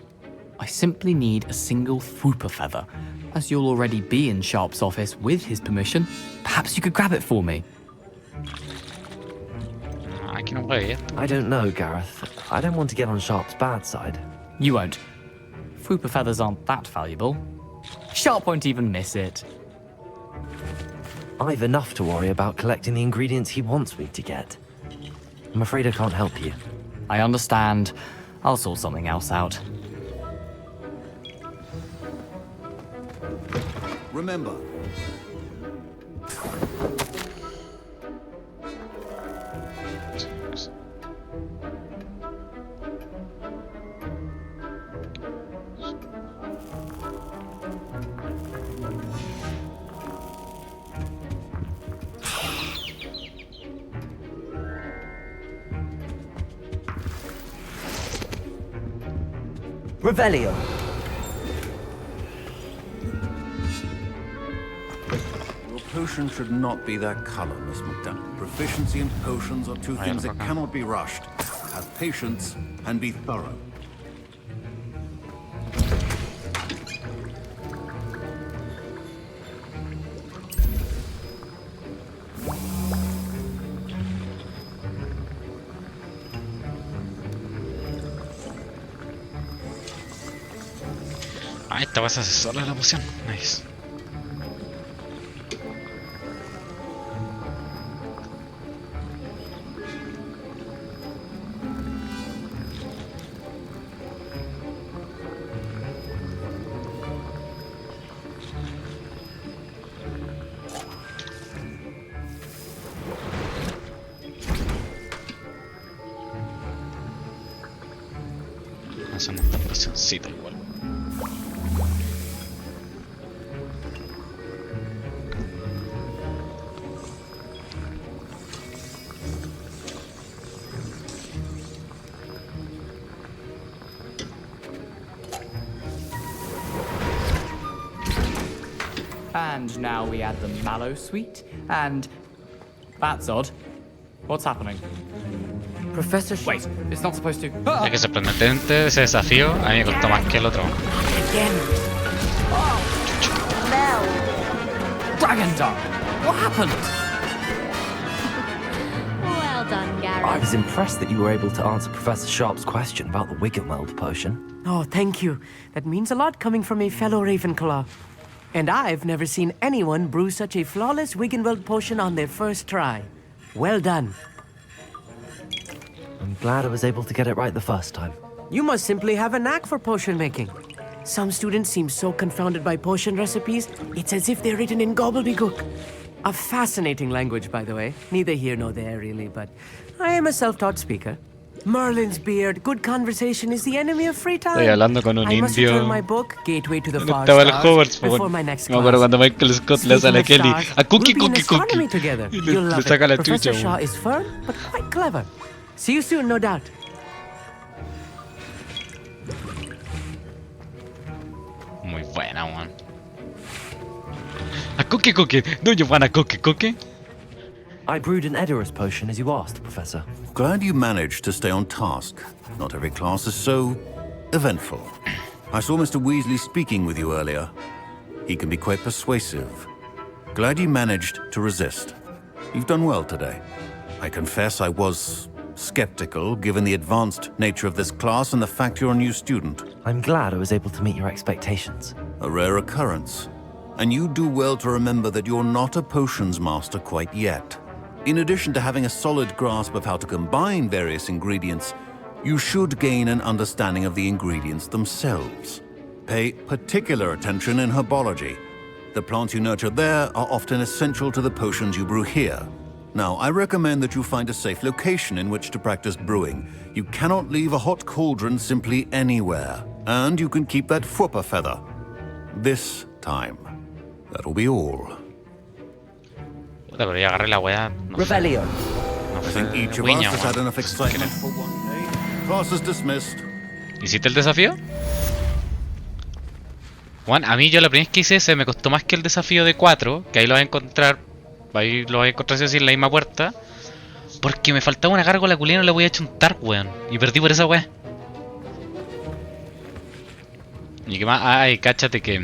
I simply need a single Fwooper feather. As you'll already be in Sharp's office with his permission, perhaps you could grab it for me. I can wait. I don't know, Gareth. I don't want to get on Sharp's bad side. You won't. Fwooper feathers aren't that valuable. Sharp won't even miss it. I've enough to worry about collecting the ingredients he wants me to get. I'm afraid I can't help you. I understand. I'll sort something else out. Remember, Revelio. Your potion should not be that color, Miss McDonald. Proficiency and potions are two things that cannot be rushed. Have patience and be thorough. Ah, esta vas a hacer sola la poción. Nice. Hacemos esta pocioncita igual. And now we add the mallow sweet, and that's odd. What's happening? Professor Wait, it's not supposed to. Es que sorprendente ese desafío, a mí me costó más que el otro. Dragon Dung! What happened? Well done, Gary. I was impressed that you were able to answer Professor Sharp's question about the Wiggenweld potion. Oh, thank you. That means a lot coming from a fellow Ravenclaw. And I've never seen anyone brew such a flawless Wiggenweld potion on their first try. Well done. I'm glad I was able to get it right the first time. You must simply have a knack for potion making. Some students seem so confounded by potion recipes, it's as if they're written in gobbledygook. A fascinating language, by the way. Neither here nor there, really, but I am a self-taught speaker. Merlin's beard, good conversation is the enemy of free time. Estoy hablando con un I must indio. return my book, Gateway to the Far Estaba el Stars, Hogwarts, before my next me acuerdo class. cuando Michael Scott le hace a la Kelly a Cookie Cookie Cookie Together. y You'll le love saca it. la Professor chucha. Shaw is firm, but quite clever. See you soon, no doubt. Muy buena, man. A Cookie Cookie. Do you want a Cookie Cookie? I brewed an Edorus potion as you asked, Professor. Glad you managed to stay on task. Not every class is so eventful. I saw Mr. Weasley speaking with you earlier. He can be quite persuasive. Glad you managed to resist. You've done well today. I confess I was skeptical, given the advanced nature of this class and the fact you're a new student. I'm glad I was able to meet your expectations. A rare occurrence. And you do well to remember that you're not a potions master quite yet. In addition to having a solid grasp of how to combine various ingredients, you should gain an understanding of the ingredients themselves. Pay particular attention in herbology. The plants you nurture there are often essential to the potions you brew here. Now, I recommend that you find a safe location in which to practice brewing. You cannot leave a hot cauldron simply anywhere. And you can keep that Fwooper feather. This time. That'll be all. Puta, pero ya agarré la weá. No sé. I think each of us has had enough excitement for one day. Class is dismissed. ¿Hiciste el desafío? Juan, a mí yo la primera vez que hice ese me costó más que el desafío de 4, que ahí lo vas a encontrar. Ahí lo vas a encontrar así en la misma puerta. Porque me faltaba una gárgola culera y no la voy a chuntar, weón. Y perdí por esa weá. Y que más, ay, cáchate que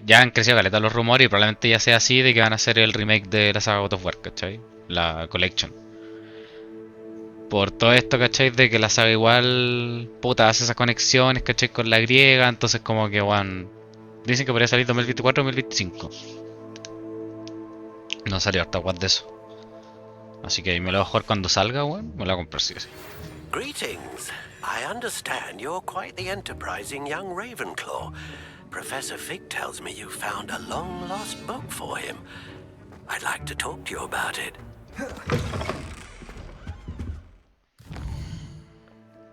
ya han crecido caleta los rumores y probablemente ya sea así de que van a hacer el remake de la saga God of War, ¿cachai? La Collection. Por todo esto, ¿cachai? De que la saga igual, puta, hace esas conexiones, ¿cachai? Con la griega, entonces como que, bueno, dicen que podría salir 2024 o 2025. No salió harta guad de eso. Así que me lo voy a jugar cuando salga, weón. Me lo voy a comprar sí o sí. Greetings. I understand you're quite the enterprising young Ravenclaw. Professor Fig tells me you found a long-lost book for him. I'd like to talk to you about it.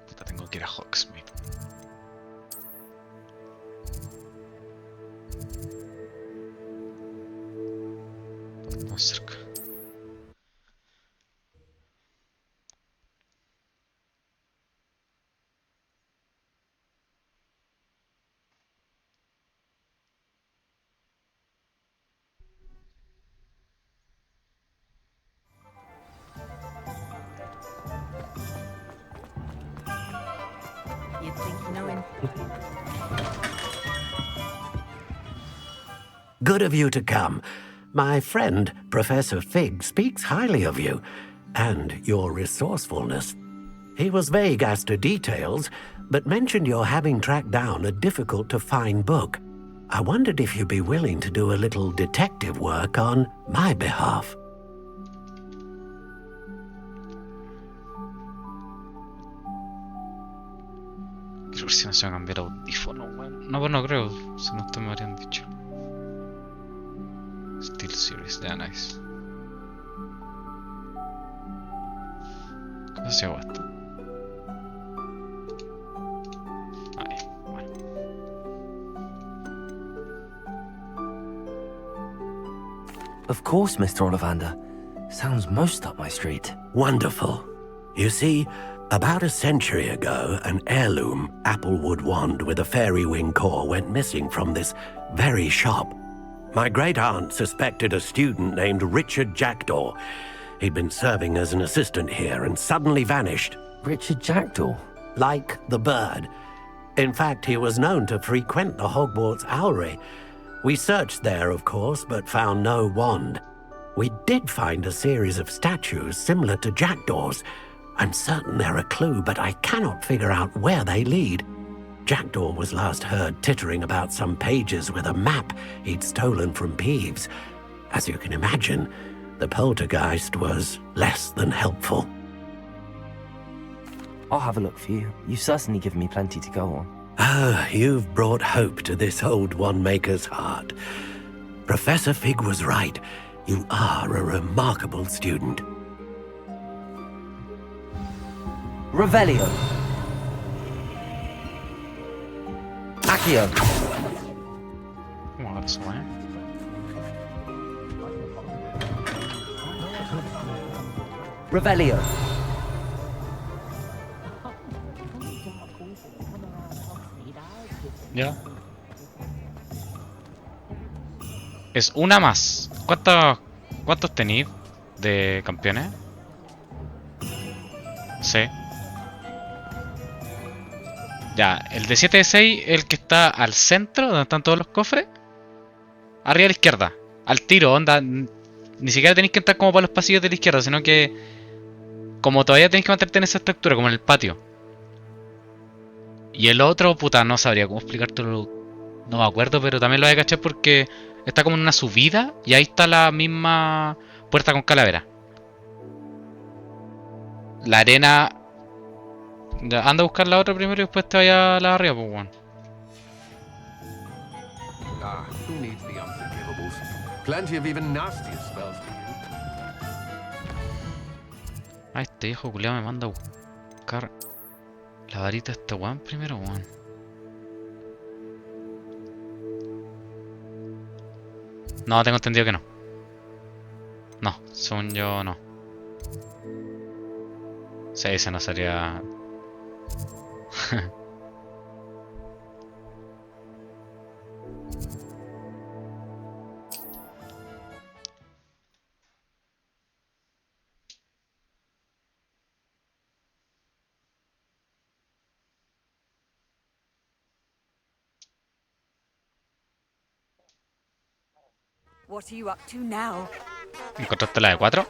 Puta, tengo que ir a Hogsmeade. Más cerca. You'd think you know him. Good of you to come. My friend, Professor Fig, speaks highly of you and your resourcefulness. He was vague as to details, but mentioned your having tracked down a difficult-to-find book. I wondered if you'd be willing to do a little detective work on my behalf. Creo que si no se va a cambiar audífono, weón. No, pues no creo. Si no, esto me habrían dicho. Steel Series, ya, nice. ¿Cómo se llama esto? Ahí, bueno. Of course, Mr. Ollivander. Sounds most up my street. Wonderful. You see, about a century ago, an heirloom applewood wand with a fairy wing core went missing from this very shop. My great-aunt suspected a student named Richard Jackdaw. He'd been serving as an assistant here and suddenly vanished. Richard Jackdaw? Like the bird. In fact, he was known to frequent the Hogwarts Owlery. We searched there, of course, but found no wand. We did find a series of statues similar to Jackdaw's. I'm certain they're a clue, but I cannot figure out where they lead. Jackdaw was last heard tittering about some pages with a map he'd stolen from Peeves. As you can imagine, the poltergeist was less than helpful. I'll have a look for you. You've certainly given me plenty to go on. Ah, you've brought hope to this old wand-maker's heart. Professor Fig was right. You are a remarkable student. Revelio. Accio. Well, that's fine. Revelio. Ya. Es una más. ¿Cuántos tenéis de campeones? Sí. Ya, el de 7 de 6, el que está al centro, donde están todos los cofres. Arriba a la izquierda. Al tiro, onda. Ni siquiera tenéis que entrar como por los pasillos de la izquierda, sino que... Como todavía tenéis que mantenerte en esa estructura, como en el patio. Y el otro, puta, no sabría cómo explicártelo. No me acuerdo, pero también lo voy a cachar porque está como en una subida y ahí está la misma puerta con calavera. La arena... Ya, anda a buscar la otra primero y después te vaya a la de arriba, pues, bueno. Ah, who needs the unforgivables? Plenty of even nastier spells to use. Ah, este hijo culiao me manda a buscar la varita de este weón primero, weón. No, tengo entendido que no. No, según yo no. Sí, ese no sería... What are you up to now? ¿Encontraste la de 4?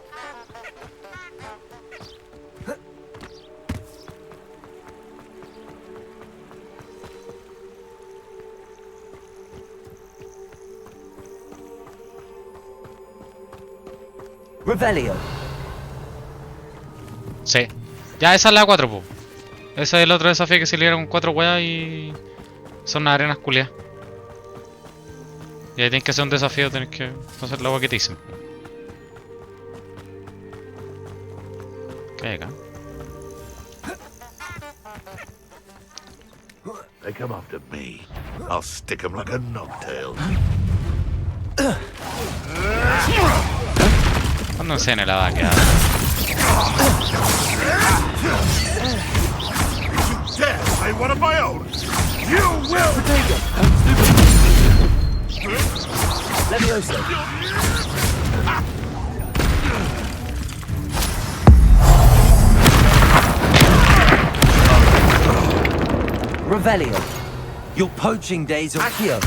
Revelio. Sí. Ya, esa es la 4, po. Ese es el otro desafío que se libera con 4 weas y... son unas arenas culiadas. Y ahí tienes que hacer un desafío, tienes que hacer la wea que te dicen. ¿Qué hay acá? They come after me. I'll stick 'em like a knocktail. ¿Cuándo enseña la vaca? Dare say one of my own? You will! Levioso. Revelio. Your poaching days are here.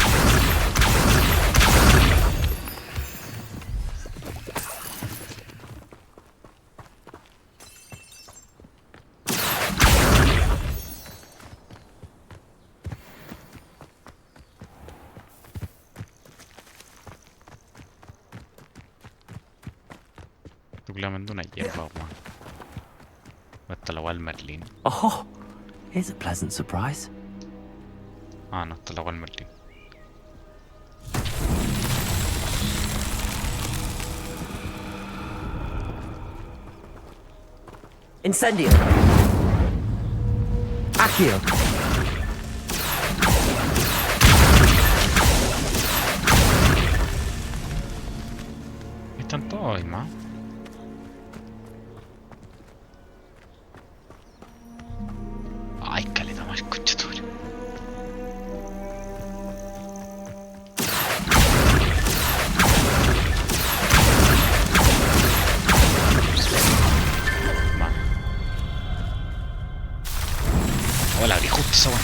Claramente una hierba, weón. Esta la wea del Merlín. Oh, here's a pleasant surprise. Ah, no, esta es la wea del Merlín. Incendio. Accio. Están todos ahí más. Ay, caleta más, conchetumare. Hola, abrí justo esa weá.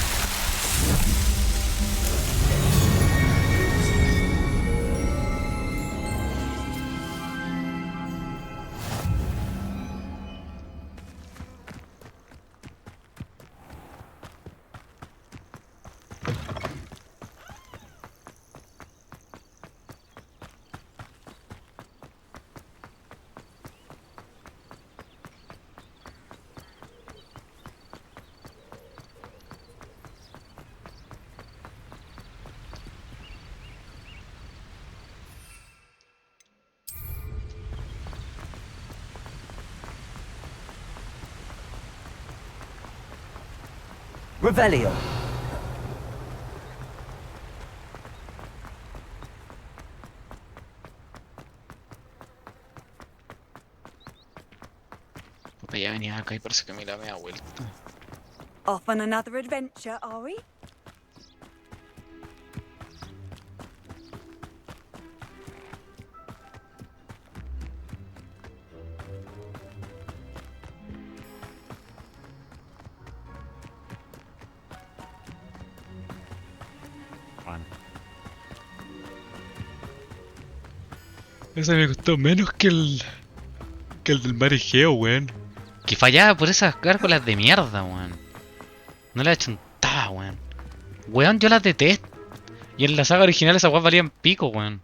Revelio. Puta, ya venía acá y parece que me la media vuelta. Off on another adventure, are we? Bueno. Ese me costó menos que el del mar Egeo, weón. Que fallaba por esas gárgolas de mierda, weón. No le achuntaba, weón. Weón, yo las detesto. Y en la saga original esas weas valían pico, weón.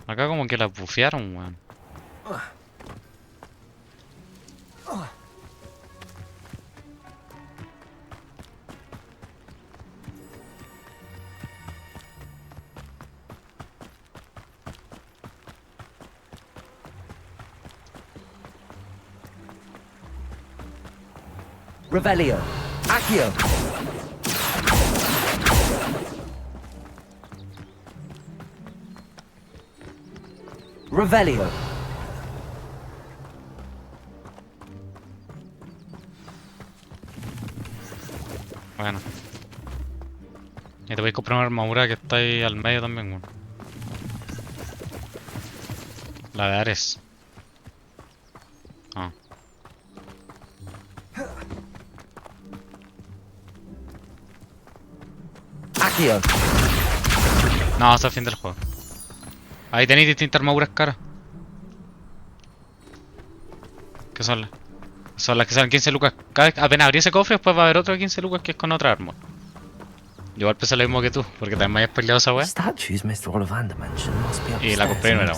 Acá como que las bufearon, weón. Revelio. Accio. Revelio. Bueno. Y te voy a comprar una armadura que está ahí al medio también, weón. La de Ares. Ah. Accio. No, hasta el fin del juego. Ahí tenéis distintas armaduras caras. ¿Qué son las? Son las que salen 15 lucas. Apenas abrí ese cofre, después va a haber otro de 15 lucas que es con otra arma. Yo igual pensé lo mismo que tú, porque también me habías peleado esa weá. Y la compré y no era.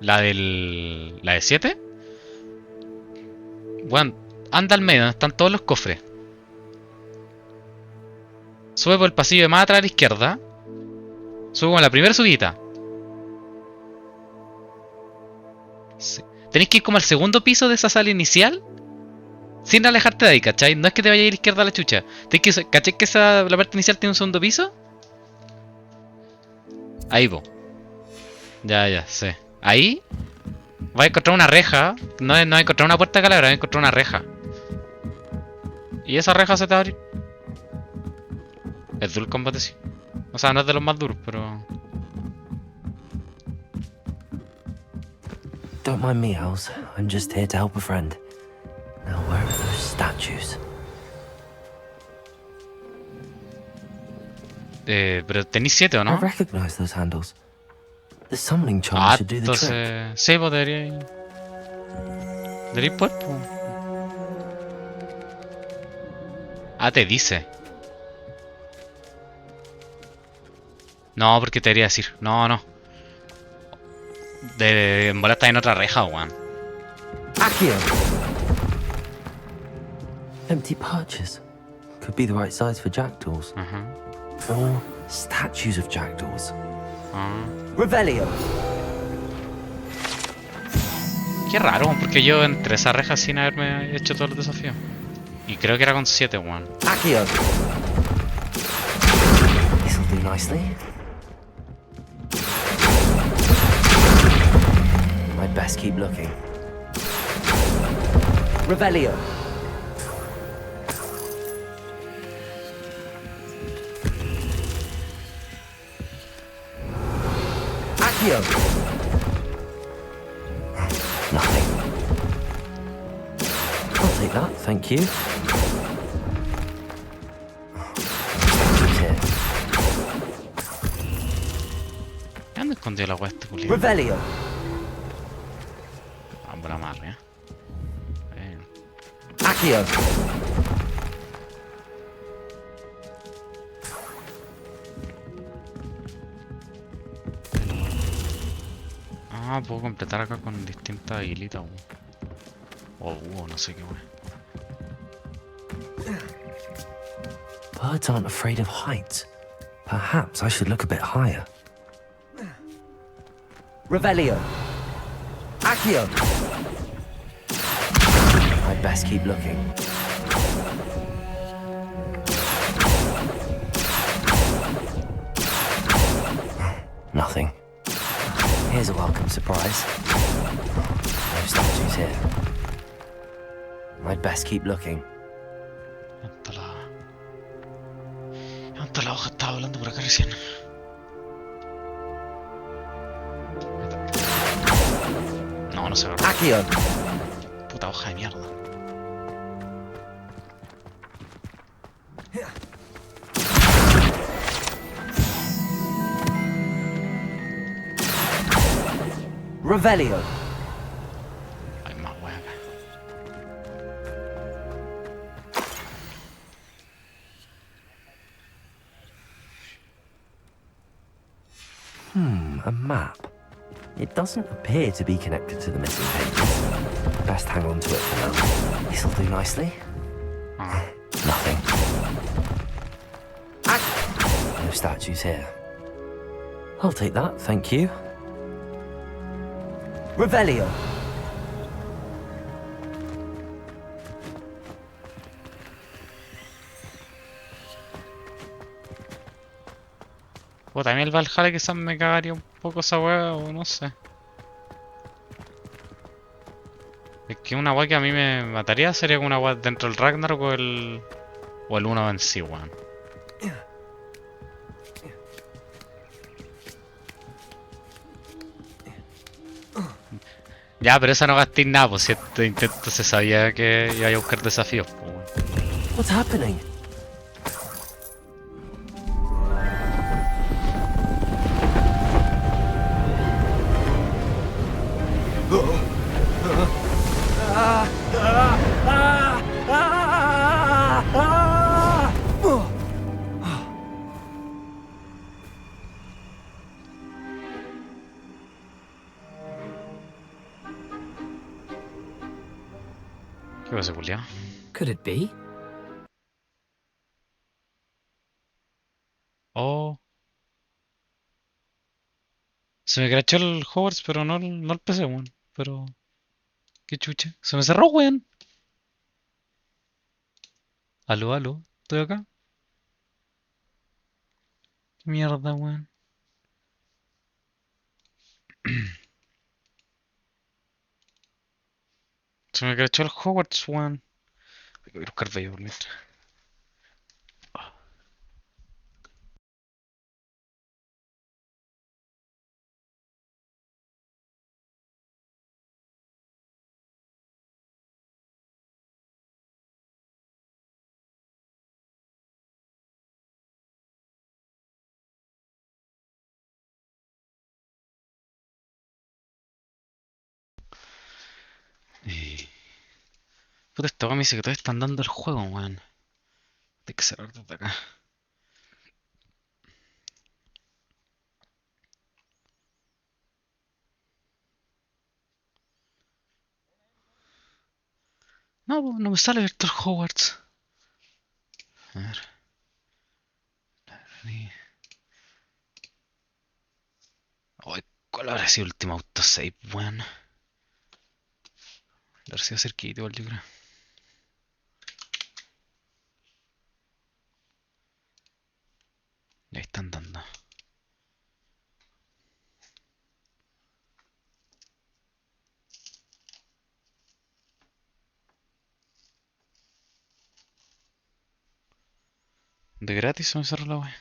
La de 7. Bueno, anda al medio, donde están todos los cofres. Sube por el pasillo de más atrás a la izquierda. Sube con la primera subida. Sí. Tenéis que ir como al segundo piso de esa sala inicial. Sin alejarte de ahí, ¿cachai? No es que te vaya a ir a la izquierda a la chucha. ¿Cachai que la parte inicial tiene un segundo piso? Ahí vos. Ya, sé. Ahí vas a encontrar una reja. No vas a encontrar una puerta de calavera, vas a encontrar una reja. Y esa reja se te va a abrir. Es duro el combate, sí. O sea, no es de los más duros, pero... Don't mind me, Owls. I'm just here to help a friend. Now, where are those statues? Pero tenéis 7, ¿o no? I recognize those handles. The summoning charm should do the trick. Entonces... Sí, pues debería ir... Debería ir por... Ah, te dice. No, porque te debería decir. No. En bola está en otra reja, weón. Accio! Empty perches. Could be the right size for jackdaws. Or statues of jackdaws. Revelio. Qué raro, porque yo entré esa reja sin haberme hecho todos los desafíos. Y creo que era con 7, weón. Accio. This'll do nicely. I'd best keep looking. Revelio. Accio. Nothing. I'll take that, thank you. ¿Dónde escondió la weá este culiao? Revelio. Vamos a la madre, Accio. Ah, puedo completar acá con distintas hilitas. O no sé qué weá. Birds aren't afraid of heights. Perhaps I should look a bit higher. Revelio. Accio. I'd best keep looking. Nothing. Here's a welcome surprise. No statues here. I'd best keep looking. ¿Dónde la hoja? Estaba hablando por acá recién. No se agarra. Accio. Puta hoja de mierda. Revelio. Hay más hueá. A map. It doesn't appear to be connected to the missing pages. Best hang on to it for now. This'll do nicely. Nothing. No statues here. I'll take that, thank you. Revelio. O también el Valhalla quizás me cagaría un poco esa weá, o no sé. Es que una weá que a mí me mataría sería como una weá dentro del Ragnarok o el 1 en sí, weón. Ya, pero esa no gasté nada, pues si este intento se sabía que iba a buscar desafíos, pues, weón. What's happening? ¿Qué pasa, culiao? Could it be? Oh. Se me crachó el Hogwarts, pero no el PC, weón. Pero. Qué chucha. Se me cerró, weón. Aló, aló. ¿Estoy acá? ¿Qué mierda, weón? Se me crachó el Hogwarts, weón. Voy a buscar bello por mientras. Puta, esta weá me dice que todavía están dando el juego, weón. Hay que cerrar desde acá. No, pues, no me sale abierto el Hogwarts. A ver. Ay, ¿cuál habrá sido el último autosave, weón? La habrá sido cerquita igual, yo creo. Y ahí están dando. De gratis se me cerró la wea.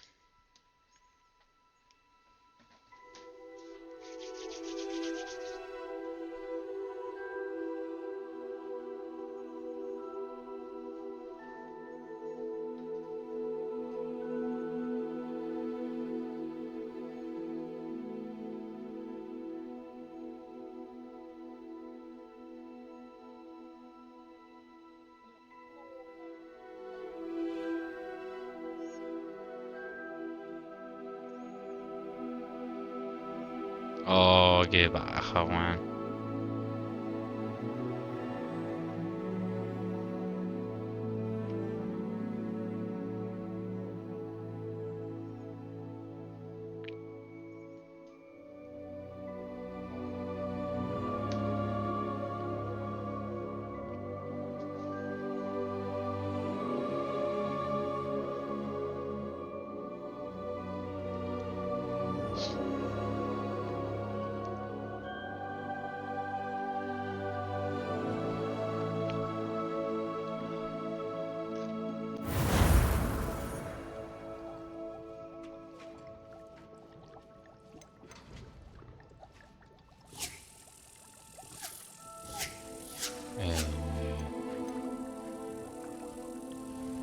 Oh, qué baja, weón.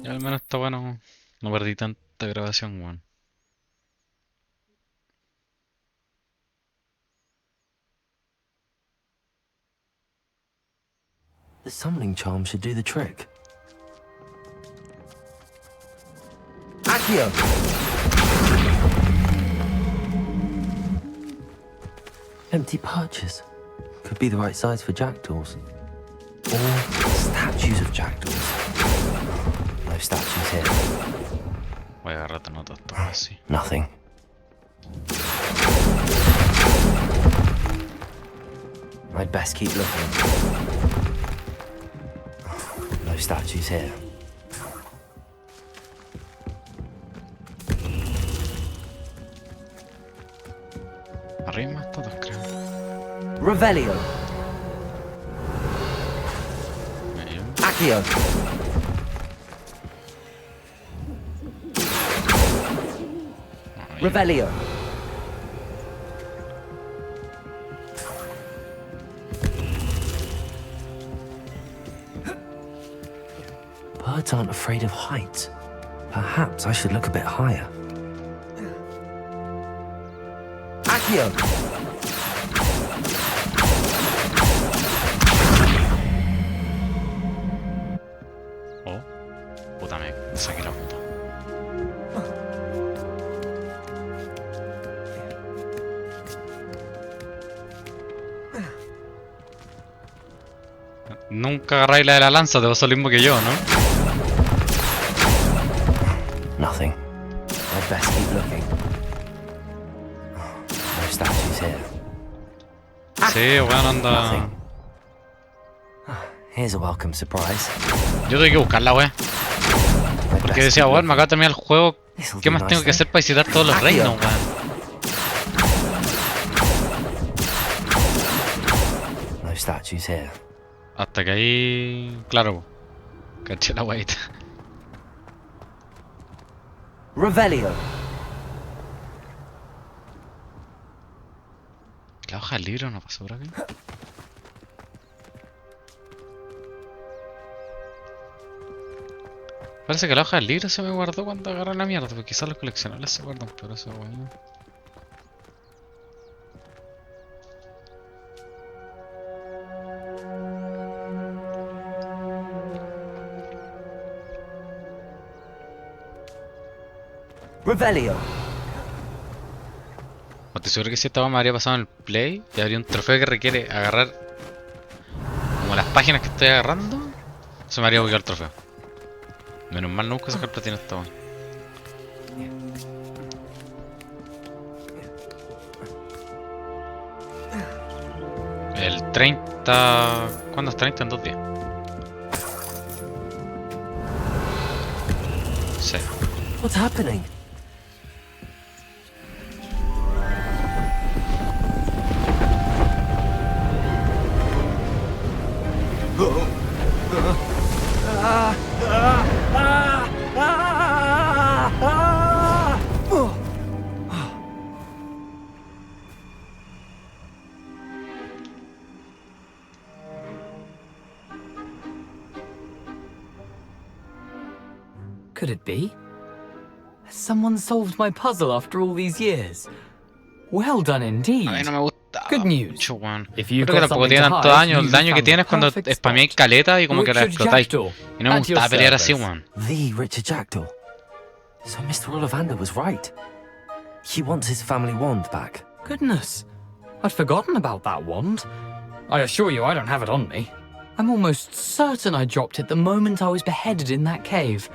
Ya al menos está bueno. No perdí tanta grabación, weón. The summoning charm should do the trick. Accio! Empty perches. Could be the right size for jackdaws. Or statues of jackdaws. No statues here. Voy a agarrar notas todas así. Nothing. I'd best keep looking. No statues here. Arriba más todos, creo. Revelio. Accio. Revelio. Birds aren't afraid of heights. Perhaps I should look a bit higher. Accio. Oh, puta, me saqué la puta. Nunca agarráis la de la lanza, te pasa lo mismo que yo, ¿no? Nothing. I'd best keep looking. No statues here. Sí, bueno, anda. Here's a welcome surprise. Yo tengo que buscarla, wey. Porque decía, weón, me acabo de terminar el juego. ¿Qué más tengo que hacer para visitar todos los reinos, weón? No statues here. Hasta que ahí... Claro. Caché la weita. Revelio. La hoja del libro no pasó por aquí. Parece que la hoja del libro se me guardó cuando agarré la mierda, porque quizás los coleccionables se guardan, pero eso bueno. Revelio. Estoy seguro que si estaba me habría pasado en el play y habría un trofeo que requiere agarrar como las páginas que estoy agarrando, se me haría buguear el trofeo. Menos mal no busco sacar platino esta weón. El 30... ¿Cuándo es 30? En 2 días. Sí. What's happening? Could it be? Has someone solved my puzzle after all these years? Well done indeed. A mí no me gusta. Good news. Mucho, weón. If Creo you've que got tampoco something tiene to tanto hide, daño. El use the daño que family tiene es cuando perfect spameáis spot. caleta y como que la Richard explotáis. Jackdaw, Y no me at your gusta pelear así, service. weón. The Richard Jackdaw. So Mr. Ollivander was right. He wants his family wand back. Goodness, I'd forgotten about that wand. I assure you I don't have it on me. I'm almost certain I dropped it the moment I was beheaded in that cave.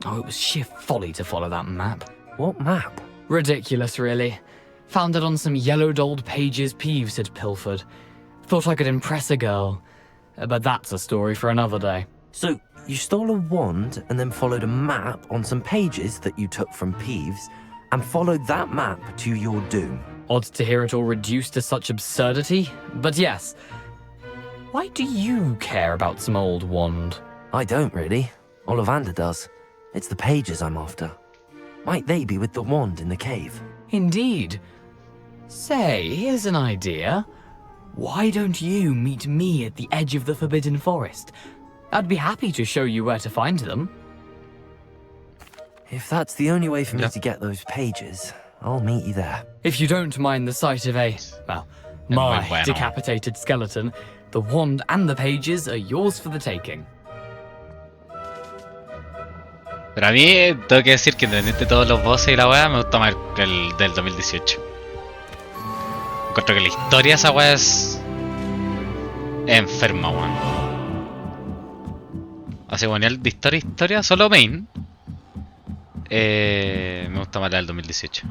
Oh, it was sheer folly to follow that map. What map? Ridiculous, really. Found it on some yellowed old pages Peeves had pilfered. Thought I could impress a girl. But that's a story for another day. So, you stole a wand and then followed a map on some pages that you took from Peeves and followed that map to your doom. Odd to hear it all reduced to such absurdity, but yes. Why do you care about some old wand? I don't really. Ollivander does. It's the pages I'm after. Might they be with the wand in the cave? Indeed. Say, here's an idea. Why don't you meet me at the edge of the Forbidden Forest? I'd be happy to show you where to find them. If that's the only way for me to get those pages, I'll meet you there. If you don't mind the sight of a, well, my decapitated skeleton, the wand and the pages are yours for the taking. Pero a mí, tengo que decir que independiente de todos los bosses y la weá, me gusta más el del 2018. Encuentro que la historia de esa weá es enferma, weón. Así, bueno, de historia, solo main. Me gusta más la del 2018.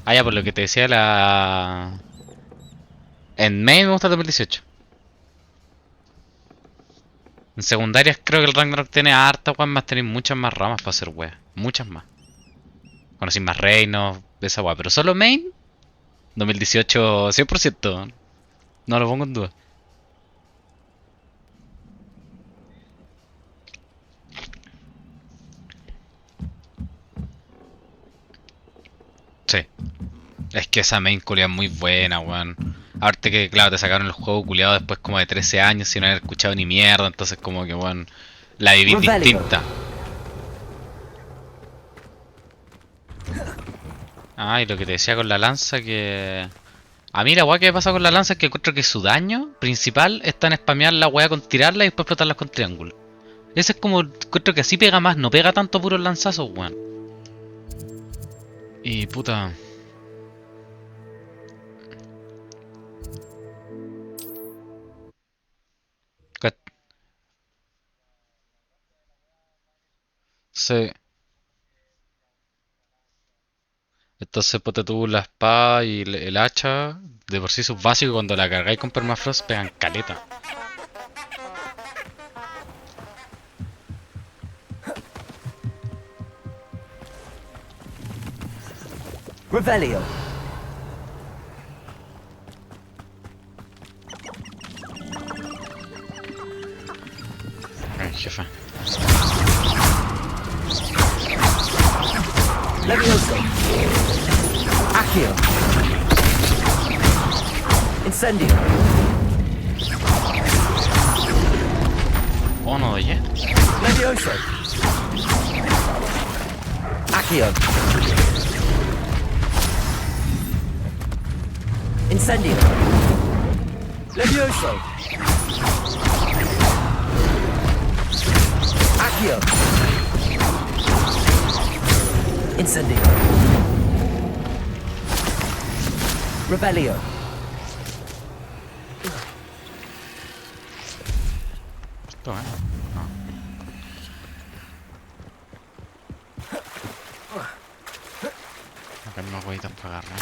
Ah, ya, por lo que te decía, en main me gusta el 2018. En secundarias creo que el Ragnarok tiene harta weas más, tenéis muchas más ramas para hacer weas. Muchas más. Conocí más reinos, de esa wea. Pero solo main, 2018 100%. No lo pongo en duda. Sí. Es que esa main culiada es muy buena, weón. Aparte que, claro, te sacaron el juego culiado después como de 13 años sin haber escuchado ni mierda, entonces como que, weón, la viví distinta. Ah, y lo que te decía con la lanza, que... A mí la weá que me pasa con la lanza es que encuentro que su daño principal está en spamear la weá con tirarla y después explotarlas con triángulo. Ese es como, encuentro que así pega más, no pega tanto puros lanzazos, weón. Y puta... Entonces ponte tú la espada y el hacha, de por sí sus básicos, cuando la cargáis con permafrost pegan caleta. Revelio. Ay, jefe. Levioso. Accio. Incendio. Oh, no doy, Levioso. Accio. Incendio. Levioso. Accio. Incendio. Rebelio. Esto, no. Acá hay más huevitas para agarrar.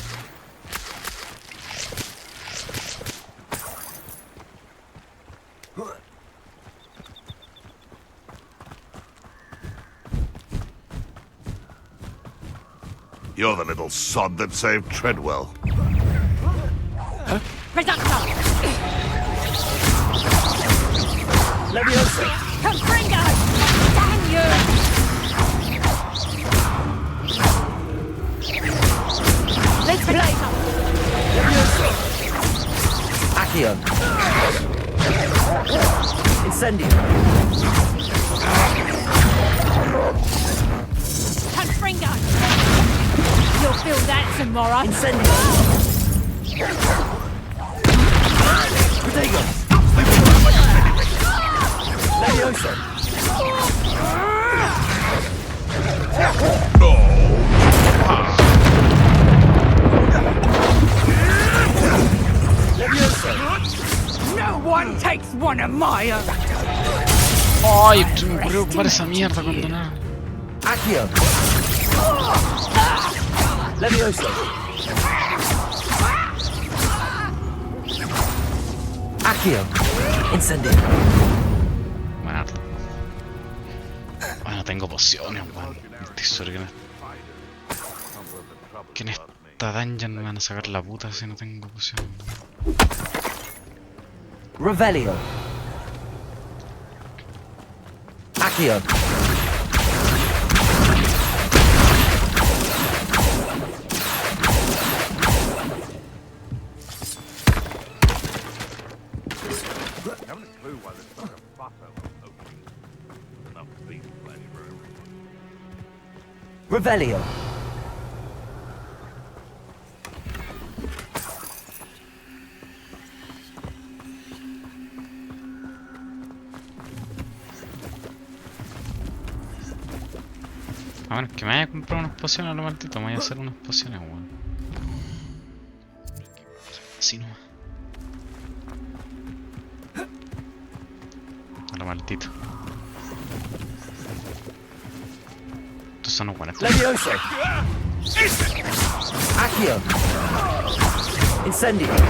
You're the little sod that saved Treadwell. Reducto! Levioso. Confringo! Damn you! Let's play! Levioso. Accio. Incendio. Confringo! You'll feel that tomorrow. Incendio. Protego. Levioso. Levioso. No one takes one of my own. Ay, se me ocurrió ocupar esa mierda cuando nada. Accio. Levioso. Accio. Incendio. Matarlo. Ay, no tengo pociones, weón. Estoy seguro que en esta dungeon me van a sacar la puta si no tengo pociones. Revelio. Accio. Revelio. A menos que me vaya a comprar unas pociones a lo maldito, me voy a hacer unas pociones, weón. Así nomás. A lo maldito. Estos son los buenos. Levioso. Accio. Incendio. It's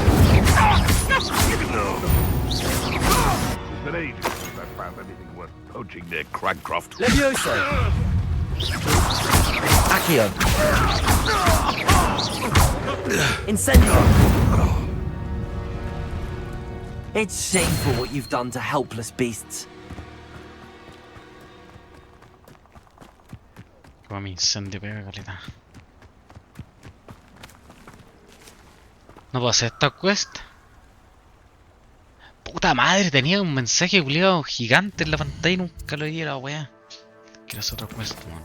been ages since I found anything worth poaching near Cragcroft. Levioso. Accio. Incendio. It's shameful what you've done to helpless beasts. Como mi incendio pega caleta. No puedo hacer esta quest. Puta madre, tenía un mensaje culiado gigante en la pantalla y nunca lo vi la wea. Quiero hacer otra quest, man.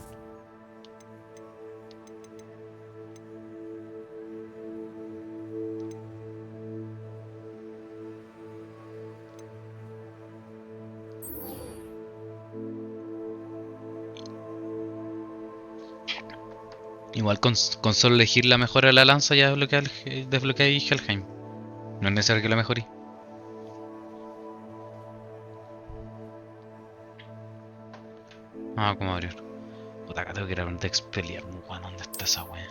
Igual con solo elegir la mejora de la lanza ya desbloqueé Helheim. No es necesario que la mejore. Ah, ¿cómo abrir? Puta, acá tengo que ir a un Expelliar, weón. ¿Dónde está esa wea?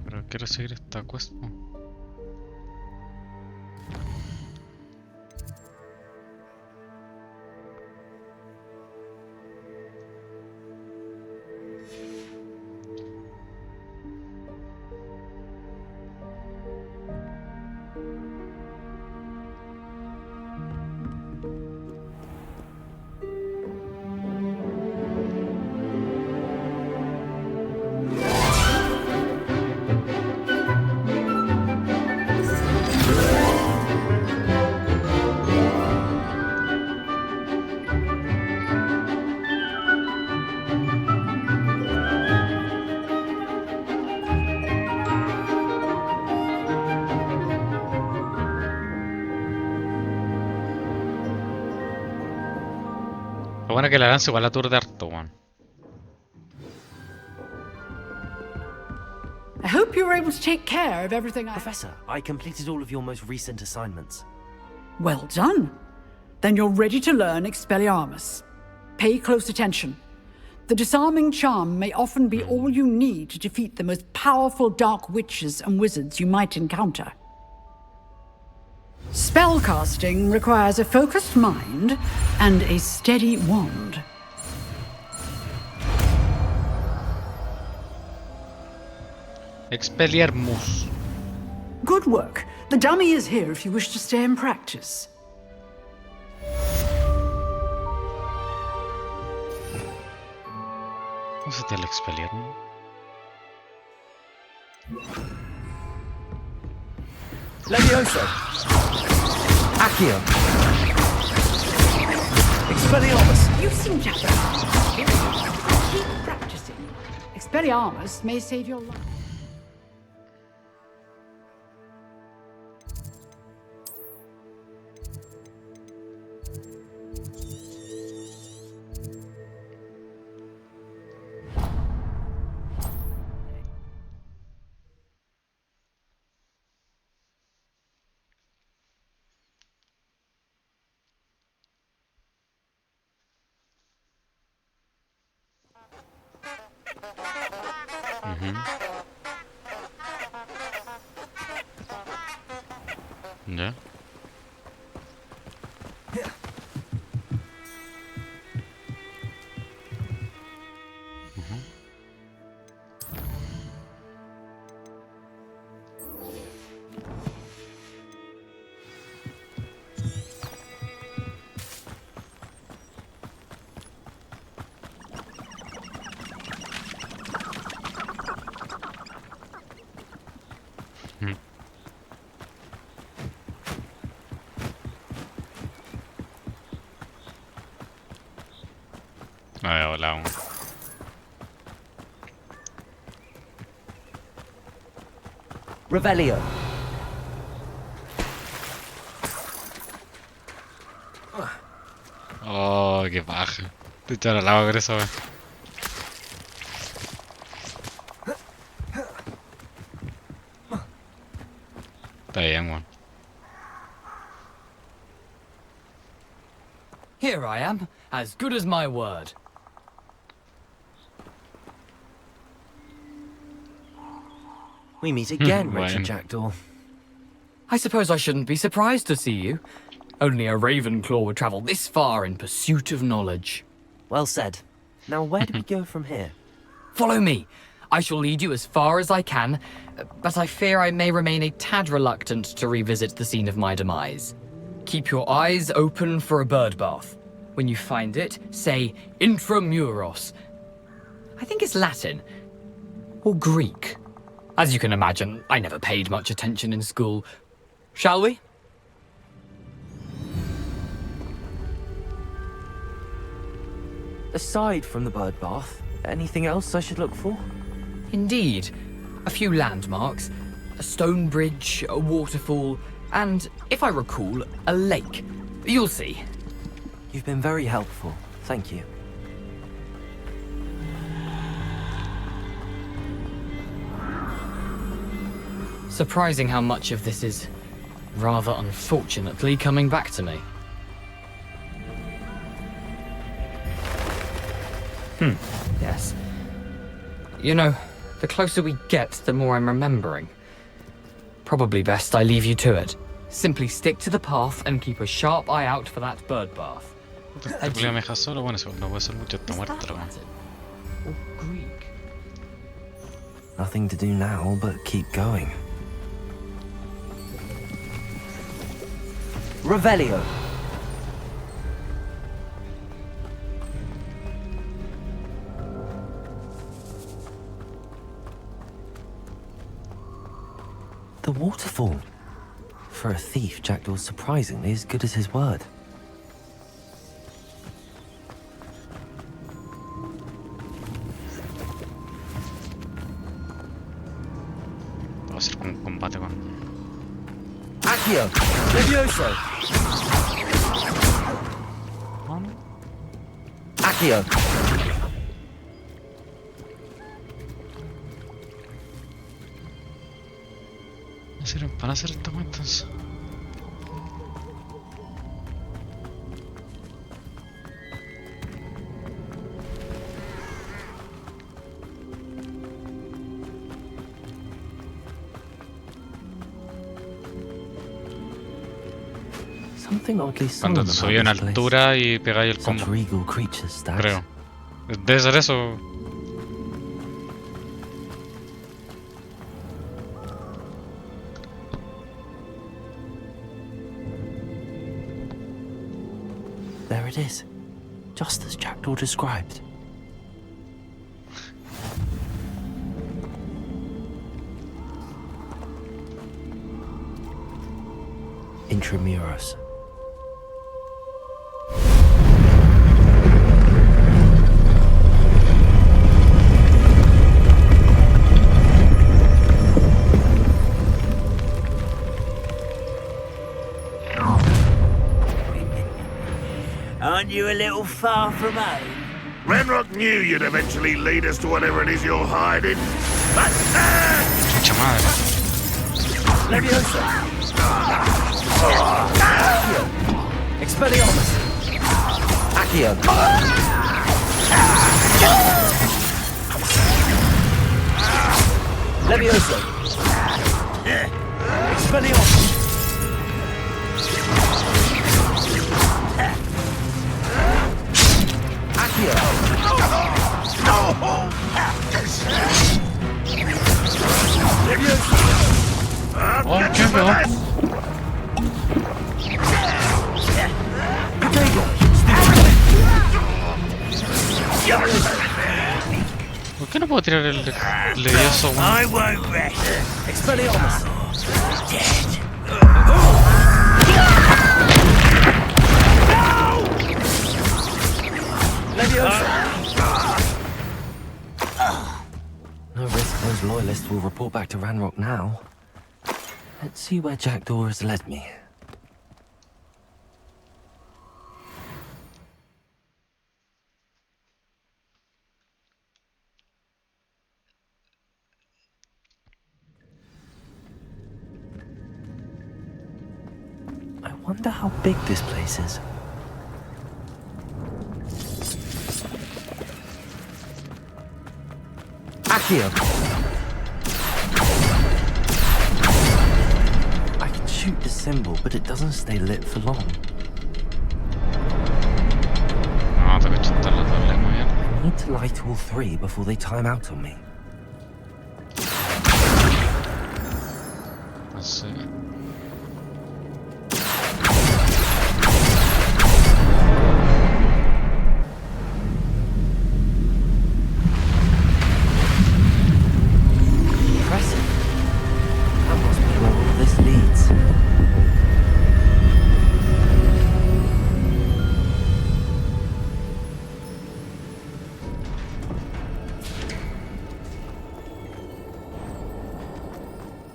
Pero quiero seguir esta quest, po. Lo bueno es que la lanzo igual la tour de harto, weón. I hope you were able to take care of everything Professor, I completed all of your most recent assignments. Well done. Then you're ready to learn Expelliarmus. Pay close attention. The disarming charm may often be all you need to defeat the most powerful dark witches and wizards you might encounter. Spellcasting requires a focused mind and a steady wand. Expelliarmus. Good work. The dummy is here if you wish to stay and practice. ¿Cómo se te el Expelliarmus? Levioso! Accio! Expelliarmus! You seem to have keep practicing. Expelliarmus may save your life. Ya. Ay, hola. Revelio. Oh, qué paja. Te echaron al agua con eso, weón. Está bien, weón. Here I am, as good as my word. We meet again, Richard Jackdaw. I suppose I shouldn't be surprised to see you. Only a Ravenclaw would travel this far in pursuit of knowledge. Well said. Now, where do we go from here? Follow me. I shall lead you as far as I can, but I fear I may remain a tad reluctant to revisit the scene of my demise. Keep your eyes open for a bird bath. When you find it, say intramuros. I think it's Latin. Or Greek. As you can imagine, I never paid much attention in school. Shall we? Aside from the bird bath, anything else I should look for? Indeed. A few landmarks, a stone bridge, a waterfall, and, if I recall, a lake. You'll see. You've been very helpful. Thank you. Surprising how much of this is, rather unfortunately, coming back to me. Yes. You know, the closer we get, the more I'm remembering. Probably best I leave you to it. Simply stick to the path and keep a sharp eye out for that bird bath. me deja solo, bueno, eso no puede ser mucho, está muerto. Greek. Nothing to do now but keep going. Revelio. The waterfall. For a thief, Jackdaw's surprisingly as good as his word. Va a ser como un combate con... Accio! Levioso! Accio! ¿Van a hacer esto entonces? Cuando te subí una altura y pegáis el combo. Creo. Debe ser eso. There it is, just as Jackdaw described. Intramuros. Aren't you a little far from home? Ranrock knew you'd eventually lead us to whatever it is you're hiding. Mucha madre. Leviosa. Accio. Expelliarmus. Accio. Leviosa. Expelliarmus. Accio. Leviosa. Oh, qué feo. ¿Por qué no puedo tirar el levioso? I won't rest. Expelliarmus. Dead. Leviosa. No risk those loyalists will report back to Ranrock now. Let's see where Jackdaw has led me. I wonder how big this place is. Accio! I can shoot the symbol, but it doesn't stay lit for long. No, tengo que chutarlo todo muy bien. I need to light all three before they time out on me. No sé.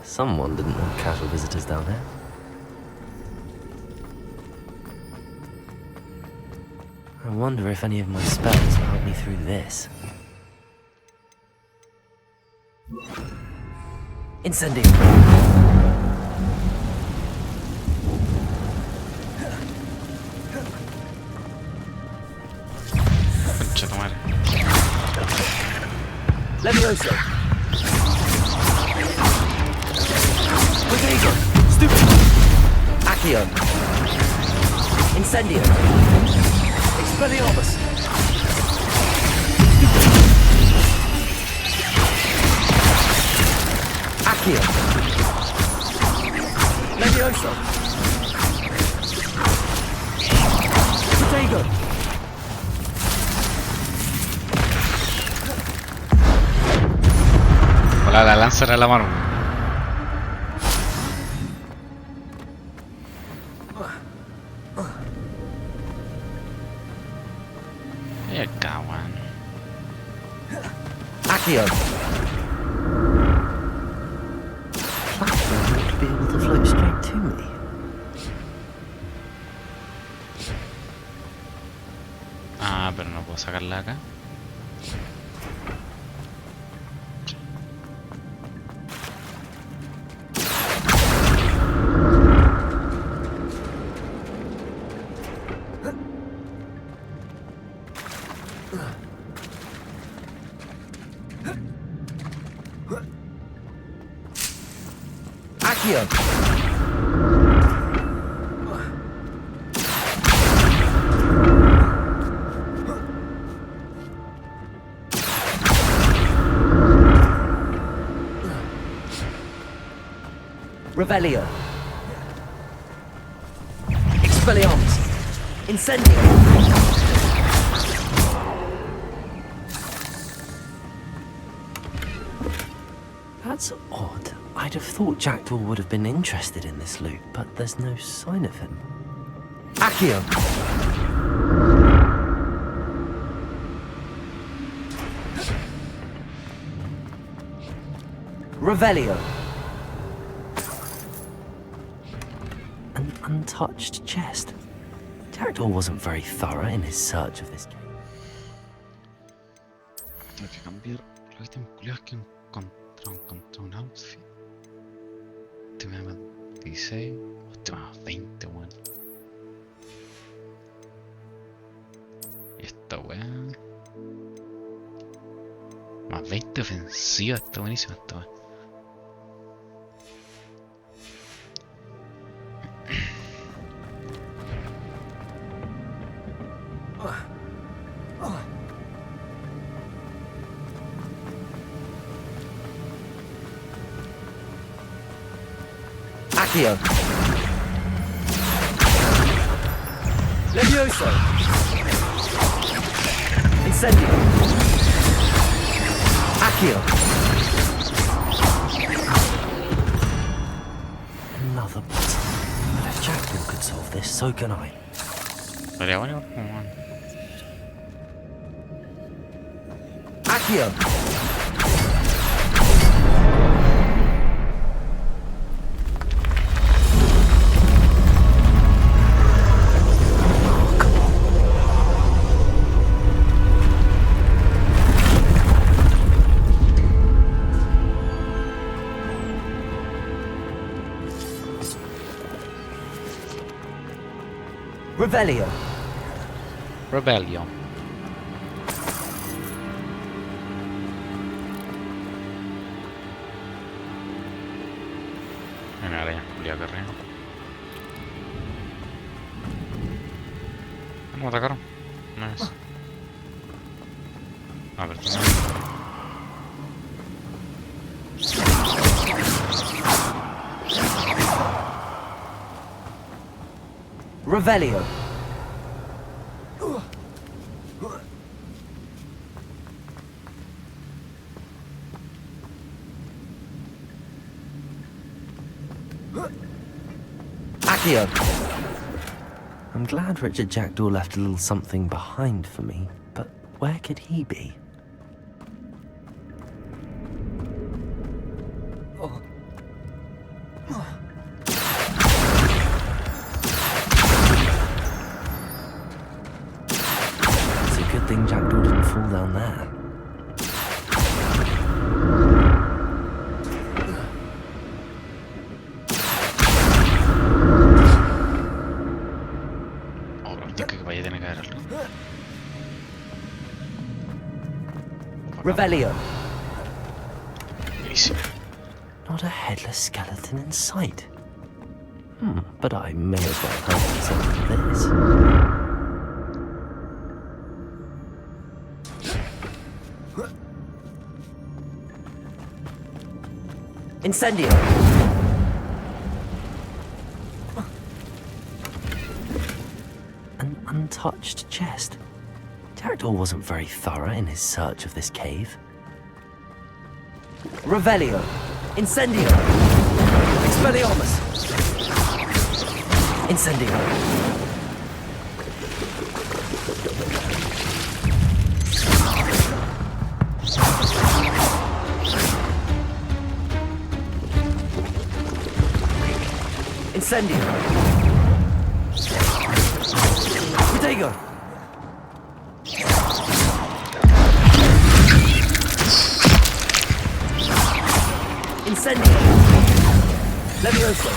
Someone didn't want casual visitors down here. I wonder if any of my spells will help me through this. Incendio! Concha tu madre. Levioso! Potato! Stupid! Accio! Incendio! Expelliarmus! Accio! Levioso! Potato! Hola, la lanza era la mano. Here you go, man. Accio! Platform ought to be able to float straight to me. Ah, pero no puedo sacarla acá. Accio! Revelio! Expelliarmus! Incendio! That's odd. I'd have thought Jackdaw would have been interested in this loot, but there's no sign of him. Accio! Revelio! An untouched chest. Jackdaw wasn't very thorough in his search of this game. Tengo que cambiar los ítems culiados que encontré un outfit. Este me da 16. Este me da 20, weón. Y esta weá. Más 20 ofensiva, está buenísima esta weá. Accio! Levioso! Incendio! Accio! Another bottle. But if Jackdaw could solve this, so can I. Estaría bueno, weón. Accio! Revelio! Rebellion. Una araña culiada que reina. ¿Cómo atacaron? No es. A ver, Revelio! Accio! I'm glad Richard Jackdaw left a little something behind for me, but where could he be? Revelio. Easy. Not a headless skeleton in sight. But I may as well help myself to this. Incendio! An untouched chest. Jackdaw wasn't very thorough in his search of this cave. Revelio! Incendio! Expelliarmus! Incendio! Incendio! Protego! Incendio! Levioso!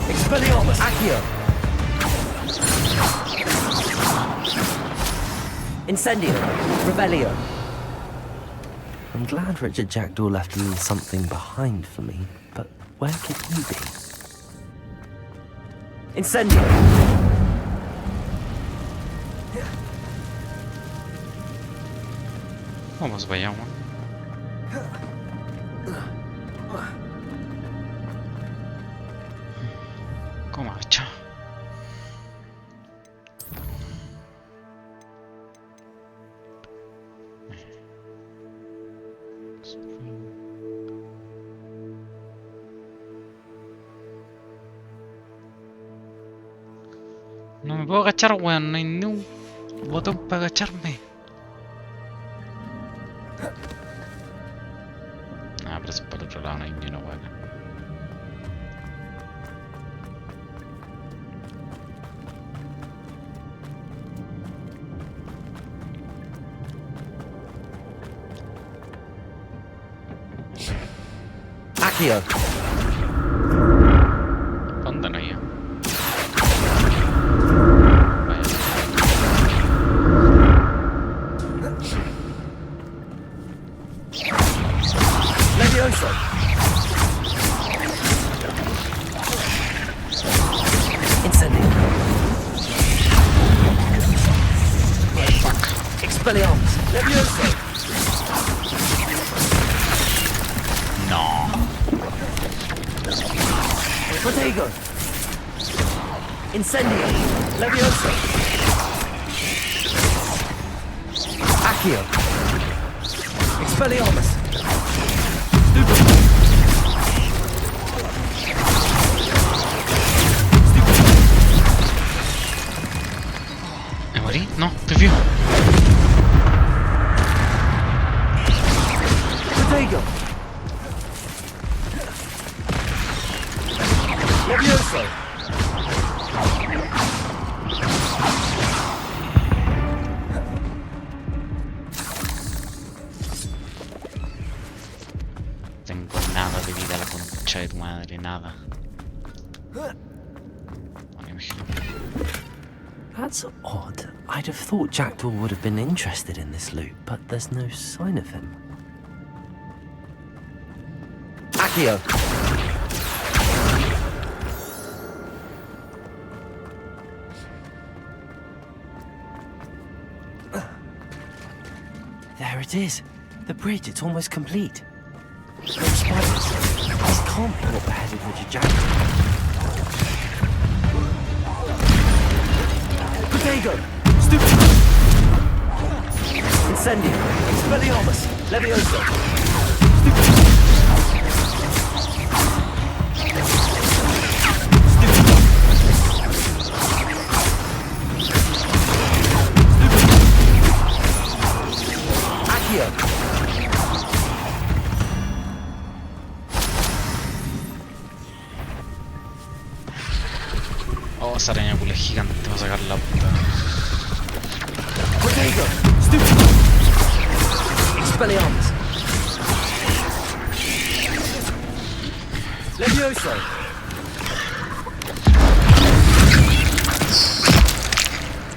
Expelliarmus! Accio! Incendio! Revelio! I'm glad Richard Jackdaw left a little something behind for me, but where could he be? Incendio! Vamos, vayamos. ¿Cómo hecho? No me puedo agachar, weón. No hay ni un botón para agacharme. Ah, pero eso por el otro lado no hay ni una weón. Accio! ¿Dónde no hay? Levioso! Incendio! Expelliarmus! Levioso! No. Protego! Incendio! Levioso! Accio! Expelliarmus! ¿Me morí? No, estoy vivo. Protego! Levioso! Tengo nada de vida, la concha de tu madre, nada. That's odd. I'd have thought Jackdaw would have been interested in this loot, but there's no sign of him. Accio! There it is. The bridge, it's almost complete. No spiders. This can't be what beheaded Richard Jackdaw. Protego! Stupid! Incendio! Expelliarmus! Levioso! Stupid! Accio! Oh, esa araña culé gigante, va a sacar la puta. Protego! Stupid! Expelliarmus! Levioso!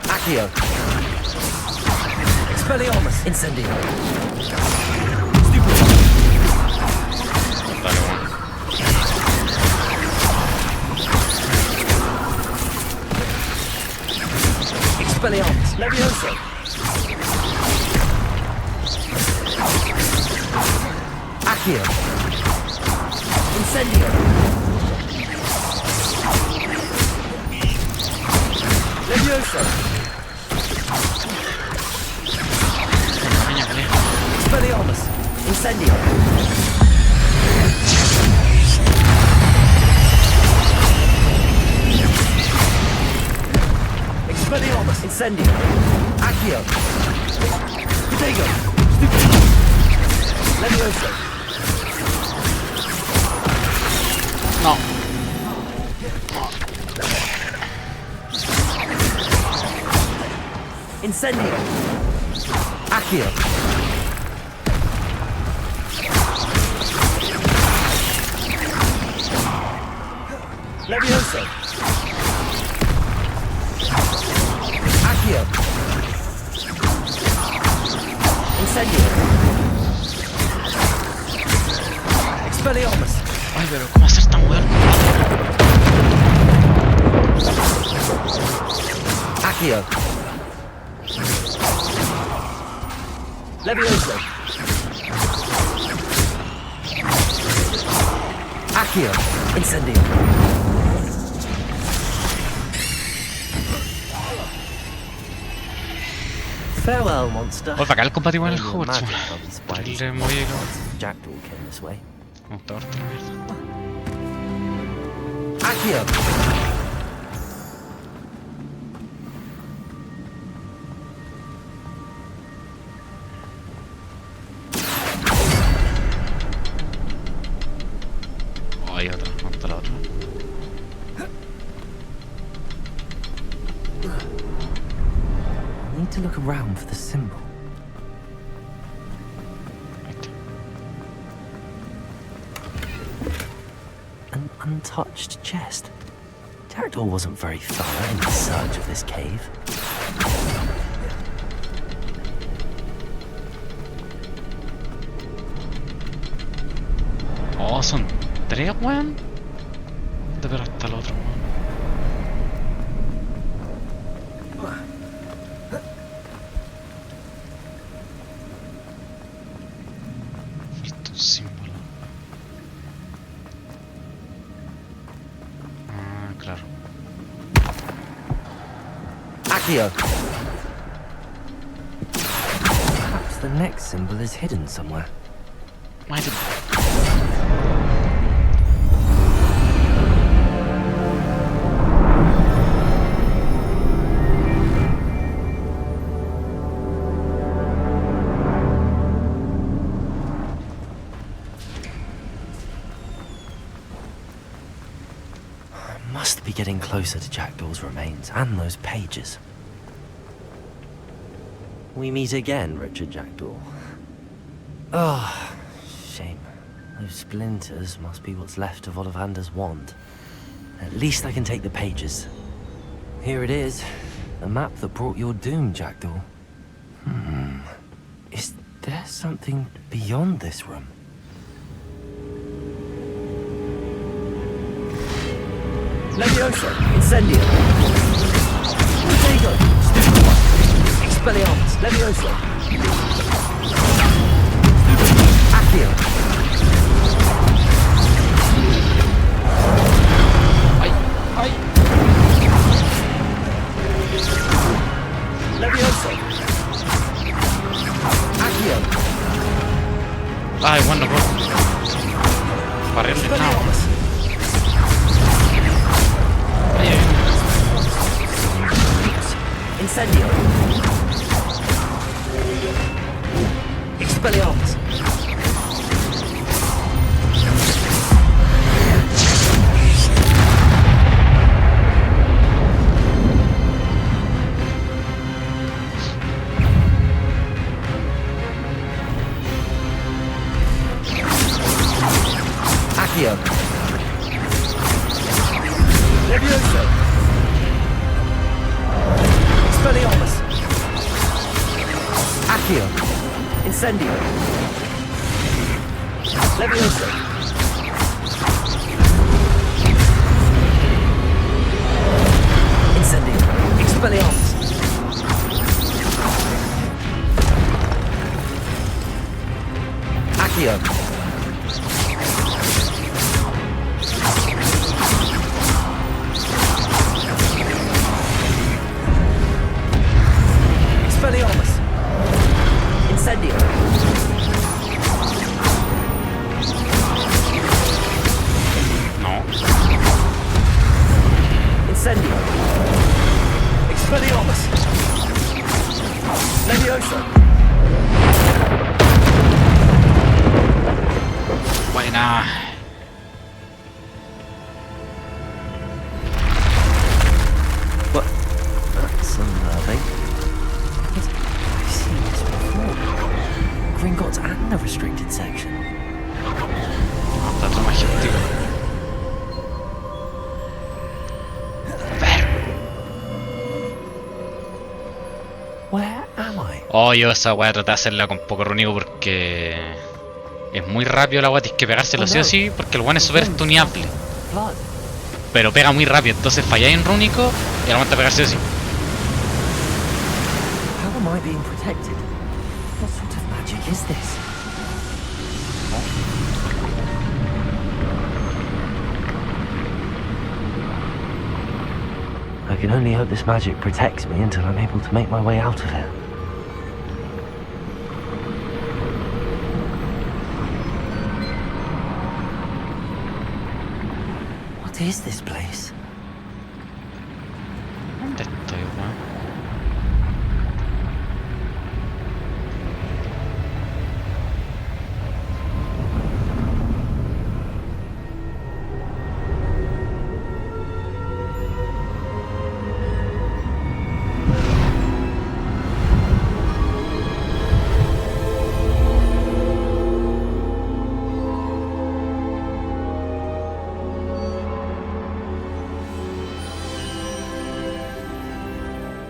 Accio! Expelliarmus! Incendio. Dale, bueno. Expelliarmus. Levioso. Accio. Incendio. Levioso. Expelliarmus. Incendio. Expelliarmus. Incendio. Accio. Protego. Levioso. No. Incendio. Accio. Levioso. Accio. Incendio. Expelliarmus. Ay, pero ¿cómo hacer tan weón? Accio. Levioso. Accio. Incendio. Farewell, monster. Oye, para acá el compatible en el Hogwarts. El modelo. Jackdaw came this way. ¿Cómo está harto, mierda? Accio. Oh, hay otra. ¿Dónde está la otra? I need to look around for the symbol. An untouched chest. Jackdaw wasn't very thorough in his search of this cave. Oh, son 3, weón. De ver hasta el otro, weón. Falta un símbolo. Ah, claro. Accio. Perhaps the next symbol is hidden somewhere. Might Must be getting closer to Jackdaw's remains and those pages. We meet again, Richard Jackdaw. Oh, shame. Those splinters must be what's left of Ollivander's wand. At least I can take the pages. Here it is, the map that brought your doom, Jackdaw. Is there something beyond this room? Levioso, Incendio. Protego, stupid one. Expelliarmus, Levioso. Accio. Ay, ay. Levioso. Accio. Ay, bueno, bro. Para el nada. Incendio. Expelliarmus. Accio. Levioso. Expelliarmus. Accio. Incendio. Leviosa. Incendio. Expelliarmus. Accio. Expelliarmus. Incendio. No. Incendio. Expelliarmus. Leviosa. Buena. What? That's unnerving. I've seen this before. Gringotts and the restricted section. Teatro magia activa. Where am I? Oh, yo esa weá traté de hacerla con poco runico porque es muy rápido la weá, tienes que pegárselo sí o sí porque el weón es súper estuneable. Pero pega muy rápido, entonces falláis en rúnico y aguanta pegarse así. How am I being protected? What sort of magic is this? I can only hope this magic protects me until I'm able to make my way out of here. What is this place? ¿Dónde estoy, weón?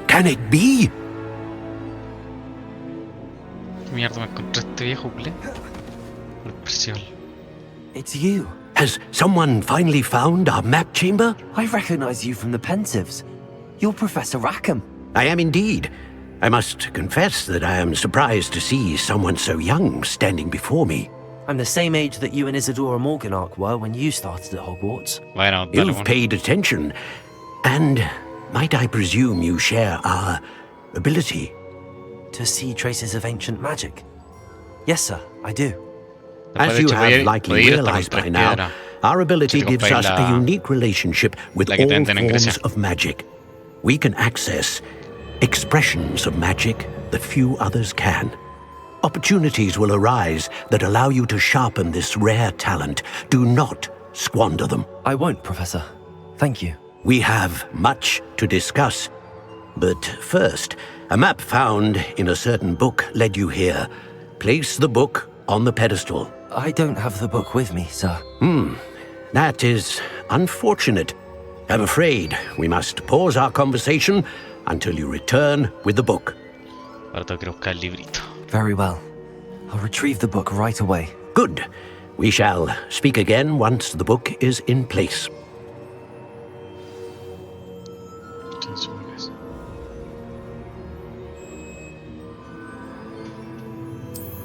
Can it be? Mierda, me encontré este viejo culé. Presión. It's you. Has someone finally found our map chamber? I recognize you from the Pensieves. You're Professor Rackham. I am indeed. I must confess that I am surprised to see someone so young standing before me. I'm the same age that you and Isidora Morganach were when you started at Hogwarts. Bueno, You've paid attention, and might I presume you share our ability? To see traces of ancient magic? Yes, sir, I do. As you have likely realized by now, our ability gives us a unique relationship with all forms of magic. We can access expressions of magic that few others can. Opportunities will arise that allow you to sharpen this rare talent. Do not squander them. I won't, Professor. Thank you. We have much to discuss. But first, a map found in a certain book led you here. Place the book on the pedestal. I don't have the book with me, sir. That is unfortunate. I'm afraid we must pause our conversation until you return with the book. Ahora tengo que buscar el librito. Very well. I'll retrieve the book right away. Good. We shall speak again once the book is in place.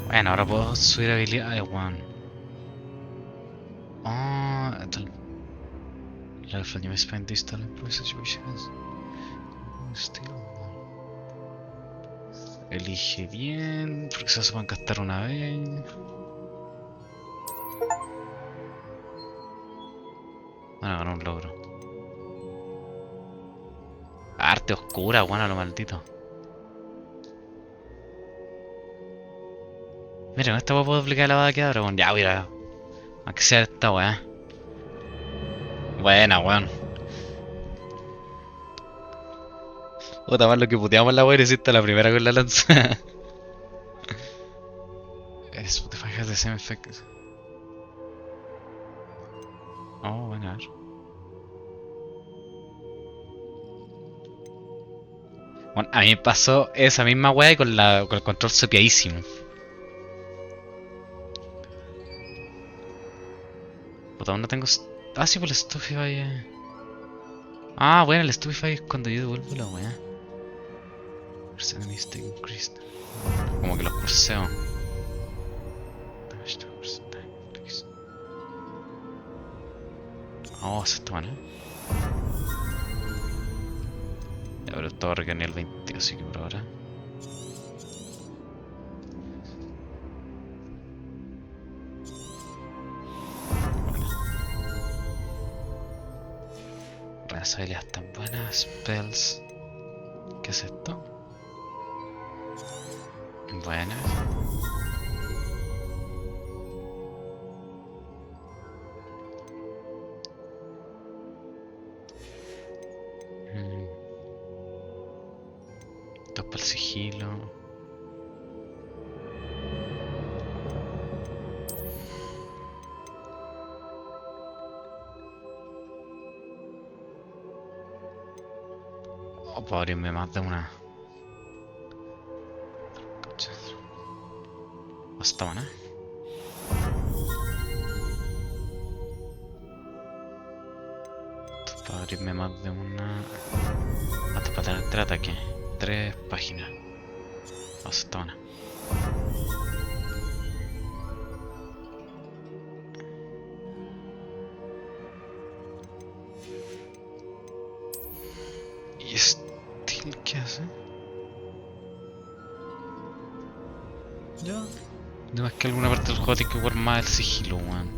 Bueno, ahora puedo subir habilidades, weón. Oh, life and you spend this talent for situations. Elige bien, porque se van a gastar una vez. Bueno, ganar un logro. Arte oscura, bueno, lo maldito. Mira, con esta weá puedo aplicar la bada que ahora, weón. Ya, mira. Aunque sea esta weá. Buena, weón. Puta, más lo que puteamos la weá y hiciste la primera con la lanza. Spotify has the same effect. Oh, bueno, a ver. Bueno, a mí me pasó esa misma weá y con el control sopiadísimo. Puta, aún no tengo... Ah, sí, pues el Stupefy. Ah, bueno, el Stupefy es cuando yo devuelvo la weá. Como que los curseo. Oh, eso está bueno. Ya, pero todo requiere nivel 20, así que por ahora. Las habilidades tan buenas. Spells. ¿Qué es esto? Buenas. Esto es para el sigilo. O para abrirme más de una. Hasta buena. Esto para abrirme más de una. Hasta para tener 3 ataques. 3 páginas. Hasta buena. ¿Y Steel qué hace? Ya. No es que alguna parte del juego tiene que jugar más el sigilo, weón.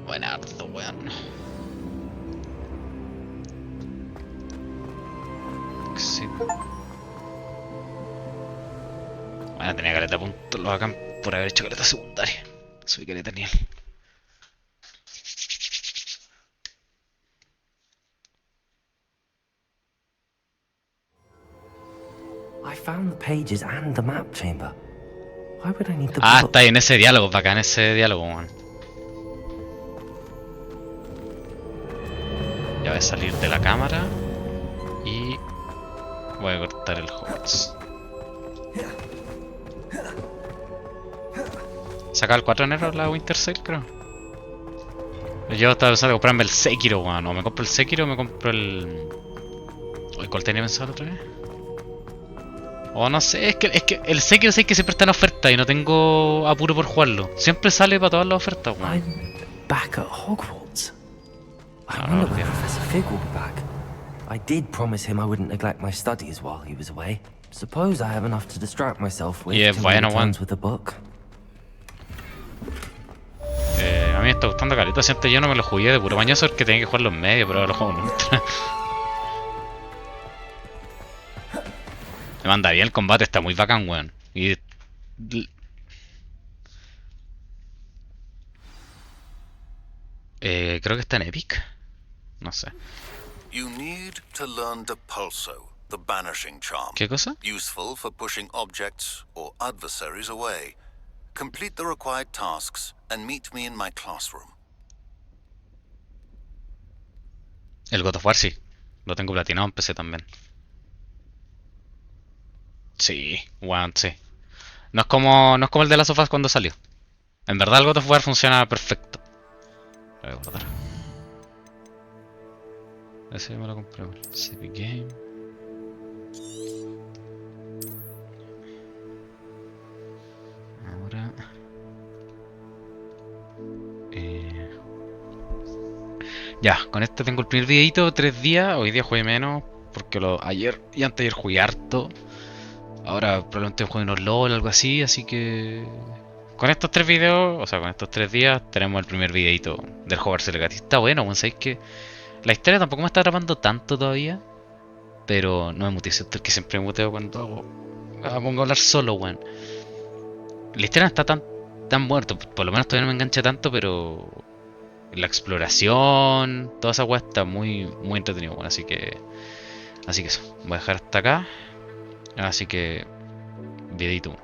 Buena harto, weón. Sí. Bueno, tenía caleta de puntos, lo hagan por haber hecho caleta secundaria. Soy caleta nivel. I found the pages and the map chamber. Why would I need the Ah, book? está ahí en ese diálogo, bacán ese diálogo, weón. Ya voy a salir de la cámara y voy a cortar el Hogwarts. Saca el 4 de enero la Winter Sale, creo. Yo estaba pensando en comprarme el Sekiro, weón. O me compro el Sekiro o me compro el... ¿Cuál tenía pensado la otra vez? O no sé, es que el Sekiro sé que siempre está en oferta y no tengo apuro por jugarlo. Siempre sale para todas las ofertas, weón. I'm back at Hogwarts. I wonder when Professor Fig will be back. I did promise him I wouldn't neglect my studies while he was away. Suppose I have enough to distract myself with till he returns with a book. A mí me está gustando caleta, si antes yo no me lo jugué de puro mañoso porque tenía que jugarlo en medio, pero ahora lo juego en ultra. Me manda bien el combate, está muy bacán, weón. Y... creo que está en Epic. No sé. You need to learn Depulso, the banishing charm. ¿Qué cosa? Useful for pushing objects or adversaries away. Complete the required tasks and meet me in my classroom. El God of War sí. Lo tengo platinado en PC también. Sí, weón, sí. No es como el de las sofás cuando salió. En verdad el God of War funciona perfecto. Lo voy a guardar. Ese me lo compré. Save Game. Ahora. Ya, con este tengo el primer videito, 3 días. Hoy día jugué menos. Porque ayer y anteayer jugué harto. Ahora probablemente juegue unos LOL o algo así. Así que... Con estos 3 videos, o sea, con estos 3 días, tenemos el primer videito del Hogwarts Legacy. Está bueno, bueno, sabéis que la historia tampoco me está atrapando tanto todavía. Pero no me muteo, es que siempre me muteo cuando pongo a hablar solo, weón. La historia no está tan muerto, por lo menos todavía no me engancha tanto, pero la exploración, toda esa weá está muy entretenido, bueno, así que eso, voy a dejar hasta acá. Así que videito.